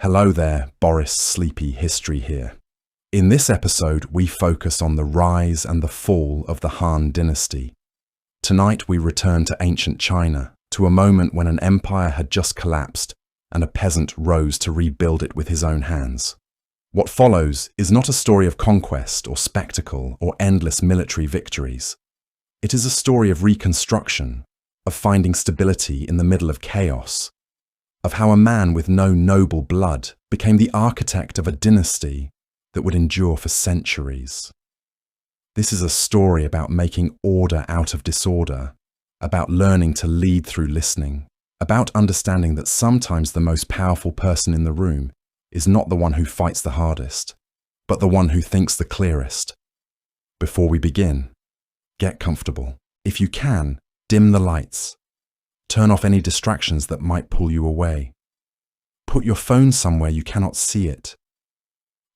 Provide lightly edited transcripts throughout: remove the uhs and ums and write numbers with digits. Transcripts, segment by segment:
Hello there, Boris Sleepy History here. In this episode, we focus on the rise and the fall of the Han Dynasty. Tonight we return to ancient China, to a moment when an empire had just collapsed and a peasant rose to rebuild it with his own hands. What follows is not a story of conquest or spectacle or endless military victories. It is a story of reconstruction, of finding stability in the middle of chaos, of how a man with no noble blood became the architect of a dynasty that would endure for centuries. This is a story about making order out of disorder, about learning to lead through listening, about understanding that sometimes the most powerful person in the room is not the one who fights the hardest, but the one who thinks the clearest. Before we begin, get comfortable. If you can, dim the lights. Turn off any distractions that might pull you away. Put your phone somewhere you cannot see it.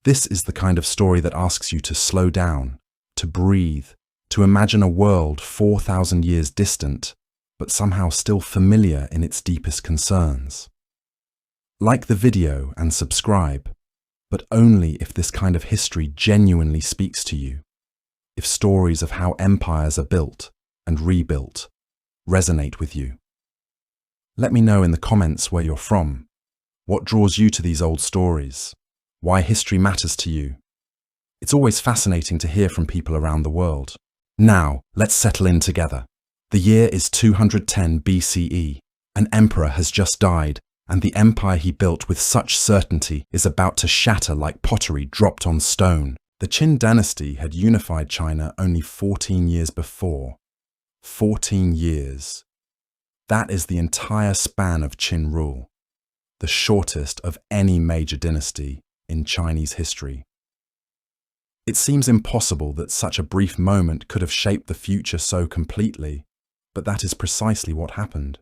This is the kind of story that asks you to slow down, to breathe, to imagine a world 4,000 years distant, but somehow still familiar in its deepest concerns. Like the video and subscribe, but only if this kind of history genuinely speaks to you. If stories of how empires are built and rebuilt resonate with you. Let me know in the comments where you're from. What draws you to these old stories? Why history matters to you? It's always fascinating to hear from people around the world. Now, let's settle in together. The year is 210 BCE. An emperor has just died, and the empire he built with such certainty is about to shatter like pottery dropped on stone. The Qin dynasty had unified China only 14 years before. 14 years. That is the entire span of Qin rule, the shortest of any major dynasty in Chinese history. It seems impossible that such a brief moment could have shaped the future so completely, but that is precisely what happened.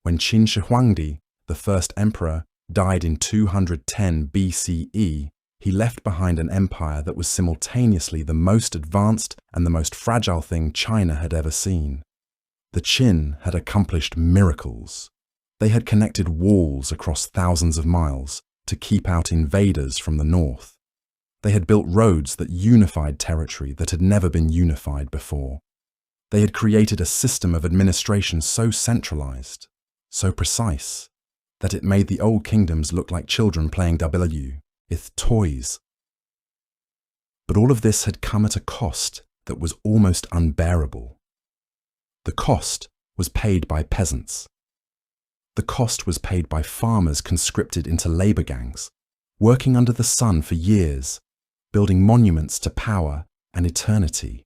When Qin Shi Huangdi, the first emperor, died in 210 BCE, he left behind an empire that was simultaneously the most advanced and the most fragile thing China had ever seen. The Qin had accomplished miracles. They had connected walls across thousands of miles to keep out invaders from the north. They had built roads that unified territory that had never been unified before. They had created a system of administration so centralized, so precise, that it made the old kingdoms look like children playing with toys. But all of this had come at a cost that was almost unbearable. The cost was paid by peasants. The cost was paid by farmers conscripted into labor gangs, working under the sun for years, building monuments to power and eternity.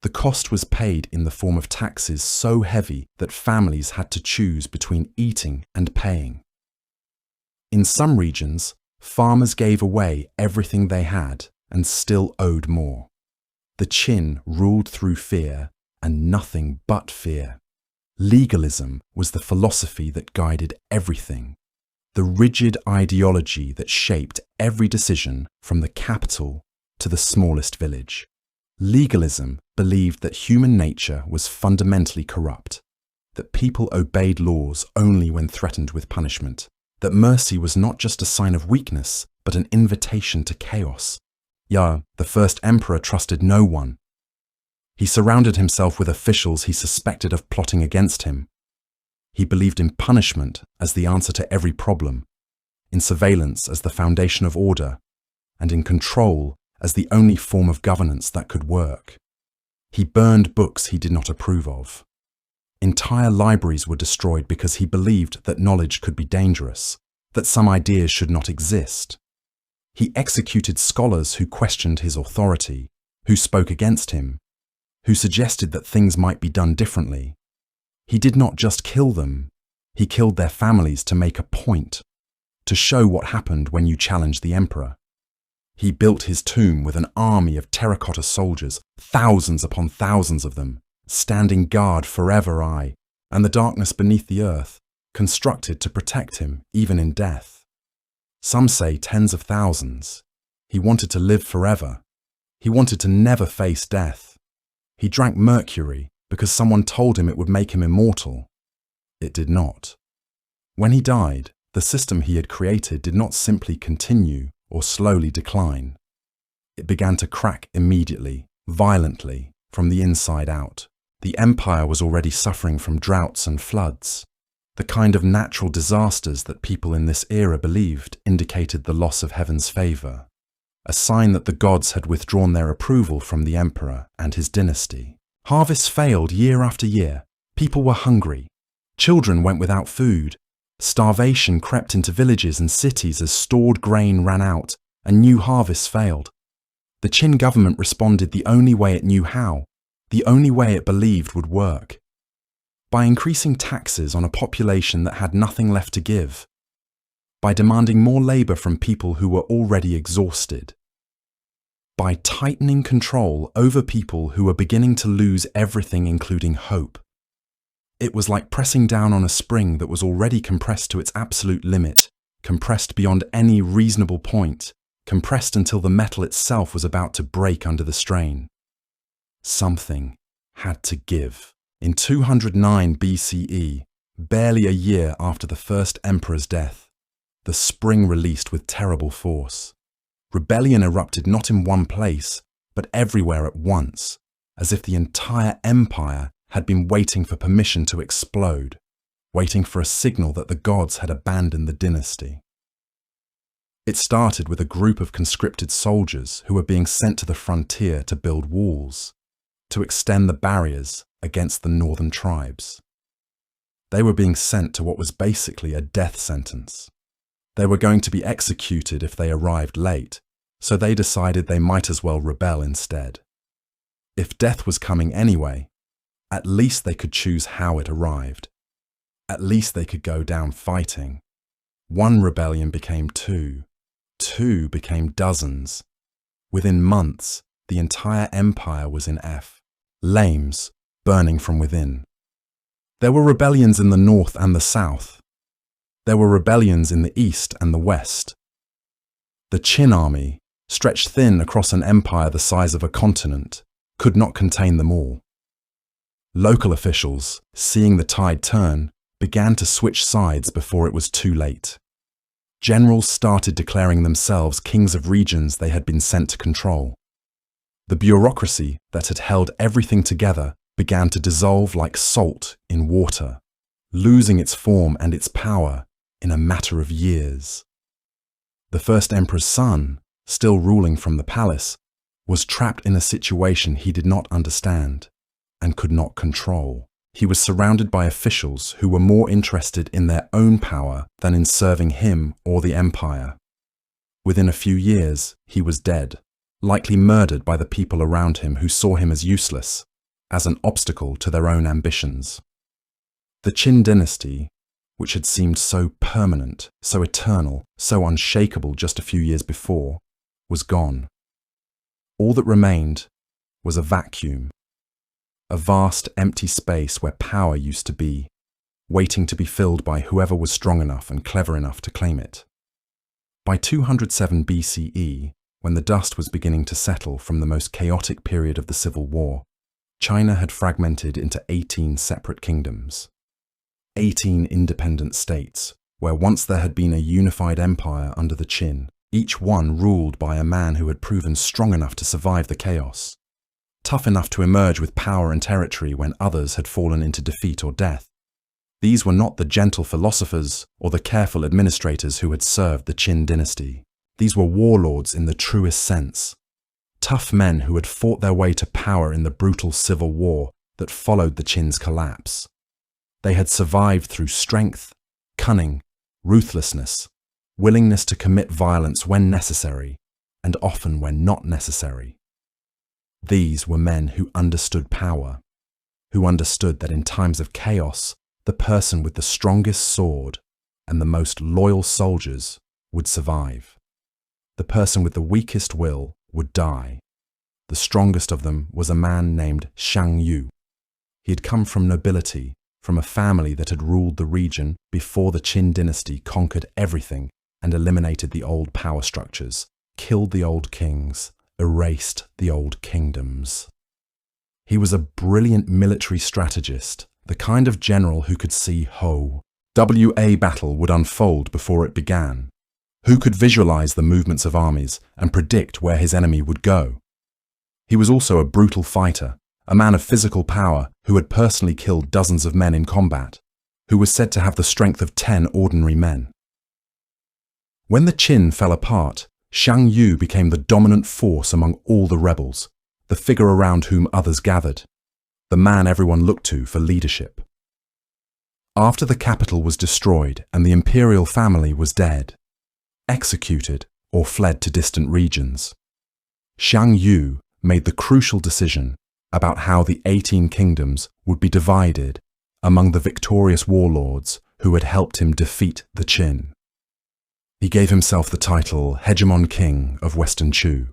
The cost was paid in the form of taxes so heavy that families had to choose between eating and paying. In some regions, farmers gave away everything they had and still owed more. The Qin ruled through fear and nothing but fear. Legalism was the philosophy that guided everything, the rigid ideology that shaped every decision from the capital to the smallest village. Legalism believed that human nature was fundamentally corrupt, that people obeyed laws only when threatened with punishment, that mercy was not just a sign of weakness, but an invitation to chaos. The first emperor trusted no one. He surrounded himself with officials he suspected of plotting against him. He believed in punishment as the answer to every problem, in surveillance as the foundation of order, and in control as the only form of governance that could work. He burned books he did not approve of. Entire libraries were destroyed because he believed that knowledge could be dangerous, that some ideas should not exist. He executed scholars who questioned his authority, who spoke against him, who suggested that things might be done differently. He did not just kill them, he killed their families to make a point, to show what happened when you challenged the emperor. He built his tomb with an army of terracotta soldiers, thousands upon thousands of them, standing guard forever, and the darkness beneath the earth, constructed to protect him even in death. Some say tens of thousands. He wanted to live forever. He wanted to never face death. He drank mercury because someone told him it would make him immortal. It did not. When he died, The system he had created did not simply continue or slowly decline. It began to crack immediately, violently, from the inside out. The empire was already suffering from droughts and floods. The kind of natural disasters that people in this era believed indicated the loss of heaven's favor, a sign that the gods had withdrawn their approval from the emperor and his dynasty. Harvests failed year after year. People were hungry. Children went without food. Starvation crept into villages and cities as stored grain ran out and new harvests failed. The Qin government responded the only way it knew how, the only way it believed would work. By increasing taxes on a population that had nothing left to give. By demanding more labor from people who were already exhausted. By tightening control over people who were beginning to lose everything, including hope. It was like pressing down on a spring that was already compressed to its absolute limit, compressed beyond any reasonable point, compressed until the metal itself was about to break under the strain. Something had to give. In 209 BCE, barely a year after the first emperor's death, the spring released with terrible force. Rebellion erupted not in one place, but everywhere at once, as if the entire empire had been waiting for permission to explode, waiting for a signal that the gods had abandoned the dynasty. It started with a group of conscripted soldiers who were being sent to the frontier to build walls, to extend the barriers against the northern tribes. They were being sent to what was basically a death sentence. They were going to be executed if they arrived late, so they decided they might as well rebel instead. If death was coming anyway, at least they could choose how it arrived. At least they could go down fighting. One rebellion became two. Two became dozens. Within months, the entire empire was in flames, burning from within. There were rebellions in the north and the south. There were rebellions in the east and the west. The Qin army, stretched thin across an empire the size of a continent, could not contain them all. Local officials, seeing the tide turn, began to switch sides before it was too late. Generals started declaring themselves kings of regions they had been sent to control. The bureaucracy that had held everything together began to dissolve like salt in water, losing its form and its power in a matter of years. The first emperor's son, still ruling from the palace, was trapped in a situation he did not understand and could not control. He was surrounded by officials who were more interested in their own power than in serving him or the empire. Within a few years, he was dead, likely murdered by the people around him who saw him as useless, as an obstacle to their own ambitions. The Qin dynasty, which had seemed so permanent, so eternal, so unshakable just a few years before, was gone. All that remained was a vacuum, a vast empty space where power used to be, waiting to be filled by whoever was strong enough and clever enough to claim it. By 207 BCE, when the dust was beginning to settle from the most chaotic period of the Civil War, China had fragmented into 18 separate kingdoms. 18 independent states, where once there had been a unified empire under the Qin, each one ruled by a man who had proven strong enough to survive the chaos, tough enough to emerge with power and territory when others had fallen into defeat or death. These were not the gentle philosophers or the careful administrators who had served the Qin dynasty. These were warlords in the truest sense, tough men who had fought their way to power in the brutal civil war that followed the Qin's collapse. They had survived through strength, cunning, ruthlessness, willingness to commit violence when necessary, and often when not necessary. These were men who understood power, who understood that in times of chaos, the person with the strongest sword and the most loyal soldiers would survive. The person with the weakest will would die. The strongest of them was a man named Shang Yu. He had come from nobility, from a family that had ruled the region before the Qin dynasty conquered everything and eliminated the old power structures, killed the old kings, erased the old kingdoms. He was a brilliant military strategist, the kind of general who could see whole, WA battle would unfold before it began. Who could visualize the movements of armies and predict where his enemy would go? He was also a brutal fighter, a man of physical power who had personally killed dozens of men in combat, who was said to have the strength of 10 ordinary men. When the Qin fell apart, Xiang Yu became the dominant force among all the rebels, the figure around whom others gathered, the man everyone looked to for leadership. After the capital was destroyed and the imperial family was dead, executed or fled to distant regions, Xiang Yu made the crucial decision about how the 18 kingdoms would be divided among the victorious warlords who had helped him defeat the Qin. He gave himself the title Hegemon King of Western Chu,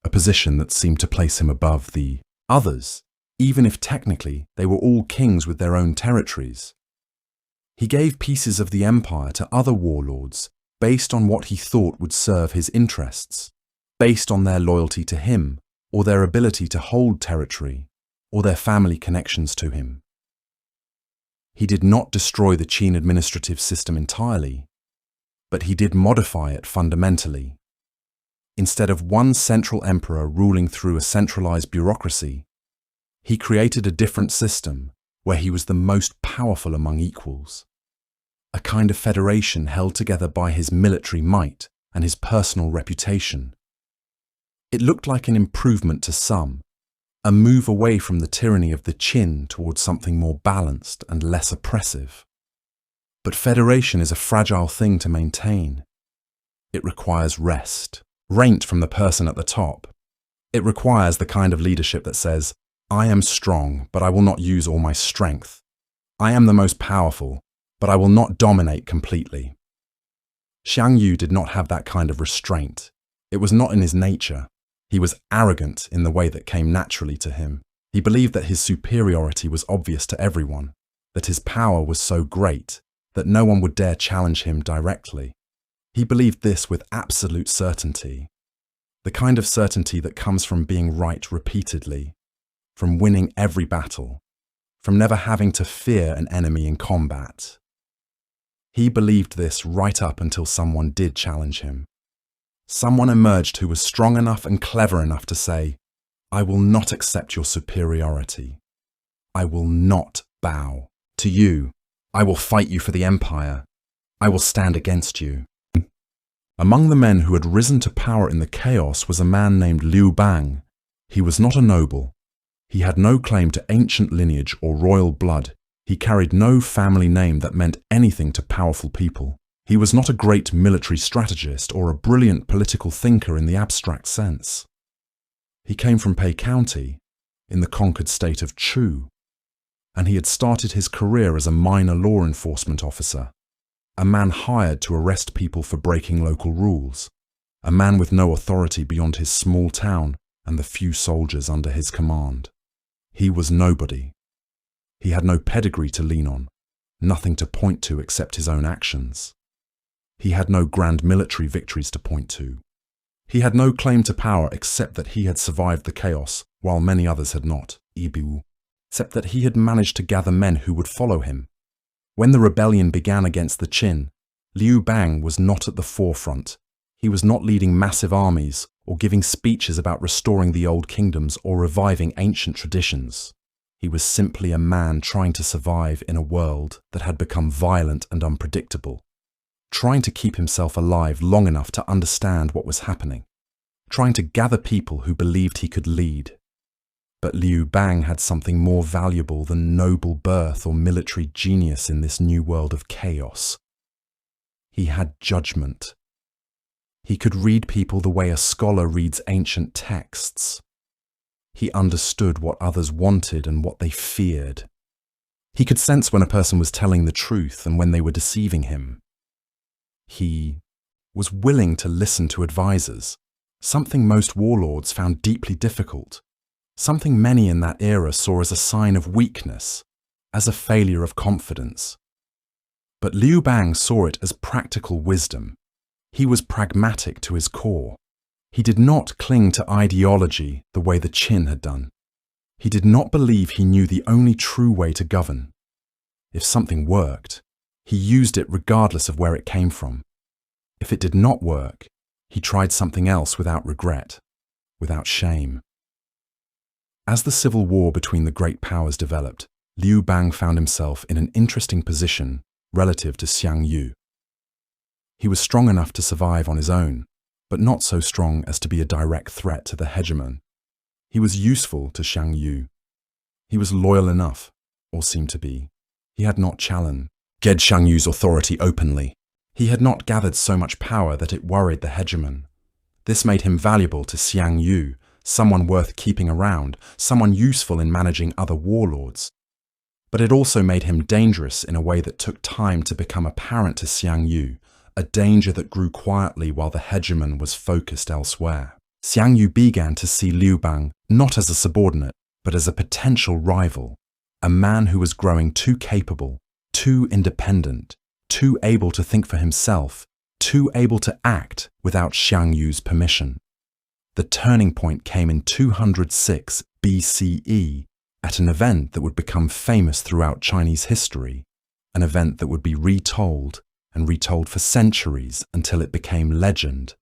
a position that seemed to place him above the others, even if technically they were all kings with their own territories. He gave pieces of the empire to other warlords based on what he thought would serve his interests, based on their loyalty to him or their ability to hold territory or their family connections to him. He did not destroy the Qin administrative system entirely, but he did modify it fundamentally. Instead of one central emperor ruling through a centralized bureaucracy, he created a different system where he was the most powerful among equals, a kind of federation held together by his military might and his personal reputation. It looked like an improvement to some, a move away from the tyranny of the Qin towards something more balanced and less oppressive. But federation is a fragile thing to maintain. It requires rest from the person at the top. It requires the kind of leadership that says, I am strong, but I will not use all my strength. I am the most powerful, but I will not dominate completely. Xiang Yu did not have that kind of restraint. It was not in his nature. He was arrogant in the way that came naturally to him. He believed that his superiority was obvious to everyone, that his power was so great that no one would dare challenge him directly. He believed this with absolute certainty, the kind of certainty that comes from being right repeatedly, from winning every battle, from never having to fear an enemy in combat. He believed this right up until someone did challenge him. Someone emerged who was strong enough and clever enough to say, I will not accept your superiority. I will not bow to you. I will fight you for the empire. I will stand against you. Among the men who had risen to power in the chaos was a man named Liu Bang. He was not a noble. He had no claim to ancient lineage or royal blood. He carried no family name that meant anything to powerful people. He was not a great military strategist or a brilliant political thinker in the abstract sense. He came from Pei County, in the conquered state of Chu, and he had started his career as a minor law enforcement officer, a man hired to arrest people for breaking local rules, a man with no authority beyond his small town and the few soldiers under his command. He was nobody. He had no pedigree to lean on, nothing to point to except his own actions. He had no grand military victories to point to. He had no claim to power except that he had survived the chaos while many others had not, except that he had managed to gather men who would follow him. When the rebellion began against the Qin, Liu Bang was not at the forefront. He was not leading massive armies or giving speeches about restoring the old kingdoms or reviving ancient traditions. He was simply a man trying to survive in a world that had become violent and unpredictable, trying to keep himself alive long enough to understand what was happening, trying to gather people who believed he could lead. But Liu Bang had something more valuable than noble birth or military genius in this new world of chaos. He had judgment. He could read people the way a scholar reads ancient texts. He understood what others wanted and what they feared. He could sense when a person was telling the truth and when they were deceiving him. He was willing to listen to advisors, something most warlords found deeply difficult, something many in that era saw as a sign of weakness, as a failure of confidence. But Liu Bang saw it as practical wisdom. He was pragmatic to his core. He did not cling to ideology the way the Qin had done. He did not believe he knew the only true way to govern. If something worked, He used it regardless of where it came from. If it did not work, he tried something else without regret, without shame. As the civil war between the great powers developed, Liu Bang found himself in an interesting position relative to Xiang Yu. He was strong enough to survive on his own, but not so strong as to be a direct threat to the hegemon. He was useful to Xiang Yu. He was loyal enough, or seemed to be. He had not challenged Xiang Yu's authority openly. He had not gathered so much power that it worried the hegemon. This made him valuable to Xiang Yu, someone worth keeping around, someone useful in managing other warlords. But it also made him dangerous in a way that took time to become apparent to Xiang Yu, a danger that grew quietly while the hegemon was focused elsewhere. Xiang Yu began to see Liu Bang not as a subordinate, but as a potential rival, a man who was growing too capable, too independent, too able to think for himself, too able to act without Xiang Yu's permission. The turning point came in 206 BCE at an event that would become famous throughout Chinese history, an event that would be retold and retold for centuries until it became legend,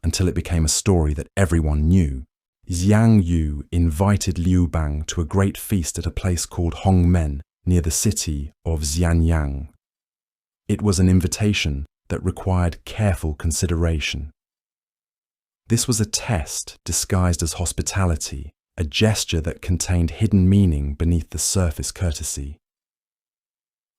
until it became a story that everyone knew. Xiang Yu invited Liu Bang to a great feast at a place called Hongmen near the city of Xianyang. It was an invitation that required careful consideration. This was a test disguised as hospitality, a gesture that contained hidden meaning beneath the surface courtesy.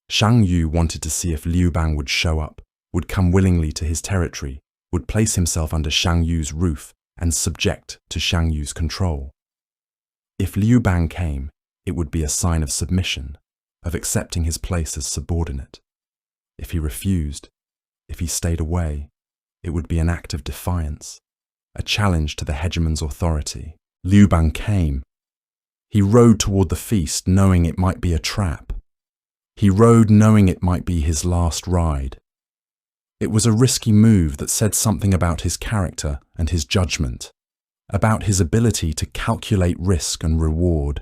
Xiang Yu wanted to see if Liu Bang would show up, would come willingly to his territory, would place himself under Xiang Yu's roof and subject to Xiang Yu's control. If Liu Bang came, it would be a sign of submission, of accepting his place as subordinate. If he refused, if he stayed away, it would be an act of defiance, a challenge to the hegemon's authority. Liu Bang came. He rode toward the feast knowing it might be a trap. He rode knowing it might be his last ride. It was a risky move that said something about his character and his judgment, about his ability to calculate risk and reward,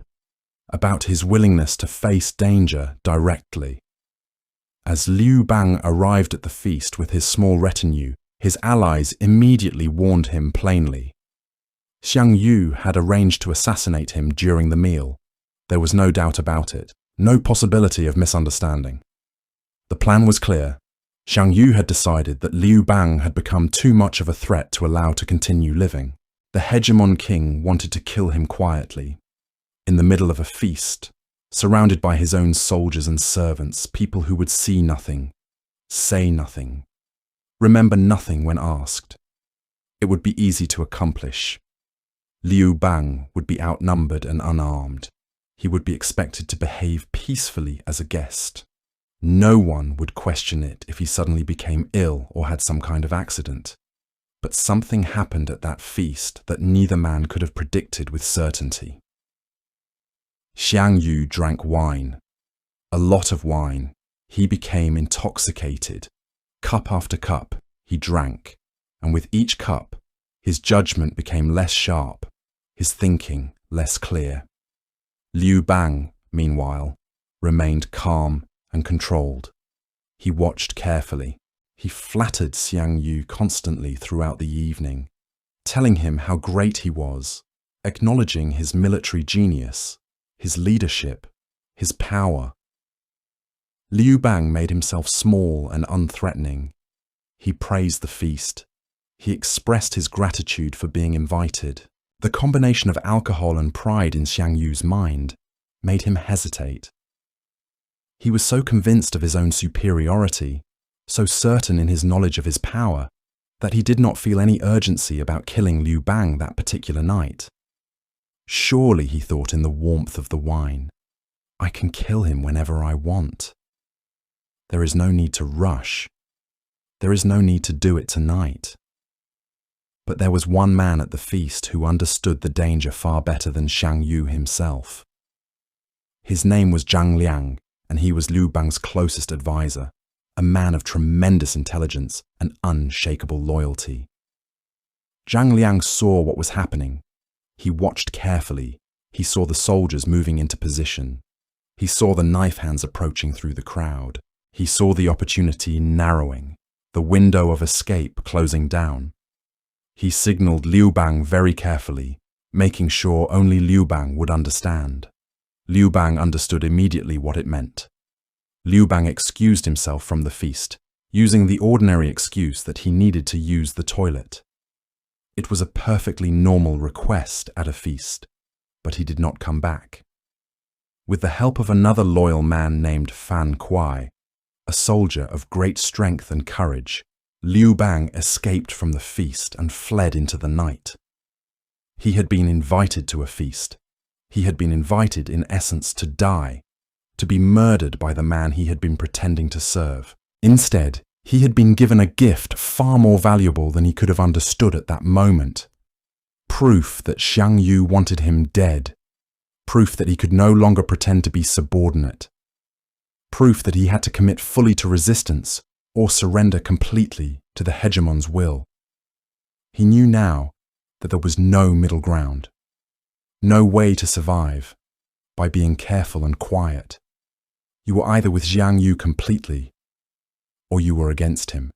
about his willingness to face danger directly. As Liu Bang arrived at the feast with his small retinue, his allies immediately warned him plainly. Xiang Yu had arranged to assassinate him during the meal. There was no doubt about it, no possibility of misunderstanding. The plan was clear. Xiang Yu had decided that Liu Bang had become too much of a threat to allow to continue living. The hegemon king wanted to kill him quietly, in the middle of a feast, surrounded by his own soldiers and servants, people who would see nothing, say nothing, remember nothing when asked. It would be easy to accomplish. Liu Bang would be outnumbered and unarmed. He would be expected to behave peacefully as a guest. No one would question it if he suddenly became ill or had some kind of accident. But something happened at that feast that neither man could have predicted with certainty. Xiang Yu drank wine. A lot of wine. He became intoxicated. Cup after cup, he drank, and with each cup, his judgment became less sharp, his thinking less clear. Liu Bang, meanwhile, remained calm and controlled. He watched carefully. He flattered Xiang Yu constantly throughout the evening, telling him how great he was, acknowledging his military genius, his leadership, his power. Liu Bang made himself small and unthreatening. He praised the feast. He expressed his gratitude for being invited. The combination of alcohol and pride in Xiang Yu's mind made him hesitate. He was so convinced of his own superiority, so certain in his knowledge of his power, that he did not feel any urgency about killing Liu Bang that particular night. Surely, he thought in the warmth of the wine, I can kill him whenever I want. There is no need to rush. There is no need to do it tonight. But there was one man at the feast who understood the danger far better than Xiang Yu himself. His name was Zhang Liang, and he was Liu Bang's closest advisor, a man of tremendous intelligence and unshakable loyalty. Zhang Liang saw what was happening. He watched carefully. He saw the soldiers moving into position. He saw the knife hands approaching through the crowd. He saw the opportunity narrowing, the window of escape closing down. He signaled Liu Bang very carefully, making sure only Liu Bang would understand. Liu Bang understood immediately what it meant. Liu Bang excused himself from the feast, using the ordinary excuse that he needed to use the toilet. It was a perfectly normal request at a feast, but he did not come back. With the help of another loyal man named Fan Kuai, a soldier of great strength and courage, Liu Bang escaped from the feast and fled into the night. He had been invited to a feast. He had been invited, in essence, to die, to be murdered by the man he had been pretending to serve. Instead, he had been given a gift far more valuable than he could have understood at that moment. Proof that Xiang Yu wanted him dead. Proof that he could no longer pretend to be subordinate. Proof that he had to commit fully to resistance or surrender completely to the hegemon's will. He knew now that there was no middle ground, no way to survive by being careful and quiet. You were either with Xiang Yu completely, or you were against him.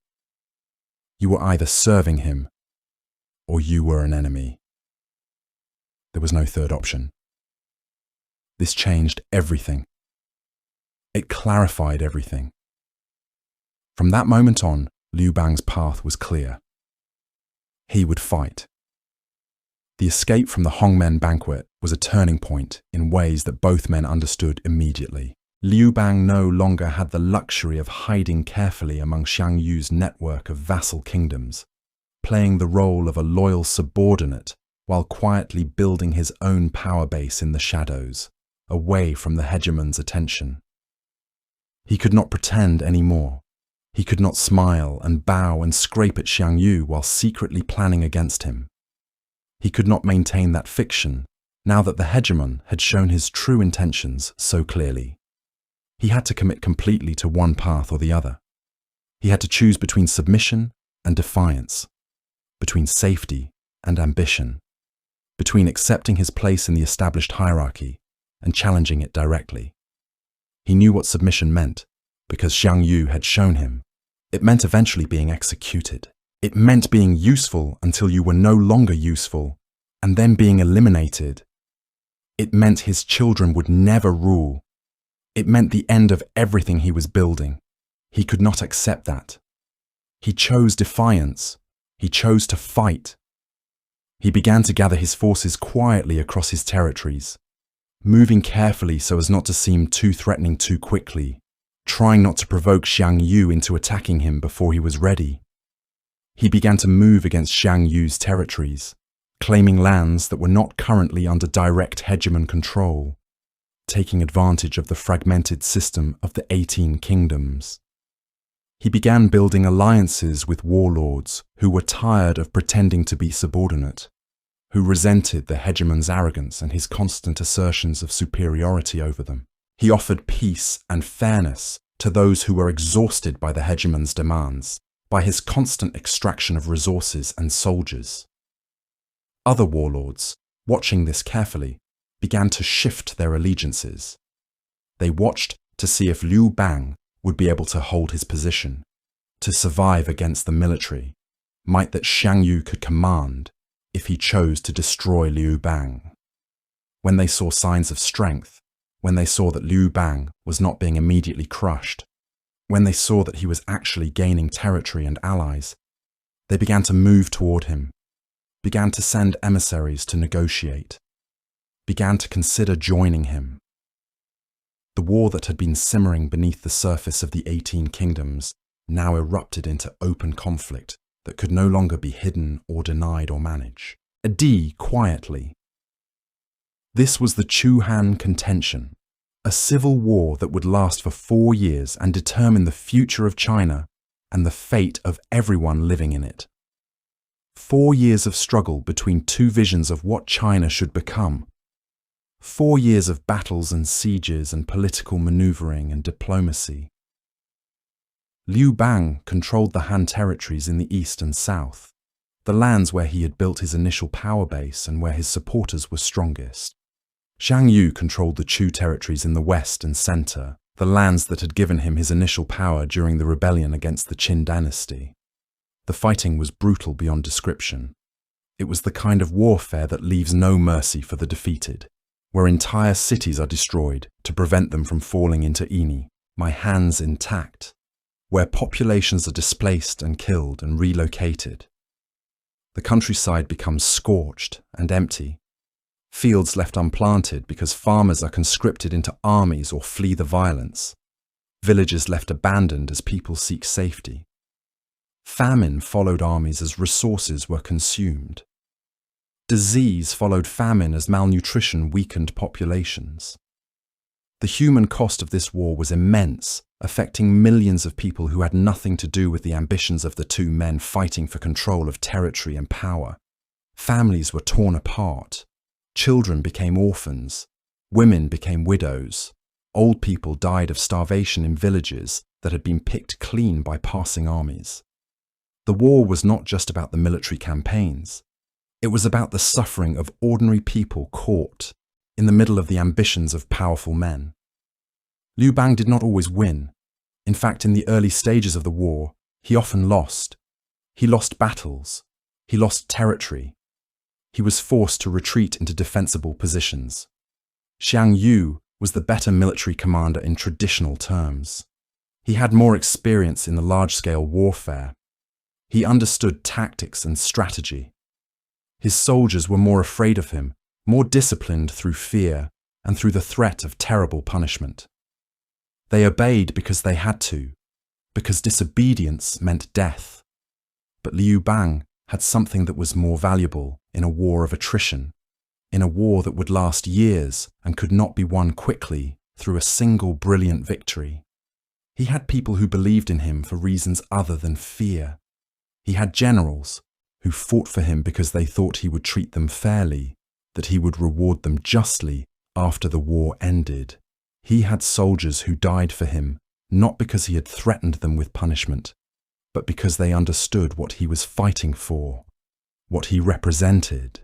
You were either serving him, or you were an enemy. There was no third option. This changed everything. It clarified everything. From that moment on, Liu Bang's path was clear. He would fight. The escape from the Hongmen banquet was a turning point in ways that both men understood immediately. Liu Bang no longer had the luxury of hiding carefully among Xiang Yu's network of vassal kingdoms, playing the role of a loyal subordinate while quietly building his own power base in the shadows, away from the hegemon's attention. He could not pretend anymore. He could not smile and bow and scrape at Xiang Yu while secretly planning against him. He could not maintain that fiction now that the hegemon had shown his true intentions so clearly. He had to commit completely to one path or the other. He had to choose between submission and defiance, between safety and ambition, between accepting his place in the established hierarchy and challenging it directly. He knew what submission meant because Xiang Yu had shown him. It meant eventually being executed. It meant being useful until you were no longer useful, and then being eliminated. It meant his children would never rule. It meant the end of everything he was building. He could not accept that. He chose defiance. He chose to fight. He began to gather his forces quietly across his territories, moving carefully so as not to seem too threatening too quickly, trying not to provoke Xiang Yu into attacking him before he was ready. He began to move against Xiang Yu's territories, claiming lands that were not currently under direct hegemon control, taking advantage of the fragmented system of the 18 kingdoms. He began building alliances with warlords who were tired of pretending to be subordinate, who resented the hegemon's arrogance and his constant assertions of superiority over them. He offered peace and fairness to those who were exhausted by the hegemon's demands, by his constant extraction of resources and soldiers. Other warlords, watching this carefully, began to shift their allegiances. They watched to see if Liu Bang would be able to hold his position, to survive against the military, might that Xiang Yu could command if he chose to destroy Liu Bang. When they saw signs of strength, when they saw that Liu Bang was not being immediately crushed, when they saw that he was actually gaining territory and allies, they began to move toward him, began to send emissaries to negotiate, began to consider joining him. The war that had been simmering beneath the surface of the 18 kingdoms now erupted into open conflict that could no longer be hidden or denied or managed. Quietly. This was the Chu-Han contention, a civil war that would last for 4 years and determine the future of China and the fate of everyone living in it. 4 years of struggle between two visions of what China should become. 4 years of battles and sieges and political maneuvering and diplomacy. Liu Bang controlled the Han territories in the east and south, the lands where he had built his initial power base and where his supporters were strongest. Xiang Yu controlled the Chu territories in the west and center, the lands that had given him his initial power during the rebellion against the Han Dynasty. The fighting was brutal beyond description. It was the kind of warfare that leaves no mercy for the defeated, where entire cities are destroyed to prevent them from falling into Ini, my hands intact, where populations are displaced and killed and relocated. The countryside becomes scorched and empty, fields left unplanted because farmers are conscripted into armies or flee the violence, villages left abandoned as people seek safety. Famine followed armies as resources were consumed. Disease followed famine as malnutrition weakened populations. The human cost of this war was immense, affecting millions of people who had nothing to do with the ambitions of the two men fighting for control of territory and power. Families were torn apart. Children became orphans. Women became widows. Old people died of starvation in villages that had been picked clean by passing armies. The war was not just about the military campaigns. It was about the suffering of ordinary people caught in the middle of the ambitions of powerful men. Liu Bang did not always win. In fact, in the early stages of the war, he often lost. He lost battles. He lost territory. He was forced to retreat into defensible positions. Xiang Yu was the better military commander in traditional terms. He had more experience in the large-scale warfare. He understood tactics and strategy. His soldiers were more afraid of him, more disciplined through fear and through the threat of terrible punishment. They obeyed because they had to, because disobedience meant death. But Liu Bang had something that was more valuable in a war of attrition, in a war that would last years and could not be won quickly through a single brilliant victory. He had people who believed in him for reasons other than fear. He had generals who fought for him because they thought he would treat them fairly, that he would reward them justly after the war ended. He had soldiers who died for him, not because he had threatened them with punishment, but because they understood what he was fighting for, what he represented.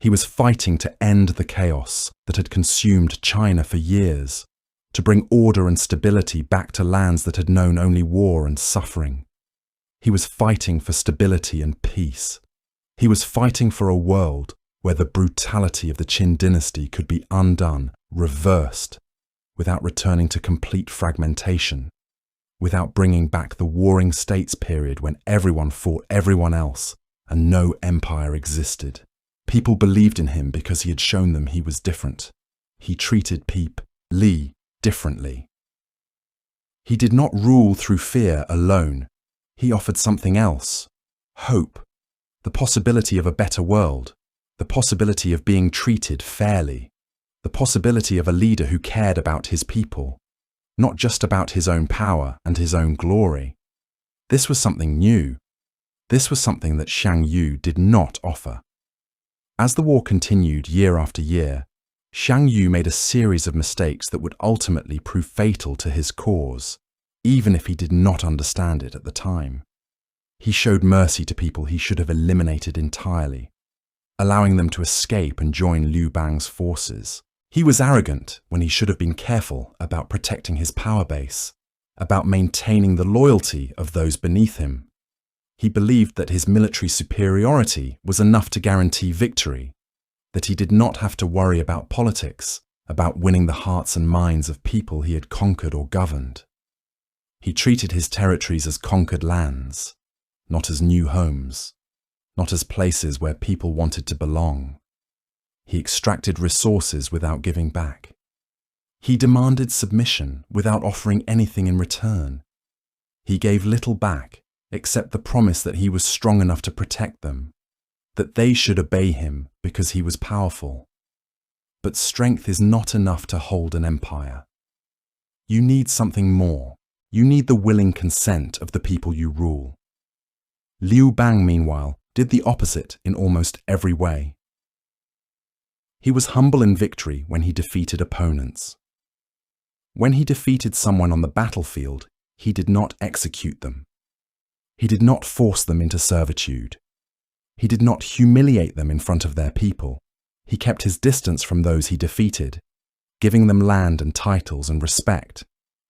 He was fighting to end the chaos that had consumed China for years, to bring order and stability back to lands that had known only war and suffering. He was fighting for stability and peace. He was fighting for a world where the brutality of the Han Dynasty could be undone, reversed, without returning to complete fragmentation, without bringing back the warring states period when everyone fought everyone else and no empire existed. People believed in him because he had shown them he was different. He treated Li differently. He did not rule through fear alone. He offered something else: hope, the possibility of a better world, the possibility of being treated fairly, the possibility of a leader who cared about his people, not just about his own power and his own glory. This was something new. This was something that Xiang Yu did not offer. As the war continued year after year, Xiang Yu made a series of mistakes that would ultimately prove fatal to his cause, even if he did not understand it at the time. He showed mercy to people he should have eliminated entirely, allowing them to escape and join Liu Bang's forces. He was arrogant when he should have been careful about protecting his power base, about maintaining the loyalty of those beneath him. He believed that his military superiority was enough to guarantee victory, that he did not have to worry about politics, about winning the hearts and minds of people he had conquered or governed. He treated his territories as conquered lands, not as new homes, not as places where people wanted to belong. He extracted resources without giving back. He demanded submission without offering anything in return. He gave little back except the promise that he was strong enough to protect them, that they should obey him because he was powerful. But strength is not enough to hold an empire. You need something more. You need the willing consent of the people you rule. Liu Bang, meanwhile, did the opposite in almost every way. He was humble in victory when he defeated opponents. When he defeated someone on the battlefield, he did not execute them. He did not force them into servitude. He did not humiliate them in front of their people. He kept his distance from those he defeated, giving them land and titles and respect,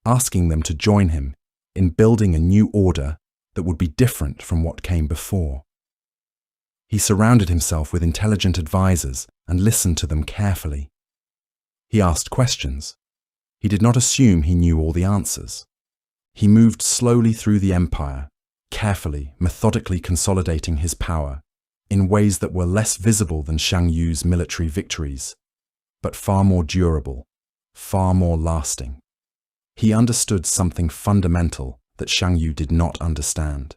asking them to join him in building a new order that would be different from what came before. He surrounded himself with intelligent advisors and listened to them carefully. He asked questions. He did not assume he knew all the answers. He moved slowly through the empire, carefully, methodically consolidating his power in ways that were less visible than Xiang Yu's military victories, but far more durable, far more lasting. He understood something fundamental that Xiang Yu did not understand.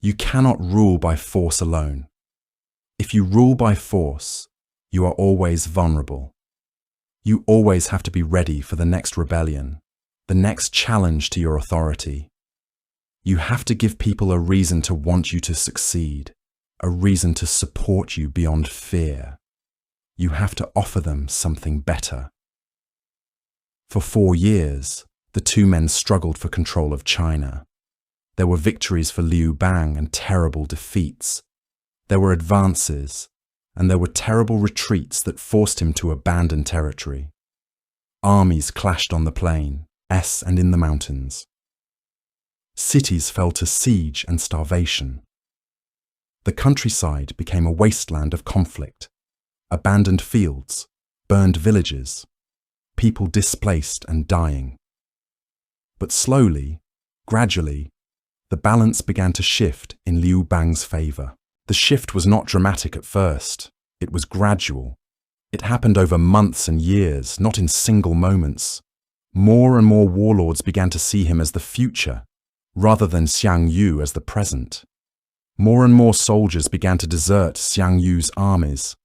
You cannot rule by force alone. If you rule by force, you are always vulnerable. You always have to be ready for the next rebellion, the next challenge to your authority. You have to give people a reason to want you to succeed, a reason to support you beyond fear. You have to offer them something better. For 4 years, the two men struggled for control of China. There were victories for Liu Bang and terrible defeats. There were advances, and there were terrible retreats that forced him to abandon territory. Armies clashed on the plain, and in the mountains. Cities fell to siege and starvation. The countryside became a wasteland of conflict, abandoned fields, burned villages, people displaced and dying. But slowly, gradually, the balance began to shift in Liu Bang's favor. The shift was not dramatic at first. It was gradual. It happened over months and years, not in single moments. More and more warlords began to see him as the future, rather than Xiang Yu as the present. More and more soldiers began to desert Xiang Yu's armies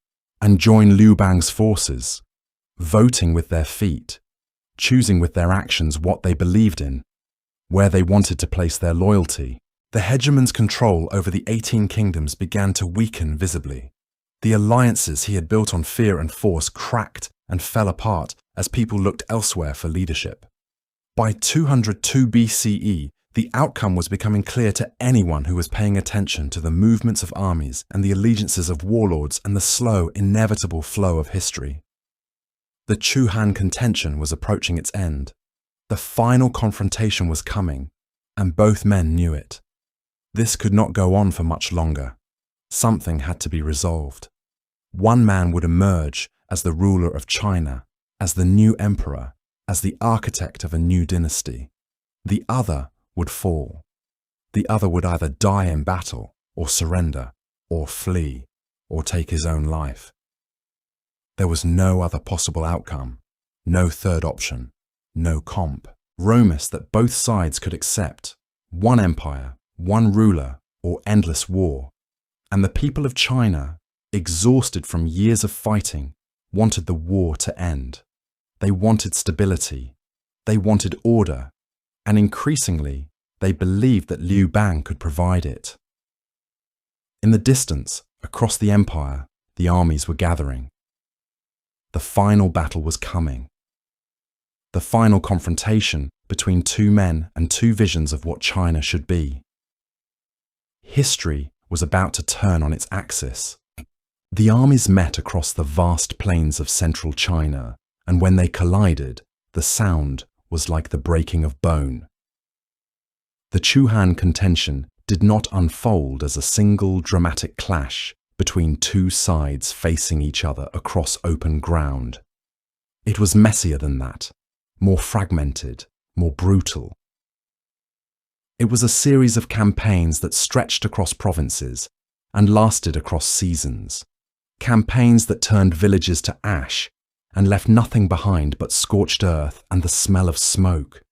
and join Liu Bang's forces, voting with their feet, choosing with their actions what they believed in, where they wanted to place their loyalty. The hegemon's control over the 18 kingdoms began to weaken visibly. The alliances he had built on fear and force cracked and fell apart as people looked elsewhere for leadership. By 202 BCE, the outcome was becoming clear to anyone who was paying attention to the movements of armies and the allegiances of warlords and the slow, inevitable flow of history. The Chu-Han contention was approaching its end. The final confrontation was coming, and both men knew it. This could not go on for much longer. Something had to be resolved. One man would emerge as the ruler of China, as the new emperor, as the architect of a new dynasty. The other would fall. The other would either die in battle, or surrender, or flee, or take his own life. There was no other possible outcome, no third option, no compromise that both sides could accept. One empire, one ruler, or endless war. And the people of China, exhausted from years of fighting, wanted the war to end. They wanted stability. They wanted order. And increasingly, they believed that Liu Bang could provide it. In the distance, across the empire, the armies were gathering. The final battle was coming. The final confrontation between two men and two visions of what China should be. History was about to turn on its axis. The armies met across the vast plains of central China, and when they collided, the sound was like the breaking of bone. The Chu-Han contention did not unfold as a single dramatic clash between two sides facing each other across open ground. It was messier than that, more fragmented, more brutal. It was a series of campaigns that stretched across provinces and lasted across seasons. Campaigns that turned villages to ash and left nothing behind but scorched earth and the smell of smoke.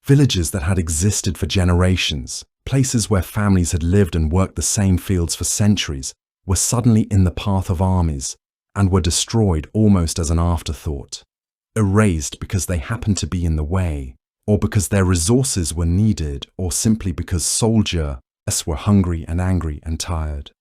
Villages that had existed for generations, places where families had lived and worked the same fields for centuries, were suddenly in the path of armies and were destroyed almost as an afterthought, erased because they happened to be in the way, or because their resources were needed, or simply because soldiers were hungry and angry and tired.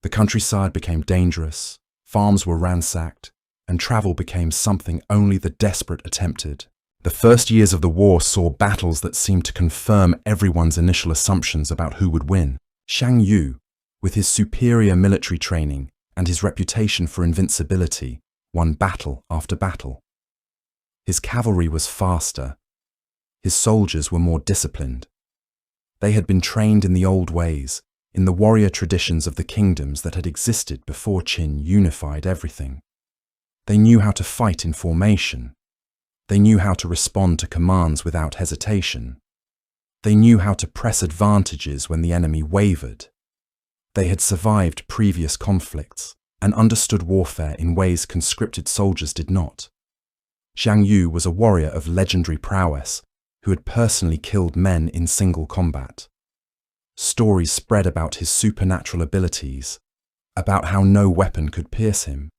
The countryside became dangerous, farms were ransacked, and travel became something only the desperate attempted. The first years of the war saw battles that seemed to confirm everyone's initial assumptions about who would win. Xiang Yu, with his superior military training and his reputation for invincibility, won battle after battle. His cavalry was faster, His soldiers were more disciplined. They had been trained in the old ways, in the warrior traditions of the kingdoms that had existed before Qin unified everything. They knew how to fight in formation. They knew how to respond to commands without hesitation. They knew how to press advantages when the enemy wavered. They had survived previous conflicts and understood warfare in ways conscripted soldiers did not. Xiang Yu was a warrior of legendary prowess who had personally killed men in single combat. Stories spread about his supernatural abilities, about how no weapon could pierce him,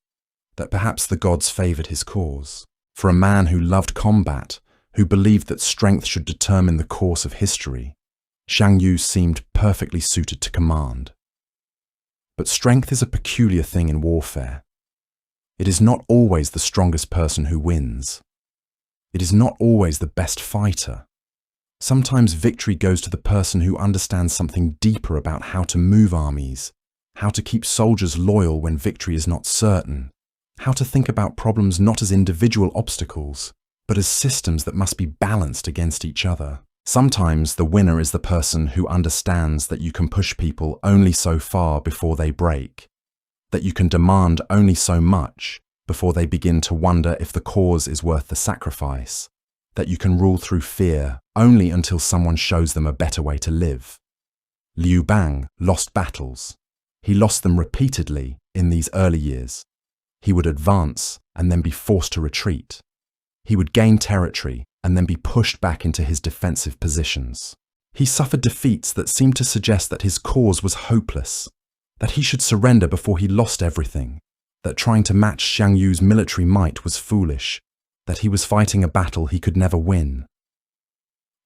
that perhaps the gods favored his cause. For a man who loved combat, who believed that strength should determine the course of history, Xiang Yu seemed perfectly suited to command. But strength is a peculiar thing in warfare. It is not always the strongest person who wins. It is not always the best fighter. Sometimes victory goes to the person who understands something deeper about how to move armies, how to keep soldiers loyal when victory is not certain, how to think about problems not as individual obstacles, but as systems that must be balanced against each other. Sometimes the winner is the person who understands that you can push people only so far before they break, that you can demand only so much before they begin to wonder if the cause is worth the sacrifice, that you can rule through fear only until someone shows them a better way to live. Liu Bang lost battles. He lost them repeatedly in these early years. He would advance and then be forced to retreat. He would gain territory and then be pushed back into his defensive positions. He suffered defeats that seemed to suggest that his cause was hopeless, that he should surrender before he lost everything, that trying to match Xiang Yu's military might was foolish, that he was fighting a battle he could never win.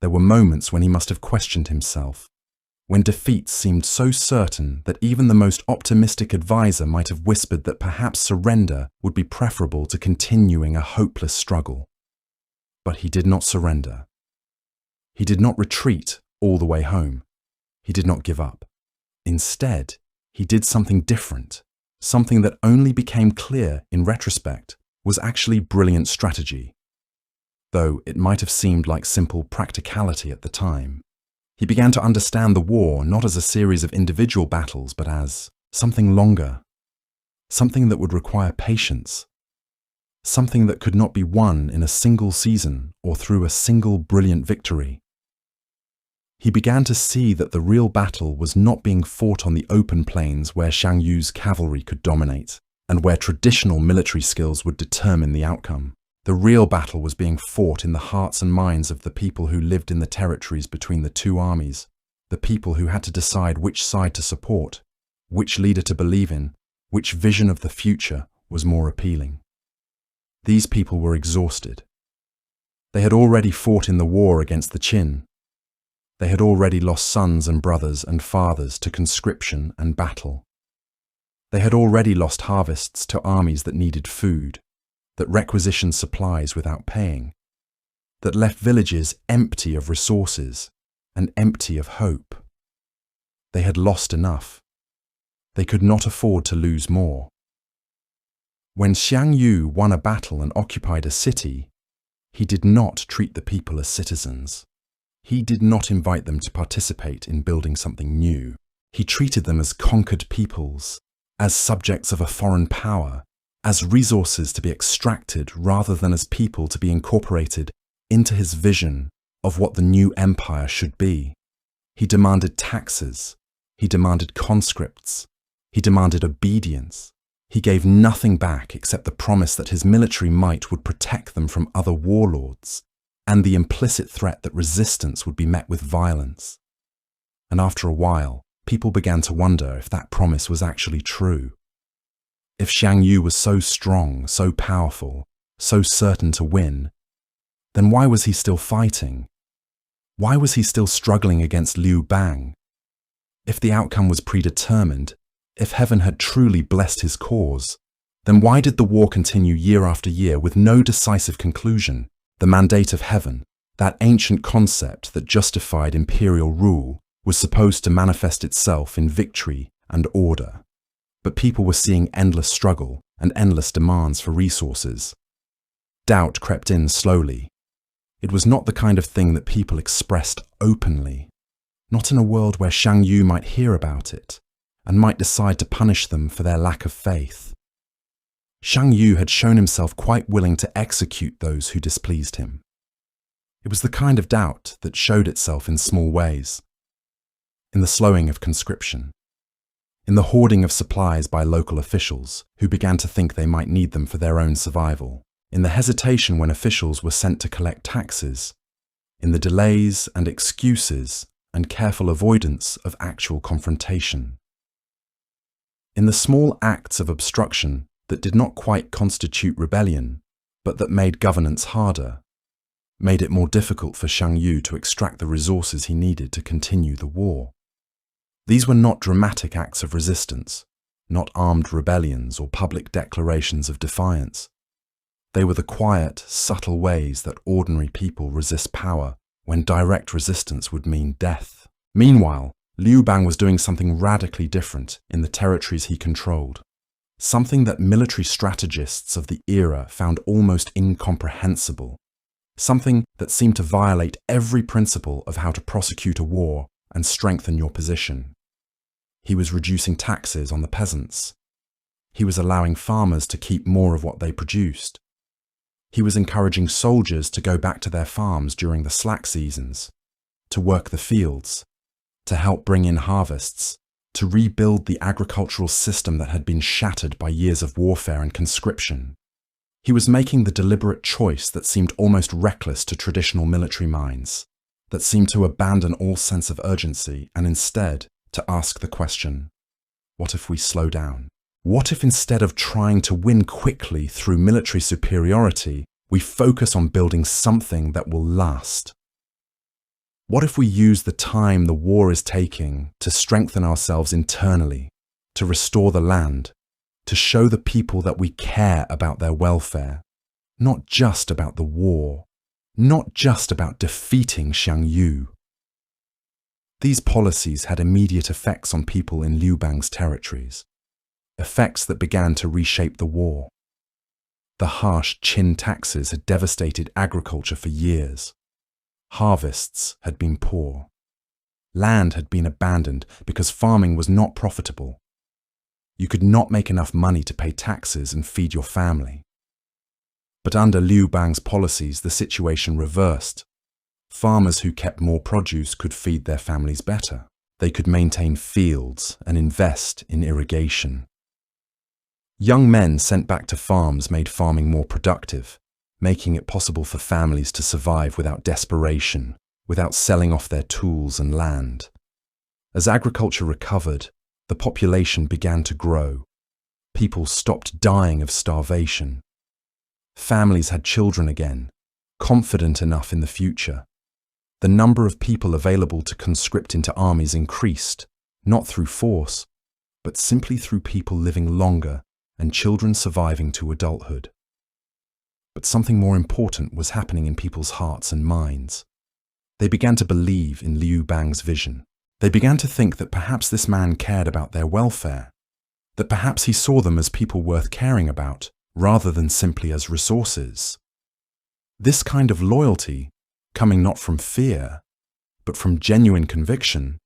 There were moments when he must have questioned himself, when defeats seemed so certain that even the most optimistic advisor might have whispered that perhaps surrender would be preferable to continuing a hopeless struggle. But he did not surrender. He did not retreat all the way home. He did not give up. Instead, he did something different, something that only became clear in retrospect was actually brilliant strategy, though it might have seemed like simple practicality at the time. He began to understand the war not as a series of individual battles, but as something longer, something that would require patience, something that could not be won in a single season or through a single brilliant victory. He began to see that the real battle was not being fought on the open plains where Xiang Yu's cavalry could dominate, and where traditional military skills would determine the outcome. The real battle was being fought in the hearts and minds of the people who lived in the territories between the two armies, the people who had to decide which side to support, which leader to believe in, which vision of the future was more appealing. These people were exhausted. They had already fought in the war against the Qin. They had already lost sons and brothers and fathers to conscription and battle. They had already lost harvests to armies that needed food, that requisitioned supplies without paying, that left villages empty of resources and empty of hope. They had lost enough. They could not afford to lose more. When Xiang Yu won a battle and occupied a city, he did not treat the people as citizens. He did not invite them to participate in building something new. He treated them as conquered peoples, as subjects of a foreign power, as resources to be extracted rather than as people to be incorporated into his vision of what the new empire should be. He demanded taxes. He demanded conscripts. He demanded obedience. He gave nothing back except the promise that his military might would protect them from other warlords, and the implicit threat that resistance would be met with violence. And after a while, people began to wonder if that promise was actually true. If Xiang Yu was so strong, so powerful, so certain to win, then why was he still fighting? Why was he still struggling against Liu Bang? If the outcome was predetermined, if heaven had truly blessed his cause, then why did the war continue year after year with no decisive conclusion? The mandate of heaven, that ancient concept that justified imperial rule, was supposed to manifest itself in victory and order. But people were seeing endless struggle and endless demands for resources. Doubt crept in slowly. It was not the kind of thing that people expressed openly, not in a world where Xiang Yu might hear about it and might decide to punish them for their lack of faith. Xiang Yu had shown himself quite willing to execute those who displeased him. It was the kind of doubt that showed itself in small ways. In the slowing of conscription, in the hoarding of supplies by local officials who began to think they might need them for their own survival, in the hesitation when officials were sent to collect taxes, in the delays and excuses and careful avoidance of actual confrontation, in the small acts of obstruction that did not quite constitute rebellion, but that made governance harder, made it more difficult for Xiang Yu to extract the resources he needed to continue the war. These were not dramatic acts of resistance, not armed rebellions or public declarations of defiance. They were the quiet, subtle ways that ordinary people resist power when direct resistance would mean death. Meanwhile, Liu Bang was doing something radically different in the territories he controlled, something that military strategists of the era found almost incomprehensible, something that seemed to violate every principle of how to prosecute a war and strengthen your position. He was reducing taxes on the peasants. He was allowing farmers to keep more of what they produced. He was encouraging soldiers to go back to their farms during the slack seasons, to work the fields, to help bring in harvests, to rebuild the agricultural system that had been shattered by years of warfare and conscription. He was making the deliberate choice that seemed almost reckless to traditional military minds, that seemed to abandon all sense of urgency and instead to ask the question, what if we slow down? What if instead of trying to win quickly through military superiority, we focus on building something that will last? What if we use the time the war is taking to strengthen ourselves internally, to restore the land, to show the people that we care about their welfare, not just about the war, not just about defeating Xiang Yu? These policies had immediate effects on people in Liu Bang's territories, effects that began to reshape the war. The harsh Qin taxes had devastated agriculture for years. Harvests had been poor. Land had been abandoned because farming was not profitable. You could not make enough money to pay taxes and feed your family. But under Liu Bang's policies, the situation reversed. Farmers who kept more produce could feed their families better. They could maintain fields and invest in irrigation. Young men sent back to farms made farming more productive, making it possible for families to survive without desperation, without selling off their tools and land. As agriculture recovered, the population began to grow. People stopped dying of starvation. Families had children again, confident enough in the future. The number of people available to conscript into armies increased, not through force, but simply through people living longer and children surviving to adulthood. But something more important was happening in people's hearts and minds. They began to believe in Liu Bang's vision. They began to think that perhaps this man cared about their welfare, that perhaps he saw them as people worth caring about, rather than simply as resources. This kind of loyalty, coming not from fear, but from genuine conviction,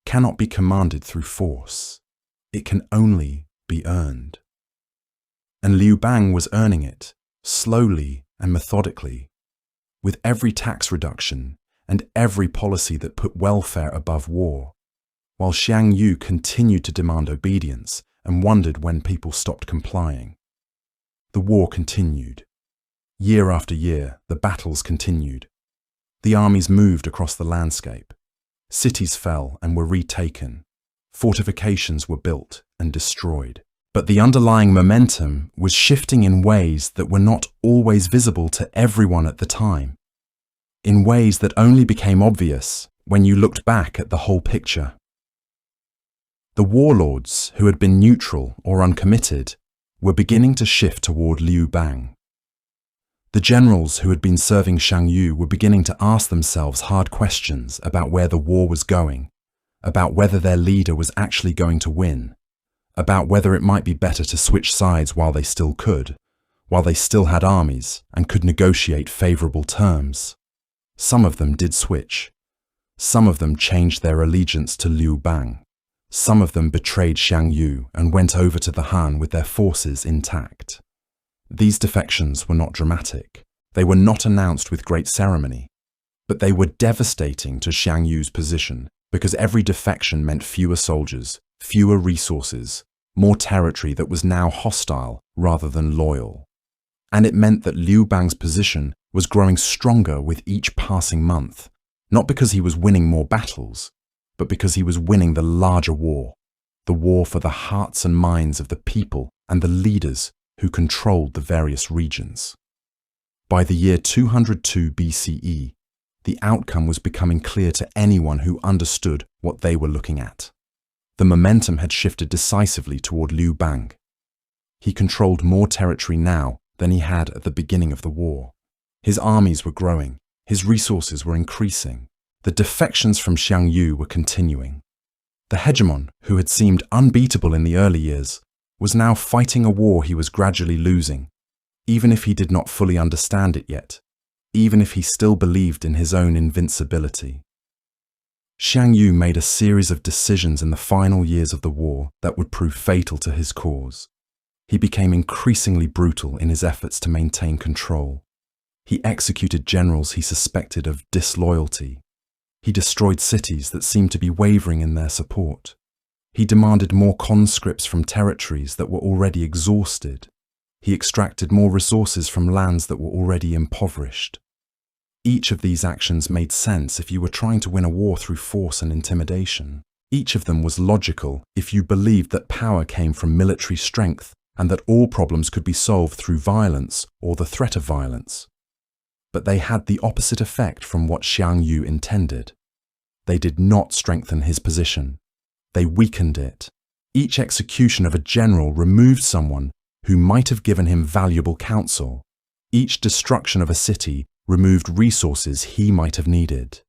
cannot be commanded through force. It can only be earned. And Liu Bang was earning it, slowly and methodically, with every tax reduction and every policy that put welfare above war, while Xiang Yu continued to demand obedience and wondered when people stopped complying. The war continued. Year after year, the battles continued. The armies moved across the landscape. Cities fell and were retaken. Fortifications were built and destroyed. But the underlying momentum was shifting in ways that were not always visible to everyone at the time, in ways that only became obvious when you looked back at the whole picture. The warlords who had been neutral or uncommitted were beginning to shift toward Liu Bang. The generals who had been serving Xiang Yu were beginning to ask themselves hard questions about where the war was going, about whether their leader was actually going to win, about whether it might be better to switch sides while they still could, while they still had armies and could negotiate favorable terms. Some of them did switch. Some of them changed their allegiance to Liu Bang. Some of them betrayed Xiang Yu and went over to the Han with their forces intact. These defections were not dramatic. They were not announced with great ceremony. But they were devastating to Xiang Yu's position because every defection meant fewer soldiers, fewer resources, more territory that was now hostile rather than loyal. And it meant that Liu Bang's position was growing stronger with each passing month, not because he was winning more battles, but because he was winning the larger war, the war for the hearts and minds of the people and the leaders who controlled the various regions. By the year 202 BCE, the outcome was becoming clear to anyone who understood what they were looking at. The momentum had shifted decisively toward Liu Bang. He controlled more territory now than he had at the beginning of the war. His armies were growing, his resources were increasing, the defections from Xiang Yu were continuing. The hegemon, who had seemed unbeatable in the early years, was now fighting a war he was gradually losing, even if he did not fully understand it yet, even if he still believed in his own invincibility. Xiang Yu made a series of decisions in the final years of the war that would prove fatal to his cause. He became increasingly brutal in his efforts to maintain control. He executed generals he suspected of disloyalty. He destroyed cities that seemed to be wavering in their support. He demanded more conscripts from territories that were already exhausted. He extracted more resources from lands that were already impoverished. Each of these actions made sense if you were trying to win a war through force and intimidation. Each of them was logical if you believed that power came from military strength and that all problems could be solved through violence or the threat of violence. But they had the opposite effect from what Xiang Yu intended. They did not strengthen his position. They weakened it. Each execution of a general removed someone who might have given him valuable counsel. Each destruction of a city removed resources he might have needed.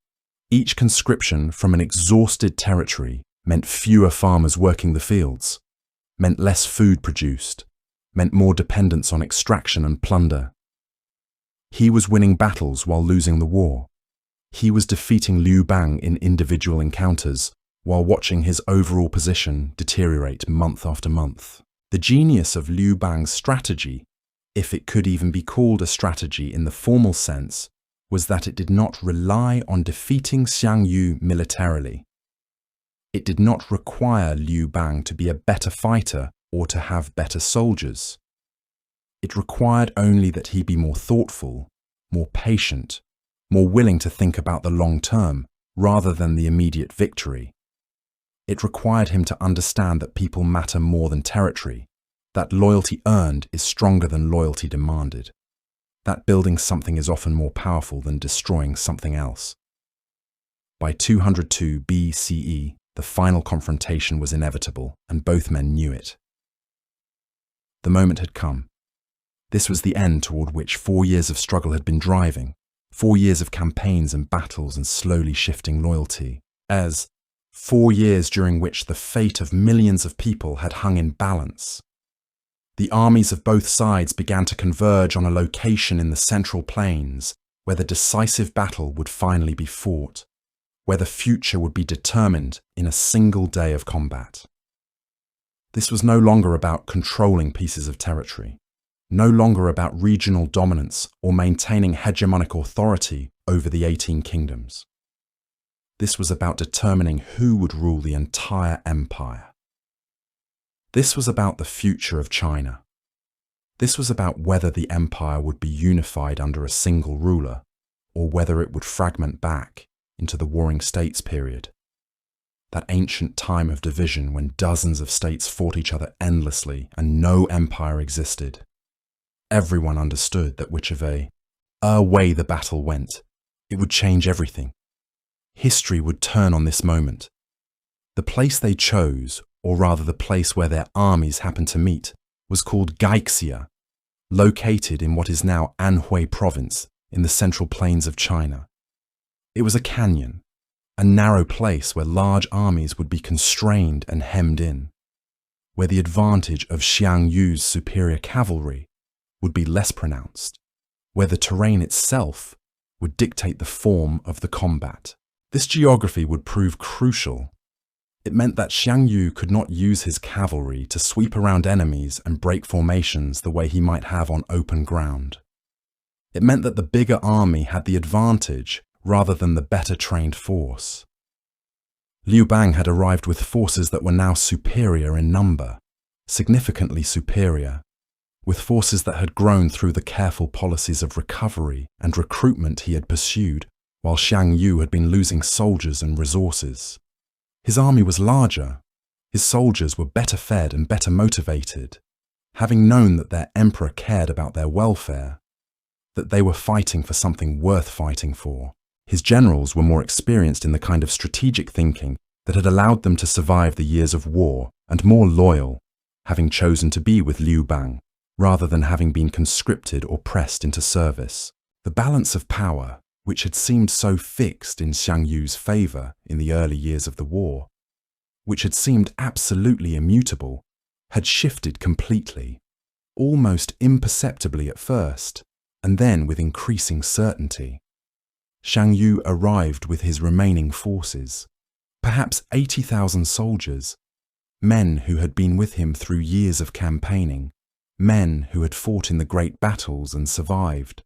Each conscription from an exhausted territory meant fewer farmers working the fields, meant less food produced, meant more dependence on extraction and plunder. He was winning battles while losing the war. He was defeating Liu Bang in individual encounters while watching his overall position deteriorate month after month. The genius of Liu Bang's strategy, if it could even be called a strategy in the formal sense, was that it did not rely on defeating Xiang Yu militarily. It did not require Liu Bang to be a better fighter or to have better soldiers. It required only that he be more thoughtful, more patient, more willing to think about the long term rather than the immediate victory. It required him to understand that people matter more than territory, that loyalty earned is stronger than loyalty demanded, that building something is often more powerful than destroying something else. By 202 BCE, the final confrontation was inevitable, and both men knew it. The moment had come. This was the end toward which 4 years of struggle had been driving, 4 years of campaigns and battles and slowly shifting loyalty, as 4 years during which the fate of millions of people had hung in balance. The armies of both sides began to converge on a location in the Central Plains where the decisive battle would finally be fought, where the future would be determined in a single day of combat. This was no longer about controlling pieces of territory, no longer about regional dominance or maintaining hegemonic authority over the 18 kingdoms. This was about determining who would rule the entire empire. This was about the future of China. This was about whether the empire would be unified under a single ruler, or whether it would fragment back into the Warring States period, that ancient time of division when dozens of states fought each other endlessly and no empire existed. Everyone understood that whichever way the battle went, it would change everything. History would turn on this moment. The place they chose, or rather the place where their armies happened to meet, was called Gaixia, located in what is now Anhui province in the central plains of China. It was a canyon, a narrow place where large armies would be constrained and hemmed in, where the advantage of Xiang Yu's superior cavalry would be less pronounced, where the terrain itself would dictate the form of the combat. This geography would prove crucial. It meant that Xiang Yu could not use his cavalry to sweep around enemies and break formations the way he might have on open ground. It meant that the bigger army had the advantage rather than the better trained force. Liu Bang had arrived with forces that were now superior in number, significantly superior, with forces that had grown through the careful policies of recovery and recruitment he had pursued, while Xiang Yu had been losing soldiers and resources. His army was larger, his soldiers were better fed and better motivated, having known that their emperor cared about their welfare, that they were fighting for something worth fighting for. His generals were more experienced in the kind of strategic thinking that had allowed them to survive the years of war, and more loyal, having chosen to be with Liu Bang, rather than having been conscripted or pressed into service. The balance of power, which had seemed so fixed in Xiang Yu's favor in the early years of the war, which had seemed absolutely immutable, had shifted completely, almost imperceptibly at first, and then with increasing certainty. Xiang Yu arrived with his remaining forces, perhaps 80,000 soldiers, men who had been with him through years of campaigning, men who had fought in the great battles and survived,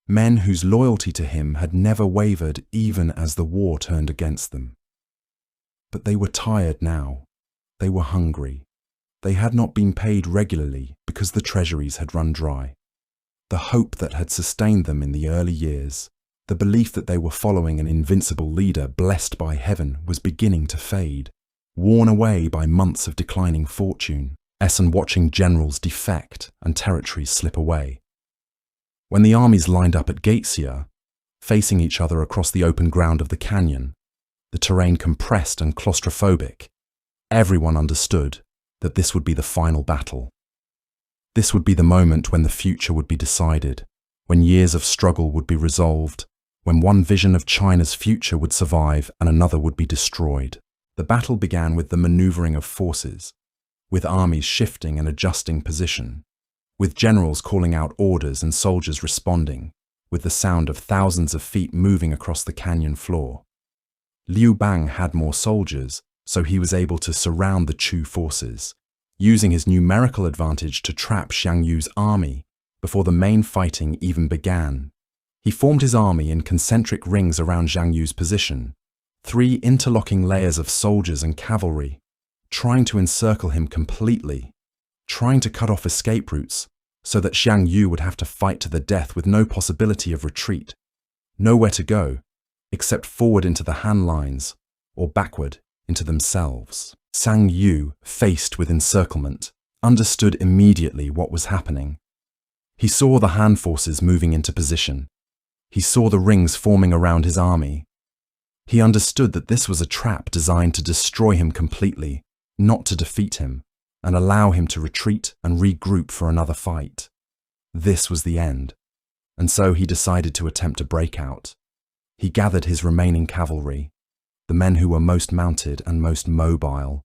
men whose loyalty to him had never wavered even as the war turned against them. But they were tired now. They were hungry. They had not been paid regularly because the treasuries had run dry. The hope that had sustained them in the early years, the belief that they were following an invincible leader blessed by heaven, was beginning to fade, worn away by months of declining fortune, and watching generals defect and territories slip away. When the armies lined up at Gaetsia, facing each other across the open ground of the canyon, the terrain compressed and claustrophobic, everyone understood that this would be the final battle. This would be the moment when the future would be decided, when years of struggle would be resolved, when one vision of China's future would survive and another would be destroyed. The battle began with the maneuvering of forces, with armies shifting and adjusting position, with generals calling out orders and soldiers responding, with the sound of thousands of feet moving across the canyon floor. Liu Bang had more soldiers, so he was able to surround the Chu forces, using his numerical advantage to trap Xiang Yu's army before the main fighting even began. He formed his army in concentric rings around Xiang Yu's position, 3 interlocking layers of soldiers and cavalry, trying to encircle him completely, trying to cut off escape routes so that Xiang Yu would have to fight to the death with no possibility of retreat, nowhere to go except forward into the Han lines or backward into themselves. Xiang Yu, faced with encirclement, understood immediately what was happening. He saw the Han forces moving into position. He saw the rings forming around his army. He understood that this was a trap designed to destroy him completely, not to defeat him, and allow him to retreat and regroup for another fight. This was the end, and so he decided to attempt a breakout. He gathered his remaining cavalry, the men who were most mounted and most mobile,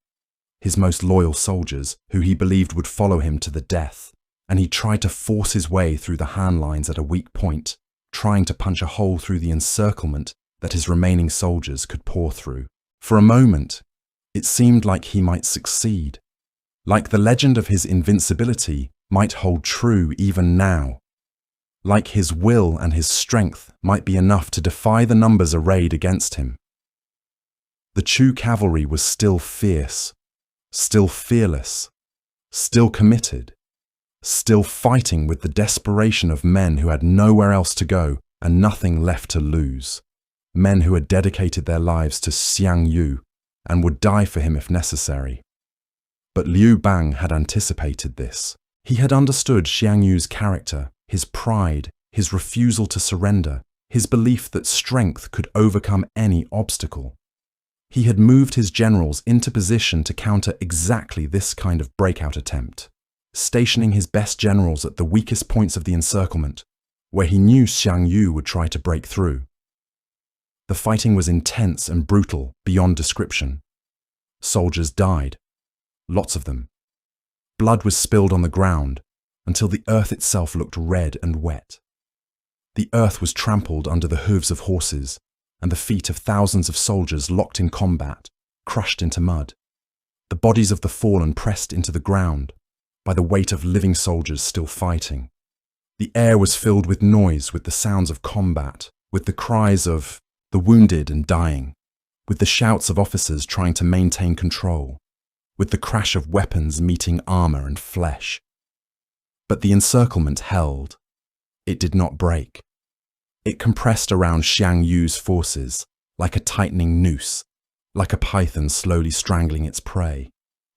his most loyal soldiers who he believed would follow him to the death, and he tried to force his way through the Han lines at a weak point, trying to punch a hole through the encirclement that his remaining soldiers could pour through. For a moment, it seemed like he might succeed, like the legend of his invincibility might hold true even now, like his will and his strength might be enough to defy the numbers arrayed against him. The Chu cavalry was still fierce, still fearless, still committed, still fighting with the desperation of men who had nowhere else to go and nothing left to lose, men who had dedicated their lives to Xiang Yu and would die for him if necessary. But Liu Bang had anticipated this. He had understood Xiang Yu's character, his pride, his refusal to surrender, his belief that strength could overcome any obstacle. He had moved his generals into position to counter exactly this kind of breakout attempt, stationing his best generals at the weakest points of the encirclement, where he knew Xiang Yu would try to break through. The fighting was intense and brutal beyond description. Soldiers died, lots of them. Blood was spilled on the ground until the earth itself looked red and wet. The earth was trampled under the hooves of horses, and the feet of thousands of soldiers locked in combat, crushed into mud. The bodies of the fallen pressed into the ground by the weight of living soldiers still fighting. The air was filled with noise, with the sounds of combat, with the cries of the wounded and dying, with the shouts of officers trying to maintain control, with the crash of weapons meeting armor and flesh. But the encirclement held. It did not break. It compressed around Xiang Yu's forces like a tightening noose, like a python slowly strangling its prey,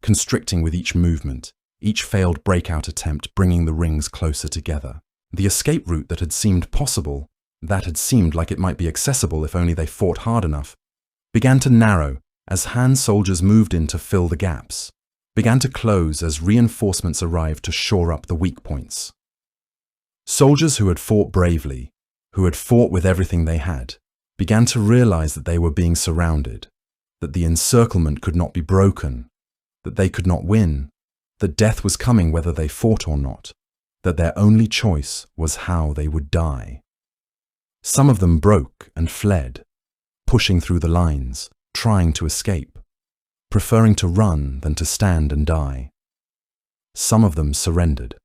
constricting with each movement, each failed breakout attempt bringing the rings closer together. The escape route that had seemed possible, that had seemed like it might be accessible if only they fought hard enough, began to narrow as Han soldiers moved in to fill the gaps, began to close as reinforcements arrived to shore up the weak points. Soldiers who had fought bravely, who had fought with everything they had, began to realize that they were being surrounded, that the encirclement could not be broken, that they could not win, that death was coming whether they fought or not, that their only choice was how they would die. Some of them broke and fled, pushing through the lines, trying to escape, preferring to run than to stand and die. Some of them surrendered,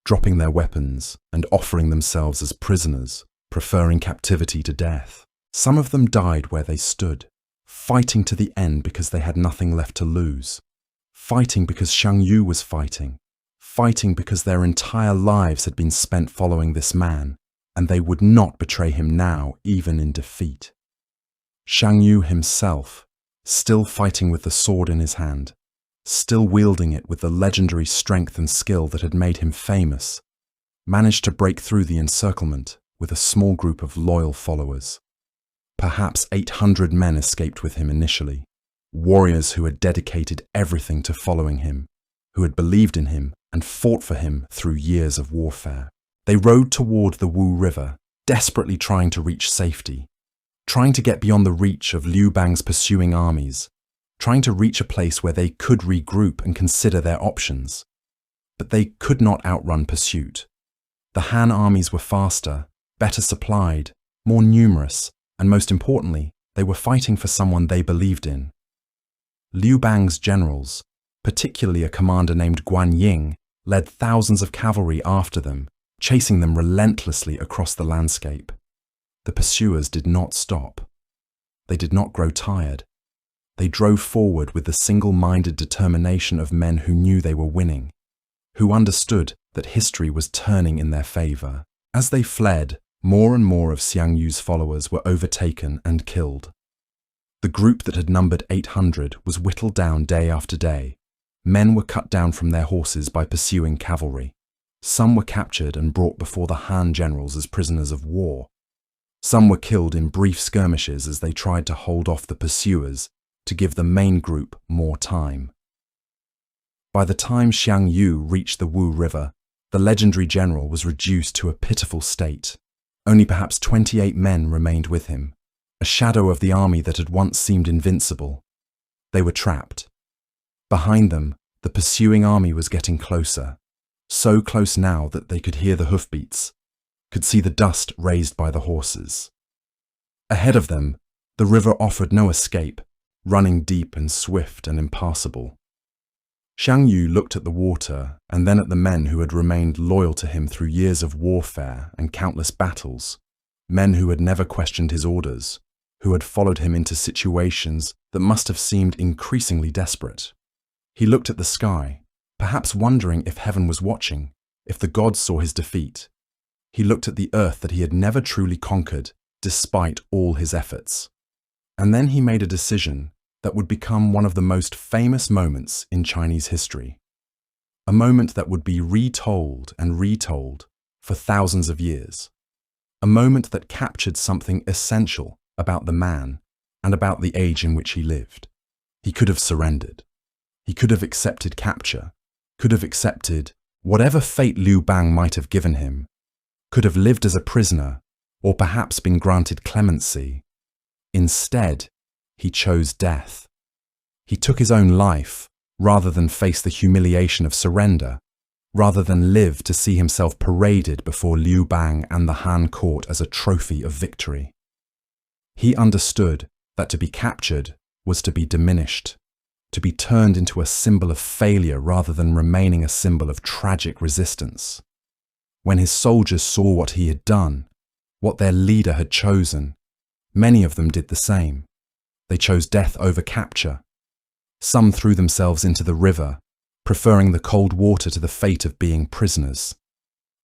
dropping their weapons and offering themselves as prisoners, preferring captivity to death. Some of them died where they stood, fighting to the end because they had nothing left to lose, fighting because Xiang Yu was fighting because their entire lives had been spent following this man, and they would not betray him now, even in defeat. Xiang Yu himself, still fighting with the sword in his hand, still wielding it with the legendary strength and skill that had made him famous, managed to break through the encirclement with a small group of loyal followers. Perhaps 800 men escaped with him initially, warriors who had dedicated everything to following him, who had believed in him and fought for him through years of warfare. They rode toward the Wu River, desperately trying to reach safety, trying to get beyond the reach of Liu Bang's pursuing armies, trying to reach a place where they could regroup and consider their options. But they could not outrun pursuit. The Han armies were faster, better supplied, more numerous, and most importantly, they were fighting for someone they believed in. Liu Bang's generals, particularly a commander named Guan Ying, led thousands of cavalry after them, chasing them relentlessly across the landscape. The pursuers did not stop. They did not grow tired. They drove forward with the single-minded determination of men who knew they were winning, who understood that history was turning in their favor. As they fled, more and more of Xiang Yu's followers were overtaken and killed. The group that had numbered 800 was whittled down day after day. Men were cut down from their horses by pursuing cavalry. Some were captured and brought before the Han generals as prisoners of war. Some were killed in brief skirmishes as they tried to hold off the pursuers to give the main group more time. By the time Xiang Yu reached the Wu River, the legendary general was reduced to a pitiful state. Only perhaps 28 men remained with him, a shadow of the army that had once seemed invincible. They were trapped. Behind them, the pursuing army was getting closer, so close now that they could hear the hoofbeats, could see the dust raised by the horses. Ahead of them, the river offered no escape, running deep and swift and impassable. Xiang Yu looked at the water and then at the men who had remained loyal to him through years of warfare and countless battles, men who had never questioned his orders, who had followed him into situations that must have seemed increasingly desperate. He looked at the sky, perhaps wondering if heaven was watching, if the gods saw his defeat. He looked at the earth that he had never truly conquered, despite all his efforts. And then he made a decision that would become one of the most famous moments in Chinese history. A moment that would be retold and retold for thousands of years. A moment that captured something essential about the man and about the age in which he lived. He could have surrendered. He could have accepted capture, could have accepted whatever fate Liu Bang might have given him, could have lived as a prisoner, or perhaps been granted clemency. Instead, he chose death. He took his own life rather than face the humiliation of surrender, rather than live to see himself paraded before Liu Bang and the Han court as a trophy of victory. He understood that to be captured was to be diminished, to be turned into a symbol of failure rather than remaining a symbol of tragic resistance. When his soldiers saw what he had done, what their leader had chosen, many of them did the same. They chose death over capture. Some threw themselves into the river, preferring the cold water to the fate of being prisoners.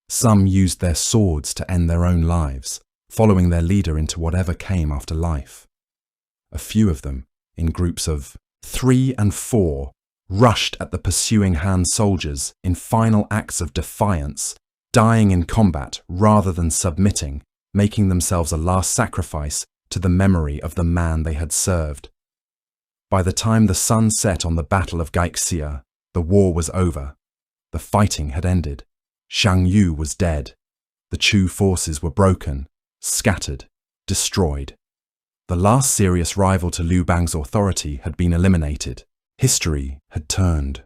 Some used their swords to end their own lives, following their leader into whatever came after life. A few of them, in groups of 3 and 4, rushed at the pursuing Han soldiers in final acts of defiance, dying in combat rather than submitting, making themselves a last sacrifice to the memory of the man they had served. By the time the sun set on the Battle of Gaixia, the war was over. The fighting had ended. Xiang Yu was dead. The Chu forces were broken, scattered, destroyed. The last serious rival to Liu Bang's authority had been eliminated. History had turned.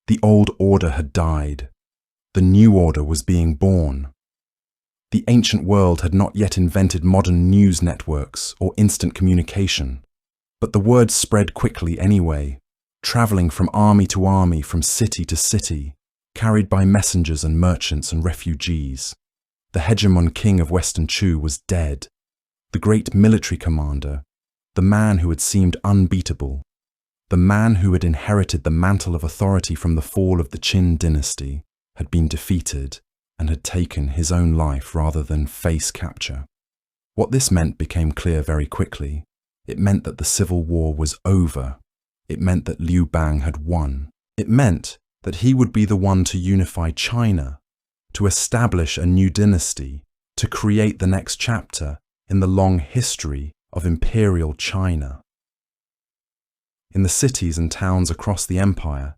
The old order had died. The new order was being born. The ancient world had not yet invented modern news networks or instant communication, but the word spread quickly anyway, travelling from army to army, from city to city, carried by messengers and merchants and refugees. The hegemon king of Western Chu was dead. The great military commander, the man who had seemed unbeatable, the man who had inherited the mantle of authority from the fall of the Qin dynasty, had been defeated and had taken his own life rather than face capture. What this meant became clear very quickly. It meant that the civil war was over. It meant that Liu Bang had won. It meant that he would be the one to unify China, to establish a new dynasty, to create the next chapter in the long history of imperial China. In the cities and towns across the empire,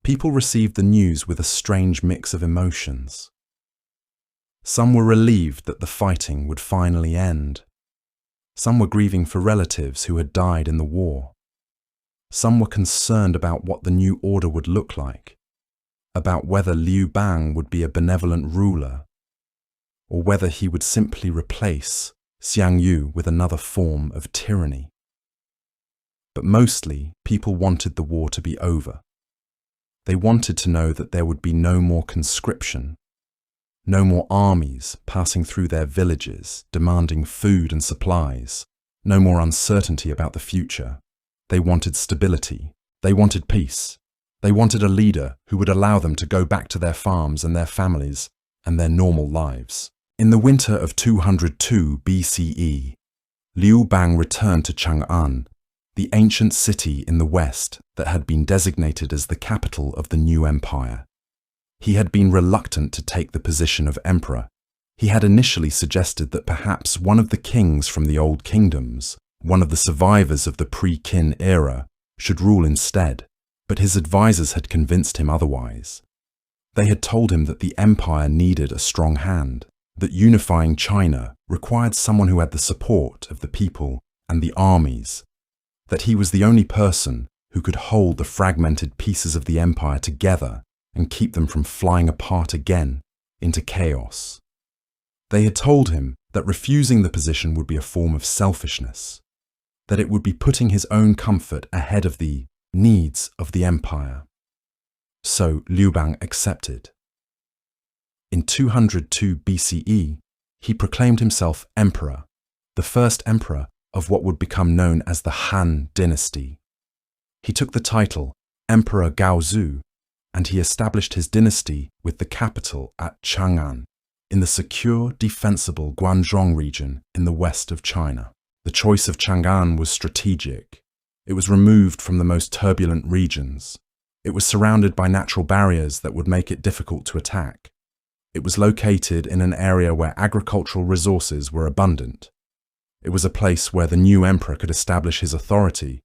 people received the news with a strange mix of emotions. Some were relieved that the fighting would finally end. Some were grieving for relatives who had died in the war. Some were concerned about what the new order would look like, about whether Liu Bang would be a benevolent ruler, or whether he would simply replace Xiang Yu with another form of tyranny. But mostly, people wanted the war to be over. They wanted to know that there would be no more conscription, no more armies passing through their villages demanding food and supplies, no more uncertainty about the future. They wanted stability. They wanted peace. They wanted a leader who would allow them to go back to their farms and their families and their normal lives. In the winter of 202 BCE, Liu Bang returned to Chang'an, the ancient city in the west that had been designated as the capital of the new empire. He had been reluctant to take the position of emperor. He had initially suggested that perhaps one of the kings from the old kingdoms, one of the survivors of the pre-Qin era, should rule instead, but his advisors had convinced him otherwise. They had told him that the empire needed a strong hand, that unifying China required someone who had the support of the people and the armies, that he was the only person who could hold the fragmented pieces of the empire together and keep them from flying apart again into chaos. They had told him that refusing the position would be a form of selfishness, that it would be putting his own comfort ahead of the needs of the empire. So Liu Bang accepted. In 202 BCE, he proclaimed himself emperor, the first emperor of what would become known as the Han Dynasty. He took the title Emperor Gaozu, and he established his dynasty with the capital at Chang'an, in the secure, defensible Guangdong region in the west of China. The choice of Chang'an was strategic. It was removed from the most turbulent regions. It was surrounded by natural barriers that would make it difficult to attack. It was located in an area where agricultural resources were abundant. It was a place where the new emperor could establish his authority,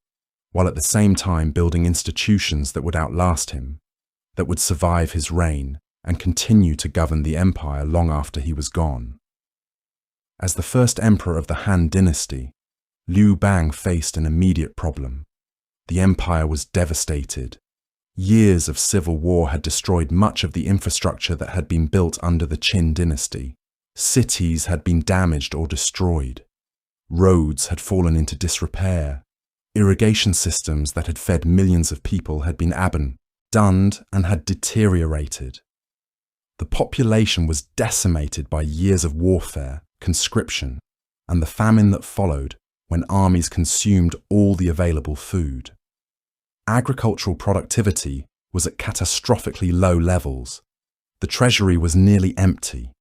while at the same time building institutions that would outlast him, that would survive his reign and continue to govern the empire long after he was gone. As the first emperor of the Han Dynasty, Liu Bang faced an immediate problem. The empire was devastated. Years of civil war had destroyed much of the infrastructure that had been built under the Qin dynasty. Cities had been damaged or destroyed. Roads had fallen into disrepair. Irrigation systems that had fed millions of people had been abandoned and had deteriorated. The population was decimated by years of warfare, conscription, and the famine that followed when armies consumed all the available food. Agricultural productivity was at catastrophically low levels. The treasury was nearly empty.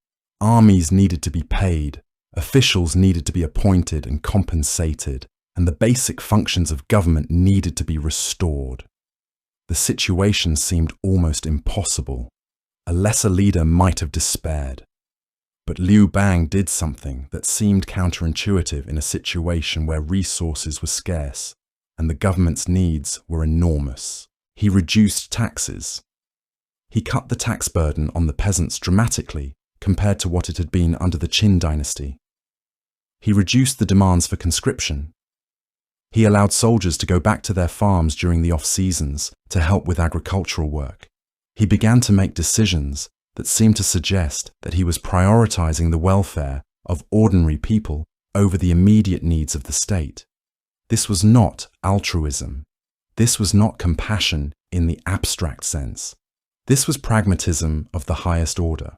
Armies needed to be paid, officials needed to be appointed and compensated, and the basic functions of government needed to be restored. The situation seemed almost impossible. A lesser leader might have despaired. But Liu Bang did something that seemed counterintuitive in a situation where resources were scarce and the government's needs were enormous. He reduced taxes. He cut the tax burden on the peasants dramatically compared to what it had been under the Qin dynasty. He reduced the demands for conscription. He allowed soldiers to go back to their farms during the off-seasons to help with agricultural work. He began to make decisions that seemed to suggest that he was prioritizing the welfare of ordinary people over the immediate needs of the state. This was not altruism. This was not compassion in the abstract sense. This was pragmatism of the highest order.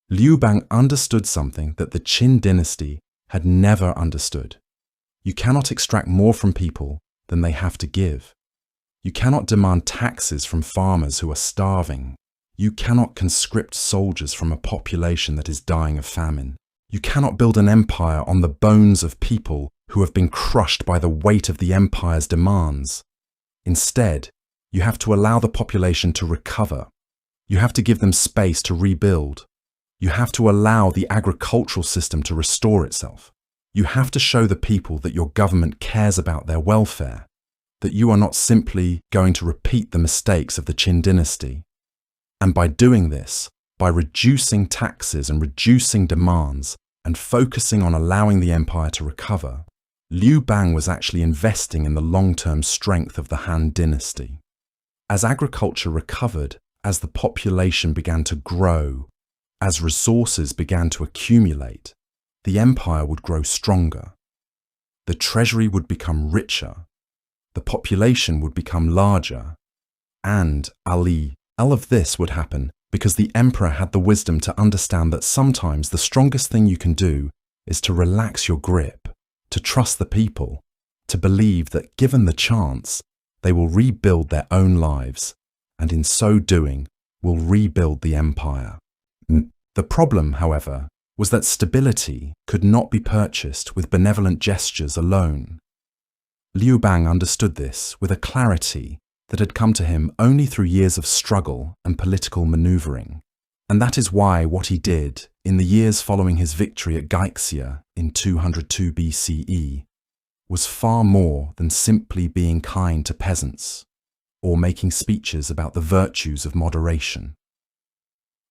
Liu Bang understood something that the Qin dynasty had never understood. You cannot extract more from people than they have to give. You cannot demand taxes from farmers who are starving. You cannot conscript soldiers from a population that is dying of famine. You cannot build an empire on the bones of people who have been crushed by the weight of the empire's demands. Instead, you have to allow the population to recover. You have to give them space to rebuild. You have to allow the agricultural system to restore itself. You have to show the people that your government cares about their welfare, that you are not simply going to repeat the mistakes of the Qin dynasty. And by doing this, by reducing taxes and reducing demands and focusing on allowing the empire to recover, Liu Bang was actually investing in the long-term strength of the Han Dynasty. As agriculture recovered, as the population began to grow, as resources began to accumulate, the empire would grow stronger. The treasury would become richer. The population would become larger. And all of this would happen because the emperor had the wisdom to understand that sometimes the strongest thing you can do is to relax your grip, to trust the people, to believe that given the chance, they will rebuild their own lives, and in so doing, will rebuild the empire. The problem, however, was that stability could not be purchased with benevolent gestures alone. Liu Bang understood this with a clarity that had come to him only through years of struggle and political maneuvering. And that is why what he did in the years following his victory at Gaixia in 202 BCE was far more than simply being kind to peasants or making speeches about the virtues of moderation.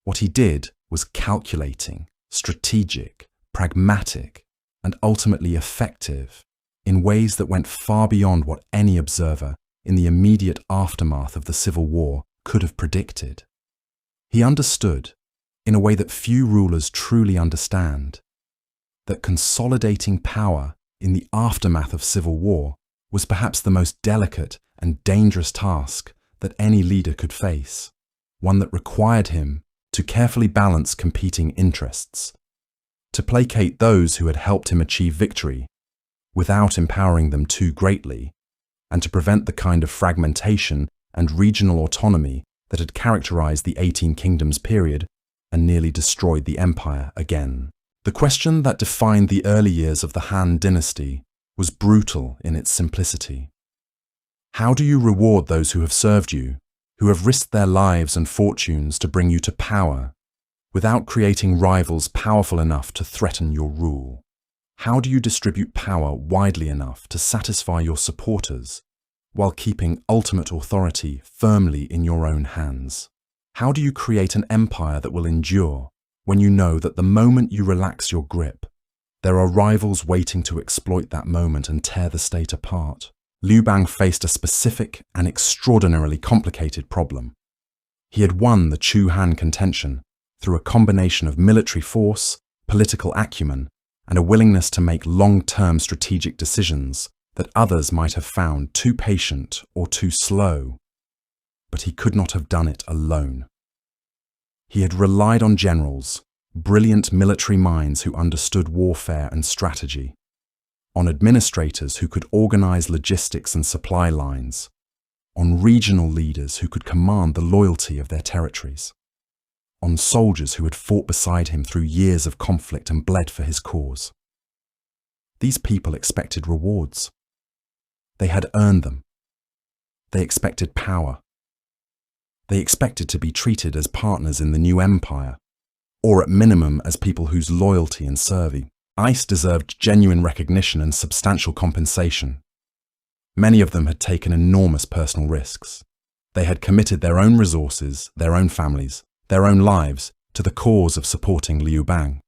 What he did was calculating, strategic, pragmatic, and ultimately effective in ways that went far beyond what any observer in the immediate aftermath of the Civil War could have predicted. He understood, in a way that few rulers truly understand, that consolidating power in the aftermath of civil war was perhaps the most delicate and dangerous task that any leader could face, one that required him to carefully balance competing interests, to placate those who had helped him achieve victory without empowering them too greatly, and to prevent the kind of fragmentation and regional autonomy that had characterized the 18 Kingdoms period and nearly destroyed the empire again. The question that defined the early years of the Han Dynasty was brutal in its simplicity. How do you reward those who have served you, who have risked their lives and fortunes to bring you to power, without creating rivals powerful enough to threaten your rule? How do you distribute power widely enough to satisfy your supporters, while keeping ultimate authority firmly in your own hands? How do you create an empire that will endure when you know that the moment you relax your grip, there are rivals waiting to exploit that moment and tear the state apart? Liu Bang faced a specific and extraordinarily complicated problem. He had won the Chu-Han contention through a combination of military force, political acumen, and a willingness to make long-term strategic decisions that others might have found too patient or too slow. But he could not have done it alone. He had relied on generals, brilliant military minds who understood warfare and strategy, on administrators who could organize logistics and supply lines, on regional leaders who could command the loyalty of their territories, on soldiers who had fought beside him through years of conflict and bled for his cause. These people expected rewards. They had earned them. They expected power. They expected to be treated as partners in the new empire, or at minimum as people whose loyalty and service deserved genuine recognition and substantial compensation. Many of them had taken enormous personal risks. They had committed their own resources, their own families, their own lives to the cause of supporting Liu Bang.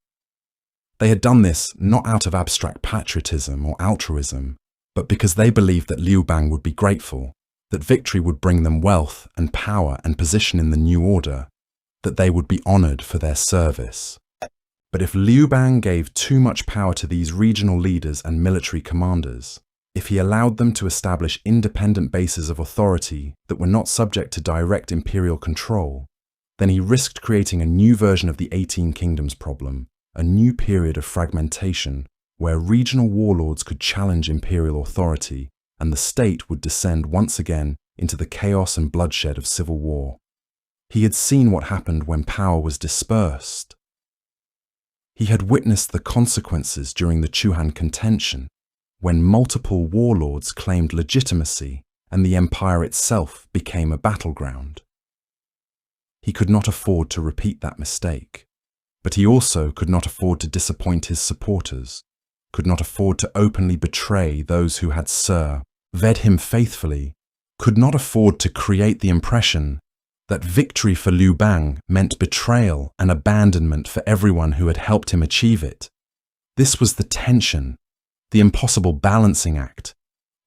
They had done this not out of abstract patriotism or altruism, but because they believed that Liu Bang would be grateful, that victory would bring them wealth and power and position in the new order, that they would be honored for their service. But if Liu Bang gave too much power to these regional leaders and military commanders, if he allowed them to establish independent bases of authority that were not subject to direct imperial control, then he risked creating a new version of the 18 Kingdoms problem, a new period of fragmentation where regional warlords could challenge imperial authority and the state would descend once again into the chaos and bloodshed of civil war. He had seen what happened when power was dispersed. He had witnessed the consequences during the Chu-Han contention, when multiple warlords claimed legitimacy and the empire itself became a battleground. He could not afford to repeat that mistake, but he also could not afford to disappoint his supporters, could not afford to openly betray those who had served him faithfully, could not afford to create the impression that victory for Liu Bang meant betrayal and abandonment for everyone who had helped him achieve it. This was the tension, the impossible balancing act,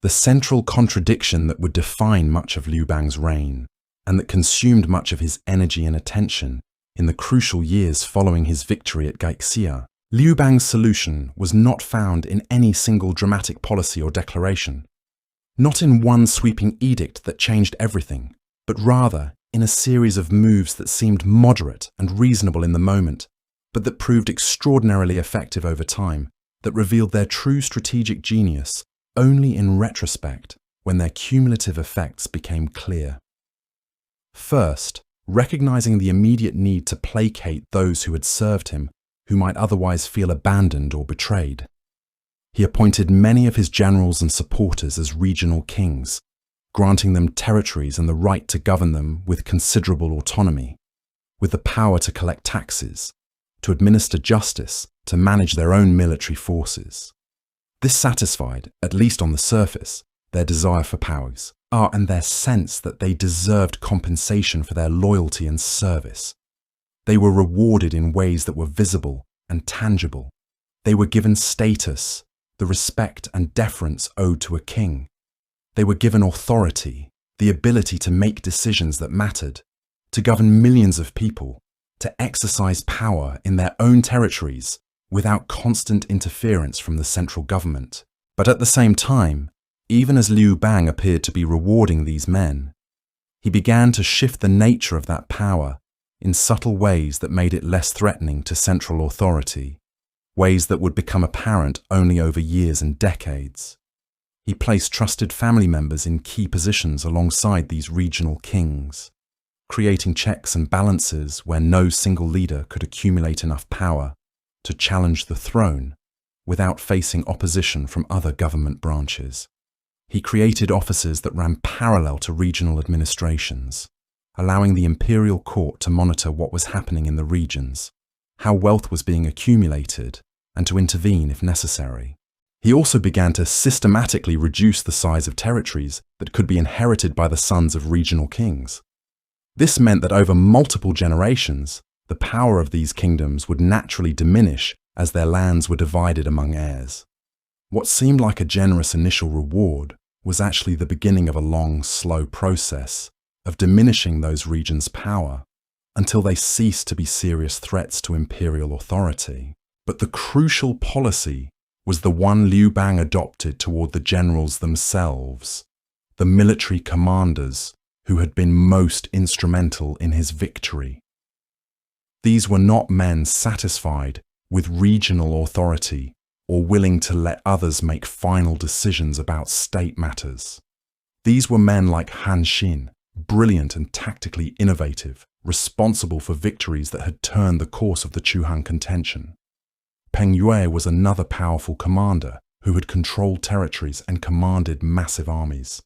the central contradiction that would define much of Liu Bang's reign, and that consumed much of his energy and attention in the crucial years following his victory at Gaixia. Liu Bang's solution was not found in any single dramatic policy or declaration, not in one sweeping edict that changed everything, but rather in a series of moves that seemed moderate and reasonable in the moment, but that proved extraordinarily effective over time, that revealed their true strategic genius only in retrospect when their cumulative effects became clear. First, recognizing the immediate need to placate those who had served him, who might otherwise feel abandoned or betrayed. He appointed many of his generals and supporters as regional kings, granting them territories and the right to govern them with considerable autonomy, with the power to collect taxes, to administer justice, to manage their own military forces. This satisfied, at least on the surface, their desire for powers, and their sense that they deserved compensation for their loyalty and service. They were rewarded in ways that were visible and tangible. They were given status, the respect and deference owed to a king. They were given authority, the ability to make decisions that mattered, to govern millions of people, to exercise power in their own territories without constant interference from the central government. But at the same time, even as Liu Bang appeared to be rewarding these men, he began to shift the nature of that power in subtle ways that made it less threatening to central authority, ways that would become apparent only over years and decades. He placed trusted family members in key positions alongside these regional kings, creating checks and balances where no single leader could accumulate enough power to challenge the throne without facing opposition from other government branches. He created offices that ran parallel to regional administrations, allowing the imperial court to monitor what was happening in the regions, how wealth was being accumulated, and to intervene if necessary. He also began to systematically reduce the size of territories that could be inherited by the sons of regional kings. This meant that over multiple generations, the power of these kingdoms would naturally diminish as their lands were divided among heirs. What seemed like a generous initial reward was actually the beginning of a long, slow process of diminishing those regions' power until they ceased to be serious threats to imperial authority. But the crucial policy was the one Liu Bang adopted toward the generals themselves, the military commanders who had been most instrumental in his victory. These were not men satisfied with regional authority or willing to let others make final decisions about state matters. These were men like Han Xin, brilliant and tactically innovative, responsible for victories that had turned the course of the Chu-Han contention. Peng Yue was another powerful commander who had controlled territories and commanded massive armies.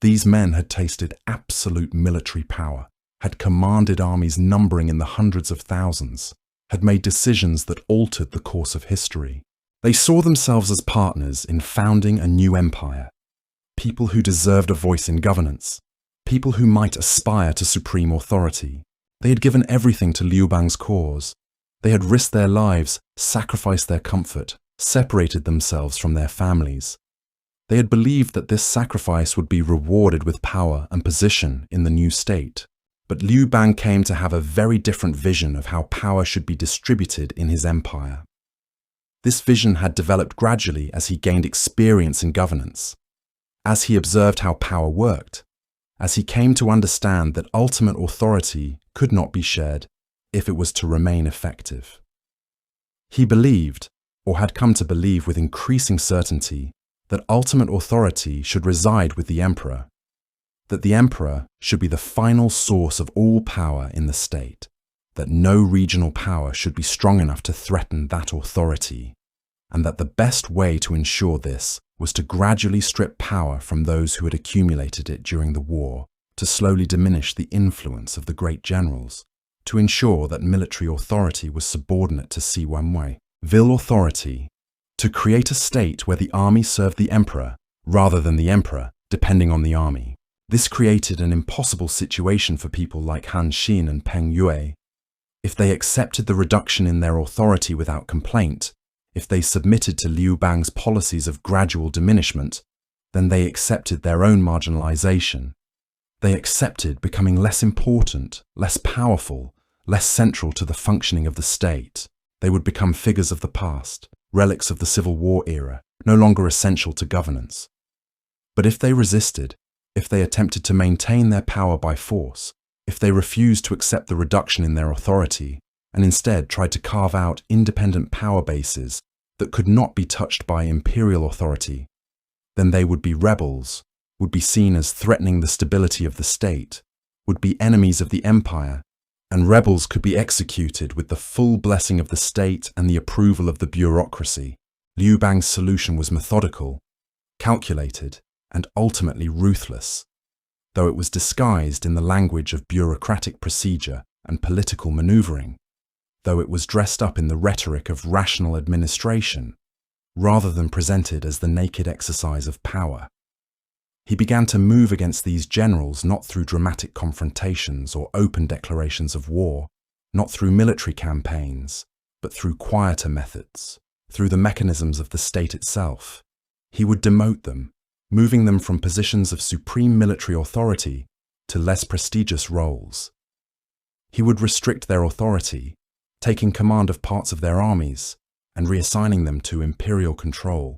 These men had tasted absolute military power, had commanded armies numbering in the hundreds of thousands, had made decisions that altered the course of history. They saw themselves as partners in founding a new empire, people who deserved a voice in governance, people who might aspire to supreme authority. They had given everything to Liu Bang's cause. They had risked their lives, sacrificed their comfort, separated themselves from their families. They had believed that this sacrifice would be rewarded with power and position in the new state. But Liu Bang came to have a very different vision of how power should be distributed in his empire. This vision had developed gradually as he gained experience in governance, as he observed how power worked, as he came to understand that ultimate authority could not be shared if it was to remain effective. He believed, or had come to believe with increasing certainty, that ultimate authority should reside with the emperor, that the emperor should be the final source of all power in the state, that no regional power should be strong enough to threaten that authority, and that the best way to ensure this was to gradually strip power from those who had accumulated it during the war, to slowly diminish the influence of the great generals, to ensure that military authority was subordinate to civil authority, to create a state where the army served the emperor rather than the emperor depending on the army. This created an impossible situation for people like Han Xin and Peng Yue. If they accepted the reduction in their authority without complaint, if they submitted to Liu Bang's policies of gradual diminishment, then they accepted their own marginalization. They accepted becoming less important, less powerful, less central to the functioning of the state. They would become figures of the past, relics of the Civil War era, no longer essential to governance. But if they resisted, if they attempted to maintain their power by force, if they refused to accept the reduction in their authority, and instead tried to carve out independent power bases that could not be touched by imperial authority, then they would be rebels, would be seen as threatening the stability of the state, would be enemies of the empire, and rebels could be executed with the full blessing of the state and the approval of the bureaucracy. Liu Bang's solution was methodical, calculated, and ultimately ruthless, though it was disguised in the language of bureaucratic procedure and political maneuvering, though it was dressed up in the rhetoric of rational administration, rather than presented as the naked exercise of power. He began to move against these generals not through dramatic confrontations or open declarations of war, not through military campaigns, but through quieter methods, through the mechanisms of the state itself. He would demote them, moving them from positions of supreme military authority to less prestigious roles. He would restrict their authority, taking command of parts of their armies and reassigning them to imperial control,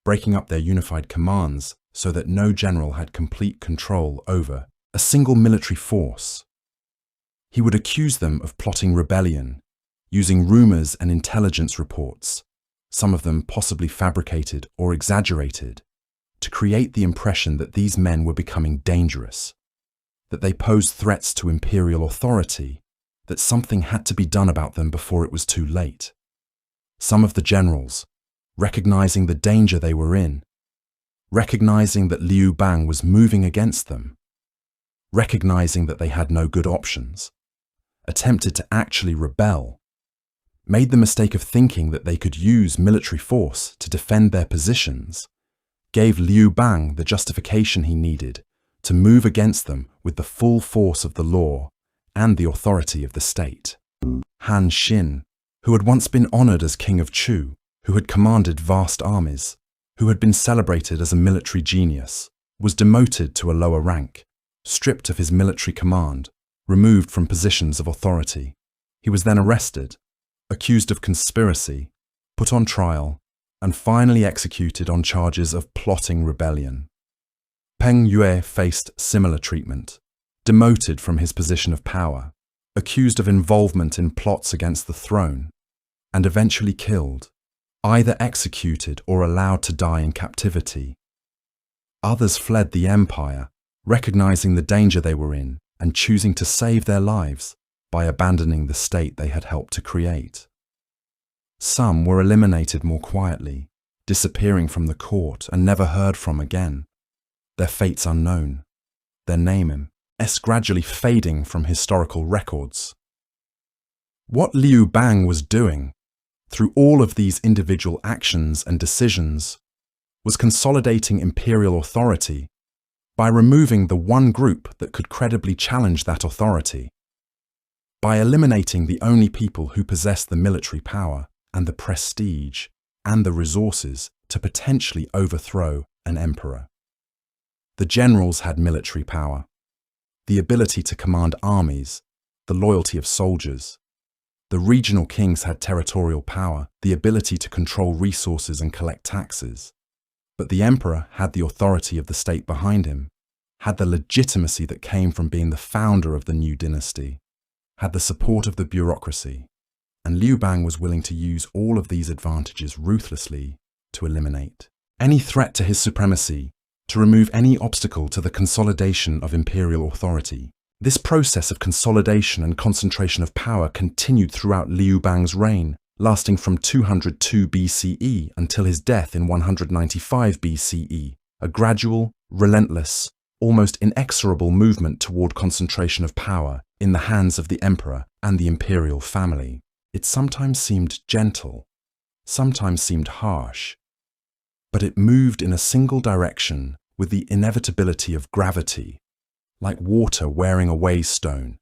breaking up their unified commands so that no general had complete control over a single military force. He would accuse them of plotting rebellion, using rumors and intelligence reports, some of them possibly fabricated or exaggerated, to create the impression that these men were becoming dangerous, that they posed threats to imperial authority, that something had to be done about them before it was too late. Some of the generals, recognizing the danger they were in, recognizing that Liu Bang was moving against them, recognizing that they had no good options, attempted to actually rebel, made the mistake of thinking that they could use military force to defend their positions, gave Liu Bang the justification he needed to move against them with the full force of the law and the authority of the state. Han Xin, who had once been honored as king of Chu, who had commanded vast armies, who had been celebrated as a military genius, was demoted to a lower rank, stripped of his military command, removed from positions of authority. He was then arrested, accused of conspiracy, put on trial, and finally executed on charges of plotting rebellion. Peng Yue faced similar treatment, demoted from his position of power, accused of involvement in plots against the throne, and eventually killed, either executed or allowed to die in captivity. Others fled the empire, recognizing the danger they were in and choosing to save their lives by abandoning the state they had helped to create. Some were eliminated more quietly, disappearing from the court and never heard from again, their fates unknown, their names gradually fading from historical records. What Liu Bang was doing, through all of these individual actions and decisions, was consolidating imperial authority by removing the one group that could credibly challenge that authority, by eliminating the only people who possessed the military power and the prestige and the resources to potentially overthrow an emperor. The generals had military power, the ability to command armies, the loyalty of soldiers. The regional kings had territorial power, the ability to control resources and collect taxes. But the emperor had the authority of the state behind him, had the legitimacy that came from being the founder of the new dynasty, had the support of the bureaucracy, and Liu Bang was willing to use all of these advantages ruthlessly to eliminate any threat to his supremacy, to remove any obstacle to the consolidation of imperial authority. This process of consolidation and concentration of power continued throughout Liu Bang's reign, lasting from 202 BCE until his death in 195 BCE, a gradual, relentless, almost inexorable movement toward concentration of power in the hands of the emperor and the imperial family. It sometimes seemed gentle, sometimes seemed harsh, but it moved in a single direction with the inevitability of gravity, like water wearing away stone,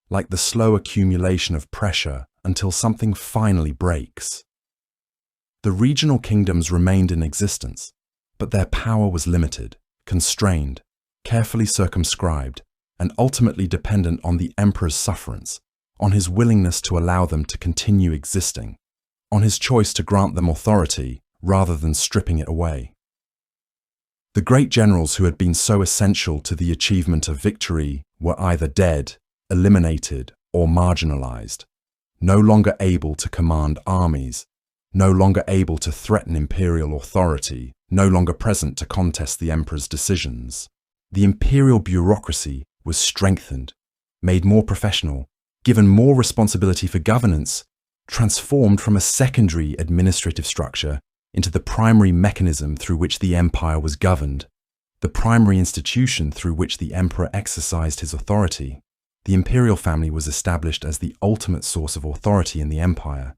like the slow accumulation of pressure until something finally breaks. The regional kingdoms remained in existence, but their power was limited, constrained, carefully circumscribed, and ultimately dependent on the emperor's sufferance, on his willingness to allow them to continue existing, on his choice to grant them authority rather than stripping it away. The great generals who had been so essential to the achievement of victory were either dead, eliminated, or marginalized, no longer able to command armies, no longer able to threaten imperial authority, no longer present to contest the emperor's decisions. The imperial bureaucracy was strengthened, made more professional, given more responsibility for governance, transformed from a secondary administrative structure into the primary mechanism through which the empire was governed, the primary institution through which the emperor exercised his authority. The imperial family was established as the ultimate source of authority in the empire,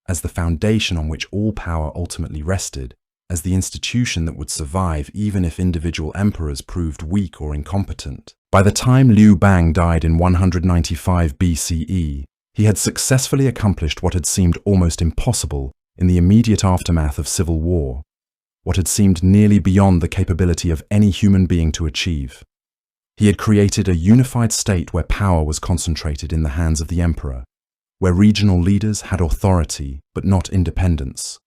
as the foundation on which all power ultimately rested, as the institution that would survive even if individual emperors proved weak or incompetent. By the time Liu Bang died in 195 BCE, he had successfully accomplished what had seemed almost impossible in the immediate aftermath of civil war, what had seemed nearly beyond the capability of any human being to achieve. He had created a unified state where power was concentrated in the hands of the emperor, where regional leaders had authority but not independence,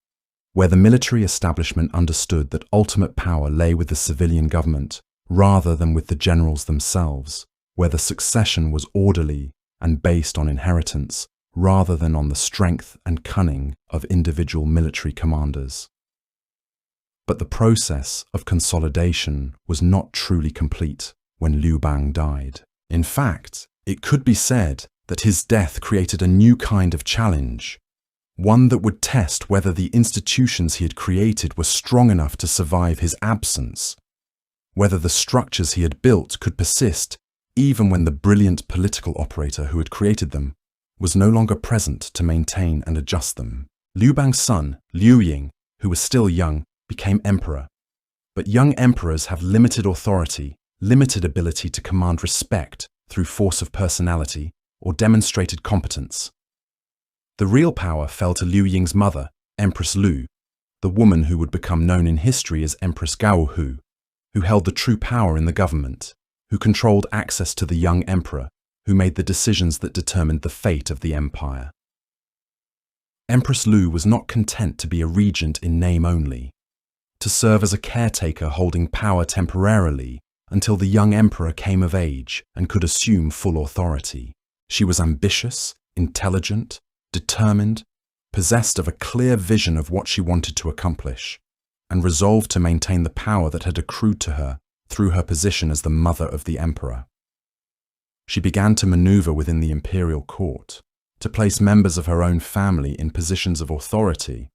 where the military establishment understood that ultimate power lay with the civilian government rather than with the generals themselves, where the succession was orderly and based on inheritance rather than on the strength and cunning of individual military commanders. But the process of consolidation was not truly complete when Liu Bang died. In fact, it could be said that his death created a new kind of challenge, one that would test whether the institutions he had created were strong enough to survive his absence, whether the structures he had built could persist even when the brilliant political operator who had created them was no longer present to maintain and adjust them. Liu Bang's son, Liu Ying, who was still young, became emperor. But young emperors have limited authority, limited ability to command respect through force of personality or demonstrated competence. The real power fell to Liu Ying's mother, Empress Lu, the woman who would become known in history as Empress Gaohu. who held the true power in the government, who controlled access to the young emperor, who made the decisions that determined the fate of the empire. Empress Lu was not content to be a regent in name only, to serve as a caretaker holding power temporarily until the young emperor came of age and could assume full authority. She was ambitious, intelligent, determined, possessed of a clear vision of what she wanted to accomplish, and resolved to maintain the power that had accrued to her through her position as the mother of the emperor. She began to maneuver within the imperial court, to place members of her own family in positions of authority,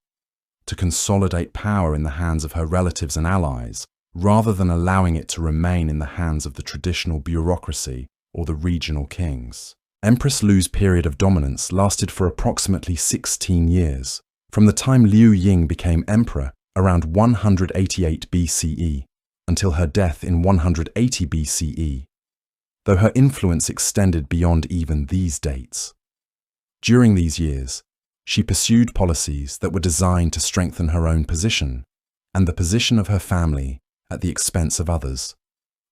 to consolidate power in the hands of her relatives and allies, rather than allowing it to remain in the hands of the traditional bureaucracy or the regional kings. Empress Lu's period of dominance lasted for approximately 16 years, from the time Liu Ying became emperor around 188 BCE until her death in 180 BCE, though her influence extended beyond even these dates. During these years, she pursued policies that were designed to strengthen her own position and the position of her family at the expense of others,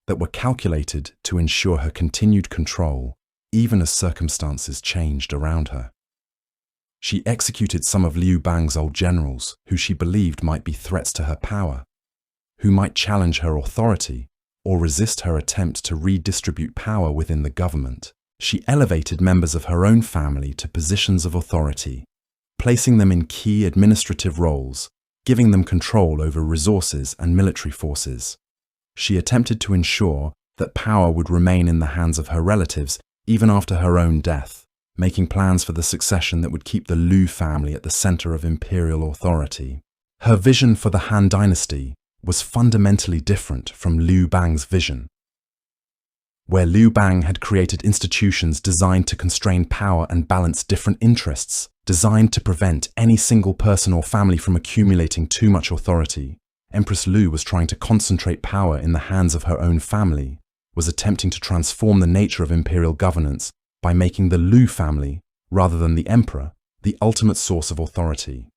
that were calculated to ensure her continued control even as circumstances changed around her. She executed some of Liu Bang's old generals who she believed might be threats to her power, who might challenge her authority or resist her attempt to redistribute power within the government. She elevated members of her own family to positions of authority, placing them in key administrative roles, giving them control over resources and military forces. She attempted to ensure that power would remain in the hands of her relatives even after her own death, making plans for the succession that would keep the Liu family at the center of imperial authority. Her vision for the Han Dynasty was fundamentally different from Liu Bang's vision. Where Liu Bang had created institutions designed to constrain power and balance different interests, designed to prevent any single person or family from accumulating too much authority, Empress Lu was trying to concentrate power in the hands of her own family, was attempting to transform the nature of imperial governance by making the Liu family, rather than the emperor, the ultimate source of authority.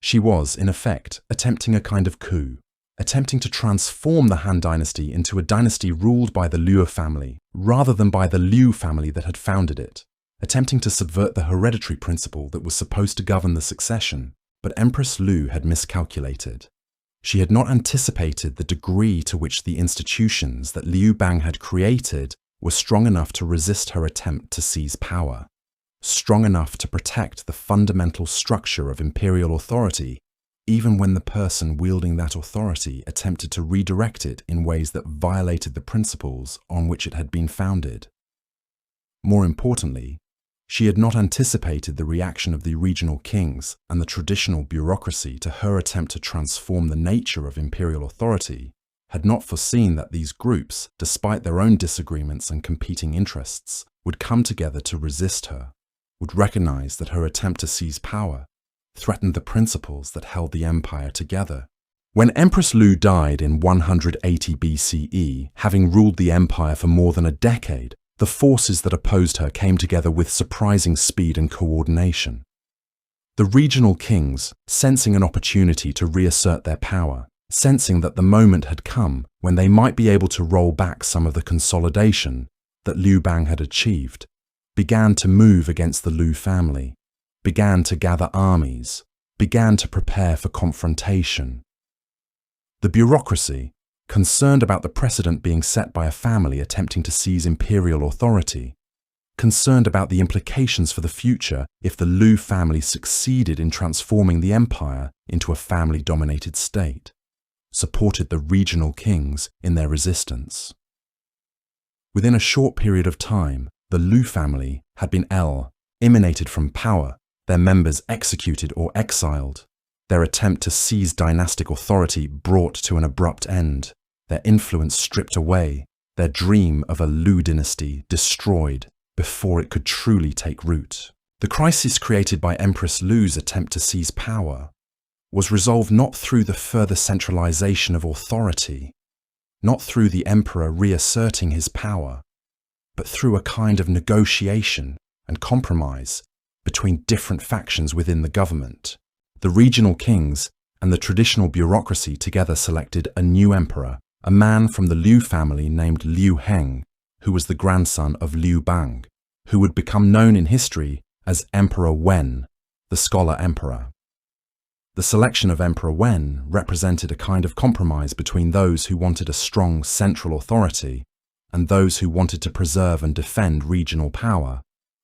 She was, in effect, attempting a kind of coup, attempting to transform the Han Dynasty into a dynasty ruled by the Liu family, rather than by the Liu family that had founded it, attempting to subvert the hereditary principle that was supposed to govern the succession. But Empress Lu had miscalculated. She had not anticipated the degree to which the institutions that Liu Bang had created were strong enough to resist her attempt to seize power, strong enough to protect the fundamental structure of imperial authority, even when the person wielding that authority attempted to redirect it in ways that violated the principles on which it had been founded. More importantly, she had not anticipated the reaction of the regional kings and the traditional bureaucracy to her attempt to transform the nature of imperial authority, had not foreseen that these groups, despite their own disagreements and competing interests, would come together to resist her, would recognize that her attempt to seize power threatened the principles that held the empire together. When Empress Lu died in 180 BCE, having ruled the empire for more than a decade, the forces that opposed her came together with surprising speed and coordination. The regional kings, sensing an opportunity to reassert their power, sensing that the moment had come when they might be able to roll back some of the consolidation that Liu Bang had achieved, began to move against the Liu family, began to gather armies, began to prepare for confrontation. The bureaucracy, concerned about the precedent being set by a family attempting to seize imperial authority, concerned about the implications for the future if the Liu family succeeded in transforming the empire into a family-dominated state, supported the regional kings in their resistance. Within a short period of time, the Liu family had been emanated from power, their members executed or exiled, their attempt to seize dynastic authority brought to an abrupt end, their influence stripped away, their dream of a Liu dynasty destroyed before it could truly take root. The crisis created by Empress Lu's attempt to seize power was resolved not through the further centralization of authority, not through the emperor reasserting his power, but through a kind of negotiation and compromise between different factions within the government. The regional kings and the traditional bureaucracy together selected a new emperor a man from the Liu family named Liu Heng, who was the grandson of Liu Bang, who would become known in history as Emperor Wen, the scholar emperor. The selection of Emperor Wen represented a kind of compromise between those who wanted a strong central authority and those who wanted to preserve and defend regional power,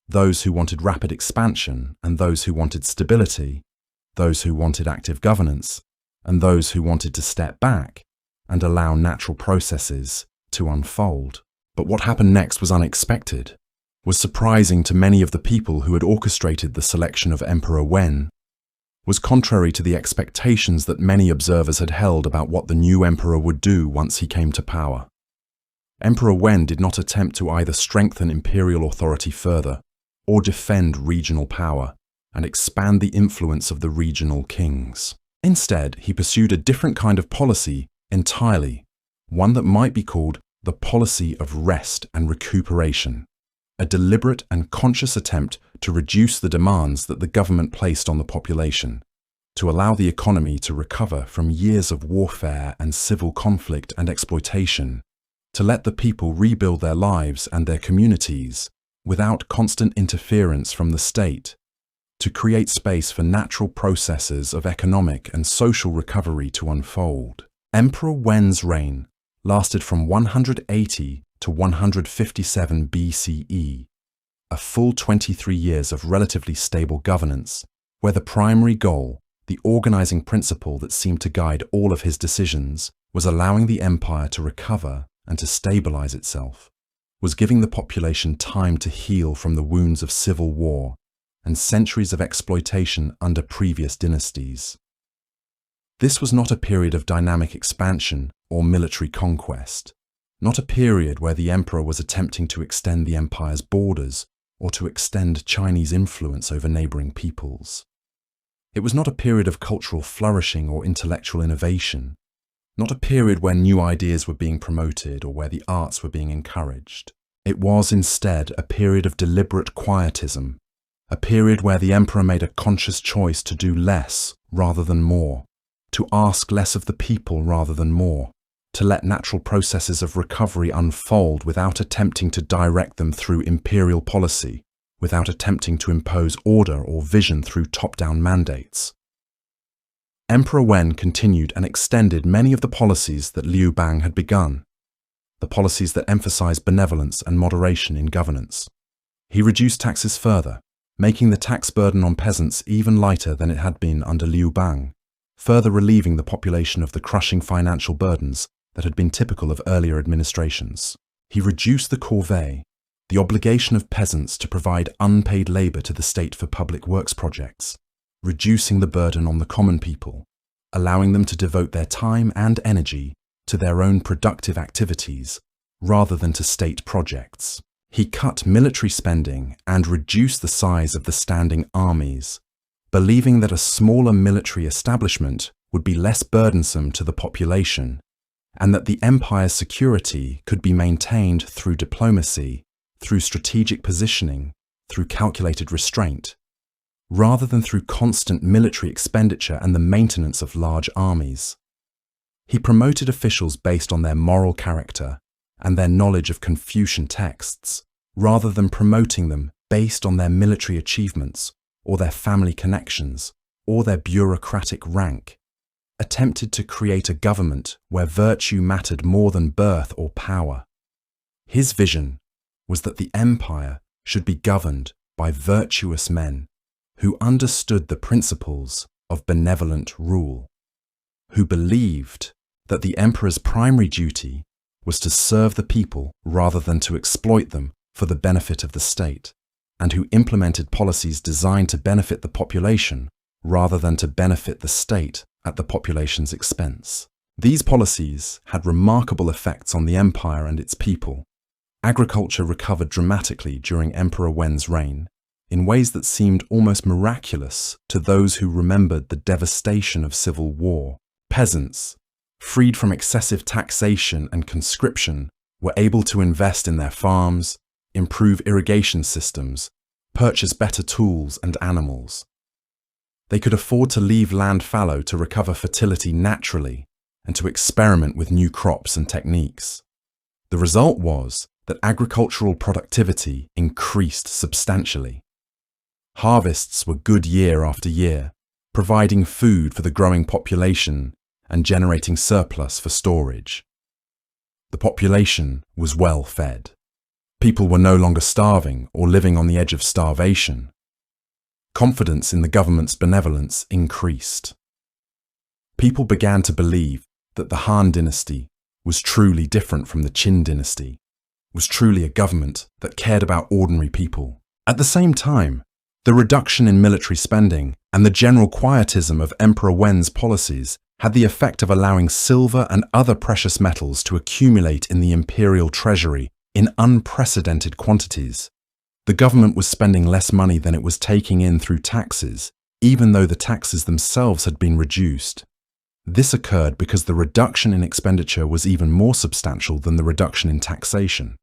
those who wanted rapid expansion and those who wanted stability, those who wanted active governance and those who wanted to step back and allow natural processes to unfold. But what happened next was unexpected, was surprising to many of the people who had orchestrated the selection of Emperor Wen, was contrary to the expectations that many observers had held about what the new emperor would do once he came to power. Emperor Wen did not attempt to either strengthen imperial authority further or defend regional power and expand the influence of the regional kings. Instead, he pursued a different kind of policy entirely, one that might be called the policy of rest and recuperation, a deliberate and conscious attempt to reduce the demands that the government placed on the population, to allow the economy to recover from years of warfare and civil conflict and exploitation, to let the people rebuild their lives and their communities without constant interference from the state, to create space for natural processes of economic and social recovery to unfold. Emperor Wen's reign lasted from 180 to 157 BCE, a full 23 years of relatively stable governance, where the primary goal, the organizing principle that seemed to guide all of his decisions, was allowing the empire to recover and to stabilize itself, was giving the population time to heal from the wounds of civil war and centuries of exploitation under previous dynasties. This was not a period of dynamic expansion or military conquest, not a period where the emperor was attempting to extend the empire's borders or to extend Chinese influence over neighboring peoples. It was not a period of cultural flourishing or intellectual innovation, not a period where new ideas were being promoted or where the arts were being encouraged. It was instead a period of deliberate quietism, a period where the emperor made a conscious choice to do less rather than more, to ask less of the people rather than more, to let natural processes of recovery unfold without attempting to direct them through imperial policy, without attempting to impose order or vision through top-down mandates. Emperor Wen continued and extended many of the policies that Liu Bang had begun, the policies that emphasized benevolence and moderation in governance. He reduced taxes further, making the tax burden on peasants even lighter than it had been under Liu Bang, further relieving the population of the crushing financial burdens that had been typical of earlier administrations. He reduced the corvée, the obligation of peasants to provide unpaid labor to the state for public works projects, reducing the burden on the common people, allowing them to devote their time and energy to their own productive activities rather than to state projects. He cut military spending and reduced the size of the standing armies, believing that a smaller military establishment would be less burdensome to the population and that the empire's security could be maintained through diplomacy, through strategic positioning, through calculated restraint, rather than through constant military expenditure and the maintenance of large armies. He promoted officials based on their moral character and their knowledge of Confucian texts, rather than promoting them based on their military achievements or their family connections or their bureaucratic rank, attempted to create a government where virtue mattered more than birth or power. His vision was that the empire should be governed by virtuous men who understood the principles of benevolent rule, who believed that the emperor's primary duty was to serve the people rather than to exploit them for the benefit of the state, and who implemented policies designed to benefit the population rather than to benefit the state at the population's expense. These policies had remarkable effects on the empire and its people. Agriculture recovered dramatically during Emperor Wen's reign, in ways that seemed almost miraculous to those who remembered the devastation of civil war. Peasants, freed from excessive taxation and conscription, were able to invest in their farms, improve irrigation systems, purchase better tools and animals. They could afford to leave land fallow to recover fertility naturally and to experiment with new crops and techniques. The result was that agricultural productivity increased substantially. Harvests were good year after year, providing food for the growing population and generating surplus for storage. The population was well fed. People were no longer starving or living on the edge of starvation. Confidence in the government's benevolence increased. People began to believe that the Han Dynasty was truly different from the Qin Dynasty, was truly a government that cared about ordinary people. At the same time, the reduction in military spending and the general quietism of Emperor Wen's policies had the effect of allowing silver and other precious metals to accumulate in the imperial treasury in unprecedented quantities. The government was spending less money than it was taking in through taxes, even though the taxes themselves had been reduced. This occurred because the reduction in expenditure was even more substantial than the reduction in taxation.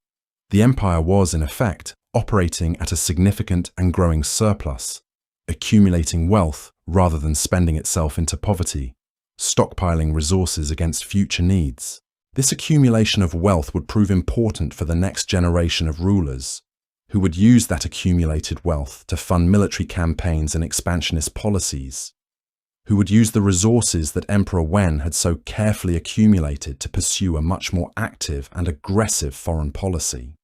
The empire was, in effect, operating at a significant and growing surplus, accumulating wealth rather than spending itself into poverty, stockpiling resources against future needs. This accumulation of wealth would prove important for the next generation of rulers, who would use that accumulated wealth to fund military campaigns and expansionist policies, who would use the resources that Emperor Wen had so carefully accumulated to pursue a much more active and aggressive foreign policy.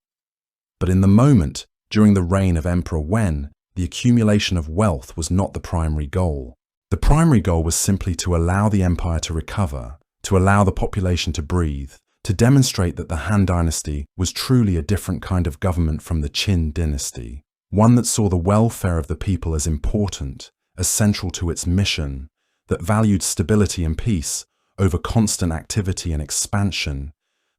But in the moment, during the reign of Emperor Wen, the accumulation of wealth was not the primary goal. The primary goal was simply to allow the empire to recover, to allow the population to breathe, to demonstrate that the Han Dynasty was truly a different kind of government from the Qin Dynasty, one that saw the welfare of the people as important, as central to its mission, that valued stability and peace over constant activity and expansion,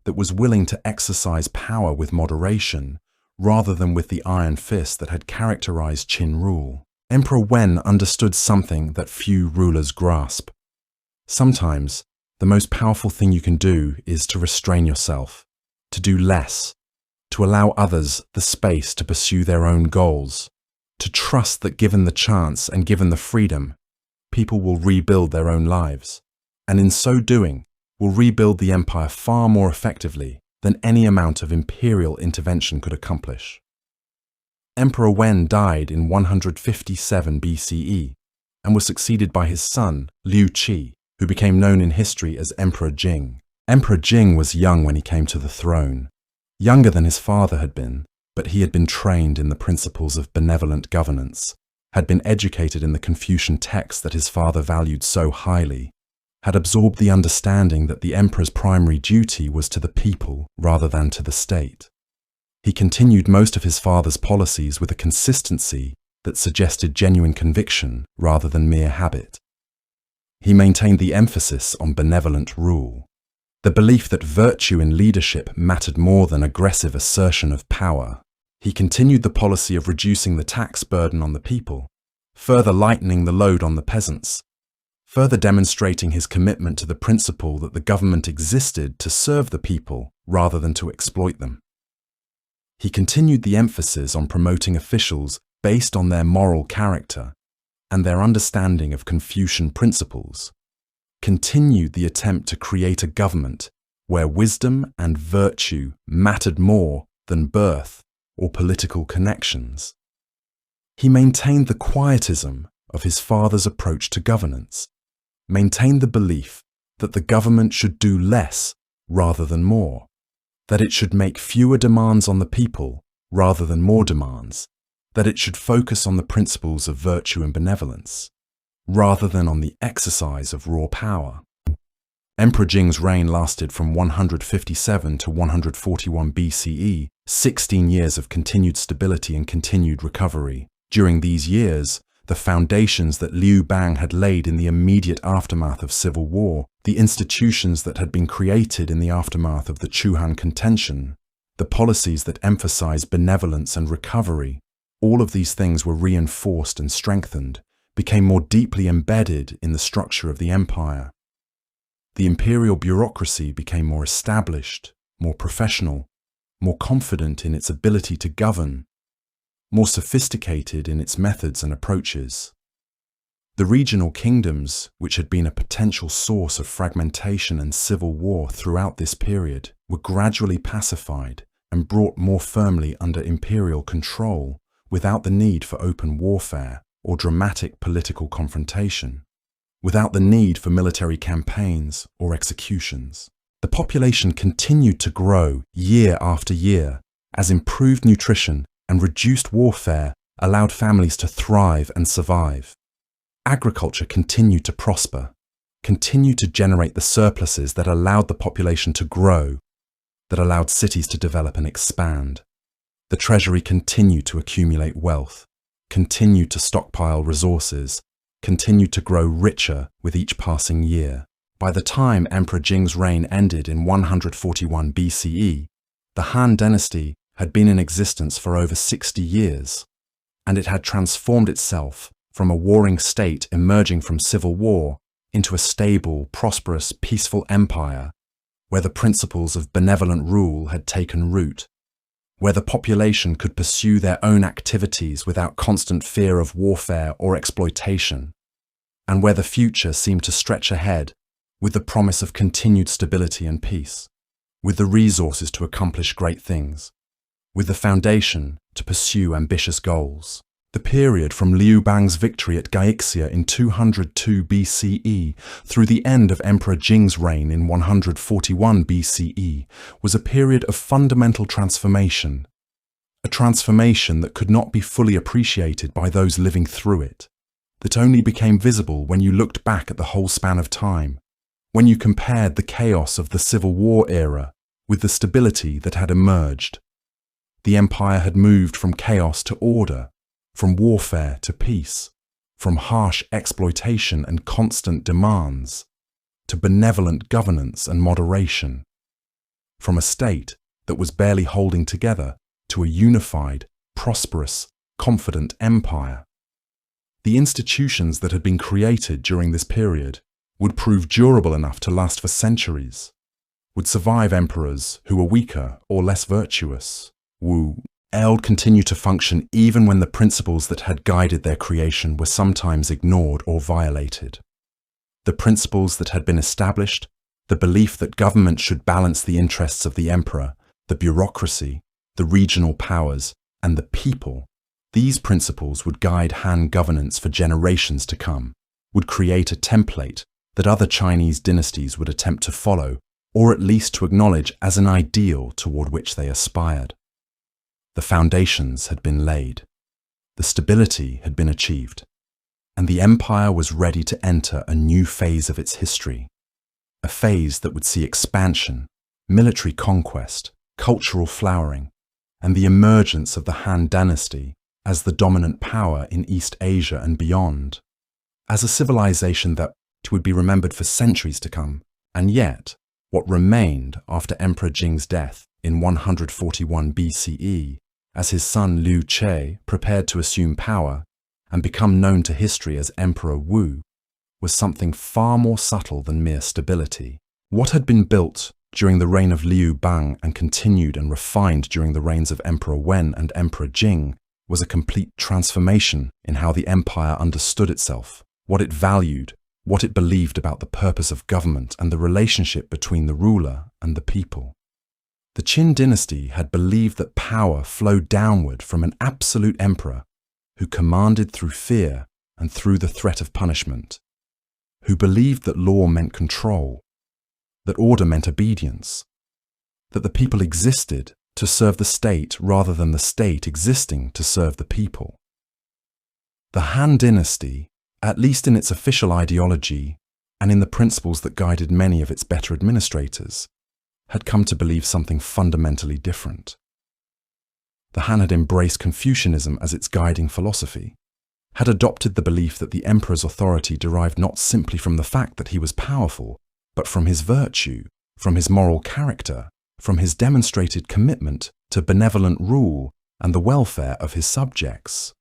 that was willing to exercise power with moderation, rather than with the iron fist that had characterized Qin rule. Emperor Wen understood something that few rulers grasp. Sometimes, the most powerful thing you can do is to restrain yourself, to do less, to allow others the space to pursue their own goals, to trust that given the chance and given the freedom, people will rebuild their own lives, and in so doing, will rebuild the empire far more effectively than any amount of imperial intervention could accomplish. Emperor Wen died in 157 BCE and was succeeded by his son, Liu Qi, who became known in history as Emperor Jing. Emperor Jing was young when he came to the throne, younger than his father had been, but he had been trained in the principles of benevolent governance, had been educated in the Confucian texts that his father valued so highly, had absorbed the understanding that the emperor's primary duty was to the people rather than to the state. He continued most of his father's policies with a consistency that suggested genuine conviction rather than mere habit. He maintained the emphasis on benevolent rule, the belief that virtue in leadership mattered more than aggressive assertion of power. He continued the policy of reducing the tax burden on the people, further lightening the load on the peasants, further demonstrating his commitment to the principle that the government existed to serve the people rather than to exploit them. He continued the emphasis on promoting officials based on their moral character and their understanding of Confucian principles, continued the attempt to create a government where wisdom and virtue mattered more than birth or political connections. He maintained the quietism of his father's approach to governance, maintained the belief that the government should do less rather than more, that it should make fewer demands on the people rather than more demands, that it should focus on the principles of virtue and benevolence, rather than on the exercise of raw power. Emperor Jing's reign lasted from 157 to 141 BCE, 16 years of continued stability and continued recovery. During these years, the foundations that Liu Bang had laid in the immediate aftermath of civil war, the institutions that had been created in the aftermath of the Chu-Han contention, the policies that emphasized benevolence and recovery, all of these things were reinforced and strengthened, became more deeply embedded in the structure of the empire. The imperial bureaucracy became more established, more professional, more confident in its ability to govern, more sophisticated in its methods and approaches. The regional kingdoms, which had been a potential source of fragmentation and civil war throughout this period, were gradually pacified and brought more firmly under imperial control without the need for open warfare or dramatic political confrontation, without the need for military campaigns or executions. The population continued to grow year after year as improved nutrition and reduced warfare allowed families to thrive and survive. Agriculture continued to prosper, continued to generate the surpluses that allowed the population to grow, that allowed cities to develop and expand. The treasury continued to accumulate wealth, continued to stockpile resources, continued to grow richer with each passing year. By the time Emperor Jing's reign ended in 141 BCE, the Han Dynasty had been in existence for over 60 years, and it had transformed itself from a warring state emerging from civil war into a stable, prosperous, peaceful empire where the principles of benevolent rule had taken root, where the population could pursue their own activities without constant fear of warfare or exploitation, and where the future seemed to stretch ahead with the promise of continued stability and peace, with the resources to accomplish great things, with the foundation to pursue ambitious goals. The period from Liu Bang's victory at Gaixia in 202 BCE through the end of Emperor Jing's reign in 141 BCE was a period of fundamental transformation, a transformation that could not be fully appreciated by those living through it, that only became visible when you looked back at the whole span of time, when you compared the chaos of the Civil War era with the stability that had emerged. The empire had moved from chaos to order, from warfare to peace, from harsh exploitation and constant demands to benevolent governance and moderation, from a state that was barely holding together to a unified, prosperous, confident empire. The institutions that had been created during this period would prove durable enough to last for centuries, would survive emperors who were weaker or less virtuous, would continue to function even when the principles that had guided their creation were sometimes ignored or violated. The principles that had been established, the belief that government should balance the interests of the emperor, the bureaucracy, the regional powers, and the people, these principles would guide Han governance for generations to come, would create a template that other Chinese dynasties would attempt to follow, or at least to acknowledge as an ideal toward which they aspired. The foundations had been laid, the stability had been achieved, and the empire was ready to enter a new phase of its history, a phase that would see expansion, military conquest, cultural flowering, and the emergence of the Han Dynasty as the dominant power in East Asia and beyond, as a civilization that would be remembered for centuries to come. And yet, what remained after Emperor Jing's death in 141 BCE, as his son Liu Che prepared to assume power and become known to history as Emperor Wu, was something far more subtle than mere stability. What had been built during the reign of Liu Bang and continued and refined during the reigns of Emperor Wen and Emperor Jing was a complete transformation in how the empire understood itself, what it valued, what it believed about the purpose of government and the relationship between the ruler and the people. The Qin dynasty had believed that power flowed downward from an absolute emperor who commanded through fear and through the threat of punishment, who believed that law meant control, that order meant obedience, that the people existed to serve the state rather than the state existing to serve the people. The Han Dynasty, at least in its official ideology and in the principles that guided many of its better administrators, had come to believe something fundamentally different. The Han had embraced Confucianism as its guiding philosophy, had adopted the belief that the emperor's authority derived not simply from the fact that he was powerful, but from his virtue, from his moral character, from his demonstrated commitment to benevolent rule and the welfare of his subjects.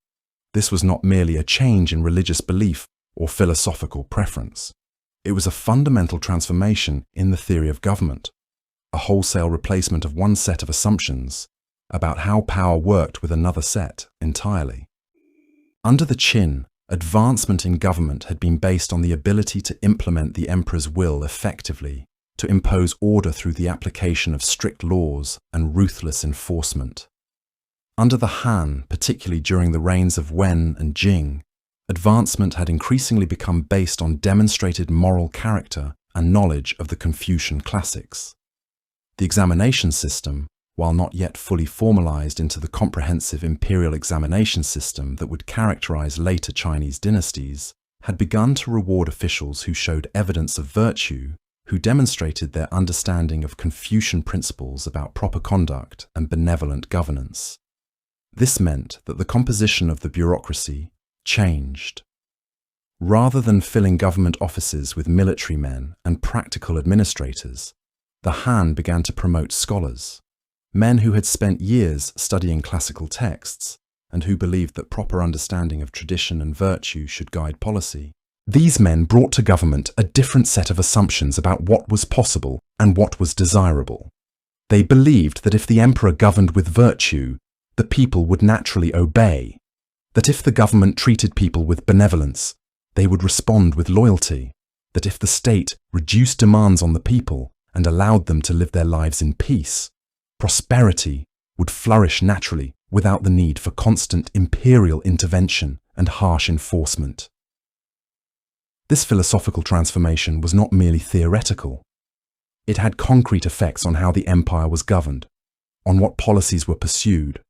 This was not merely a change in religious belief or philosophical preference. It was a fundamental transformation in the theory of government, a wholesale replacement of one set of assumptions about how power worked with another set entirely. Under the Qin, Advancement in government had been based on the ability to implement the emperor's will effectively, to impose order through the application of strict laws and ruthless enforcement. Under the Han, particularly during the reigns of Wen and Jing, advancement had increasingly become based on demonstrated moral character and knowledge of the Confucian classics. The examination system, while not yet fully formalized into the comprehensive imperial examination system that would characterize later Chinese dynasties, had begun to reward officials who showed evidence of virtue, who demonstrated their understanding of Confucian principles about proper conduct and benevolent governance. This meant that the composition of the bureaucracy changed. Rather than filling government offices with military men and practical administrators, the Han began to promote scholars, men who had spent years studying classical texts and who believed that proper understanding of tradition and virtue should guide policy. These men brought to government a different set of assumptions about what was possible and what was desirable. They believed that if the emperor governed with virtue, the people would naturally obey, that if the government treated people with benevolence, they would respond with loyalty, that if the state reduced demands on the people and allowed them to live their lives in peace, prosperity would flourish naturally without the need for constant imperial intervention and harsh enforcement. This philosophical transformation was not merely theoretical. It had concrete effects on how the empire was governed, on what policies were pursued,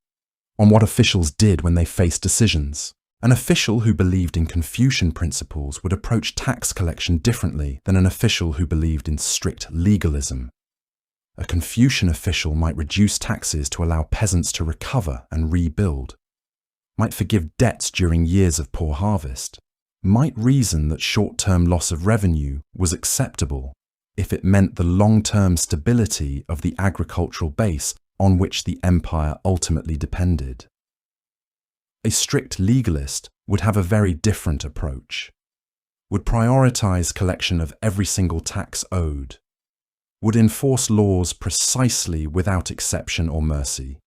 on what officials did when they faced decisions. An official who believed in Confucian principles would approach tax collection differently than an official who believed in strict legalism. A Confucian official might reduce taxes to allow peasants to recover and rebuild, might forgive debts during years of poor harvest, might reason that short-term loss of revenue was acceptable if it meant the long-term stability of the agricultural base on which the empire ultimately depended. A strict legalist would have a very different approach, would prioritize collection of every single tax owed, would enforce laws precisely without exception or mercy,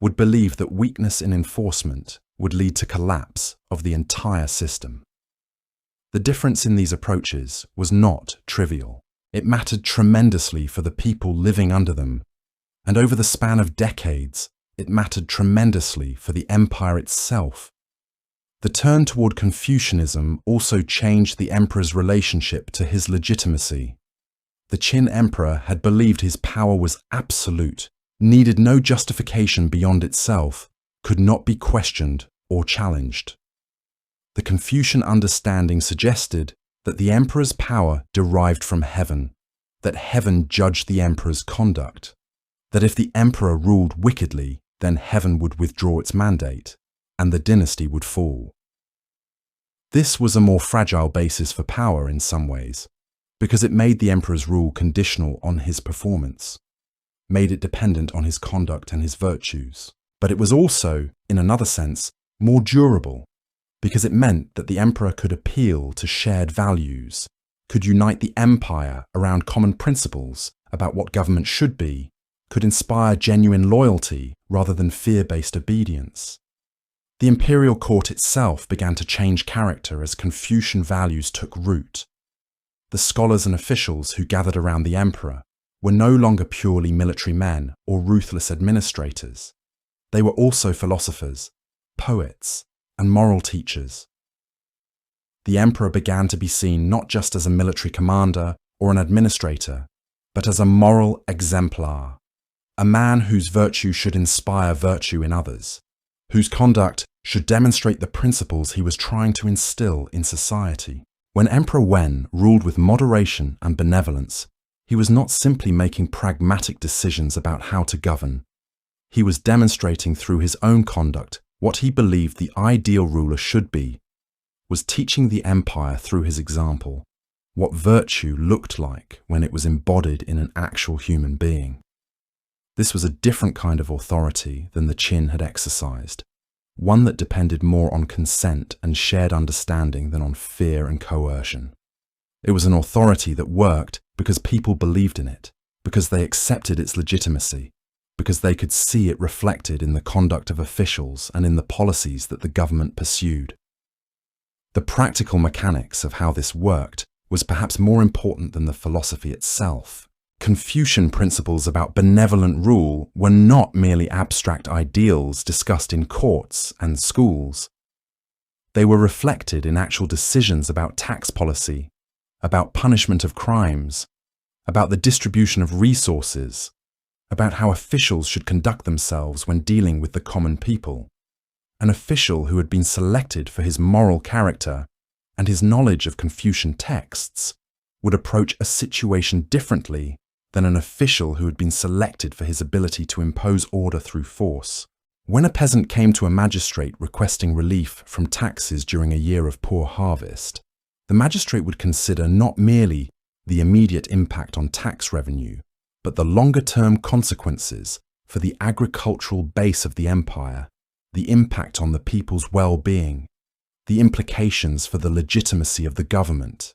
would believe that weakness in enforcement would lead to collapse of the entire system. The difference in these approaches was not trivial. It mattered tremendously for the people living under them, and over the span of decades, it mattered tremendously for the empire itself. The turn toward Confucianism also changed the emperor's relationship to his legitimacy. The Qin emperor had believed his power was absolute, needed no justification beyond itself, could not be questioned or challenged. The Confucian understanding suggested that the emperor's power derived from heaven, that heaven judged the emperor's conduct, that if the emperor ruled wickedly, then heaven would withdraw its mandate, and the dynasty would fall. This was a more fragile basis for power in some ways, because it made the emperor's rule conditional on his performance, made it dependent on his conduct and his virtues. But it was also, in another sense, more durable, because it meant that the emperor could appeal to shared values, could unite the empire around common principles about what government should be, could inspire genuine loyalty rather than fear-based obedience. The imperial court itself began to change character as Confucian values took root. The scholars and officials who gathered around the emperor were no longer purely military men or ruthless administrators. They were also philosophers, poets, and moral teachers. The emperor began to be seen not just as a military commander or an administrator, but as a moral exemplar, a man whose virtue should inspire virtue in others, whose conduct should demonstrate the principles he was trying to instill in society. When Emperor Wen ruled with moderation and benevolence, he was not simply making pragmatic decisions about how to govern. He was demonstrating through his own conduct what he believed the ideal ruler should be, was teaching the empire through his example what virtue looked like when it was embodied in an actual human being. This was a different kind of authority than the Qin had exercised, one that depended more on consent and shared understanding than on fear and coercion. It was an authority that worked because people believed in it, because they accepted its legitimacy, because they could see it reflected in the conduct of officials and in the policies that the government pursued. The practical mechanics of how this worked was perhaps more important than the philosophy itself. Confucian principles about benevolent rule were not merely abstract ideals discussed in courts and schools. They were reflected in actual decisions about tax policy, about punishment of crimes, about the distribution of resources, about how officials should conduct themselves when dealing with the common people. An official who had been selected for his moral character and his knowledge of Confucian texts would approach a situation differently than an official who had been selected for his ability to impose order through force. When a peasant came to a magistrate requesting relief from taxes during a year of poor harvest, the magistrate would consider not merely the immediate impact on tax revenue, but the longer-term consequences for the agricultural base of the empire, the impact on the people's well-being, the implications for the legitimacy of the government.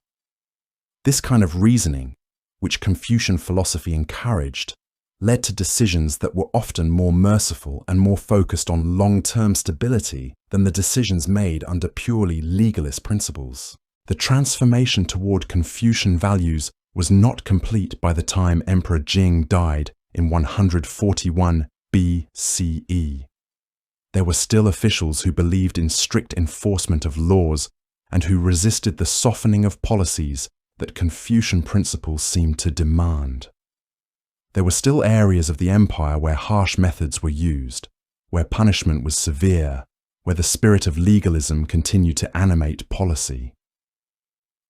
This kind of reasoning, which Confucian philosophy encouraged, led to decisions that were often more merciful and more focused on long-term stability than the decisions made under purely legalist principles. The transformation toward Confucian values was not complete by the time Emperor Jing died in 141 BCE. There were still officials who believed in strict enforcement of laws and who resisted the softening of policies that Confucian principles seemed to demand. There were still areas of the empire where harsh methods were used, where punishment was severe, where the spirit of legalism continued to animate policy.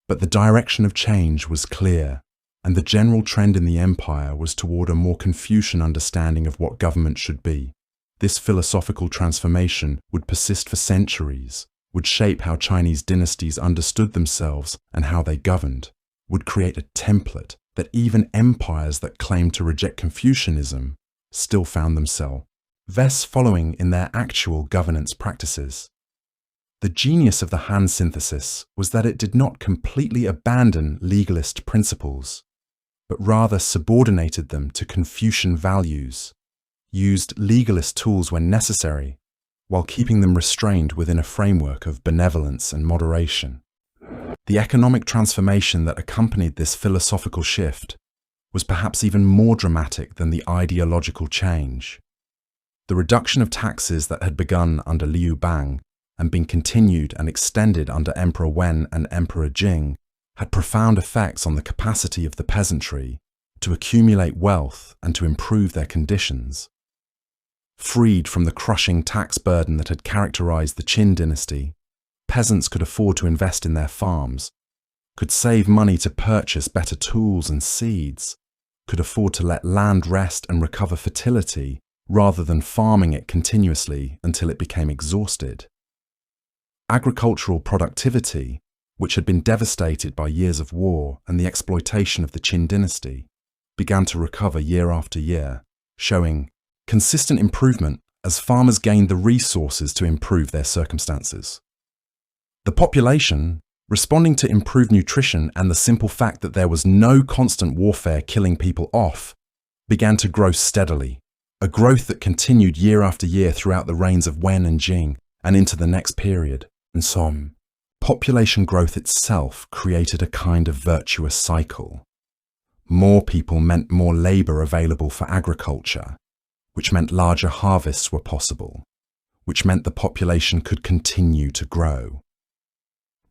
But the direction of change was clear, and the general trend in the empire was toward a more Confucian understanding of what government should be. This philosophical transformation would persist for centuries, would shape how Chinese dynasties understood themselves and how they governed, would create a template that even empires that claimed to reject Confucianism still found themselves following in their actual governance practices. The genius of the Han synthesis was that it did not completely abandon legalist principles, but rather subordinated them to Confucian values, used legalist tools when necessary, while keeping them restrained within a framework of benevolence and moderation. The economic transformation that accompanied this philosophical shift was perhaps even more dramatic than the ideological change. The reduction of taxes that had begun under Liu Bang and been continued and extended under Emperor Wen and Emperor Jing had profound effects on the capacity of the peasantry to accumulate wealth and to improve their conditions. Freed from the crushing tax burden that had characterized the Qin dynasty, peasants could afford to invest in their farms, could save money to purchase better tools and seeds, could afford to let land rest and recover fertility rather than farming it continuously until it became exhausted. Agricultural productivity, which had been devastated by years of war and the exploitation of the Qin dynasty, began to recover year after year, showing consistent improvement as farmers gained the resources to improve their circumstances. The population, responding to improved nutrition and the simple fact that there was no constant warfare killing people off, began to grow steadily, a growth that continued year after year throughout the reigns of Wen and Jing and into the next period, and so on. Population growth itself created a kind of virtuous cycle. More people meant more labor available for agriculture, which meant larger harvests were possible, which meant the population could continue to grow.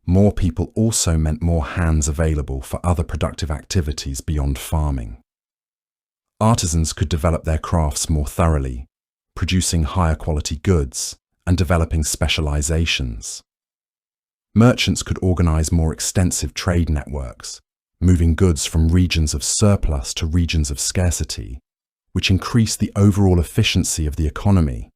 More people also meant more hands available for other productive activities beyond farming. Artisans could develop their crafts more thoroughly, producing higher quality goods and developing specializations. Merchants could organize more extensive trade networks, moving goods from regions of surplus to regions of scarcity, which increased the overall efficiency of the economy.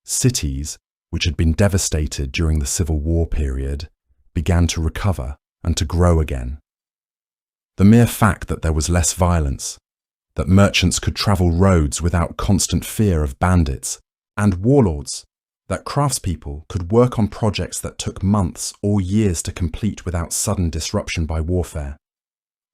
Cities, which had been devastated during the Civil War period, began to recover and to grow again. The mere fact that there was less violence, that merchants could travel roads without constant fear of bandits and warlords, that craftspeople could work on projects that took months or years to complete without sudden disruption by warfare.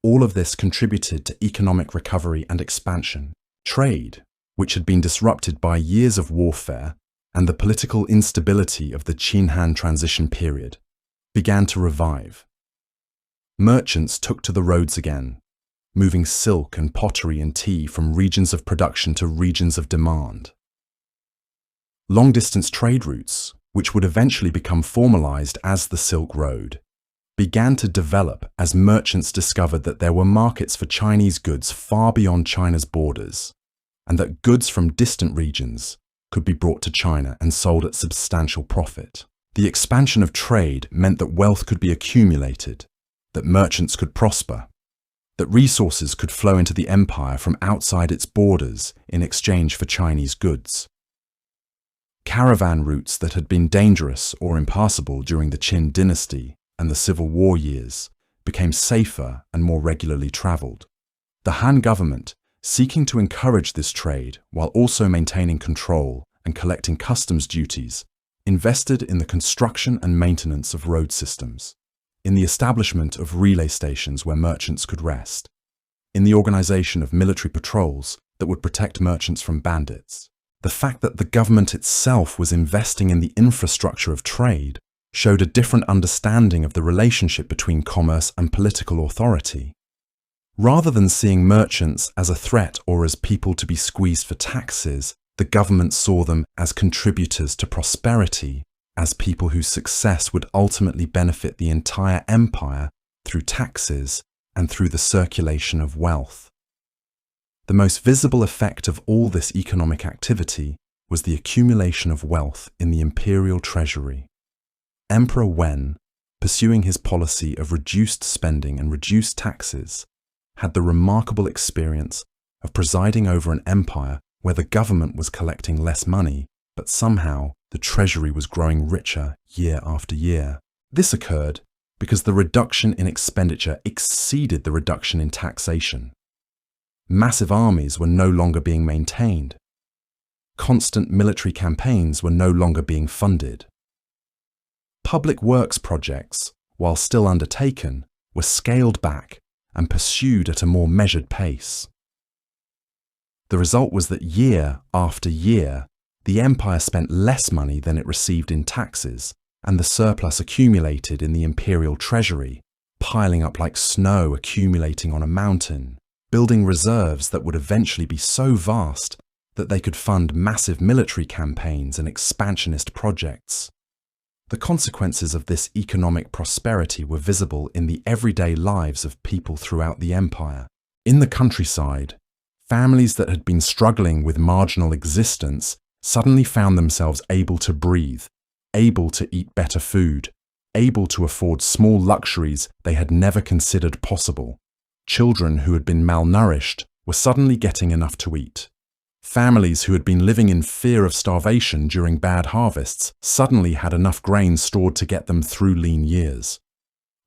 All of this contributed to economic recovery and expansion. Trade, which had been disrupted by years of warfare and the political instability of the Qin-Han transition period, began to revive. Merchants took to the roads again, moving silk and pottery and tea from regions of production to regions of demand. Long-distance trade routes, which would eventually become formalized as the Silk Road, began to develop as merchants discovered that there were markets for Chinese goods far beyond China's borders, and that goods from distant regions could be brought to China and sold at substantial profit. The expansion of trade meant that wealth could be accumulated, that merchants could prosper, that resources could flow into the empire from outside its borders in exchange for Chinese goods. Caravan routes that had been dangerous or impassable during the Qin dynasty and the Civil War years became safer and more regularly traveled. The Han government, seeking to encourage this trade while also maintaining control and collecting customs duties, invested in the construction and maintenance of road systems, in the establishment of relay stations where merchants could rest, in the organization of military patrols that would protect merchants from bandits. The fact that the government itself was investing in the infrastructure of trade showed a different understanding of the relationship between commerce and political authority. Rather than seeing merchants as a threat or as people to be squeezed for taxes, the government saw them as contributors to prosperity, as people whose success would ultimately benefit the entire empire through taxes and through the circulation of wealth. The most visible effect of all this economic activity was the accumulation of wealth in the imperial treasury. Emperor Wen, pursuing his policy of reduced spending and reduced taxes, had the remarkable experience of presiding over an empire where the government was collecting less money, but somehow the treasury was growing richer year after year. This occurred because the reduction in expenditure exceeded the reduction in taxation. Massive armies were no longer being maintained. Constant military campaigns were no longer being funded. Public works projects, while still undertaken, were scaled back and pursued at a more measured pace. The result was that year after year, the empire spent less money than it received in taxes, and the surplus accumulated in the imperial treasury, piling up like snow accumulating on a mountain, building reserves that would eventually be so vast that they could fund massive military campaigns and expansionist projects. The consequences of this economic prosperity were visible in the everyday lives of people throughout the empire. In the countryside, families that had been struggling with marginal existence suddenly found themselves able to breathe, able to eat better food, able to afford small luxuries they had never considered possible. Children who had been malnourished were suddenly getting enough to eat. Families who had been living in fear of starvation during bad harvests suddenly had enough grain stored to get them through lean years.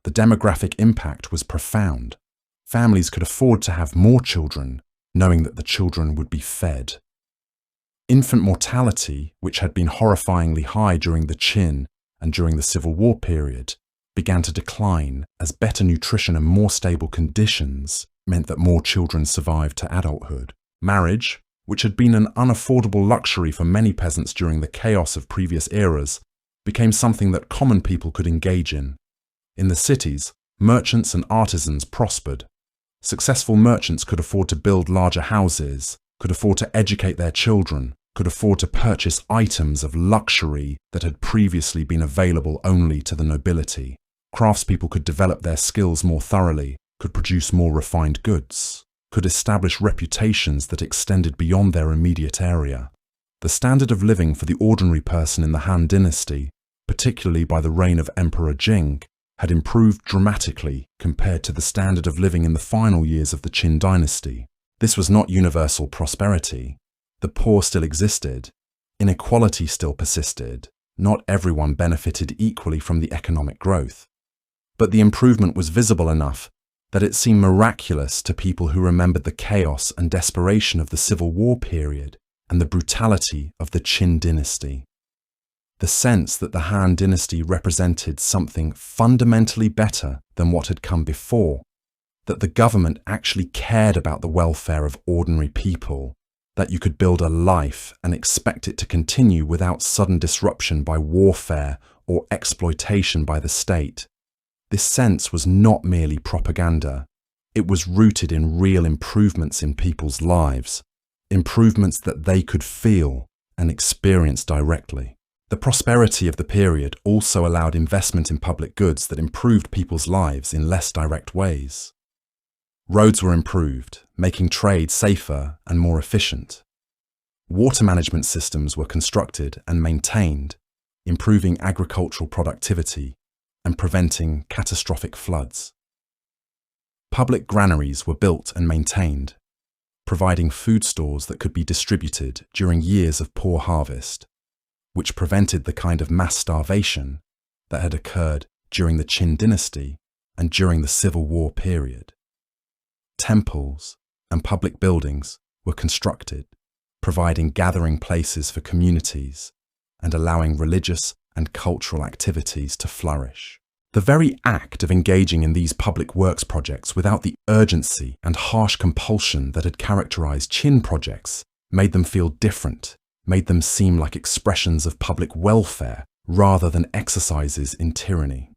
The demographic impact was profound. Families could afford to have more children, knowing that the children would be fed. Infant mortality, which had been horrifyingly high during the Qin and during the Civil War period, began to decline as better nutrition and more stable conditions meant that more children survived to adulthood. Marriage, which had been an unaffordable luxury for many peasants during the chaos of previous eras, became something that common people could engage in. In the cities, merchants and artisans prospered. Successful merchants could afford to build larger houses, could afford to educate their children, could afford to purchase items of luxury that had previously been available only to the nobility. Craftspeople could develop their skills more thoroughly, could produce more refined goods, could establish reputations that extended beyond their immediate area. The standard of living for the ordinary person in the Han Dynasty, particularly by the reign of Emperor Jing, had improved dramatically compared to the standard of living in the final years of the Qin Dynasty. This was not universal prosperity. The poor still existed. Inequality still persisted. Not everyone benefited equally from the economic growth. But the improvement was visible enough that it seemed miraculous to people who remembered the chaos and desperation of the Civil War period and the brutality of the Qin dynasty. The sense that the Han Dynasty represented something fundamentally better than what had come before, that the government actually cared about the welfare of ordinary people, that you could build a life and expect it to continue without sudden disruption by warfare or exploitation by the state. This sense was not merely propaganda. It was rooted in real improvements in people's lives, improvements that they could feel and experience directly. The prosperity of the period also allowed investment in public goods that improved people's lives in less direct ways. Roads were improved, making trade safer and more efficient. Water management systems were constructed and maintained, improving agricultural productivity and preventing catastrophic floods. Public granaries were built and maintained, providing food stores that could be distributed during years of poor harvest, which prevented the kind of mass starvation that had occurred during the Qin dynasty and during the Civil War period. Temples and public buildings were constructed, providing gathering places for communities and allowing religious and cultural activities to flourish. The very act of engaging in these public works projects without the urgency and harsh compulsion that had characterized Qin projects made them feel different, made them seem like expressions of public welfare rather than exercises in tyranny.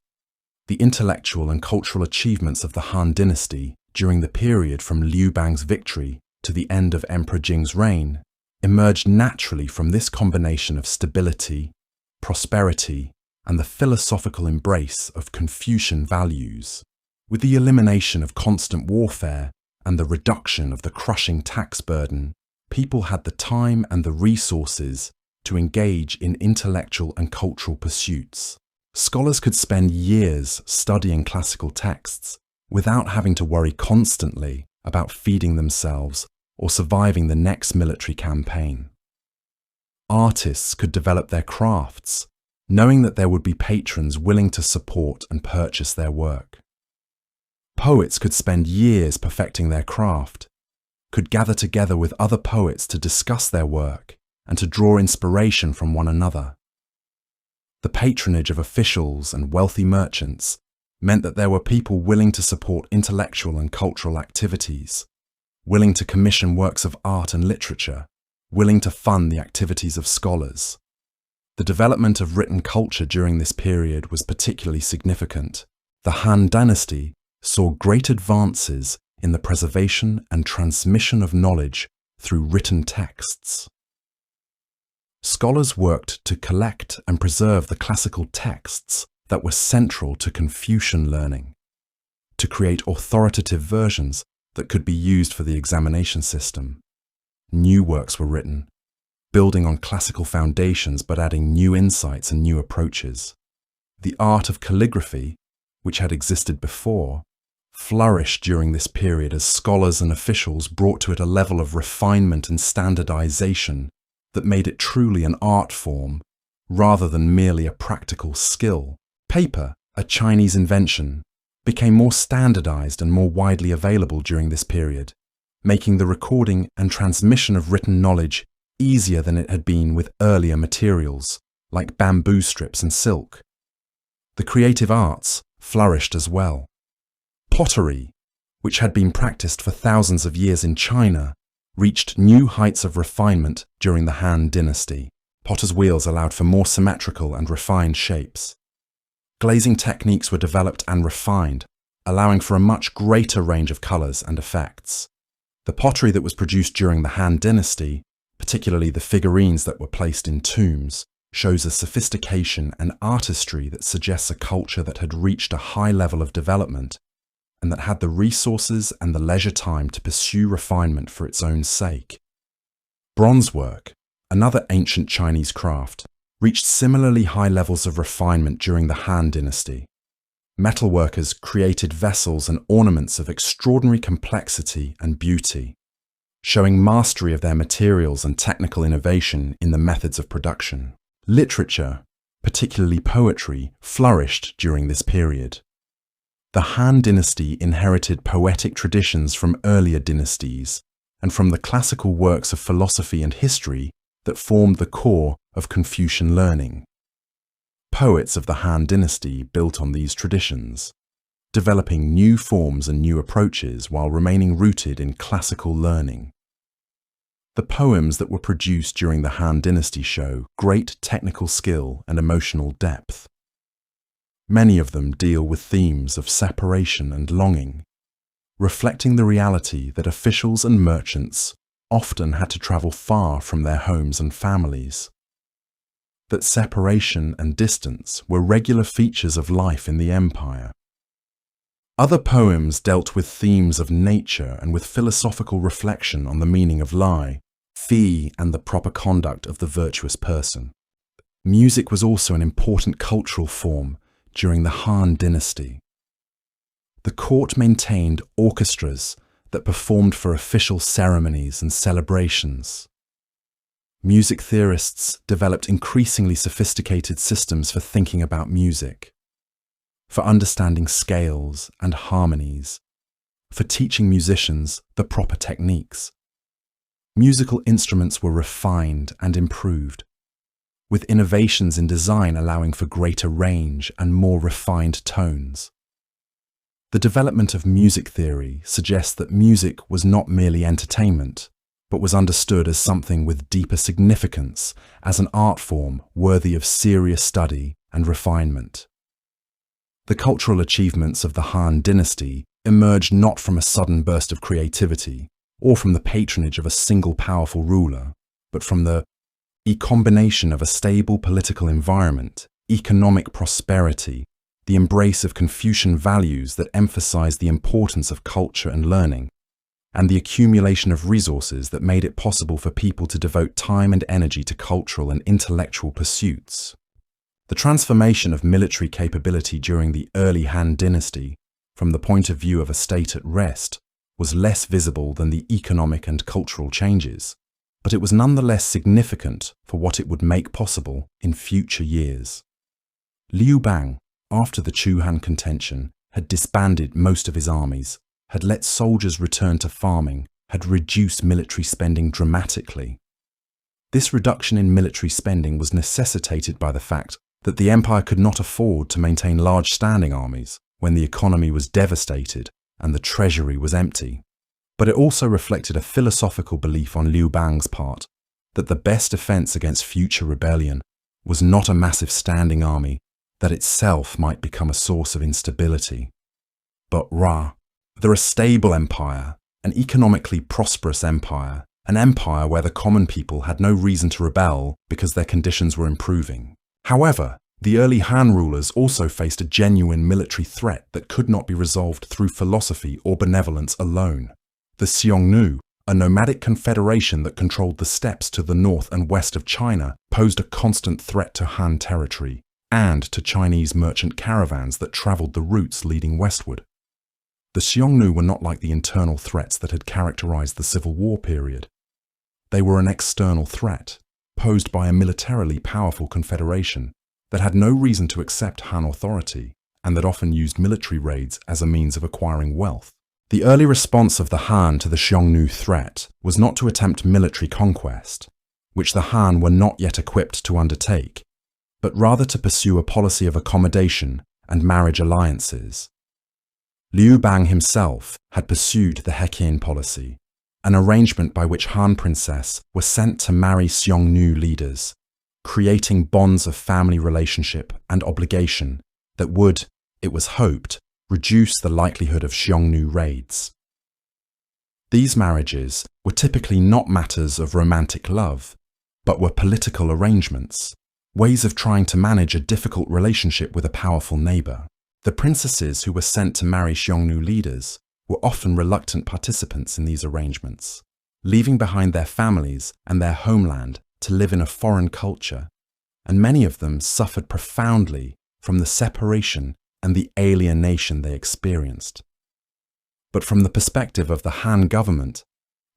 The intellectual and cultural achievements of the Han Dynasty during the period from Liu Bang's victory to the end of Emperor Jing's reign emerged naturally from this combination of stability, prosperity, and the philosophical embrace of Confucian values. With the elimination of constant warfare and the reduction of the crushing tax burden, people had the time and the resources to engage in intellectual and cultural pursuits. Scholars could spend years studying classical texts without having to worry constantly about feeding themselves or surviving the next military campaign. Artists could develop their crafts, knowing that there would be patrons willing to support and purchase their work. Poets could spend years perfecting their craft, could gather together with other poets to discuss their work and to draw inspiration from one another. The patronage of officials and wealthy merchants meant that there were people willing to support intellectual and cultural activities, willing to commission works of art and literature, willing to fund the activities of scholars. The development of written culture during this period was particularly significant. The Han Dynasty saw great advances in the preservation and transmission of knowledge through written texts. Scholars worked to collect and preserve the classical texts that were central to Confucian learning, to create authoritative versions that could be used for the examination system. New works were written, building on classical foundations but adding new insights and new approaches. The art of calligraphy, which had existed before, flourished during this period as scholars and officials brought to it a level of refinement and standardization that made it truly an art form rather than merely a practical skill. Paper, a Chinese invention, became more standardized and more widely available during this period, making the recording and transmission of written knowledge easier than it had been with earlier materials, like bamboo strips and silk. The creative arts flourished as well. Pottery, which had been practiced for thousands of years in China, reached new heights of refinement during the Han Dynasty. Potter's wheels allowed for more symmetrical and refined shapes. Glazing techniques were developed and refined, allowing for a much greater range of colors and effects. The pottery that was produced during the Han Dynasty, particularly the figurines that were placed in tombs, shows a sophistication and artistry that suggests a culture that had reached a high level of development and that had the resources and the leisure time to pursue refinement for its own sake. Bronze work, another ancient Chinese craft, reached similarly high levels of refinement during the Han Dynasty. Metalworkers created vessels and ornaments of extraordinary complexity and beauty, showing mastery of their materials and technical innovation in the methods of production. Literature, particularly poetry, flourished during this period. The Han Dynasty inherited poetic traditions from earlier dynasties and from the classical works of philosophy and history that formed the core of Confucian learning. Poets of the Han Dynasty built on these traditions, developing new forms and new approaches while remaining rooted in classical learning. The poems that were produced during the Han Dynasty show great technical skill and emotional depth. Many of them deal with themes of separation and longing, reflecting the reality that officials and merchants often had to travel far from their homes and families. That separation and distance were regular features of life in the empire. Other poems dealt with themes of nature and with philosophical reflection on the meaning of lie, fee, and the proper conduct of the virtuous person. Music was also an important cultural form during the Han Dynasty. The court maintained orchestras that performed for official ceremonies and celebrations. Music theorists developed increasingly sophisticated systems for thinking about music, for understanding scales and harmonies, for teaching musicians the proper techniques. Musical instruments were refined and improved, with innovations in design allowing for greater range and more refined tones. The development of music theory suggests that music was not merely entertainment, but was understood as something with deeper significance, as an art form worthy of serious study and refinement. The cultural achievements of the Han Dynasty emerged not from a sudden burst of creativity or from the patronage of a single powerful ruler, but from the combination of a stable political environment, economic prosperity, the embrace of Confucian values that emphasized the importance of culture and learning, and the accumulation of resources that made it possible for people to devote time and energy to cultural and intellectual pursuits. The transformation of military capability during the early Han Dynasty, from the point of view of a state at rest, was less visible than the economic and cultural changes, but it was nonetheless significant for what it would make possible in future years. Liu Bang, after the Chu-Han contention, had disbanded most of his armies, had let soldiers return to farming, had reduced military spending dramatically. This reduction in military spending was necessitated by the fact that the empire could not afford to maintain large standing armies when the economy was devastated and the treasury was empty. But it also reflected a philosophical belief on Liu Bang's part that the best defense against future rebellion was not a massive standing army that itself might become a source of instability, but rather a stable empire, an economically prosperous empire, an empire where the common people had no reason to rebel because their conditions were improving. However, the early Han rulers also faced a genuine military threat that could not be resolved through philosophy or benevolence alone. The Xiongnu, a nomadic confederation that controlled the steppes to the north and west of China, posed a constant threat to Han territory and to Chinese merchant caravans that traveled the routes leading westward. The Xiongnu were not like the internal threats that had characterized the Civil War period. They were an external threat, posed by a militarily powerful confederation that had no reason to accept Han authority and that often used military raids as a means of acquiring wealth. The early response of the Han to the Xiongnu threat was not to attempt military conquest, which the Han were not yet equipped to undertake, but rather to pursue a policy of accommodation and marriage alliances. Liu Bang himself had pursued the Heqin policy, an arrangement by which Han princesses were sent to marry Xiongnu leaders, creating bonds of family relationship and obligation that would, it was hoped, reduce the likelihood of Xiongnu raids. These marriages were typically not matters of romantic love, but were political arrangements, ways of trying to manage a difficult relationship with a powerful neighbor. The princesses who were sent to marry Xiongnu leaders were often reluctant participants in these arrangements, leaving behind their families and their homeland to live in a foreign culture, and many of them suffered profoundly from the separation and the alienation they experienced. But from the perspective of the Han government,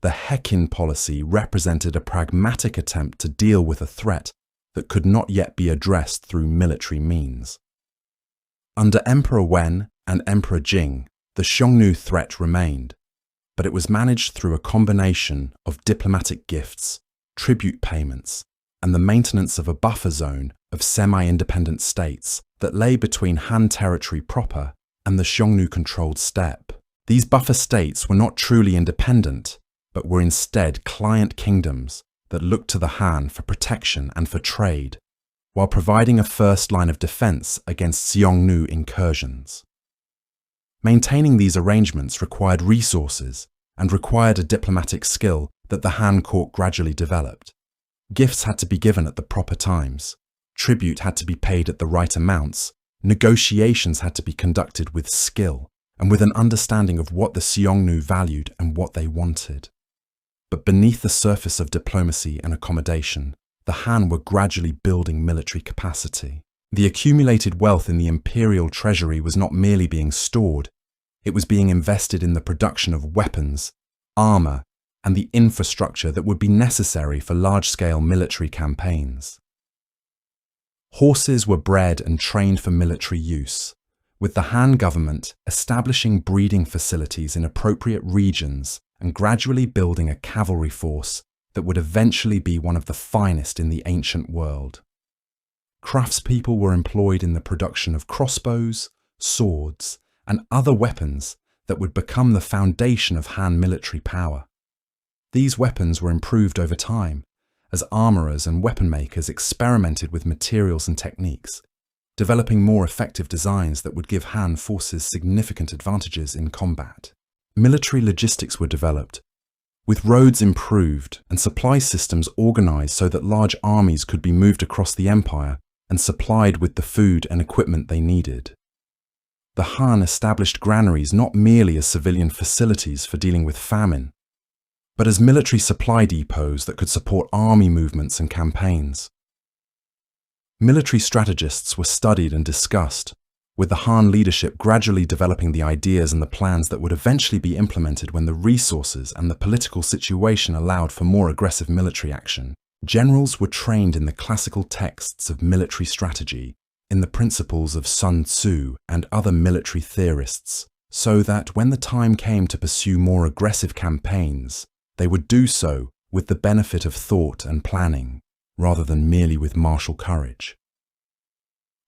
the Heqin policy represented a pragmatic attempt to deal with a threat that could not yet be addressed through military means. Under Emperor Wen and Emperor Jing, the Xiongnu threat remained, but it was managed through a combination of diplomatic gifts, tribute payments, and the maintenance of a buffer zone of semi-independent states that lay between Han territory proper and the Xiongnu-controlled steppe. These buffer states were not truly independent, but were instead client kingdoms that looked to the Han for protection and for trade, while providing a first line of defense against Xiongnu incursions. Maintaining these arrangements required resources and required a diplomatic skill that the Han court gradually developed. Gifts had to be given at the proper times, tribute had to be paid at the right amounts, negotiations had to be conducted with skill and with an understanding of what the Xiongnu valued and what they wanted. But beneath the surface of diplomacy and accommodation, the Han were gradually building military capacity. The accumulated wealth in the imperial treasury was not merely being stored, it was being invested in the production of weapons, armor, and the infrastructure that would be necessary for large-scale military campaigns. Horses were bred and trained for military use, with the Han government establishing breeding facilities in appropriate regions and gradually building a cavalry force that would eventually be one of the finest in the ancient world. Craftspeople were employed in the production of crossbows, swords, and other weapons that would become the foundation of Han military power. These weapons were improved over time as armorers and weapon makers experimented with materials and techniques, developing more effective designs that would give Han forces significant advantages in combat. Military logistics were developed, with roads improved and supply systems organized so that large armies could be moved across the empire and supplied with the food and equipment they needed. The Han established granaries not merely as civilian facilities for dealing with famine, but as military supply depots that could support army movements and campaigns. Military strategists were studied and discussed, with the Han leadership gradually developing the ideas and the plans that would eventually be implemented when the resources and the political situation allowed for more aggressive military action. Generals were trained in the classical texts of military strategy, in the principles of Sun Tzu and other military theorists, so that when the time came to pursue more aggressive campaigns, they would do so with the benefit of thought and planning, rather than merely with martial courage.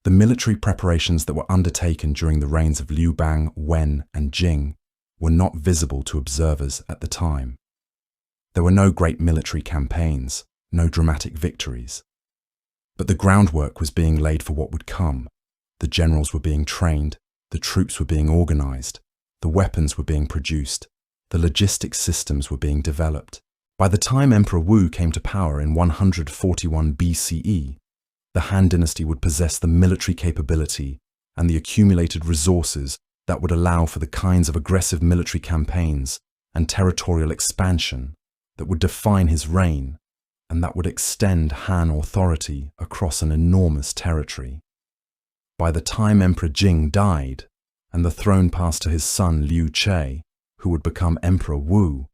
The military preparations that were undertaken during the reigns of Liu Bang, Wen, and Jing were not visible to observers at the time. There were no great military campaigns, no dramatic victories. But the groundwork was being laid for what would come. The generals were being trained, the troops were being organized, the weapons were being produced, the logistics systems were being developed. By the time Emperor Wu came to power in 141 BCE, the Han Dynasty would possess the military capability and the accumulated resources that would allow for the kinds of aggressive military campaigns and territorial expansion that would define his reign and that would extend Han authority across an enormous territory. By the time Emperor Jing died and the throne passed to his son Liu Che, who would become Emperor Wu,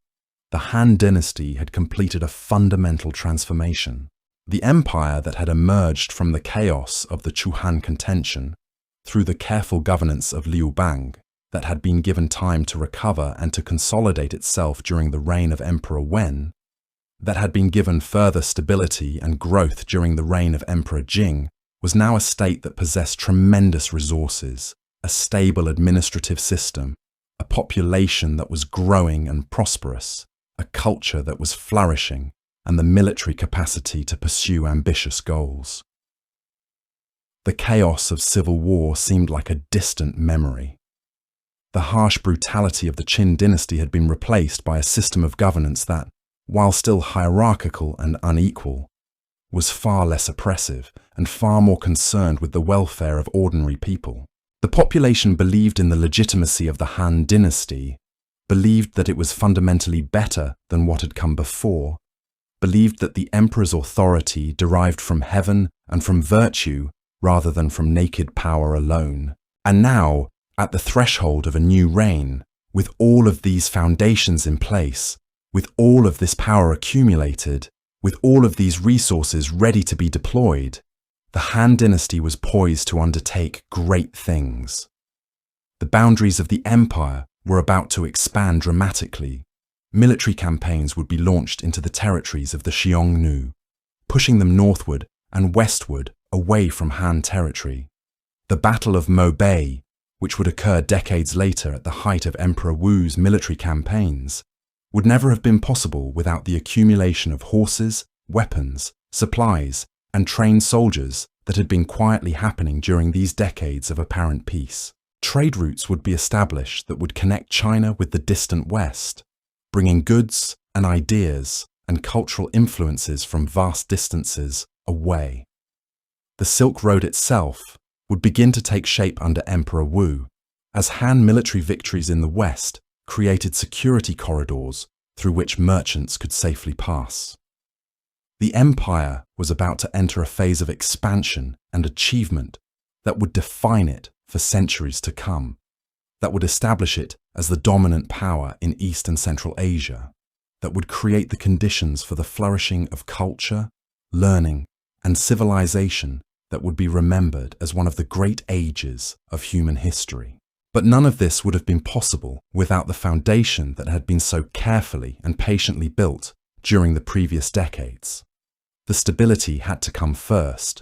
the Han Dynasty had completed a fundamental transformation. The empire that had emerged from the chaos of the Chu-Han contention, through the careful governance of Liu Bang, that had been given time to recover and to consolidate itself during the reign of Emperor Wen, that had been given further stability and growth during the reign of Emperor Jing, was now a state that possessed tremendous resources, a stable administrative system, a population that was growing and prosperous, a culture that was flourishing, and the military capacity to pursue ambitious goals. The chaos of civil war seemed like a distant memory. The harsh brutality of the Qin dynasty had been replaced by a system of governance that, while still hierarchical and unequal, was far less oppressive and far more concerned with the welfare of ordinary people. The population believed in the legitimacy of the Han Dynasty, believed that it was fundamentally better than what had come before, believed that the emperor's authority derived from heaven and from virtue rather than from naked power alone. And now, at the threshold of a new reign, with all of these foundations in place, with all of this power accumulated, with all of these resources ready to be deployed, the Han Dynasty was poised to undertake great things. The boundaries of the empire were about to expand dramatically. Military campaigns would be launched into the territories of the Xiongnu, pushing them northward and westward away from Han territory. The Battle of Mo Bay, which would occur decades later at the height of Emperor Wu's military campaigns, would never have been possible without the accumulation of horses, weapons, supplies, and trained soldiers that had been quietly happening during these decades of apparent peace. Trade routes would be established that would connect China with the distant West, bringing goods and ideas and cultural influences from vast distances away. The Silk Road itself would begin to take shape under Emperor Wu, as Han military victories in the West created security corridors through which merchants could safely pass. The empire was about to enter a phase of expansion and achievement that would define it for centuries to come, that would establish it as the dominant power in East and Central Asia, that would create the conditions for the flourishing of culture, learning, and civilization that would be remembered as one of the great ages of human history. But none of this would have been possible without the foundation that had been so carefully and patiently built during the previous decades. The stability had to come first.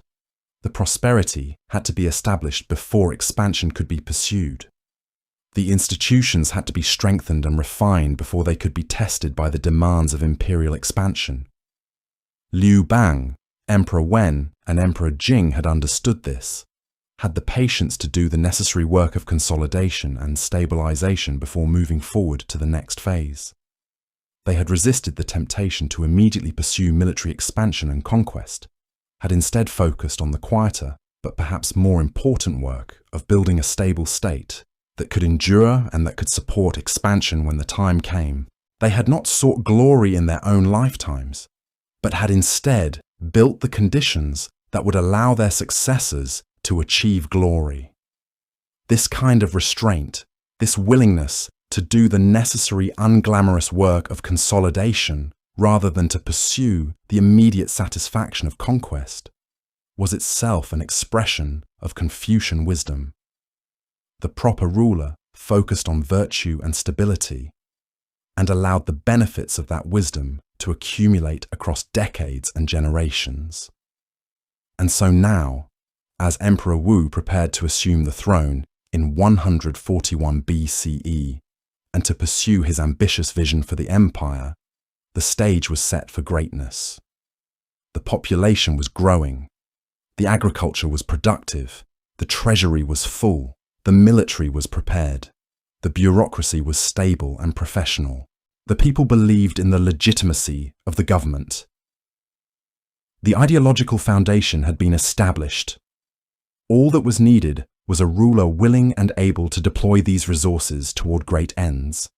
The prosperity had to be established before expansion could be pursued. The institutions had to be strengthened and refined before they could be tested by the demands of imperial expansion. Liu Bang, Emperor Wen, and Emperor Jing had understood this, had the patience to do the necessary work of consolidation and stabilization before moving forward to the next phase. They had resisted the temptation to immediately pursue military expansion and conquest, had instead focused on the quieter, but perhaps more important work of building a stable state that could endure and that could support expansion when the time came. They had not sought glory in their own lifetimes, but had instead built the conditions that would allow their successors to achieve glory. This kind of restraint, this willingness to do the necessary unglamorous work of consolidation rather than to pursue the immediate satisfaction of conquest, was itself an expression of Confucian wisdom. The proper ruler focused on virtue and stability and allowed the benefits of that wisdom to accumulate across decades and generations. And so now, as Emperor Wu prepared to assume the throne in 141 BCE and to pursue his ambitious vision for the empire, the stage was set for greatness. The population was growing, the agriculture was productive, the treasury was full, the military was prepared, the bureaucracy was stable and professional. The people believed in the legitimacy of the government. The ideological foundation had been established. All that was needed was a ruler willing and able to deploy these resources toward great ends.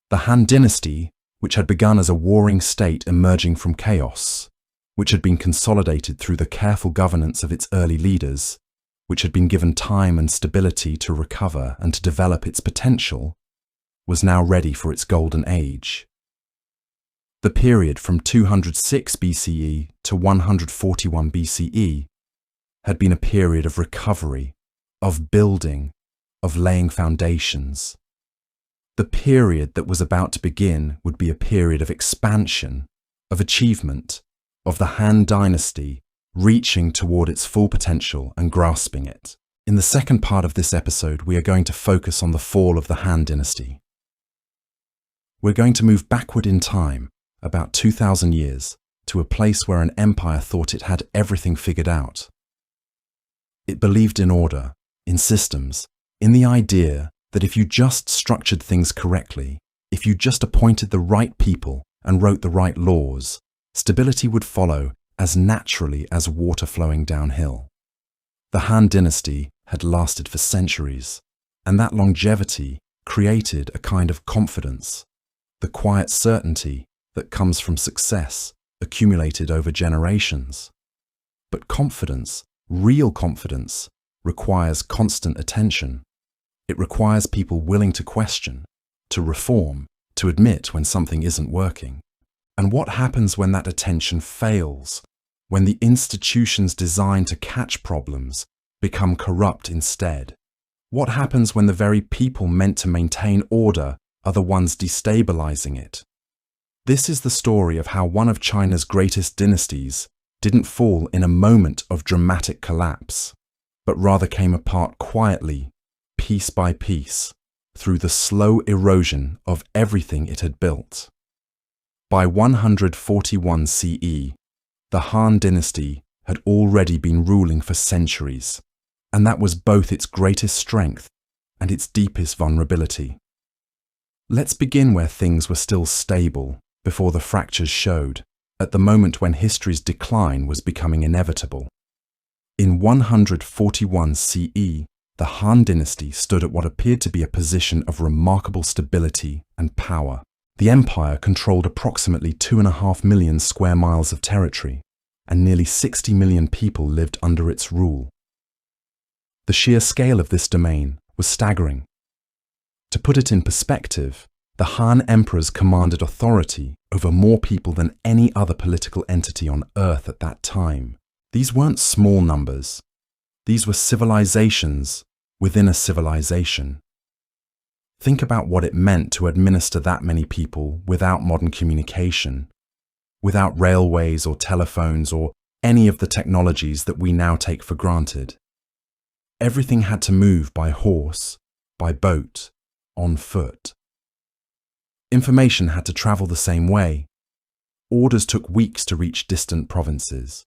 The Han Dynasty, which had begun as a warring state emerging from chaos, which had been consolidated through the careful governance of its early leaders, which had been given time and stability to recover and to develop its potential, was now ready for its golden age. The period from 206 BCE to 141 BCE had been a period of recovery, of building, of laying foundations. The period that was about to begin would be a period of expansion, of achievement, of the Han Dynasty reaching toward its full potential and grasping it. In the second part of this episode, we are going to focus on the fall of the Han Dynasty. We're going to move backward in time, about 2,000 years, to a place where an empire thought it had everything figured out. It believed in order, in systems, in the idea that if you just structured things correctly, if you just appointed the right people and wrote the right laws, stability would follow as naturally as water flowing downhill. The Han Dynasty had lasted for centuries, and that longevity created a kind of confidence, the quiet certainty that comes from success accumulated over generations. But confidence, real confidence, requires constant attention. It requires people willing to question, to reform, to admit when something isn't working. And what happens when that attention fails, when the institutions designed to catch problems become corrupt instead? What happens when the very people meant to maintain order are the ones destabilizing it? This is the story of how one of China's greatest dynasties didn't fall in a moment of dramatic collapse, but rather came apart quietly, piece by piece, through the slow erosion of everything it had built. By 141 CE, the Han Dynasty had already been ruling for centuries, and that was both its greatest strength and its deepest vulnerability. Let's begin where things were still stable before the fractures showed, at the moment when history's decline was becoming inevitable. In 141 CE, the Han Dynasty stood at what appeared to be a position of remarkable stability and power. The empire controlled approximately 2.5 million square miles of territory, and nearly 60 million people lived under its rule. The sheer scale of this domain was staggering. To put it in perspective, the Han emperors commanded authority over more people than any other political entity on Earth at that time. These weren't small numbers. These were civilizations within a civilization. Think about what it meant to administer that many people without modern communication, without railways or telephones or any of the technologies that we now take for granted. Everything had to move by horse, by boat, on foot. Information had to travel the same way. Orders took weeks to reach distant provinces.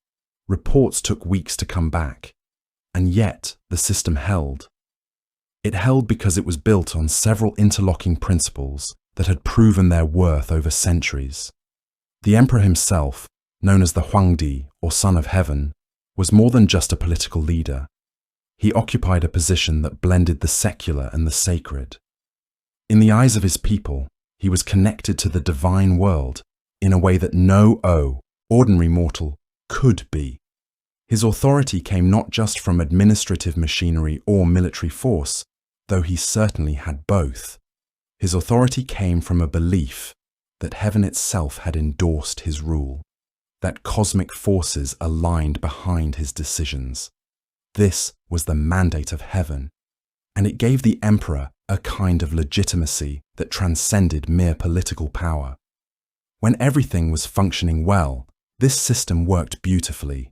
Reports took weeks to come back. And yet, the system held. It held because it was built on several interlocking principles that had proven their worth over centuries. The emperor himself, known as the Huangdi, or Son of Heaven, was more than just a political leader. He occupied a position that blended the secular and the sacred. In the eyes of his people, he was connected to the divine world in a way that no ordinary mortal could be. His authority came not just from administrative machinery or military force, though he certainly had both. His authority came from a belief that heaven itself had endorsed his rule, that cosmic forces aligned behind his decisions. This was the mandate of heaven, and it gave the emperor a kind of legitimacy that transcended mere political power. When everything was functioning well, this system worked beautifully.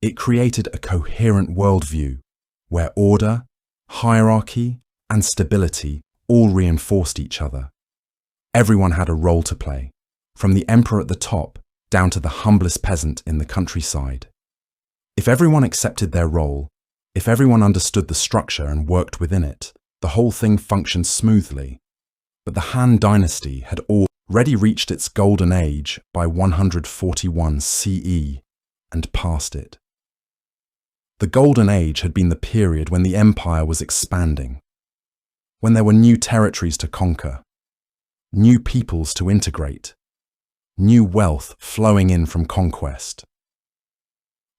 It created a coherent worldview where order, hierarchy, and stability all reinforced each other. Everyone had a role to play, from the emperor at the top down to the humblest peasant in the countryside. If everyone accepted their role, if everyone understood the structure and worked within it, the whole thing functioned smoothly. But the Han Dynasty had already reached its golden age by 141 CE and past it. The golden age had been the period when the empire was expanding, when there were new territories to conquer, new peoples to integrate, new wealth flowing in from conquest.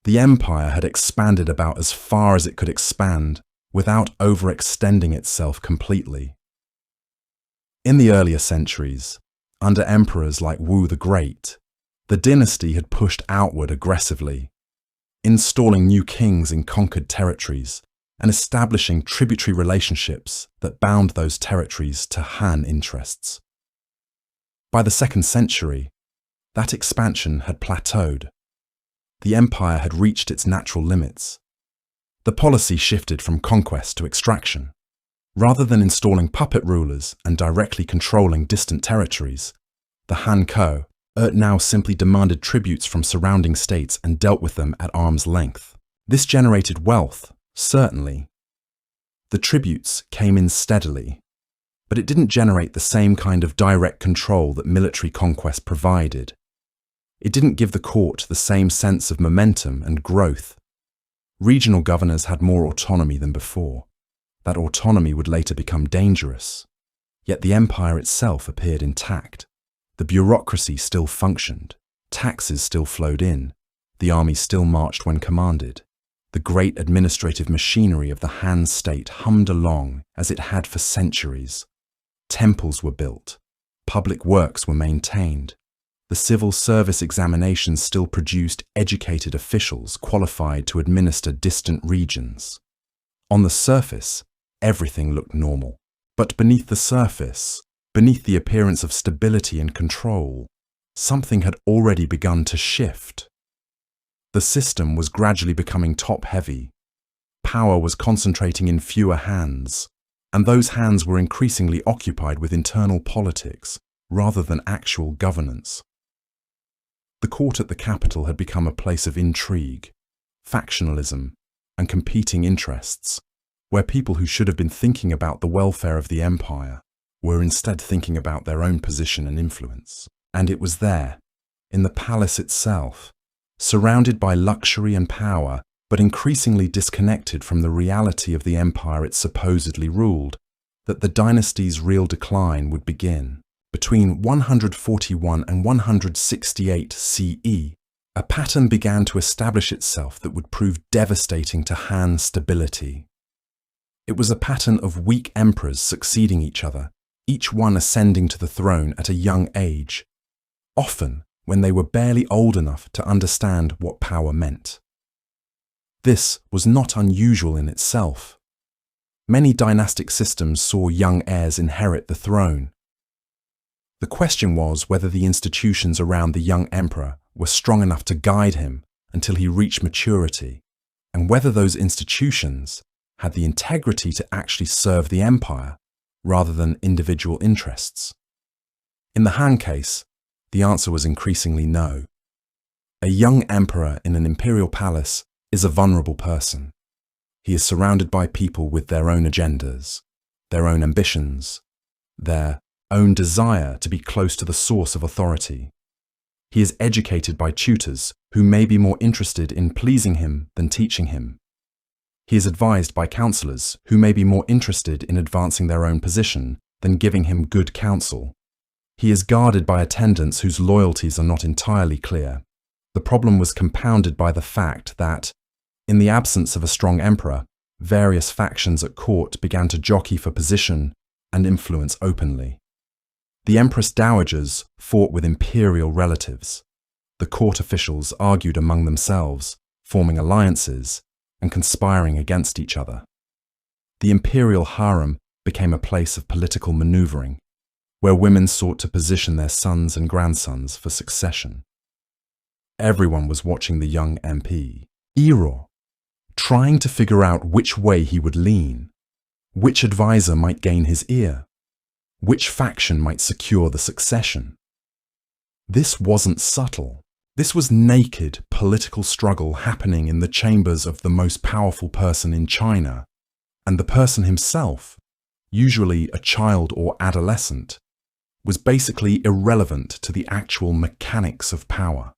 The empire had expanded about as far as it could expand without overextending itself completely. In the earlier centuries, under emperors like Wu the Great, the dynasty had pushed outward aggressively, installing new kings in conquered territories and establishing tributary relationships that bound those territories to Han interests. By the 2nd century, that expansion had plateaued. The empire had reached its natural limits. The policy shifted from conquest to extraction. Rather than installing puppet rulers and directly controlling distant territories, the Han now simply demanded tributes from surrounding states and dealt with them at arm's length. This generated wealth, certainly. The tributes came in steadily, but it didn't generate the same kind of direct control that military conquest provided. It didn't give the court the same sense of momentum and growth. Regional governors had more autonomy than before. That autonomy would later become dangerous. Yet the empire itself appeared intact. The bureaucracy still functioned. Taxes still flowed in. The army still marched when commanded. The great administrative machinery of the Han state hummed along as it had for centuries. Temples were built. Public works were maintained. The civil service examinations still produced educated officials qualified to administer distant regions. On the surface, everything looked normal. But beneath the surface, beneath the appearance of stability and control, something had already begun to shift. The system was gradually becoming top-heavy. Power was concentrating in fewer hands, and those hands were increasingly occupied with internal politics rather than actual governance. The court at the capital had become a place of intrigue, factionalism, and competing interests, where people who should have been thinking about the welfare of the empire were instead thinking about their own position and influence. And it was there, in the palace itself, surrounded by luxury and power, but increasingly disconnected from the reality of the empire it supposedly ruled, that the dynasty's real decline would begin. Between 141 and 168 CE, a pattern began to establish itself that would prove devastating to Han stability. It was a pattern of weak emperors succeeding each other, each one ascending to the throne at a young age, often when they were barely old enough to understand what power meant. This was not unusual in itself. Many dynastic systems saw young heirs inherit the throne. The question was whether the institutions around the young emperor were strong enough to guide him until he reached maturity, and whether those institutions had the integrity to actually serve the empire rather than individual interests. In the Han case, the answer was increasingly no. A young emperor in an imperial palace is a vulnerable person. He is surrounded by people with their own agendas, their own ambitions, their own desire to be close to the source of authority. He is educated by tutors who may be more interested in pleasing him than teaching him. He is advised by counselors who may be more interested in advancing their own position than giving him good counsel. He is guarded by attendants whose loyalties are not entirely clear. The problem was compounded by the fact that, in the absence of a strong emperor, various factions at court began to jockey for position and influence openly. The empress dowagers fought with imperial relatives. The court officials argued among themselves, forming alliances and conspiring against each other. The imperial harem became a place of political maneuvering, where women sought to position their sons and grandsons for succession. Everyone was watching the young MP, Ero, trying to figure out which way he would lean, which advisor might gain his ear, which faction might secure the succession. This wasn't subtle. This was naked political struggle happening in the chambers of the most powerful person in China, and the person himself, usually a child or adolescent, was basically irrelevant to the actual mechanics of power.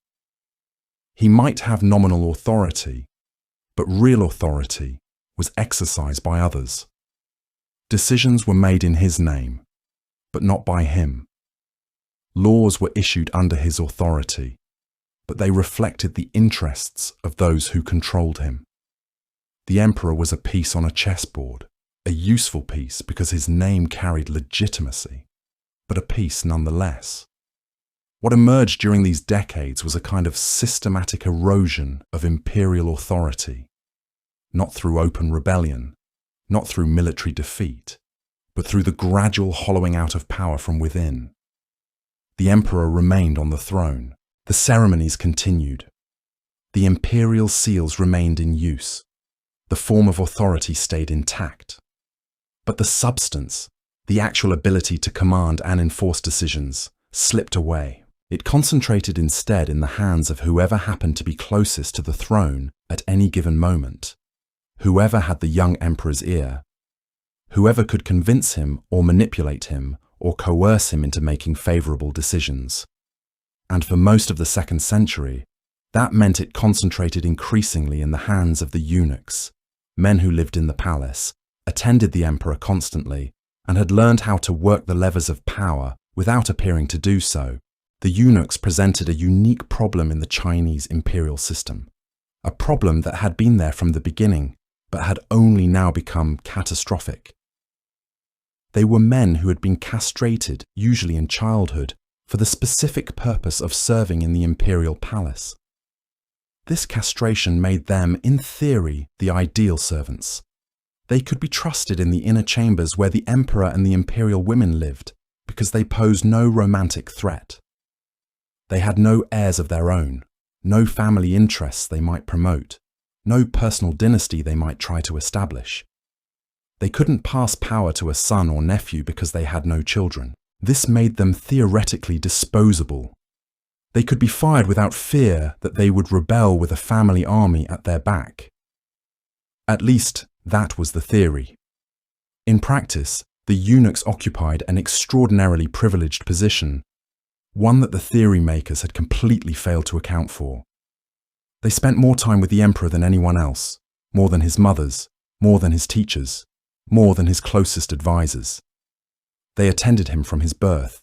He might have nominal authority, but real authority was exercised by others. Decisions were made in his name, but not by him. Laws were issued under his authority, but they reflected the interests of those who controlled him. The emperor was a piece on a chessboard, a useful piece because his name carried legitimacy, but a piece nonetheless. What emerged during these decades was a kind of systematic erosion of imperial authority, not through open rebellion, not through military defeat, but through the gradual hollowing out of power from within. The emperor remained on the throne. The ceremonies continued. The imperial seals remained in use. The form of authority stayed intact. But the substance, the actual ability to command and enforce decisions, slipped away. It concentrated instead in the hands of whoever happened to be closest to the throne at any given moment, whoever had the young emperor's ear, whoever could convince him or manipulate him or coerce him into making favorable decisions. And for most of the 2nd century, that meant it concentrated increasingly in the hands of the eunuchs, men who lived in the palace, attended the emperor constantly, and had learned how to work the levers of power without appearing to do so. The eunuchs presented a unique problem in the Chinese imperial system, a problem that had been there from the beginning, but had only now become catastrophic. They were men who had been castrated, usually in childhood, for the specific purpose of serving in the imperial palace. This castration made them, in theory, the ideal servants. They could be trusted in the inner chambers where the emperor and the imperial women lived, because they posed no romantic threat. They had no heirs of their own, no family interests they might promote, no personal dynasty they might try to establish. They couldn't pass power to a son or nephew because they had no children. This made them theoretically disposable. They could be fired without fear that they would rebel with a family army at their back. At least, that was the theory. In practice, the eunuchs occupied an extraordinarily privileged position, one that the theory makers had completely failed to account for. They spent more time with the emperor than anyone else, more than his mothers, more than his teachers, more than his closest advisors. They attended him from his birth.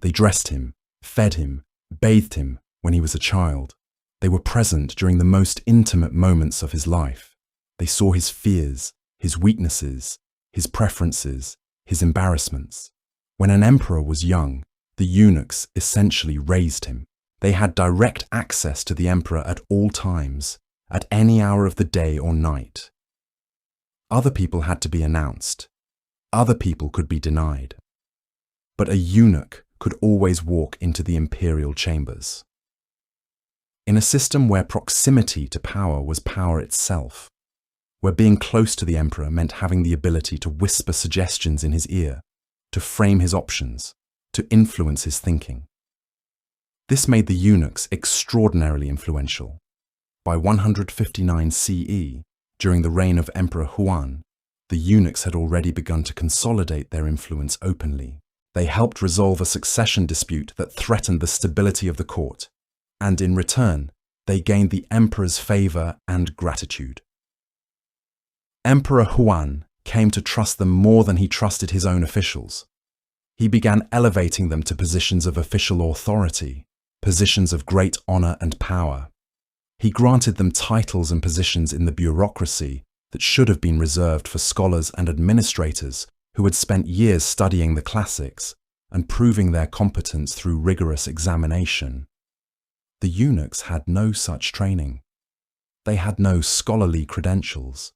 They dressed him, fed him, bathed him when he was a child. They were present during the most intimate moments of his life. They saw his fears, his weaknesses, his preferences, his embarrassments. When an emperor was young, the eunuchs essentially raised him. They had direct access to the emperor at all times, at any hour of the day or night. Other people had to be announced. Other people could be denied. But a eunuch could always walk into the imperial chambers. In a system where proximity to power was power itself, where being close to the emperor meant having the ability to whisper suggestions in his ear, to frame his options, to influence his thinking. This made the eunuchs extraordinarily influential. By 159 CE, during the reign of Emperor Huan, the eunuchs had already begun to consolidate their influence openly. They helped resolve a succession dispute that threatened the stability of the court, and in return, they gained the emperor's favor and gratitude. Emperor Huan came to trust them more than he trusted his own officials. He began elevating them to positions of official authority, positions of great honor and power. He granted them titles and positions in the bureaucracy that should have been reserved for scholars and administrators who had spent years studying the classics and proving their competence through rigorous examination. The eunuchs had no such training. They had no scholarly credentials.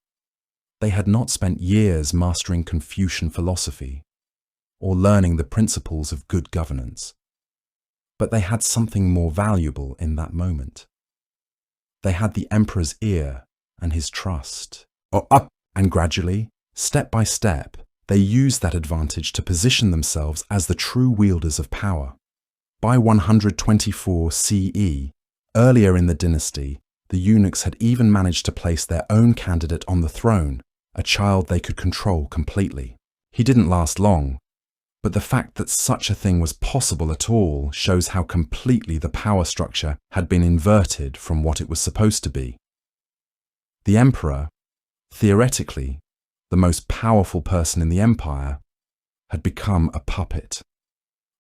They had not spent years mastering Confucian philosophy or learning the principles of good governance. But they had something more valuable in that moment. They had the emperor's ear and his trust. And gradually, step by step, they used that advantage to position themselves as the true wielders of power. By 124 CE, earlier in the dynasty, the eunuchs had even managed to place their own candidate on the throne, a child they could control completely. He didn't last long, but the fact that such a thing was possible at all shows how completely the power structure had been inverted from what it was supposed to be. The emperor, theoretically, the most powerful person in the empire, had become a puppet,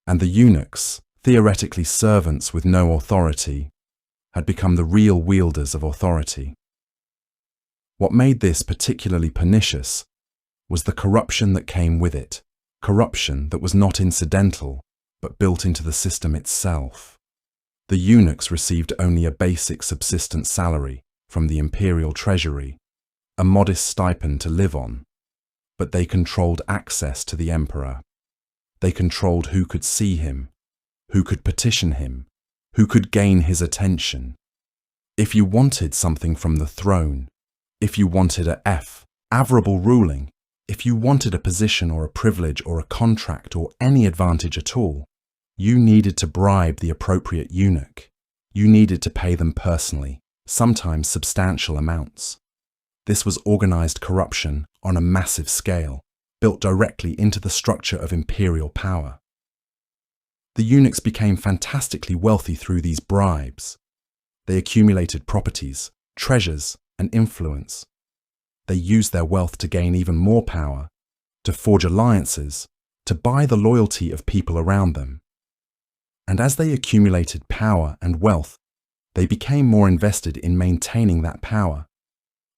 and the eunuchs, theoretically servants with no authority, had become the real wielders of authority. What made this particularly pernicious was the corruption that came with it, corruption that was not incidental, but built into the system itself. The eunuchs received only a basic subsistence salary from the imperial treasury, a modest stipend to live on, but they controlled access to the emperor. They controlled who could see him, who could petition him, who could gain his attention. If you wanted something from the throne, if you wanted favorable ruling, if you wanted a position or a privilege or a contract or any advantage at all, you needed to bribe the appropriate eunuch. You needed to pay them personally, sometimes substantial amounts. This was organized corruption on a massive scale, built directly into the structure of imperial power. The eunuchs became fantastically wealthy through these bribes. They accumulated properties, treasures, and influence. They used their wealth to gain even more power, to forge alliances, to buy the loyalty of people around them. And as they accumulated power and wealth, they became more invested in maintaining that power,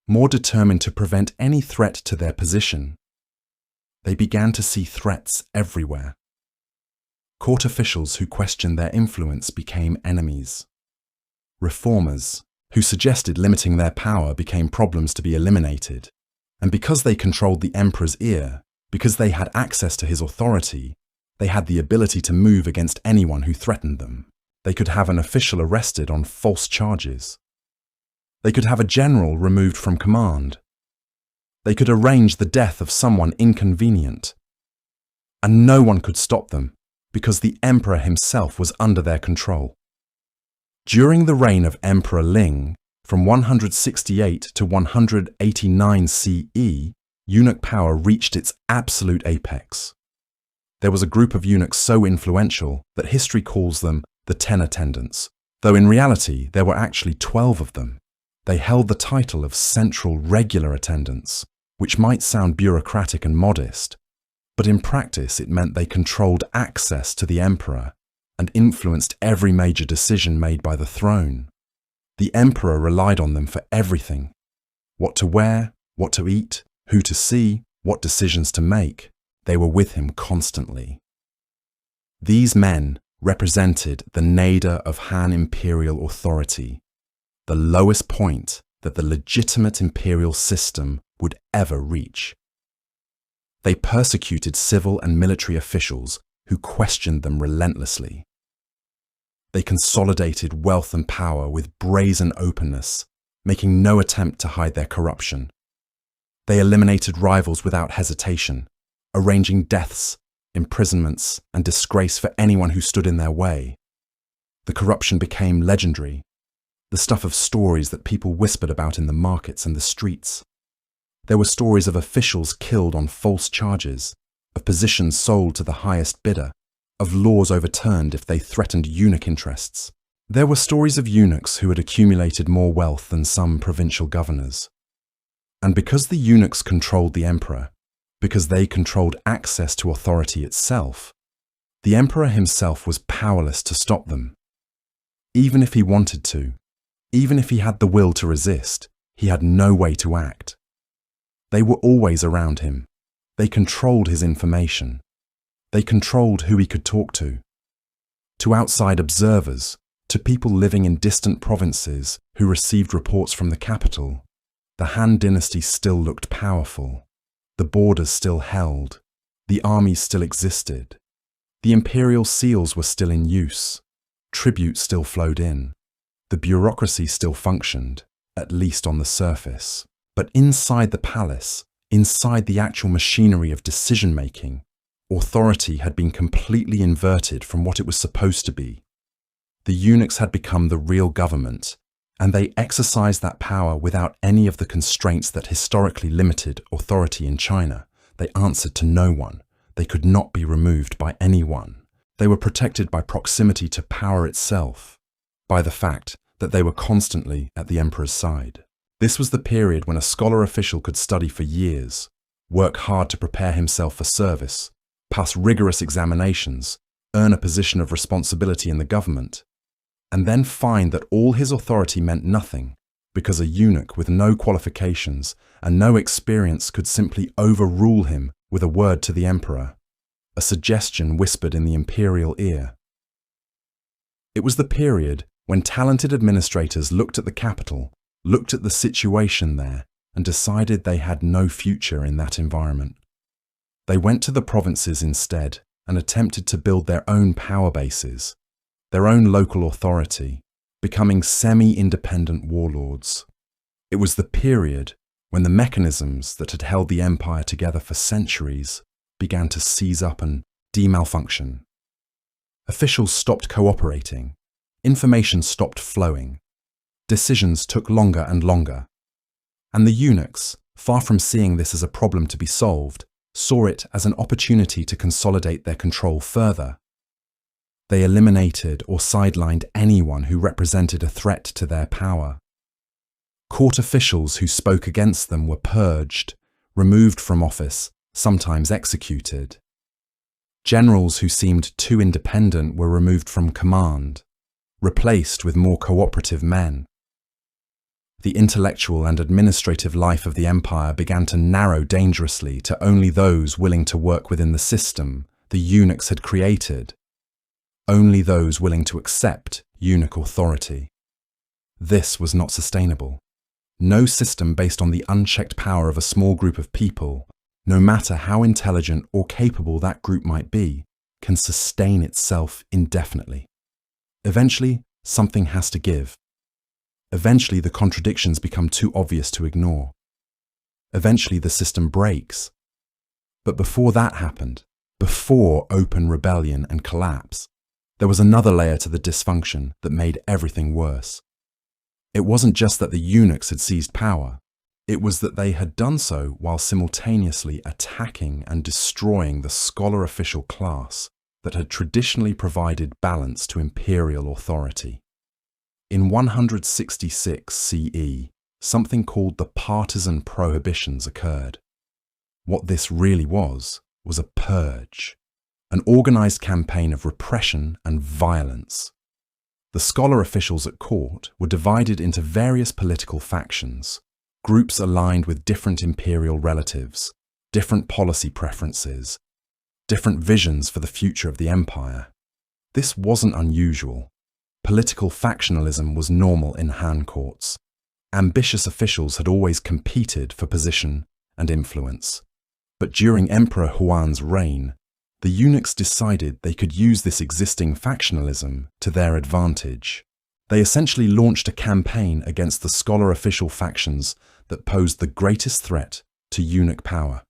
more determined to prevent any threat to their position. They began to see threats everywhere. Court officials who questioned their influence became enemies. Reformers who suggested limiting their power became problems to be eliminated. And because they controlled the emperor's ear, because they had access to his authority, they had the ability to move against anyone who threatened them. They could have an official arrested on false charges. They could have a general removed from command. They could arrange the death of someone inconvenient. And no one could stop them because the emperor himself was under their control. During the reign of Emperor Ling, from 168 to 189 CE, eunuch power reached its absolute apex. There was a group of eunuchs so influential that history calls them the 10 attendants, though in reality there were actually 12 of them. They held the title of central regular attendants, which might sound bureaucratic and modest, but in practice it meant they controlled access to the emperor and influenced every major decision made by the throne. The emperor relied on them for everything: what to wear, what to eat, who to see, what decisions to make. They were with him constantly. These men represented the nadir of Han imperial authority, the lowest point that the legitimate imperial system would ever reach. They persecuted civil and military officials who questioned them relentlessly. They consolidated wealth and power with brazen openness, making no attempt to hide their corruption. They eliminated rivals without hesitation, arranging deaths, imprisonments, and disgrace for anyone who stood in their way. The corruption became legendary, the stuff of stories that people whispered about in the markets and the streets. There were stories of officials killed on false charges, of positions sold to the highest bidder, of laws overturned if they threatened eunuch interests. There were stories of eunuchs who had accumulated more wealth than some provincial governors. And because the eunuchs controlled the emperor, because they controlled access to authority itself, the emperor himself was powerless to stop them. Even if he wanted to, even if he had the will to resist, he had no way to act. They were always around him. They controlled his information. They controlled who he could talk to. To outside observers, to people living in distant provinces who received reports from the capital, the Han Dynasty still looked powerful. The borders still held. The armies still existed. The imperial seals were still in use. Tribute still flowed in. The bureaucracy still functioned, at least on the surface. But inside the palace, inside the actual machinery of decision-making, authority had been completely inverted from what it was supposed to be. The eunuchs had become the real government, and they exercised that power without any of the constraints that historically limited authority in China. They answered to no one. They could not be removed by anyone. They were protected by proximity to power itself, by the fact that they were constantly at the emperor's side. This was the period when a scholar official could study for years, work hard to prepare himself for service, pass rigorous examinations, earn a position of responsibility in the government, and then find that all his authority meant nothing because a eunuch with no qualifications and no experience could simply overrule him with a word to the emperor, a suggestion whispered in the imperial ear. It was the period when talented administrators looked at the capital, looked at the situation there, and decided they had no future in that environment. They went to the provinces instead and attempted to build their own power bases, their own local authority, becoming semi-independent warlords. It was the period when the mechanisms that had held the empire together for centuries began to seize up and demalfunction. Officials stopped cooperating, information stopped flowing, decisions took longer and longer, and the eunuchs, far from seeing this as a problem to be solved, saw it as an opportunity to consolidate their control further. They eliminated or sidelined anyone who represented a threat to their power. Court officials who spoke against them were purged, removed from office, sometimes executed. Generals who seemed too independent were removed from command, replaced with more cooperative men. The intellectual and administrative life of the empire began to narrow dangerously to only those willing to work within the system the eunuchs had created, only those willing to accept eunuch authority. This was not sustainable. No system based on the unchecked power of a small group of people, no matter how intelligent or capable that group might be, can sustain itself indefinitely. Eventually, something has to give. Eventually, the contradictions become too obvious to ignore. Eventually, the system breaks. But before that happened, before open rebellion and collapse, There was another layer to the dysfunction that made everything worse. It wasn't just that the eunuchs had seized power. It was that they had done so while simultaneously attacking and destroying the scholar official class that had traditionally provided balance to imperial authority. In 166 CE, something called the partisan prohibitions occurred. What this really was a purge, an organized campaign of repression and violence. The scholar officials at court were divided into various political factions, groups aligned with different imperial relatives, different policy preferences, different visions for the future of the empire. This wasn't unusual. Political factionalism was normal in Han courts. Ambitious officials had always competed for position and influence. But during Emperor Huan's reign, the eunuchs decided they could use this existing factionalism to their advantage. They essentially launched a campaign against the scholar official factions that posed the greatest threat to eunuch power.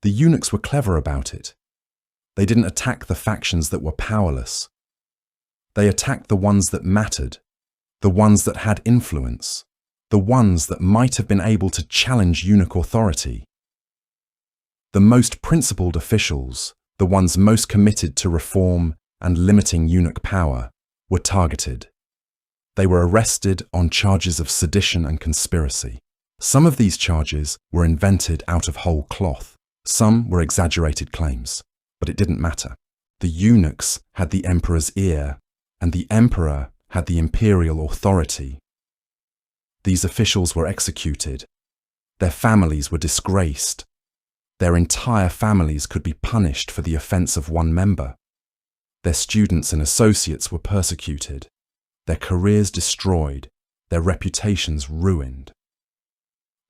The eunuchs were clever about it. They didn't attack the factions that were powerless. They attacked the ones that mattered, the ones that had influence, the ones that might have been able to challenge eunuch authority. The most principled officials, the ones most committed to reform and limiting eunuch power, were targeted. They were arrested on charges of sedition and conspiracy. Some of these charges were invented out of whole cloth. Some were exaggerated claims, but it didn't matter. The eunuchs had the emperor's ear, and the emperor had the imperial authority. These officials were executed. Their families were disgraced. Their entire families could be punished for the offense of one member. Their students and associates were persecuted, their careers destroyed, their reputations ruined.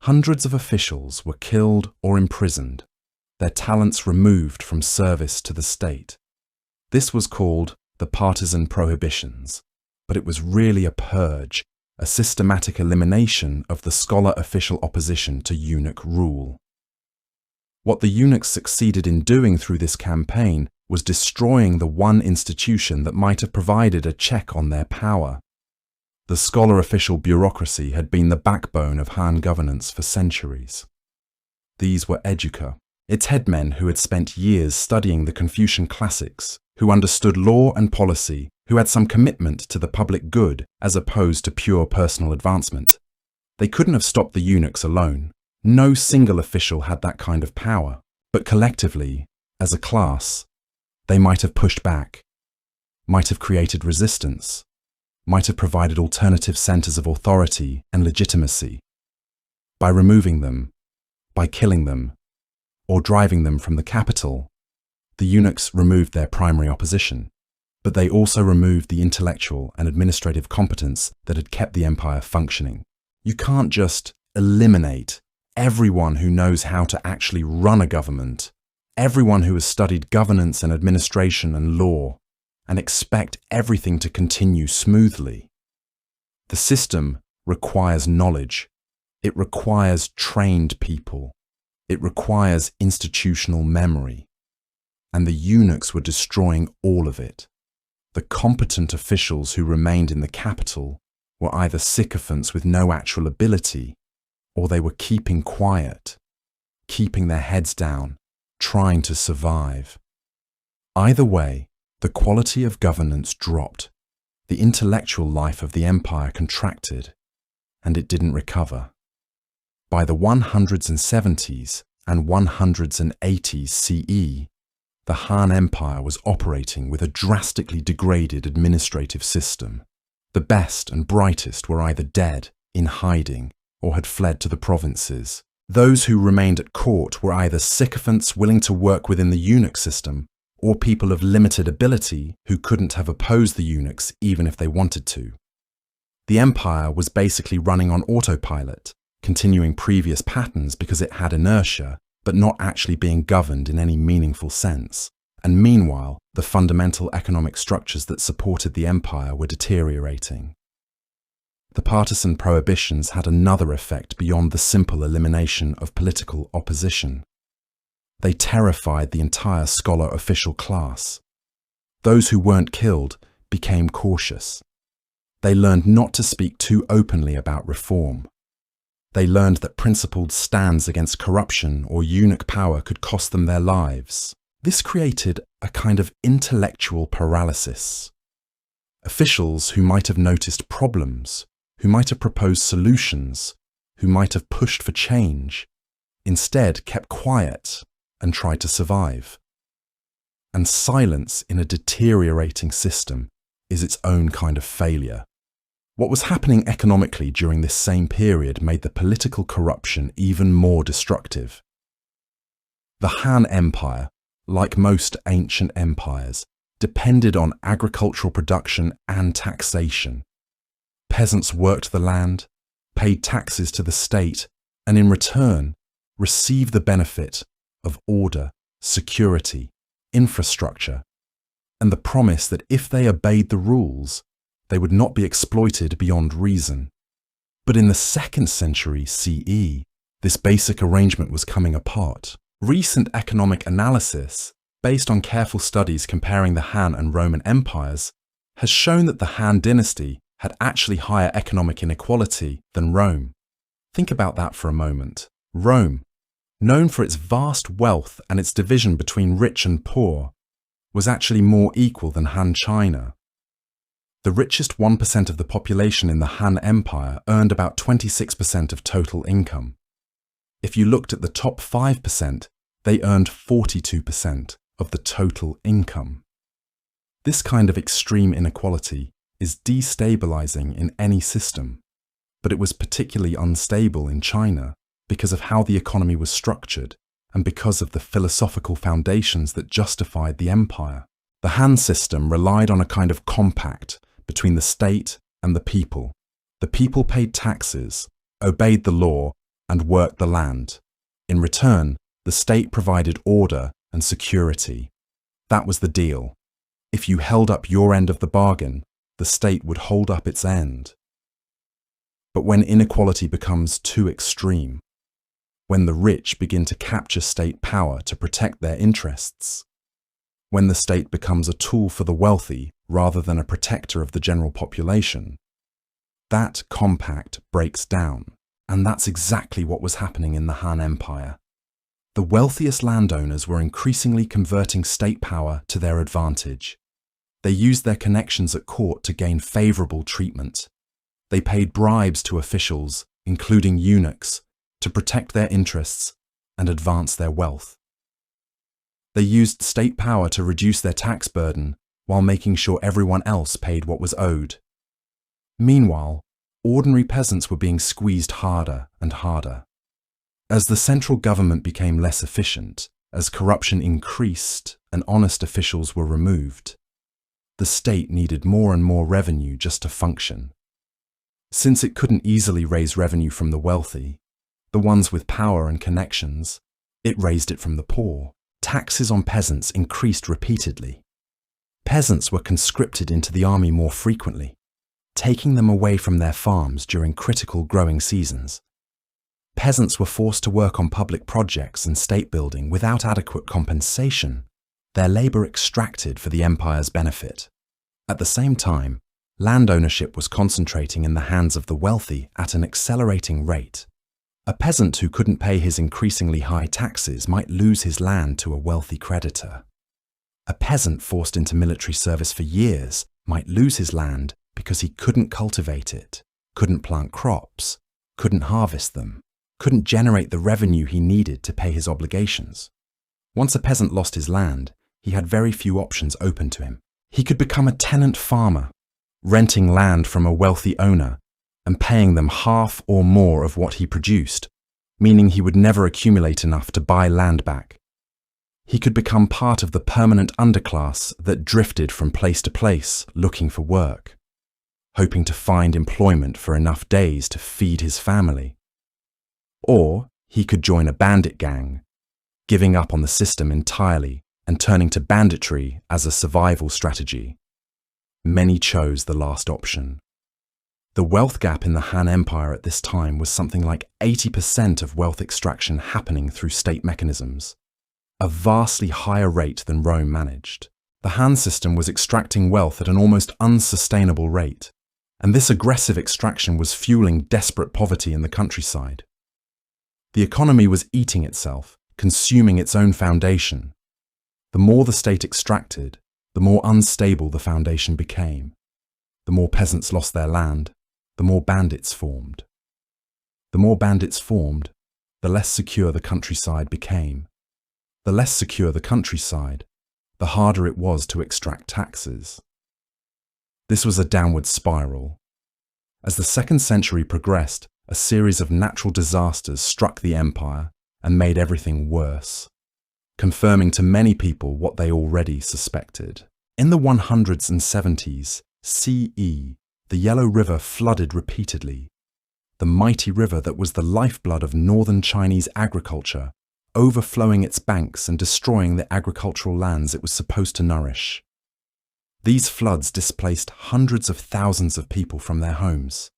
Hundreds of officials were killed or imprisoned, their talents removed from service to the state. This was called the partisan prohibitions, but it was really a purge, a systematic elimination of the scholar official opposition to eunuch rule. What the eunuchs succeeded in doing through this campaign was destroying the one institution that might have provided a check on their power. The scholar official bureaucracy had been the backbone of Han governance for centuries. These were educa, its headmen who had spent years studying the Confucian classics, who understood law and policy, who had some commitment to the public good as opposed to pure personal advancement. They couldn't have stopped the eunuchs alone. No single official had that kind of power, but collectively, as a class, they might have pushed back, might have created resistance, might have provided alternative centers of authority and legitimacy. By removing them, by killing them, or driving them from the capital, the eunuchs removed their primary opposition, but they also removed the intellectual and administrative competence that had kept the empire functioning. You can't just eliminate everyone who knows how to actually run a government, everyone who has studied governance and administration and law, and expect everything to continue smoothly. The system requires knowledge. It requires trained people. It requires institutional memory. And the eunuchs were destroying all of it. The competent officials who remained in the capital were either sycophants with no actual ability, or they were keeping quiet, keeping their heads down, trying to survive. Either way, the quality of governance dropped, the intellectual life of the empire contracted, and it didn't recover. By the 170s and 180s CE, the Han Empire was operating with a drastically degraded administrative system. The best and brightest were either dead, in hiding, or had fled to the provinces. Those who remained at court were either sycophants willing to work within the eunuch system, or people of limited ability who couldn't have opposed the eunuchs even if they wanted to. The empire was basically running on autopilot, continuing previous patterns because it had inertia, but not actually being governed in any meaningful sense. And meanwhile, the fundamental economic structures that supported the empire were deteriorating. The partisan prohibitions had another effect beyond the simple elimination of political opposition. They terrified the entire scholar official class. Those who weren't killed became cautious. They learned not to speak too openly about reform. They learned that principled stands against corruption or eunuch power could cost them their lives. This created a kind of intellectual paralysis. Officials who might have noticed problems, who might have proposed solutions, who might have pushed for change, instead kept quiet and tried to survive. And silence in a deteriorating system is its own kind of failure. What was happening economically during this same period made the political corruption even more destructive. The Han Empire, like most ancient empires, depended on agricultural production and taxation. Peasants worked the land, paid taxes to the state, and in return received the benefit of order, security, infrastructure, and the promise that if they obeyed the rules, they would not be exploited beyond reason. But in the 2nd century CE, this basic arrangement was coming apart. Recent economic analysis, based on careful studies comparing the Han and Roman empires, has shown that the Han Dynasty had actually higher economic inequality than Rome. Think about that for a moment. Rome, known for its vast wealth and its division between rich and poor, was actually more equal than Han China. The richest 1% of the population in the Han Empire earned about 26% of total income. If you looked at the top 5%, they earned 42% of the total income. This kind of extreme inequality is destabilizing in any system, but it was particularly unstable in China because of how the economy was structured and because of the philosophical foundations that justified the empire. The Han system relied on a kind of compact between the state and the people. The people paid taxes, obeyed the law, and worked the land. In return, the state provided order and security. That was the deal. If you held up your end of the bargain, the state would hold up its end. But when inequality becomes too extreme, when the rich begin to capture state power to protect their interests, when the state becomes a tool for the wealthy rather than a protector of the general population, that compact breaks down. And that's exactly what was happening in the Han Empire. The wealthiest landowners were increasingly converting state power to their advantage. They used their connections at court to gain favorable treatment. They paid bribes to officials, including eunuchs, to protect their interests and advance their wealth. They used state power to reduce their tax burden while making sure everyone else paid what was owed. Meanwhile, ordinary peasants were being squeezed harder and harder. As the central government became less efficient, as corruption increased and honest officials were removed, the state needed more and more revenue just to function. Since it couldn't easily raise revenue from the wealthy, the ones with power and connections, it raised it from the poor. Taxes on peasants increased repeatedly. Peasants were conscripted into the army more frequently, taking them away from their farms during critical growing seasons. Peasants were forced to work on public projects and state building without adequate compensation, their labor extracted for the empire's benefit. At the same time, land ownership was concentrating in the hands of the wealthy at an accelerating rate. A peasant who couldn't pay his increasingly high taxes might lose his land to a wealthy creditor. A peasant forced into military service for years might lose his land because he couldn't cultivate it, couldn't plant crops, couldn't harvest them, couldn't generate the revenue he needed to pay his obligations. Once a peasant lost his land, he had very few options open to him. He could become a tenant farmer, renting land from a wealthy owner and paying them half or more of what he produced, meaning he would never accumulate enough to buy land back. He could become part of the permanent underclass that drifted from place to place looking for work, hoping to find employment for enough days to feed his family. Or he could join a bandit gang, giving up on the system entirely and turning to banditry as a survival strategy. Many chose the last option. The wealth gap in the Han Empire at this time was something like 80% of wealth extraction happening through state mechanisms, a vastly higher rate than Rome managed. The Han system was extracting wealth at an almost unsustainable rate, and this aggressive extraction was fueling desperate poverty in the countryside. The economy was eating itself, consuming its own foundation. The more the state extracted, the more unstable the foundation became. The more peasants lost their land, the more bandits formed. The more bandits formed, the less secure the countryside became. The less secure the countryside, the harder it was to extract taxes. This was a downward spiral. As the 2nd century progressed, a series of natural disasters struck the empire and made everything worse, confirming to many people what they already suspected. In the 170s CE, the Yellow River flooded repeatedly. The mighty river that was the lifeblood of northern Chinese agriculture, overflowing its banks and destroying the agricultural lands it was supposed to nourish. These floods displaced hundreds of thousands of people from their homes.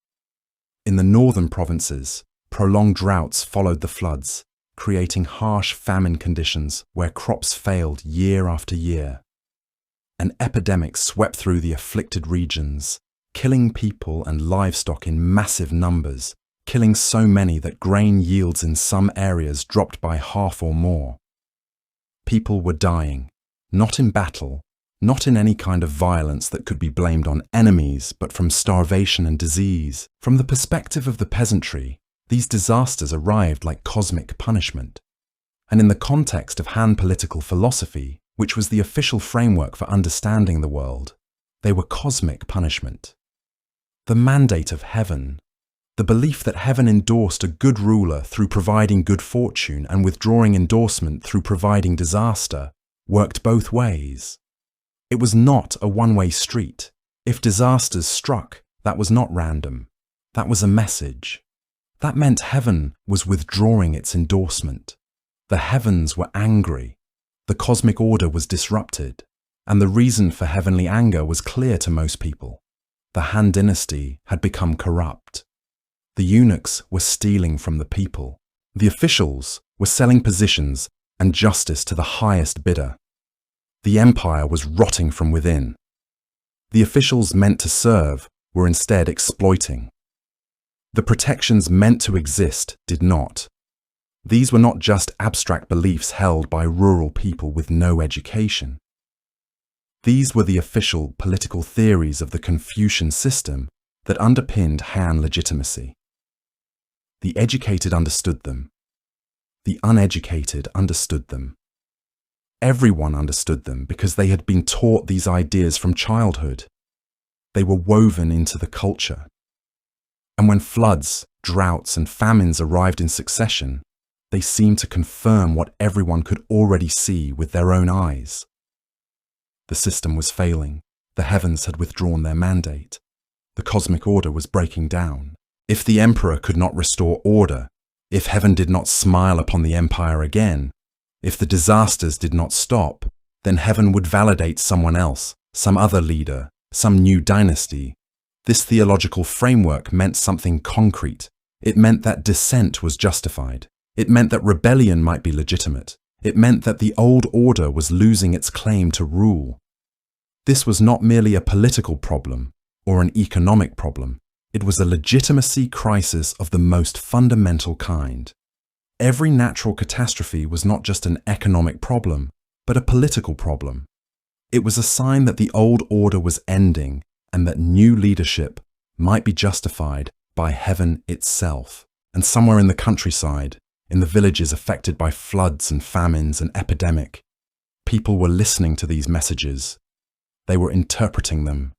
In the northern provinces, prolonged droughts followed the floods, creating harsh famine conditions where crops failed year after year. An epidemic swept through the afflicted regions, killing people and livestock in massive numbers, killing so many that grain yields in some areas dropped by half or more. People were dying, not in battle, not in any kind of violence that could be blamed on enemies, but from starvation and disease. From the perspective of the peasantry, these disasters arrived like cosmic punishment. And in the context of Han political philosophy, which was the official framework for understanding the world, they were cosmic punishment. The mandate of heaven, the belief that heaven endorsed a good ruler through providing good fortune and withdrawing endorsement through providing disaster, worked both ways. It was not a one-way street. If disasters struck, that was not random. That was a message. That meant heaven was withdrawing its endorsement. The heavens were angry. The cosmic order was disrupted. And the reason for heavenly anger was clear to most people. The Han Dynasty had become corrupt. The eunuchs were stealing from the people. The officials were selling positions and justice to the highest bidder. The empire was rotting from within. The officials meant to serve were instead exploiting. The protections meant to exist did not. These were not just abstract beliefs held by rural people with no education. These were the official political theories of the Confucian system that underpinned Han legitimacy. The educated understood them. The uneducated understood them. Everyone understood them because they had been taught these ideas from childhood. They were woven into the culture. And when floods, droughts, and famines arrived in succession, they seemed to confirm what everyone could already see with their own eyes. The system was failing. The heavens had withdrawn their mandate. The cosmic order was breaking down. If the emperor could not restore order, if heaven did not smile upon the empire again, if the disasters did not stop, then heaven would validate someone else, some other leader, some new dynasty. This theological framework meant something concrete. It meant that dissent was justified. It meant that rebellion might be legitimate. It meant that the old order was losing its claim to rule. This was not merely a political problem or an economic problem. It was a legitimacy crisis of the most fundamental kind. Every natural catastrophe was not just an economic problem, but a political problem. It was a sign that the old order was ending and that new leadership might be justified by heaven itself. And somewhere in the countryside, in the villages affected by floods and famines and epidemic, people were listening to these messages. They were interpreting them.